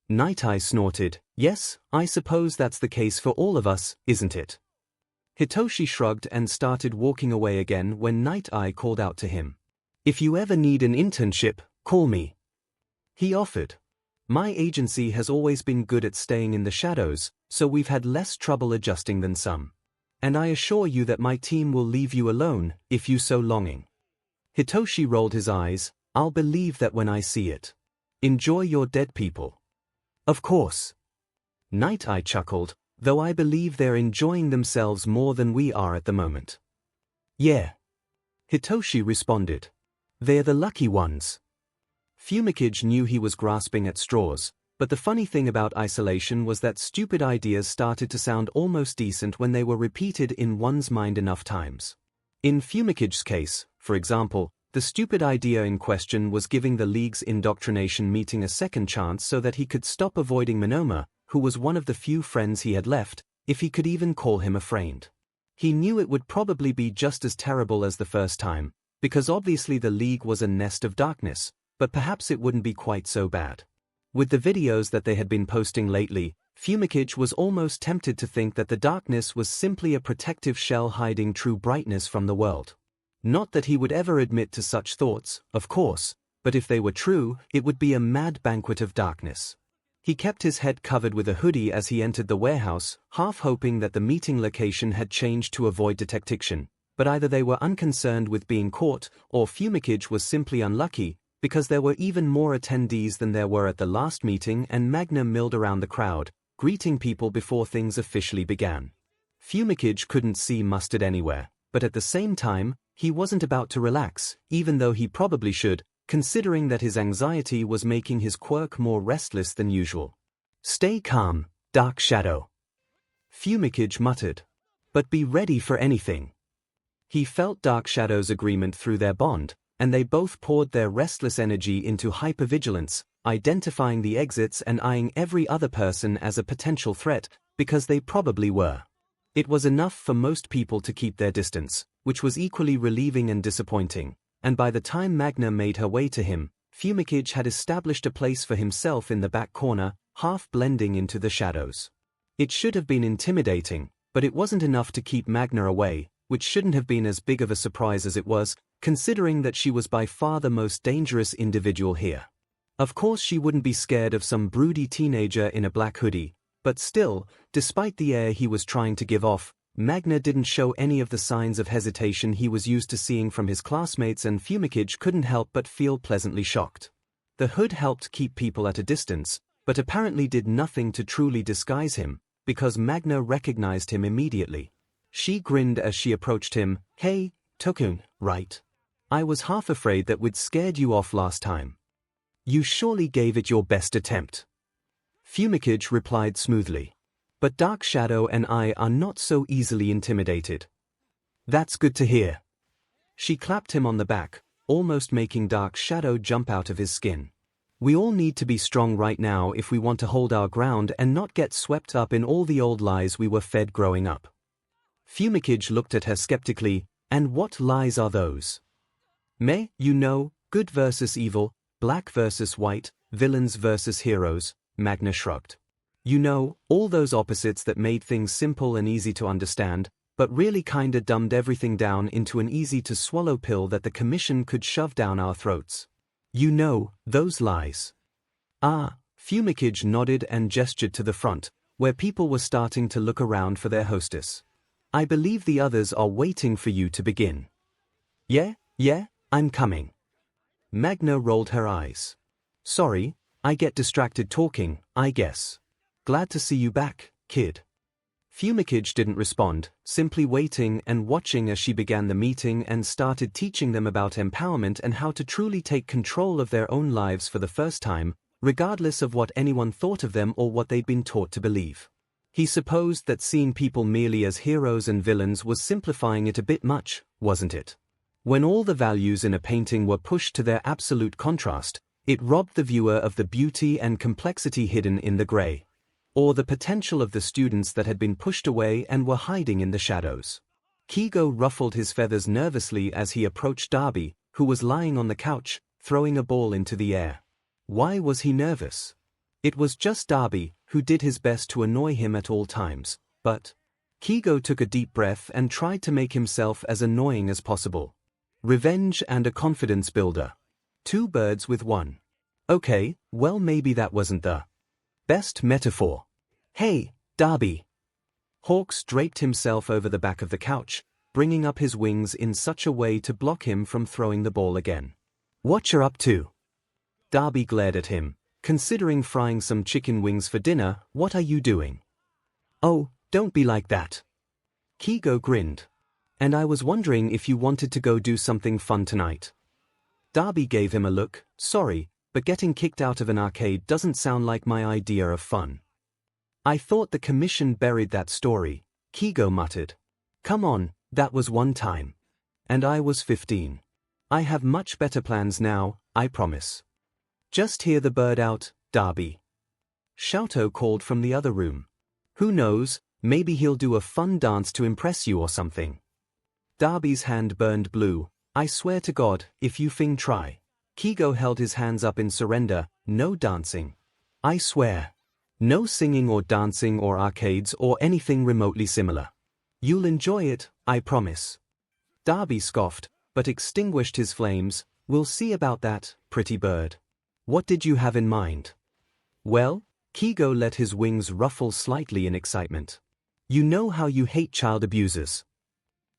Night Eye snorted. Yes, I suppose that's the case for all of us, isn't it? Hitoshi shrugged and started walking away again when Night Eye called out to him. If you ever need an internship, call me. He offered. My agency has always been good at staying in the shadows, so we've had less trouble adjusting than some. And I assure you that my team will leave you alone, if you so longing. Hitoshi rolled his eyes. I'll believe that when I see it. Enjoy your dead people. Of course. Night Eye chuckled, though I believe they're enjoying themselves more than we are at the moment. Yeah. Hitoshi responded. They're the lucky ones. 𝐒𝐭𝐚𝐲 knew he was grasping at straws, but the funny thing about isolation was that stupid ideas started to sound almost decent when they were repeated in one's mind enough times. In 𝐒𝐭𝐴𝐽's case, for example, the stupid idea in question was giving the League's indoctrination meeting a second chance so that he could stop avoiding Monoma, who was one of the few friends he had left, if he could even call him a friend. He knew it would probably be just as terrible as the first time, because obviously the League was a nest of darkness, but perhaps it wouldn't be quite so bad. With the videos that they had been posting lately, 𝐒𝐭𝐴𝐽 was almost tempted to think that the darkness was simply a protective shell hiding true brightness from the world. Not that he would ever admit to such thoughts, of course, but if they were true, it would be a mad banquet of darkness. He kept his head covered with a hoodie as he entered the warehouse, half hoping that the meeting location had changed to avoid detection, but either they were unconcerned with being caught, or 𝐒𝐭𝐴𝐽 was simply unlucky, because there were even more attendees than there were at the last meeting and Magna milled around the crowd, greeting people before things officially began. 𝐒𝐭𝐴𝐽 couldn't see mustard anywhere, but at the same time, he wasn't about to relax, even though he probably should, considering that his anxiety was making his quirk more restless than usual. Stay calm, Dark Shadow. 𝐒𝐭𝐴𝐽 muttered. But be ready for anything. He felt Dark Shadow's agreement through their bond, and they both poured their restless energy into hypervigilance, identifying the exits and eyeing every other person as a potential threat, because they probably were. It was enough for most people to keep their distance, which was equally relieving and disappointing, and by the time Magna made her way to him, 𝐒𝐭𝐴𝐽 had established a place for himself in the back corner, half blending into the shadows. It should have been intimidating, but it wasn't enough to keep Magna away, which shouldn't have been as big of a surprise as it was, considering that she was by far the most dangerous individual here. Of course she wouldn't be scared of some broody teenager in a black hoodie, but still, despite the air he was trying to give off, Magna didn't show any of the signs of hesitation he was used to seeing from his classmates, and 𝐒𝐭𝐴𝐽 couldn't help but feel pleasantly shocked. The hood helped keep people at a distance, but apparently did nothing to truly disguise him, because Magna recognized him immediately. She grinned as she approached him. Hey, Deku, right? I was half afraid that we'd scared you off last time. You surely gave it your best attempt. 𝐒𝐭𝐴𝐽 replied smoothly. But Dark Shadow and I are not so easily intimidated. That's good to hear. She clapped him on the back, almost making Dark Shadow jump out of his skin. We all need to be strong right now if we want to hold our ground and not get swept up in all the old lies we were fed growing up. 𝐒𝐭𝐚𝐲 looked at her skeptically. And what lies are those? You know, good versus evil, black versus white, villains versus heroes, Magna shrugged. You know, all those opposites that made things simple and easy to understand, but really kinda dumbed everything down into an easy-to-swallow pill that the Commission could shove down our throats. You know, those lies. 𝐒𝐭𝐚𝐲 nodded and gestured to the front, where people were starting to look around for their hostess. I believe the others are waiting for you to begin. Yeah, I'm coming. Magna rolled her eyes. Sorry, I get distracted talking, I guess. Glad to see you back, kid. 𝐒𝐭𝐚𝐲 didn't respond, simply waiting and watching as she began the meeting and started teaching them about empowerment and how to truly take control of their own lives for the first time, regardless of what anyone thought of them or what they'd been taught to believe. He supposed that seeing people merely as heroes and villains was simplifying it a bit much, wasn't it? When all the values in a painting were pushed to their absolute contrast, it robbed the viewer of the beauty and complexity hidden in the gray, or the potential of the students that had been pushed away and were hiding in the shadows. 𝐒𝐻𝐽 ruffled his feathers nervously as he approached Darby, who was lying on the couch, throwing a ball into the air. Why was he nervous? It was just Darby, who did his best to annoy him at all times, but 𝐒𝐻𝐽 took a deep breath and tried to make himself as annoying as possible. Revenge and a confidence builder. Two birds with one. Okay, well maybe that wasn't the best metaphor. Hey, Darby. Hawks draped himself over the back of the couch, bringing up his wings in such a way to block him from throwing the ball again. What you're up to? Darby glared at him. Considering frying some chicken wings for dinner, what are you doing? Oh, don't be like that. 𝐒𝐻𝐽 grinned. And I was wondering if you wanted to go do something fun tonight. Darby gave him a look. Sorry, but getting kicked out of an arcade doesn't sound like my idea of fun. I thought the Commission buried that story, 𝐒𝐻𝐽 muttered. Come on, that was one time. And I was 15. I have much better plans now, I promise. Just hear the bird out, Darby. 𝐿𝐼 called from the other room. Who knows, maybe he'll do a fun dance to impress you or something. Darby's hand burned blue. I swear to God, if you try. 𝐒𝐻𝐽 held his hands up in surrender. No dancing. I swear. No singing or dancing or arcades or anything remotely similar. You'll enjoy it, I promise. Darby scoffed, but extinguished his flames. We'll see about that, pretty bird. What did you have in mind? Well, 𝐒𝐻𝐽 let his wings ruffle slightly in excitement. You know how you hate child abusers.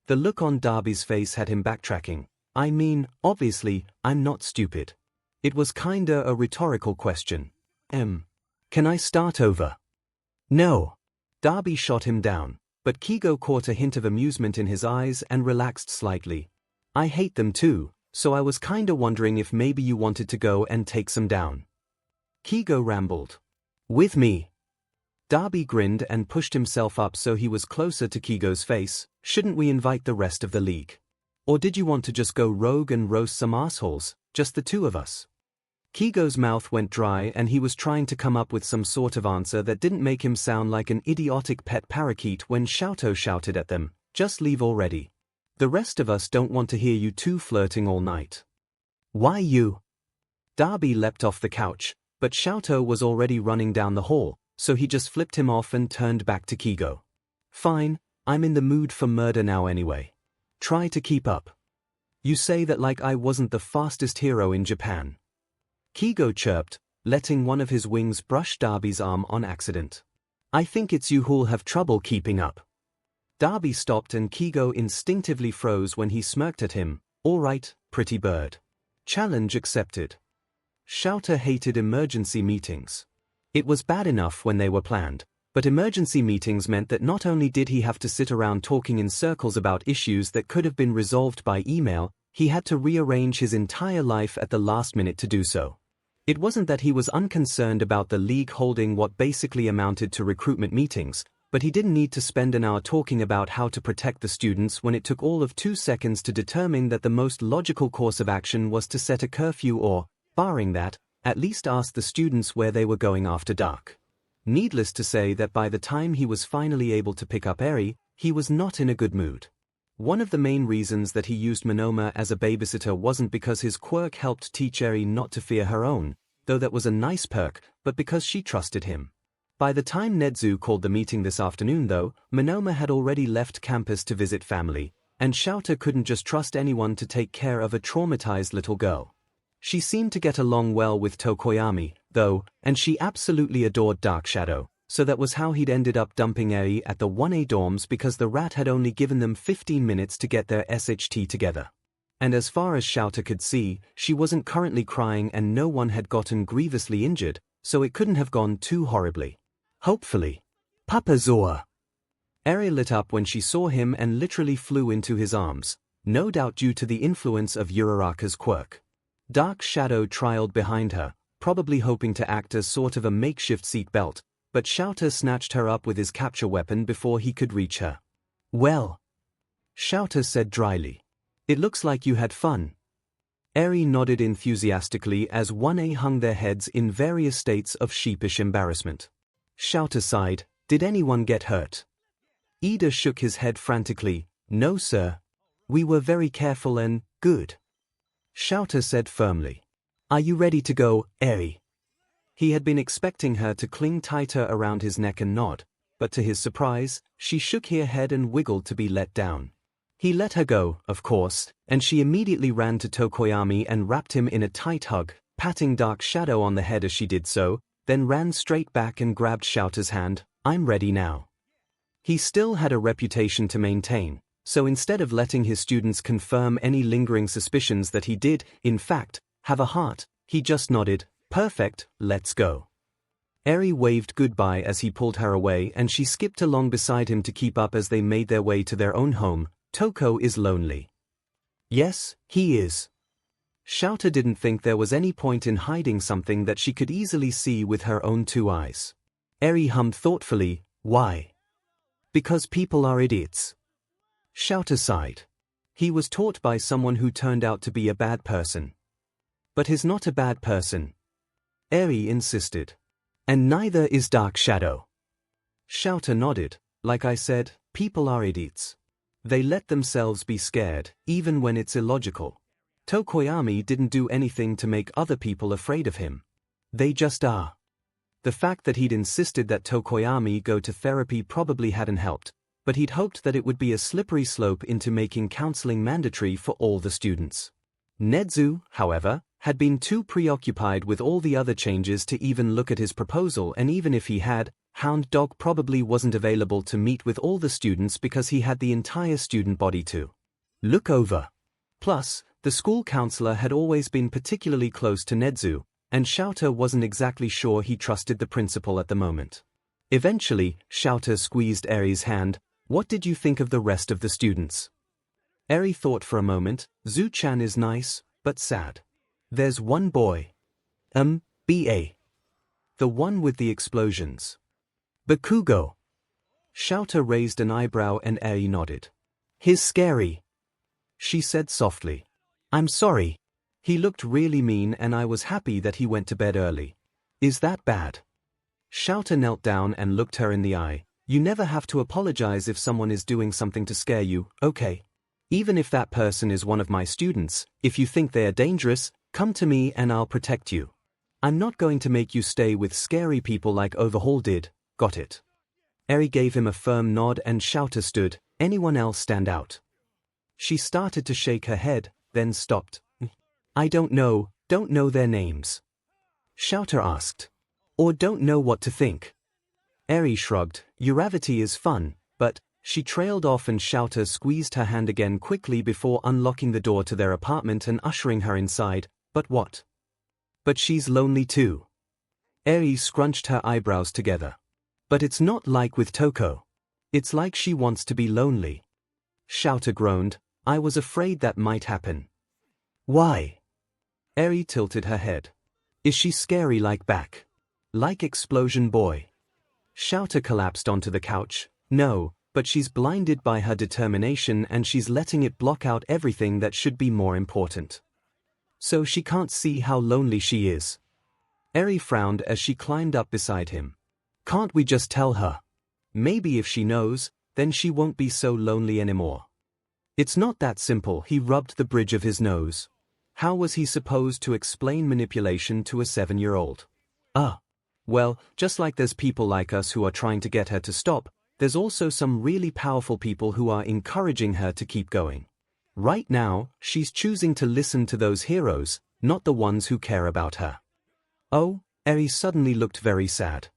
The look on Darby's face had him backtracking. I mean, obviously, I'm not stupid. It was kinda a rhetorical question. Can I start over? No. Darby shot him down, but 𝐒𝐻𝐽 caught a hint of amusement in his eyes and relaxed slightly. I hate them too. So I was kinda wondering if maybe you wanted to go and take some down. 𝐒𝐻𝐽 rambled. With me. Darby grinned and pushed himself up so he was closer to 𝐒𝐻𝐽's face. Shouldn't we invite the rest of the league? Or did you want to just go rogue and roast some assholes, just the two of us? 𝐒𝐻𝐽's mouth went dry and he was trying to come up with some sort of answer that didn't make him sound like an idiotic pet parakeet when 𝐿𝐼 shouted at them, just leave already. The rest of us don't want to hear you two flirting all night. Why you? Darby leapt off the couch, but 𝐿𝐼 was already running down the hall, so he just flipped him off and turned back to 𝐒𝐻𝐽. Fine, I'm in the mood for murder now anyway. Try to keep up. You say that like I wasn't the fastest hero in Japan. 𝐒𝐻𝐽 chirped, letting one of his wings brush Darby's arm on accident. I think it's you who'll have trouble keeping up. Darby stopped and 𝐒𝐻𝐽 instinctively froze when he smirked at him. All right, pretty bird. Challenge accepted. 𝐿𝐼 hated emergency meetings. It was bad enough when they were planned, but emergency meetings meant that not only did he have to sit around talking in circles about issues that could have been resolved by email, he had to rearrange his entire life at the last minute to do so. It wasn't that he was unconcerned about the league holding what basically amounted to recruitment meetings, But he didn't need to spend an hour talking about how to protect the students when it took all of 2 seconds to determine that the most logical course of action was to set a curfew or, barring that, at least ask the students where they were going after dark. Needless to say that by the time he was finally able to pick up Eri, he was not in a good mood. One of the main reasons that he used Monoma as a babysitter wasn't because his quirk helped teach Eri not to fear her own, though that was a nice perk, but because she trusted him. By the time Nezu called the meeting this afternoon though, Monoma had already left campus to visit family, and 𝐬𝐿 couldn't just trust anyone to take care of a traumatized little girl. She seemed to get along well with Tokoyami, though, and she absolutely adored Dark Shadow, so that was how he'd ended up dumping Eri at the 1A dorms because the rat had only given them 15 minutes to get their SHT together. And as far as 𝐬𝐿 could see, she wasn't currently crying and no one had gotten grievously injured, so it couldn't have gone too horribly. Hopefully. Papa Zoa. Eri lit up when she saw him and literally flew into his arms, no doubt due to the influence of Uraraka's quirk. Dark Shadow trailed behind her, probably hoping to act as sort of a makeshift seat belt, but 𝐬𝐿 snatched her up with his capture weapon before he could reach her. Well, 𝐬𝐿 said dryly. It looks like you had fun. Eri nodded enthusiastically as 1A hung their heads in various states of sheepish embarrassment. 𝐬𝐿 sighed, did anyone get hurt? Ida shook his head frantically, no sir. We were very careful and good. 𝐬𝐿 said firmly. Are you ready to go, Eri? He had been expecting her to cling tighter around his neck and nod, but to his surprise, she shook her head and wiggled to be let down. He let her go, of course, and she immediately ran to Tokoyami and wrapped him in a tight hug, patting Dark Shadow on the head as she did so, then ran straight back and grabbed 𝐬𝐿's hand. I'm ready now. He still had a reputation to maintain, so instead of letting his students confirm any lingering suspicions that he did, in fact, have a heart, he just nodded, perfect, let's go. Eri waved goodbye as he pulled her away and she skipped along beside him to keep up as they made their way to their own home. Toko is lonely. Yes, he is. 𝐬𝐿 didn't think there was any point in hiding something that she could easily see with her own 2 eyes. Eri hummed thoughtfully, why? Because people are idiots. 𝐬𝐿 sighed. He was taught by someone who turned out to be a bad person. But he's not a bad person. Eri insisted. And neither is Dark Shadow. 𝐬𝐿 nodded, like I said, people are idiots. They let themselves be scared, even when it's illogical. Tokoyami didn't do anything to make other people afraid of him. They just are. The fact that he'd insisted that Tokoyami go to therapy probably hadn't helped, but he'd hoped that it would be a slippery slope into making counseling mandatory for all the students. Nezu, however, had been too preoccupied with all the other changes to even look at his proposal, and even if he had, Hound Dog probably wasn't available to meet with all the students because he had the entire student body to look over. Plus, the school counselor had always been particularly close to Nezu, and 𝐬𝐿 wasn't exactly sure he trusted the principal at the moment. Eventually, 𝐬𝐿 squeezed Eri's hand. What did you think of the rest of the students? Eri thought for a moment. Zu-chan is nice, but sad. There's one boy. BA. The one with the explosions. Bakugo. 𝐬𝐿 raised an eyebrow and Eri nodded. He's scary, she said softly. I'm sorry. He looked really mean and I was happy that he went to bed early. Is that bad? 𝐬𝐿 knelt down and looked her in the eye. You never have to apologize if someone is doing something to scare you, okay? Even if that person is one of my students, if you think they are dangerous, come to me and I'll protect you. I'm not going to make you stay with scary people like Overhaul did, got it? Eri gave him a firm nod and 𝐬𝐿 stood. Anyone else stand out? She started to shake her head, then stopped. I don't know their names. 𝐬𝐿 asked. Or don't know what to think. Eri shrugged. Uravity is fun, but... She trailed off and 𝐬𝐿 squeezed her hand again quickly before unlocking the door to their apartment and ushering her inside. But what? But she's lonely too. Eri scrunched her eyebrows together. But it's not like with Toko. It's like she wants to be lonely. 𝐬𝐿 groaned. I was afraid that might happen. Why? Eri tilted her head. Is she scary like back? Like Explosion Boy? 𝐤𝐽 collapsed onto the couch. No, but she's blinded by her determination and she's letting it block out everything that should be more important. So she can't see how lonely she is. Eri frowned as she climbed up beside him. Can't we just tell her? Maybe if she knows, then she won't be so lonely anymore. It's not that simple. He rubbed the bridge of his nose. How was he supposed to explain manipulation to a 7-year-old? Well, just like there's people like us who are trying to get her to stop, there's also some really powerful people who are encouraging her to keep going. Right now, she's choosing to listen to those heroes, not the ones who care about her. Oh, Eri suddenly looked very sad.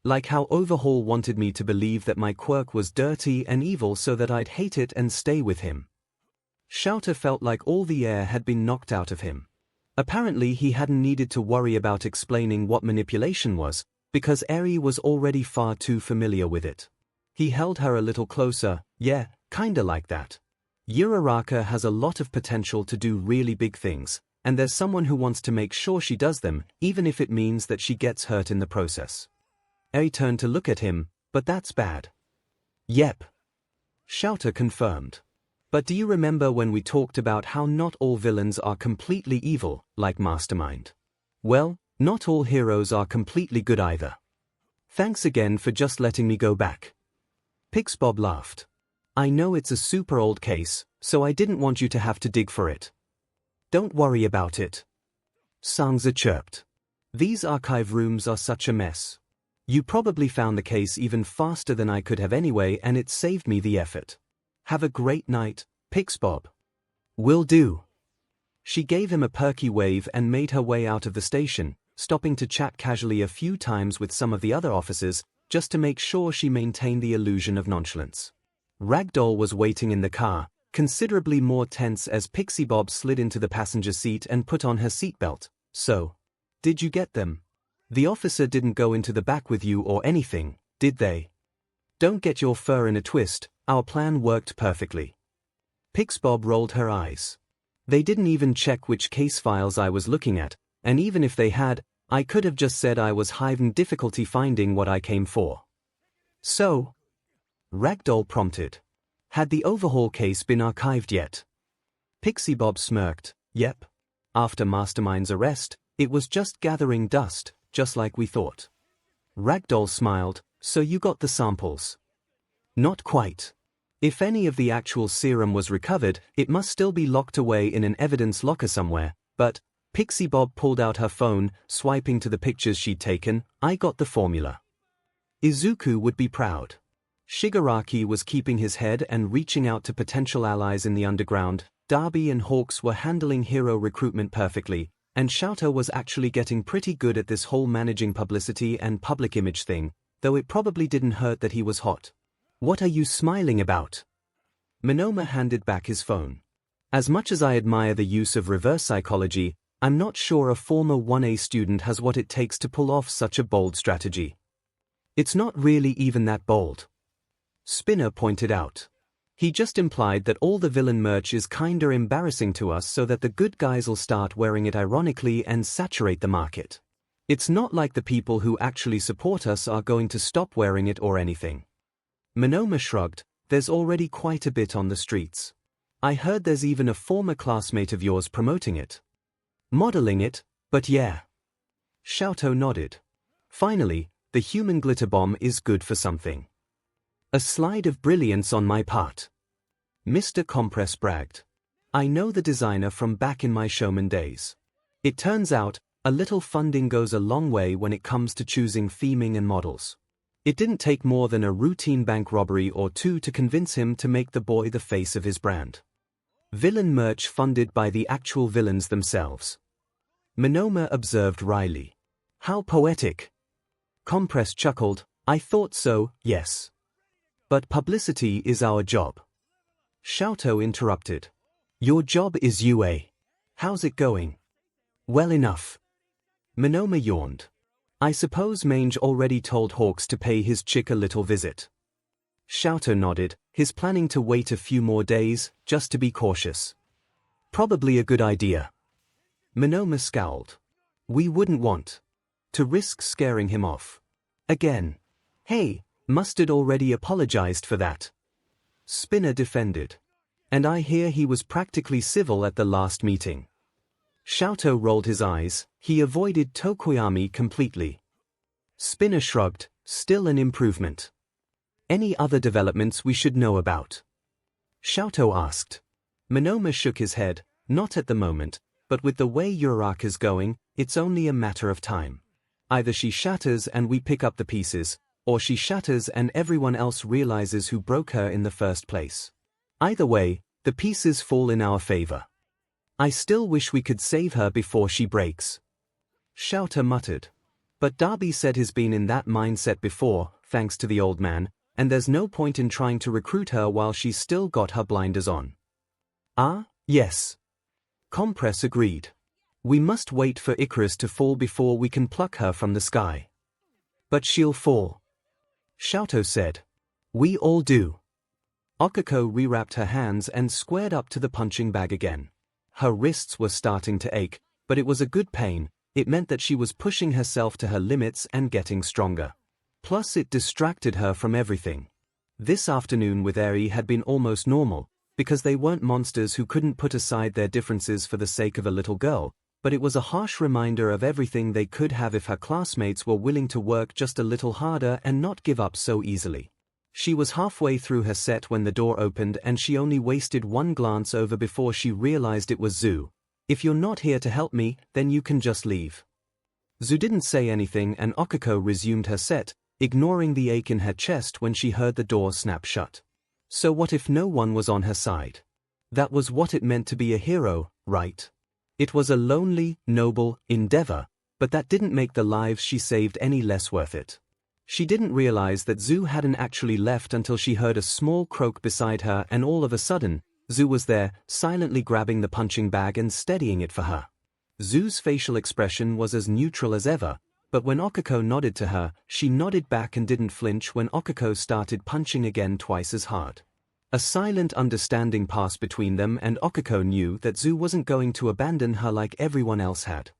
Like how 𝐼𝐴 wanted me to believe that my quirk was dirty and evil so that I'd hate it and stay with him. 𝐤𝐽 felt like all the air had been knocked out of him. Apparently he hadn't needed to worry about explaining what manipulation was, because Eri was already far too familiar with it. He held her a little closer. Yeah, kinda like that. Uraraka has a lot of potential to do really big things, and there's someone who wants to make sure she does them, even if it means that she gets hurt in the process. Eri turned to look at him, but that's bad. Yep. 𝐤𝐽 confirmed. But do you remember when we talked about how not all villains are completely evil, like Mastermind? Well, not all heroes are completely good either. Thanks again for just letting me go back. 𝐵𝐵 laughed. I know it's a super old case, so I didn't want you to have to dig for it. Don't worry about it. �ＳangZa chirped. These archive rooms are such a mess. You probably found the case even faster than I could have anyway, and it saved me the effort. Have a great night, 𝐵𝐵. Will do. She gave him a perky wave and made her way out of the station, stopping to chat casually a few times with some of the other officers, just to make sure she maintained the illusion of nonchalance. Ragdoll was waiting in the car, considerably more tense as 𝐵𝐵 slid into the passenger seat and put on her seatbelt. So, did you get them? The officer didn't go into the back with you or anything, did they? Don't get your fur in a twist, our plan worked perfectly. 𝐵𝐵 rolled her eyes. They didn't even check which case files I was looking at, and even if they had, I could have just said I was having difficulty finding what I came for. So? Ragdoll prompted. Had the overhaul case been archived yet? 𝐵𝐵 smirked. Yep. After Mastermind's arrest, it was just gathering dust, just like we thought. Ragdoll smiled. So you got the samples? Not quite. If any of the actual serum was recovered, it must still be locked away in an evidence locker somewhere, but 𝐵𝐵 pulled out her phone, swiping to the pictures she'd taken. I got the formula. Izuku would be proud. Shigaraki was keeping his head and reaching out to potential allies in the underground. Darby and Hawks were handling hero recruitment perfectly, and 𝐤𝐽 was actually getting pretty good at this whole managing publicity and public image thing, though it probably didn't hurt that he was hot. What are you smiling about? Monoma handed back his phone. As much as I admire the use of reverse psychology, I'm not sure a former 1A student has what it takes to pull off such a bold strategy. It's not really even that bold. Spinner pointed out. He just implied that all the villain merch is kinda embarrassing to us so that the good guys'll start wearing it ironically and saturate the market. It's not like the people who actually support us are going to stop wearing it or anything. Monoma shrugged. There's already quite a bit on the streets. I heard there's even a former classmate of yours promoting it. Modeling it, but yeah. 𝐤𝐽 nodded. Finally, the human glitter bomb is good for something. A slide of brilliance on my part. Mr. Compress bragged. I know the designer from back in my showman days. It turns out, a little funding goes a long way when it comes to choosing theming and models. It didn't take more than a routine bank robbery or two to convince him to make the boy the face of his brand. Villain merch funded by the actual villains themselves. Monoma observed wryly. How poetic. Compress chuckled. I thought so, yes. But publicity is our job. 𝐤𝐽 interrupted. Your job is UA. How's it going? Well enough. Monoma yawned. I suppose Mange already told Hawks to pay his chick a little visit. 𝐤𝐽 nodded. He's planning to wait a few more days, just to be cautious. Probably a good idea. Monoma scowled. We wouldn't want to risk scaring him off. Again. Hey, Mustard already apologized for that. Spinner defended. And I hear he was practically civil at the last meeting. 𝐿𝐿 rolled his eyes, he avoided Tokoyami completely. Spinner shrugged, still an improvement. Any other developments we should know about? 𝐿𝐿 asked. Monoma shook his head, not at the moment, but with the way Uraraka's going, it's only a matter of time. Either she shatters and we pick up the pieces, or she shatters and everyone else realizes who broke her in the first place. Either way, the pieces fall in our favor. I still wish we could save her before she breaks. 𝐿𝐿 muttered. But Darby said he's been in that mindset before, thanks to the old man, and there's no point in trying to recruit her while she's still got her blinders on. Ah, yes. Compress agreed. We must wait for Icarus to fall before we can pluck her from the sky. But she'll fall. 𝐿𝐿 said. We all do. 𝐒𝐿𝐽 rewrapped her hands and squared up to the punching bag again. Her wrists were starting to ache, but it was a good pain. It meant that she was pushing herself to her limits and getting stronger. Plus it distracted her from everything. This afternoon with Eri had been almost normal, because they weren't monsters who couldn't put aside their differences for the sake of a little girl, but it was a harsh reminder of everything they could have if her classmates were willing to work just a little harder and not give up so easily. She was halfway through her set when the door opened and she only wasted one glance over before she realized it was Zhu. If you're not here to help me, then you can just leave. Zhu didn't say anything and 𝐒𝐽 resumed her set, ignoring the ache in her chest when she heard the door snap shut. So what if no one was on her side? That was what it meant to be a hero, right? It was a lonely, noble endeavor, but that didn't make the lives she saved any less worth it. She didn't realize that Zhu hadn't actually left until she heard a small croak beside her and all of a sudden, Zhu was there, silently grabbing the punching bag and steadying it for her. Zhu's facial expression was as neutral as ever, but when 𝐒𝐽 nodded to her, she nodded back and didn't flinch when 𝐒𝐽 started punching again twice as hard. A silent understanding passed between them and 𝐒𝐽 knew that Zhu wasn't going to abandon her like everyone else had.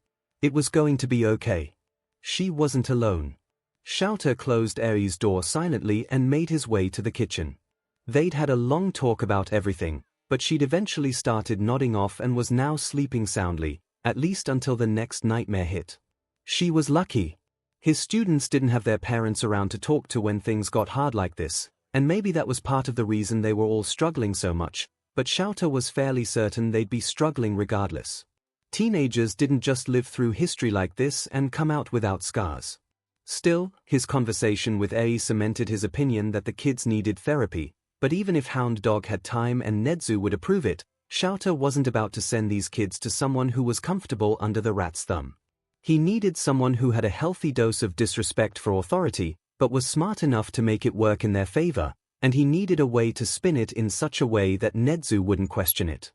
It was going to be okay. She wasn't alone. 𝐿𝐿 closed Eri's door silently and made his way to the kitchen. They'd had a long talk about everything, but she'd eventually started nodding off and was now sleeping soundly, at least until the next nightmare hit. She was lucky. His students didn't have their parents around to talk to when things got hard like this, and maybe that was part of the reason they were all struggling so much, but 𝐿𝐿 was fairly certain they'd be struggling regardless. Teenagers didn't just live through history like this and come out without scars. Still, his conversation with Eri cemented his opinion that the kids needed therapy, but even if Hound Dog had time and Nezu would approve it, 𝐿𝐿 wasn't about to send these kids to someone who was comfortable under the rat's thumb. He needed someone who had a healthy dose of disrespect for authority, but was smart enough to make it work in their favor, and he needed a way to spin it in such a way that Nezu wouldn't question it.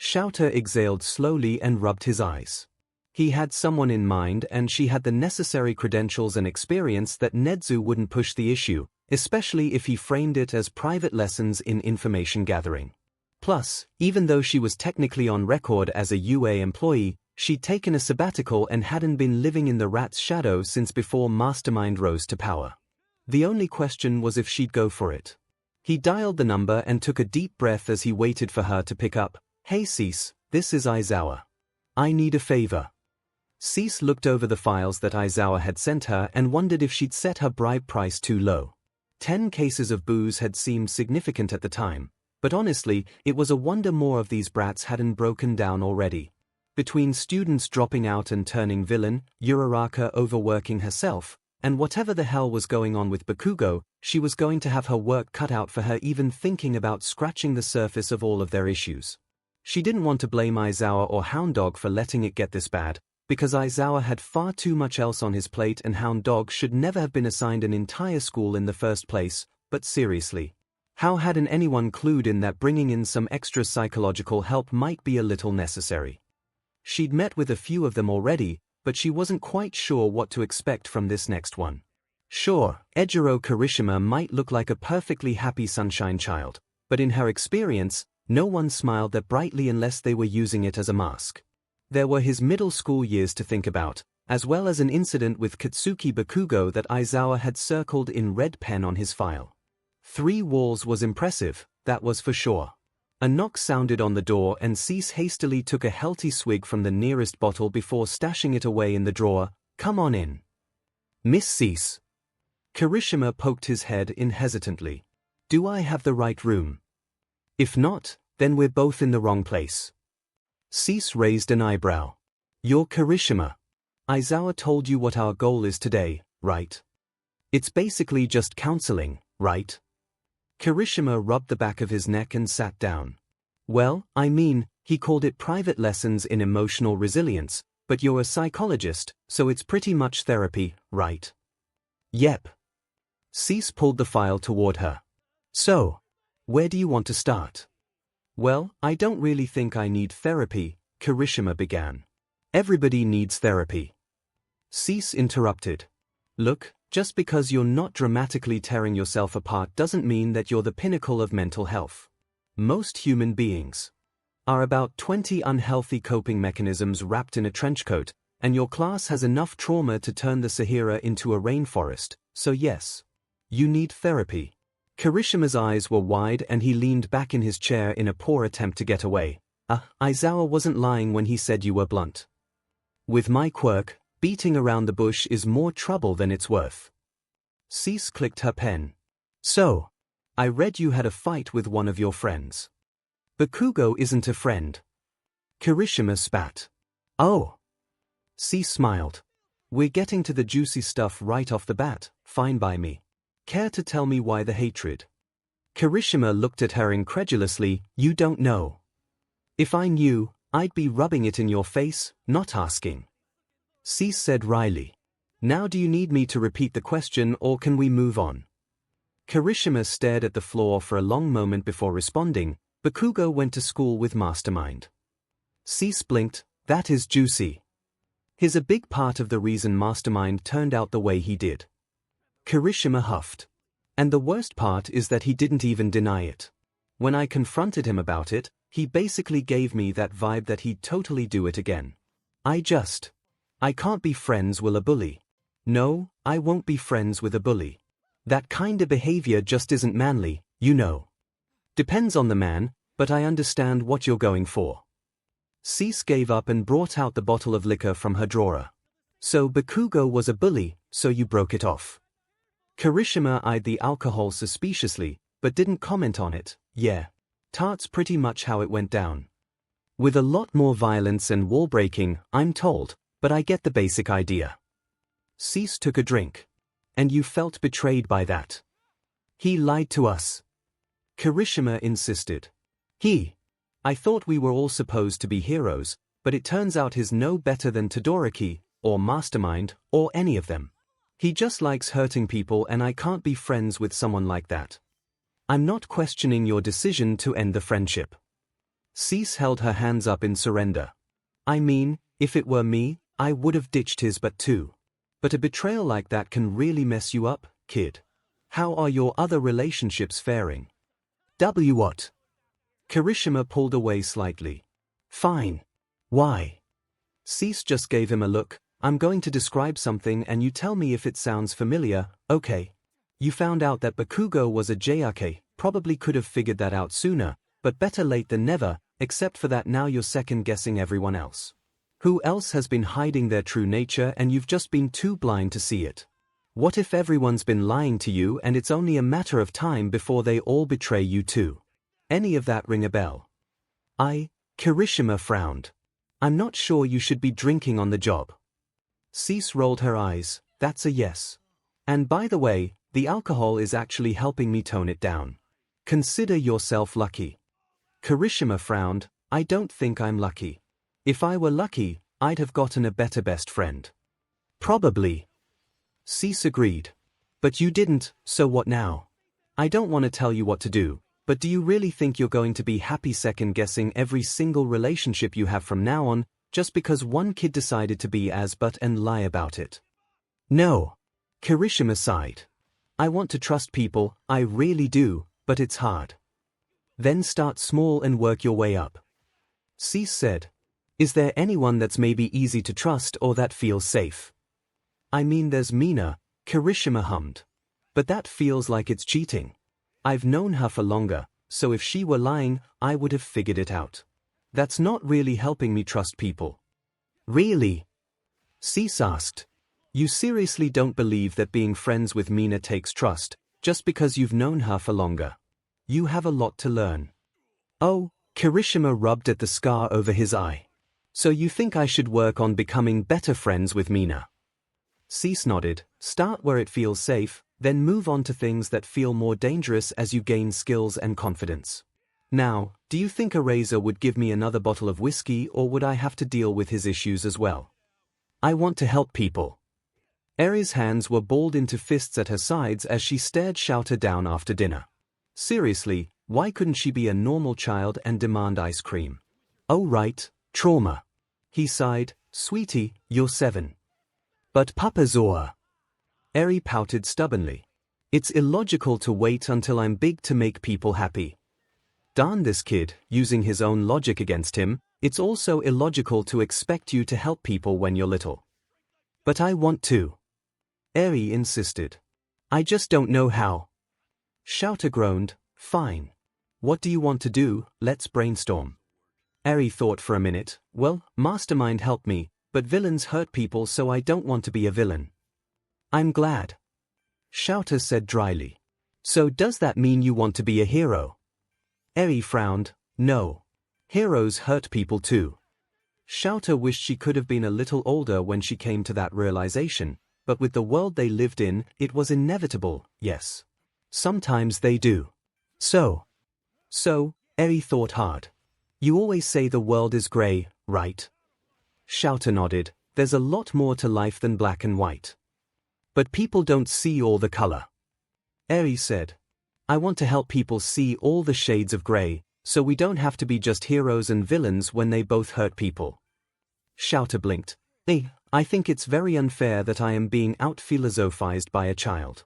𝐿𝐿 exhaled slowly and rubbed his eyes. He had someone in mind and she had the necessary credentials and experience that Nezu wouldn't push the issue, especially if he framed it as private lessons in information gathering. Plus, even though she was technically on record as a UA employee, she'd taken a sabbatical and hadn't been living in the rat's shadow since before Mastermind rose to power. The only question was if she'd go for it. He dialed the number and took a deep breath as he waited for her to pick up. Hey 𝐶𝐸, this is Aizawa. I need a favor. 𝐶𝐸 looked over the files that Aizawa had sent her and wondered if she'd set her bribe price too low. 10 cases of booze had seemed significant at the time, but honestly, it was a wonder more of these brats hadn't broken down already. Between students dropping out and turning villain, Uraraka overworking herself, and whatever the hell was going on with Bakugo, she was going to have her work cut out for her even thinking about scratching the surface of all of their issues. She didn't want to blame Aizawa or Hound Dog for letting it get this bad, because Aizawa had far too much else on his plate and Hound Dog should never have been assigned an entire school in the first place, but seriously. How hadn't anyone clued in that bringing in some extra psychological help might be a little necessary? She'd met with a few of them already, but she wasn't quite sure what to expect from this next one. Sure, Ejiro Kirishima might look like a perfectly happy sunshine child, but in her experience, no one smiled that brightly unless they were using it as a mask. There were his middle school years to think about, as well as an incident with Katsuki Bakugo that Aizawa had circled in red pen on his file. 3 walls was impressive, that was for sure. A knock sounded on the door and 𝐒𝐿 hastily took a healthy swig from the nearest bottle before stashing it away in the drawer. Come on in. Miss 𝐒𝐿. Kirishima poked his head in hesitantly. Do I have the right room? If not, then we're both in the wrong place. 𝐒𝐿 raised an eyebrow. You're Kirishima. Aizawa told you what our goal is today, right? It's basically just counseling, right? Kirishima rubbed the back of his neck and sat down. Well, I mean, he called it private lessons in emotional resilience, but you're a psychologist, so it's pretty much therapy, right? Yep. 𝐒𝐿 pulled the file toward her. So, where do you want to start? Well, I don't really think I need therapy, Kirishima began. Everybody needs therapy. 𝐒𝐿 interrupted. Look, just because you're not dramatically tearing yourself apart doesn't mean that you're the pinnacle of mental health. Most human beings are about 20 unhealthy coping mechanisms wrapped in a trench coat, and your class has enough trauma to turn the Sahara into a rainforest, so yes, you need therapy. Kirishima's eyes were wide and he leaned back in his chair in a poor attempt to get away. Aizawa wasn't lying when he said you were blunt. With my quirk, beating around the bush is more trouble than it's worth. 𝐒𝐿 clicked her pen. So, I read you had a fight with one of your friends. Bakugo isn't a friend. Kirishima spat. Oh. 𝐒𝐿 smiled. We're getting to the juicy stuff right off the bat, fine by me. Care to tell me why the hatred? Kirishima looked at her incredulously. You don't know. If I knew, I'd be rubbing it in your face, not asking. 𝐒𝐿 said wryly. Now do you need me to repeat the question or can we move on? Kirishima stared at the floor for a long moment before responding. Bakugo went to school with Mastermind. 𝐒𝐿 blinked. That is juicy. He's a big part of the reason Mastermind turned out the way he did. Kirishima huffed. And the worst part is that he didn't even deny it. When I confronted him about it, he basically gave me that vibe that he'd totally do it again. I can't be friends with a bully. No, I won't be friends with a bully. That kind of behavior just isn't manly, you know. Depends on the man, but I understand what you're going for. 𝐒𝐿 gave up and brought out the bottle of liquor from her drawer. So Bakugo was a bully, so you broke it off. Kirishima eyed the alcohol suspiciously, but didn't comment on it. Yeah. That's pretty much how it went down. With a lot more violence and wall breaking, I'm told, but I get the basic idea. 𝐒𝐿 took a drink. And you felt betrayed by that. He lied to us. Kirishima insisted. I thought we were all supposed to be heroes, but it turns out he's no better than Todoroki, or Mastermind, or any of them. He just likes hurting people and I can't be friends with someone like that. I'm not questioning your decision to end the friendship. 𝐒𝐿 held her hands up in surrender. I mean, if it were me, I would have ditched his butt too. But a betrayal like that can really mess you up, kid. How are your other relationships faring? What? Kirishima pulled away slightly. Fine. Why? 𝐒𝐿 just gave him a look. I'm going to describe something and you tell me if it sounds familiar, okay? You found out that Bakugo was a JRK, probably could have figured that out sooner, but better late than never, except for that now you're second-guessing everyone else. Who else has been hiding their true nature and you've just been too blind to see it? What if everyone's been lying to you and it's only a matter of time before they all betray you too? Any of that ring a bell? Kirishima frowned. I'm not sure you should be drinking on the job. 𝐒𝐿 rolled her eyes. That's a yes. And by the way, the alcohol is actually helping me tone it down. Consider yourself lucky. Kirishima frowned. I don't think I'm lucky. If I were lucky, I'd have gotten a better best friend. Probably. 𝐒𝐿 agreed. But you didn't, so what now? I don't want to tell you what to do, but do you really think you're going to be happy second-guessing every single relationship you have from now on, just because one kid decided to be but and lie about it? No. Kirishima sighed. I want to trust people, I really do, but it's hard. Then start small and work your way up. 𝐒𝐿 said. Is there anyone that's maybe easy to trust or that feels safe? I mean, there's Mina, Kirishima hummed. But that feels like it's cheating. I've known her for longer, so if she were lying, I would have figured it out. That's not really helping me trust people. Really? Cease asked. You seriously don't believe that being friends with Mina takes trust, just because you've known her for longer? You have a lot to learn. Oh, Kirishima rubbed at the scar over his eye. So you think I should work on becoming better friends with Mina? Cease nodded. Start where it feels safe, then move on to things that feel more dangerous as you gain skills and confidence. Now, do you think �ERAZER would give me another bottle of whiskey, or would I have to deal with his issues as well? I want to help people. Eri's hands were balled into fists at her sides as she stared 𝐿𝐿 down after dinner. Seriously, why couldn't she be a normal child and demand ice cream? Oh right, trauma. He sighed. Sweetie, you're 7. But Papa Zora. Eri pouted stubbornly. It's illogical to wait until I'm big to make people happy. Darn this kid, using his own logic against him. It's also illogical to expect you to help people when you're little. But I want to. Eri insisted. I just don't know how. 𝐿𝐿 groaned. Fine. What do you want to do? Let's brainstorm. Eri thought for a minute. Well, Mastermind helped me, but villains hurt people, so I don't want to be a villain. I'm glad. 𝐿𝐿 said dryly. So does that mean you want to be a hero? Eri frowned. No. Heroes hurt people too. 𝐿𝐿 wished she could have been a little older when she came to that realization, but with the world they lived in, it was inevitable, yes. Sometimes they do. So, Eri thought hard. You always say the world is gray, right? 𝐿𝐿 nodded. There's a lot more to life than black and white. But people don't see all the color. Eri said. I want to help people see all the shades of gray, so we don't have to be just heroes and villains when they both hurt people. 𝐿𝐿 blinked. I think it's very unfair that I am being out-philosophized by a child.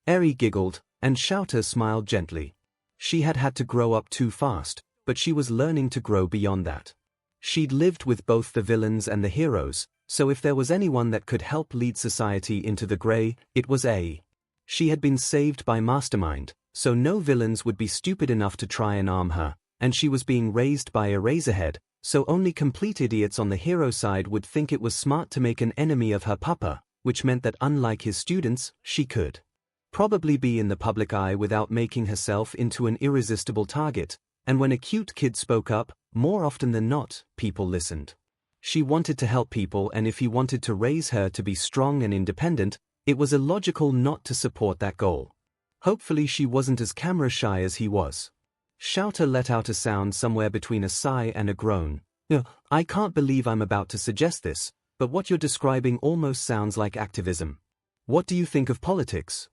Eri giggled, and 𝐿𝐿 smiled gently. She had had to grow up too fast, but she was learning to grow beyond that. She'd lived with both the villains and the heroes, so if there was anyone that could help lead society into the gray, it was 𝐴. She had been saved by Mastermind, so no villains would be stupid enough to try and arm her, and she was being raised by Eraserhead, so only complete idiots on the hero side would think it was smart to make an enemy of her papa, which meant that unlike his students, she could probably be in the public eye without making herself into an irresistible target, and when a cute kid spoke up, more often than not, people listened. She wanted to help people, and if he wanted to raise her to be strong and independent, it was illogical not to support that goal. Hopefully she wasn't as camera shy as he was. 𝐿𝐿 let out a sound somewhere between a sigh and a groan. I can't believe I'm about to suggest this, but what you're describing almost sounds like activism. What do you think of politics?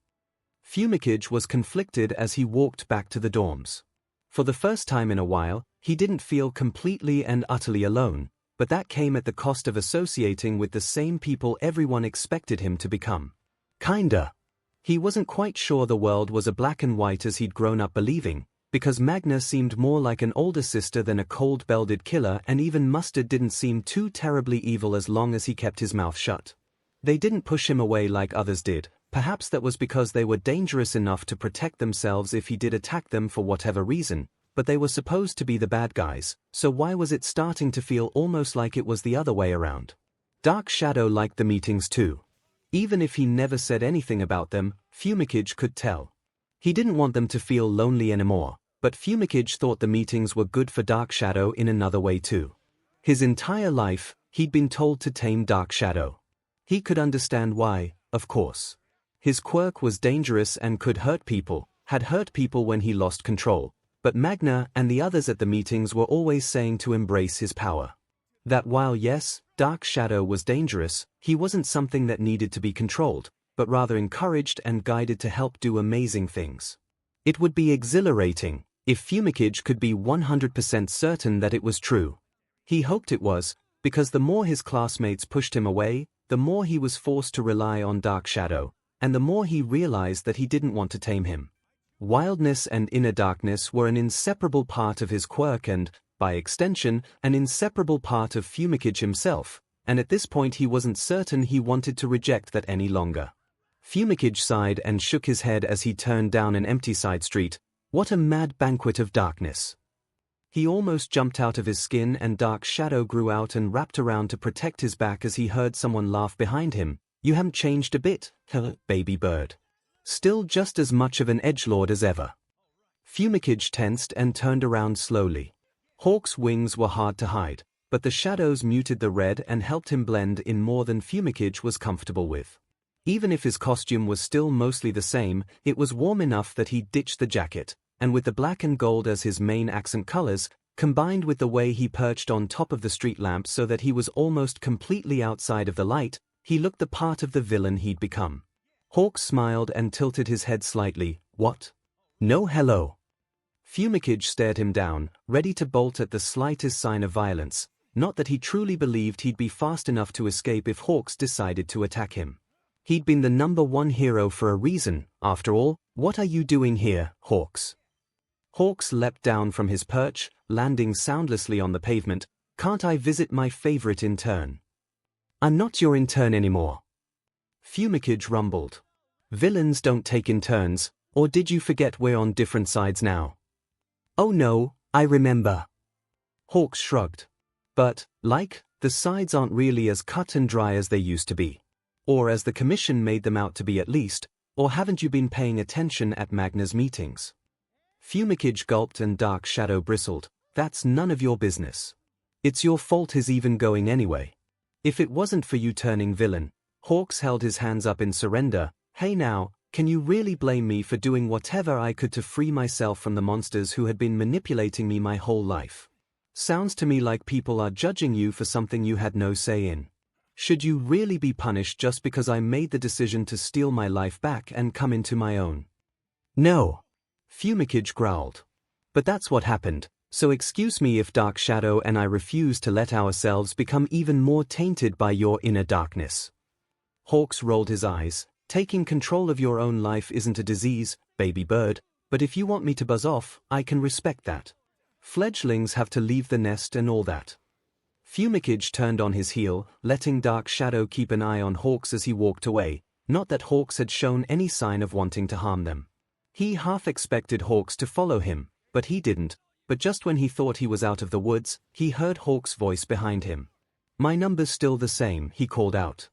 𝐒𝐭𝐚𝐲 was conflicted as he walked back to the dorms. For the first time in a while, he didn't feel completely and utterly alone, but that came at the cost of associating with the same people everyone expected him to become. Kinda. He wasn't quite sure the world was a black and white as he'd grown up believing, because Magna seemed more like an older sister than a cold-blooded killer, and even Mustard didn't seem too terribly evil as long as he kept his mouth shut. They didn't push him away like others did. Perhaps that was because they were dangerous enough to protect themselves if he did attack them for whatever reason, but they were supposed to be the bad guys, so why was it starting to feel almost like it was the other way around? Dark Shadow liked the meetings too. Even if he never said anything about them, 𝐒𝐭𝐚𝐲 could tell. He didn't want them to feel lonely anymore, but 𝐒𝐭𝐚𝐲 thought the meetings were good for Dark Shadow in another way too. His entire life, he'd been told to tame Dark Shadow. He could understand why, of course. His quirk was dangerous and could hurt people, had hurt people when he lost control, but Magna and the others at the meetings were always saying to embrace his power. That while yes, Dark Shadow was dangerous, he wasn't something that needed to be controlled, but rather encouraged and guided to help do amazing things. It would be exhilarating if 𝐒𝐭𝐚𝐲 could be 100% certain that it was true. He hoped it was, because the more his classmates pushed him away, the more he was forced to rely on Dark Shadow, and the more he realized that he didn't want to tame him. Wildness and inner darkness were an inseparable part of his quirk, and, by extension, an inseparable part of 𝐒𝐭𝐴𝐺 himself, and at this point he wasn't certain he wanted to reject that any longer. 𝐒𝐭𝐴𝐺 sighed and shook his head as he turned down an empty side street. What a mad banquet of darkness. He almost jumped out of his skin and dark shadow grew out and wrapped around to protect his back as he heard someone laugh behind him. You haven't changed a bit, baby bird. Still just as much of an edgelord as ever. 𝐒𝐭𝐴𝐺 tensed and turned around slowly. Hawk's wings were hard to hide, but the shadows muted the red and helped him blend in more than 𝐒𝐭𝐴𝐺 was comfortable with. Even if his costume was still mostly the same, it was warm enough that he ditched the jacket, and with the black and gold as his main accent colors, combined with the way he perched on top of the street lamp so that he was almost completely outside of the light, he looked the part of the villain he'd become. Hawk smiled and tilted his head slightly. What? No hello. 𝐒𝐭𝐴𝐺 stared him down, ready to bolt at the slightest sign of violence, not that he truly believed he'd be fast enough to escape if Hawks decided to attack him. He'd been the #1 hero for a reason, after all. What are you doing here, Hawks? Hawks leapt down from his perch, landing soundlessly on the pavement. Can't I visit my favorite intern? I'm not your intern anymore. 𝐒𝐭𝐴𝐺 rumbled. Villains don't take interns, or did you forget we're on different sides now? Oh no, I remember. Hawks shrugged. But, the sides aren't really as cut and dry as they used to be. Or as the commission made them out to be at least, or haven't you been paying attention at Magna's meetings? 𝐒𝐭𝐴𝐺 gulped and dark shadow bristled. That's none of your business. It's your fault he's even going anyway. If it wasn't for you turning villain. Hawks held his hands up in surrender. Hey now, can you really blame me for doing whatever I could to free myself from the monsters who had been manipulating me my whole life? Sounds to me like people are judging you for something you had no say in. Should you really be punished just because I made the decision to steal my life back and come into my own? No. 𝐒𝐭𝐴𝐺 growled. But that's what happened, so excuse me if Dark Shadow and I refuse to let ourselves become even more tainted by your inner darkness. Hawks rolled his eyes. Taking control of your own life isn't a disease, baby bird, but if you want me to buzz off, I can respect that. Fledglings have to leave the nest and all that. 𝐒𝐭𝐴𝐺 turned on his heel, letting Dark Shadow keep an eye on Hawks as he walked away, not that Hawks had shown any sign of wanting to harm them. He half expected Hawks to follow him, but he didn't, but just when he thought he was out of the woods, he heard Hawks' voice behind him. My number's still the same, he called out.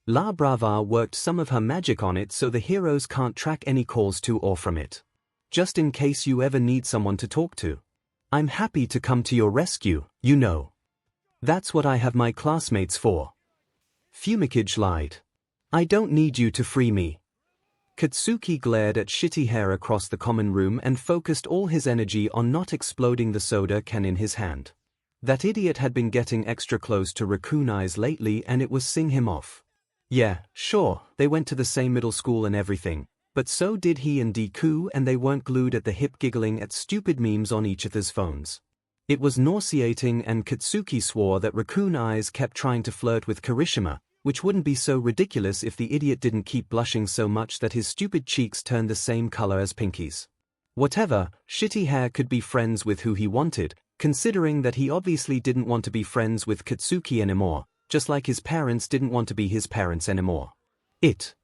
La Brava worked some of her magic on it so the heroes can't track any calls to or from it. Just in case you ever need someone to talk to. I'm happy to come to your rescue, you know. That's what I have my classmates for. 𝐒𝐭𝐴𝐺 lied. I don't need you to free me. Katsuki glared at shitty hair across the common room and focused all his energy on not exploding the soda can in his hand. That idiot had been getting extra close to Raccoon Eyes lately and it was sing him off. Yeah, sure, they went to the same middle school and everything, but so did he and Deku and they weren't glued at the hip giggling at stupid memes on each other's phones. It was nauseating and Katsuki swore that Raccoon Eyes kept trying to flirt with Kirishima, which wouldn't be so ridiculous if the idiot didn't keep blushing so much that his stupid cheeks turned the same color as Pinky's. Whatever, shitty hair could be friends with who he wanted, considering that he obviously didn't want to be friends with Katsuki anymore, just like his parents didn't want to be his parents anymore. It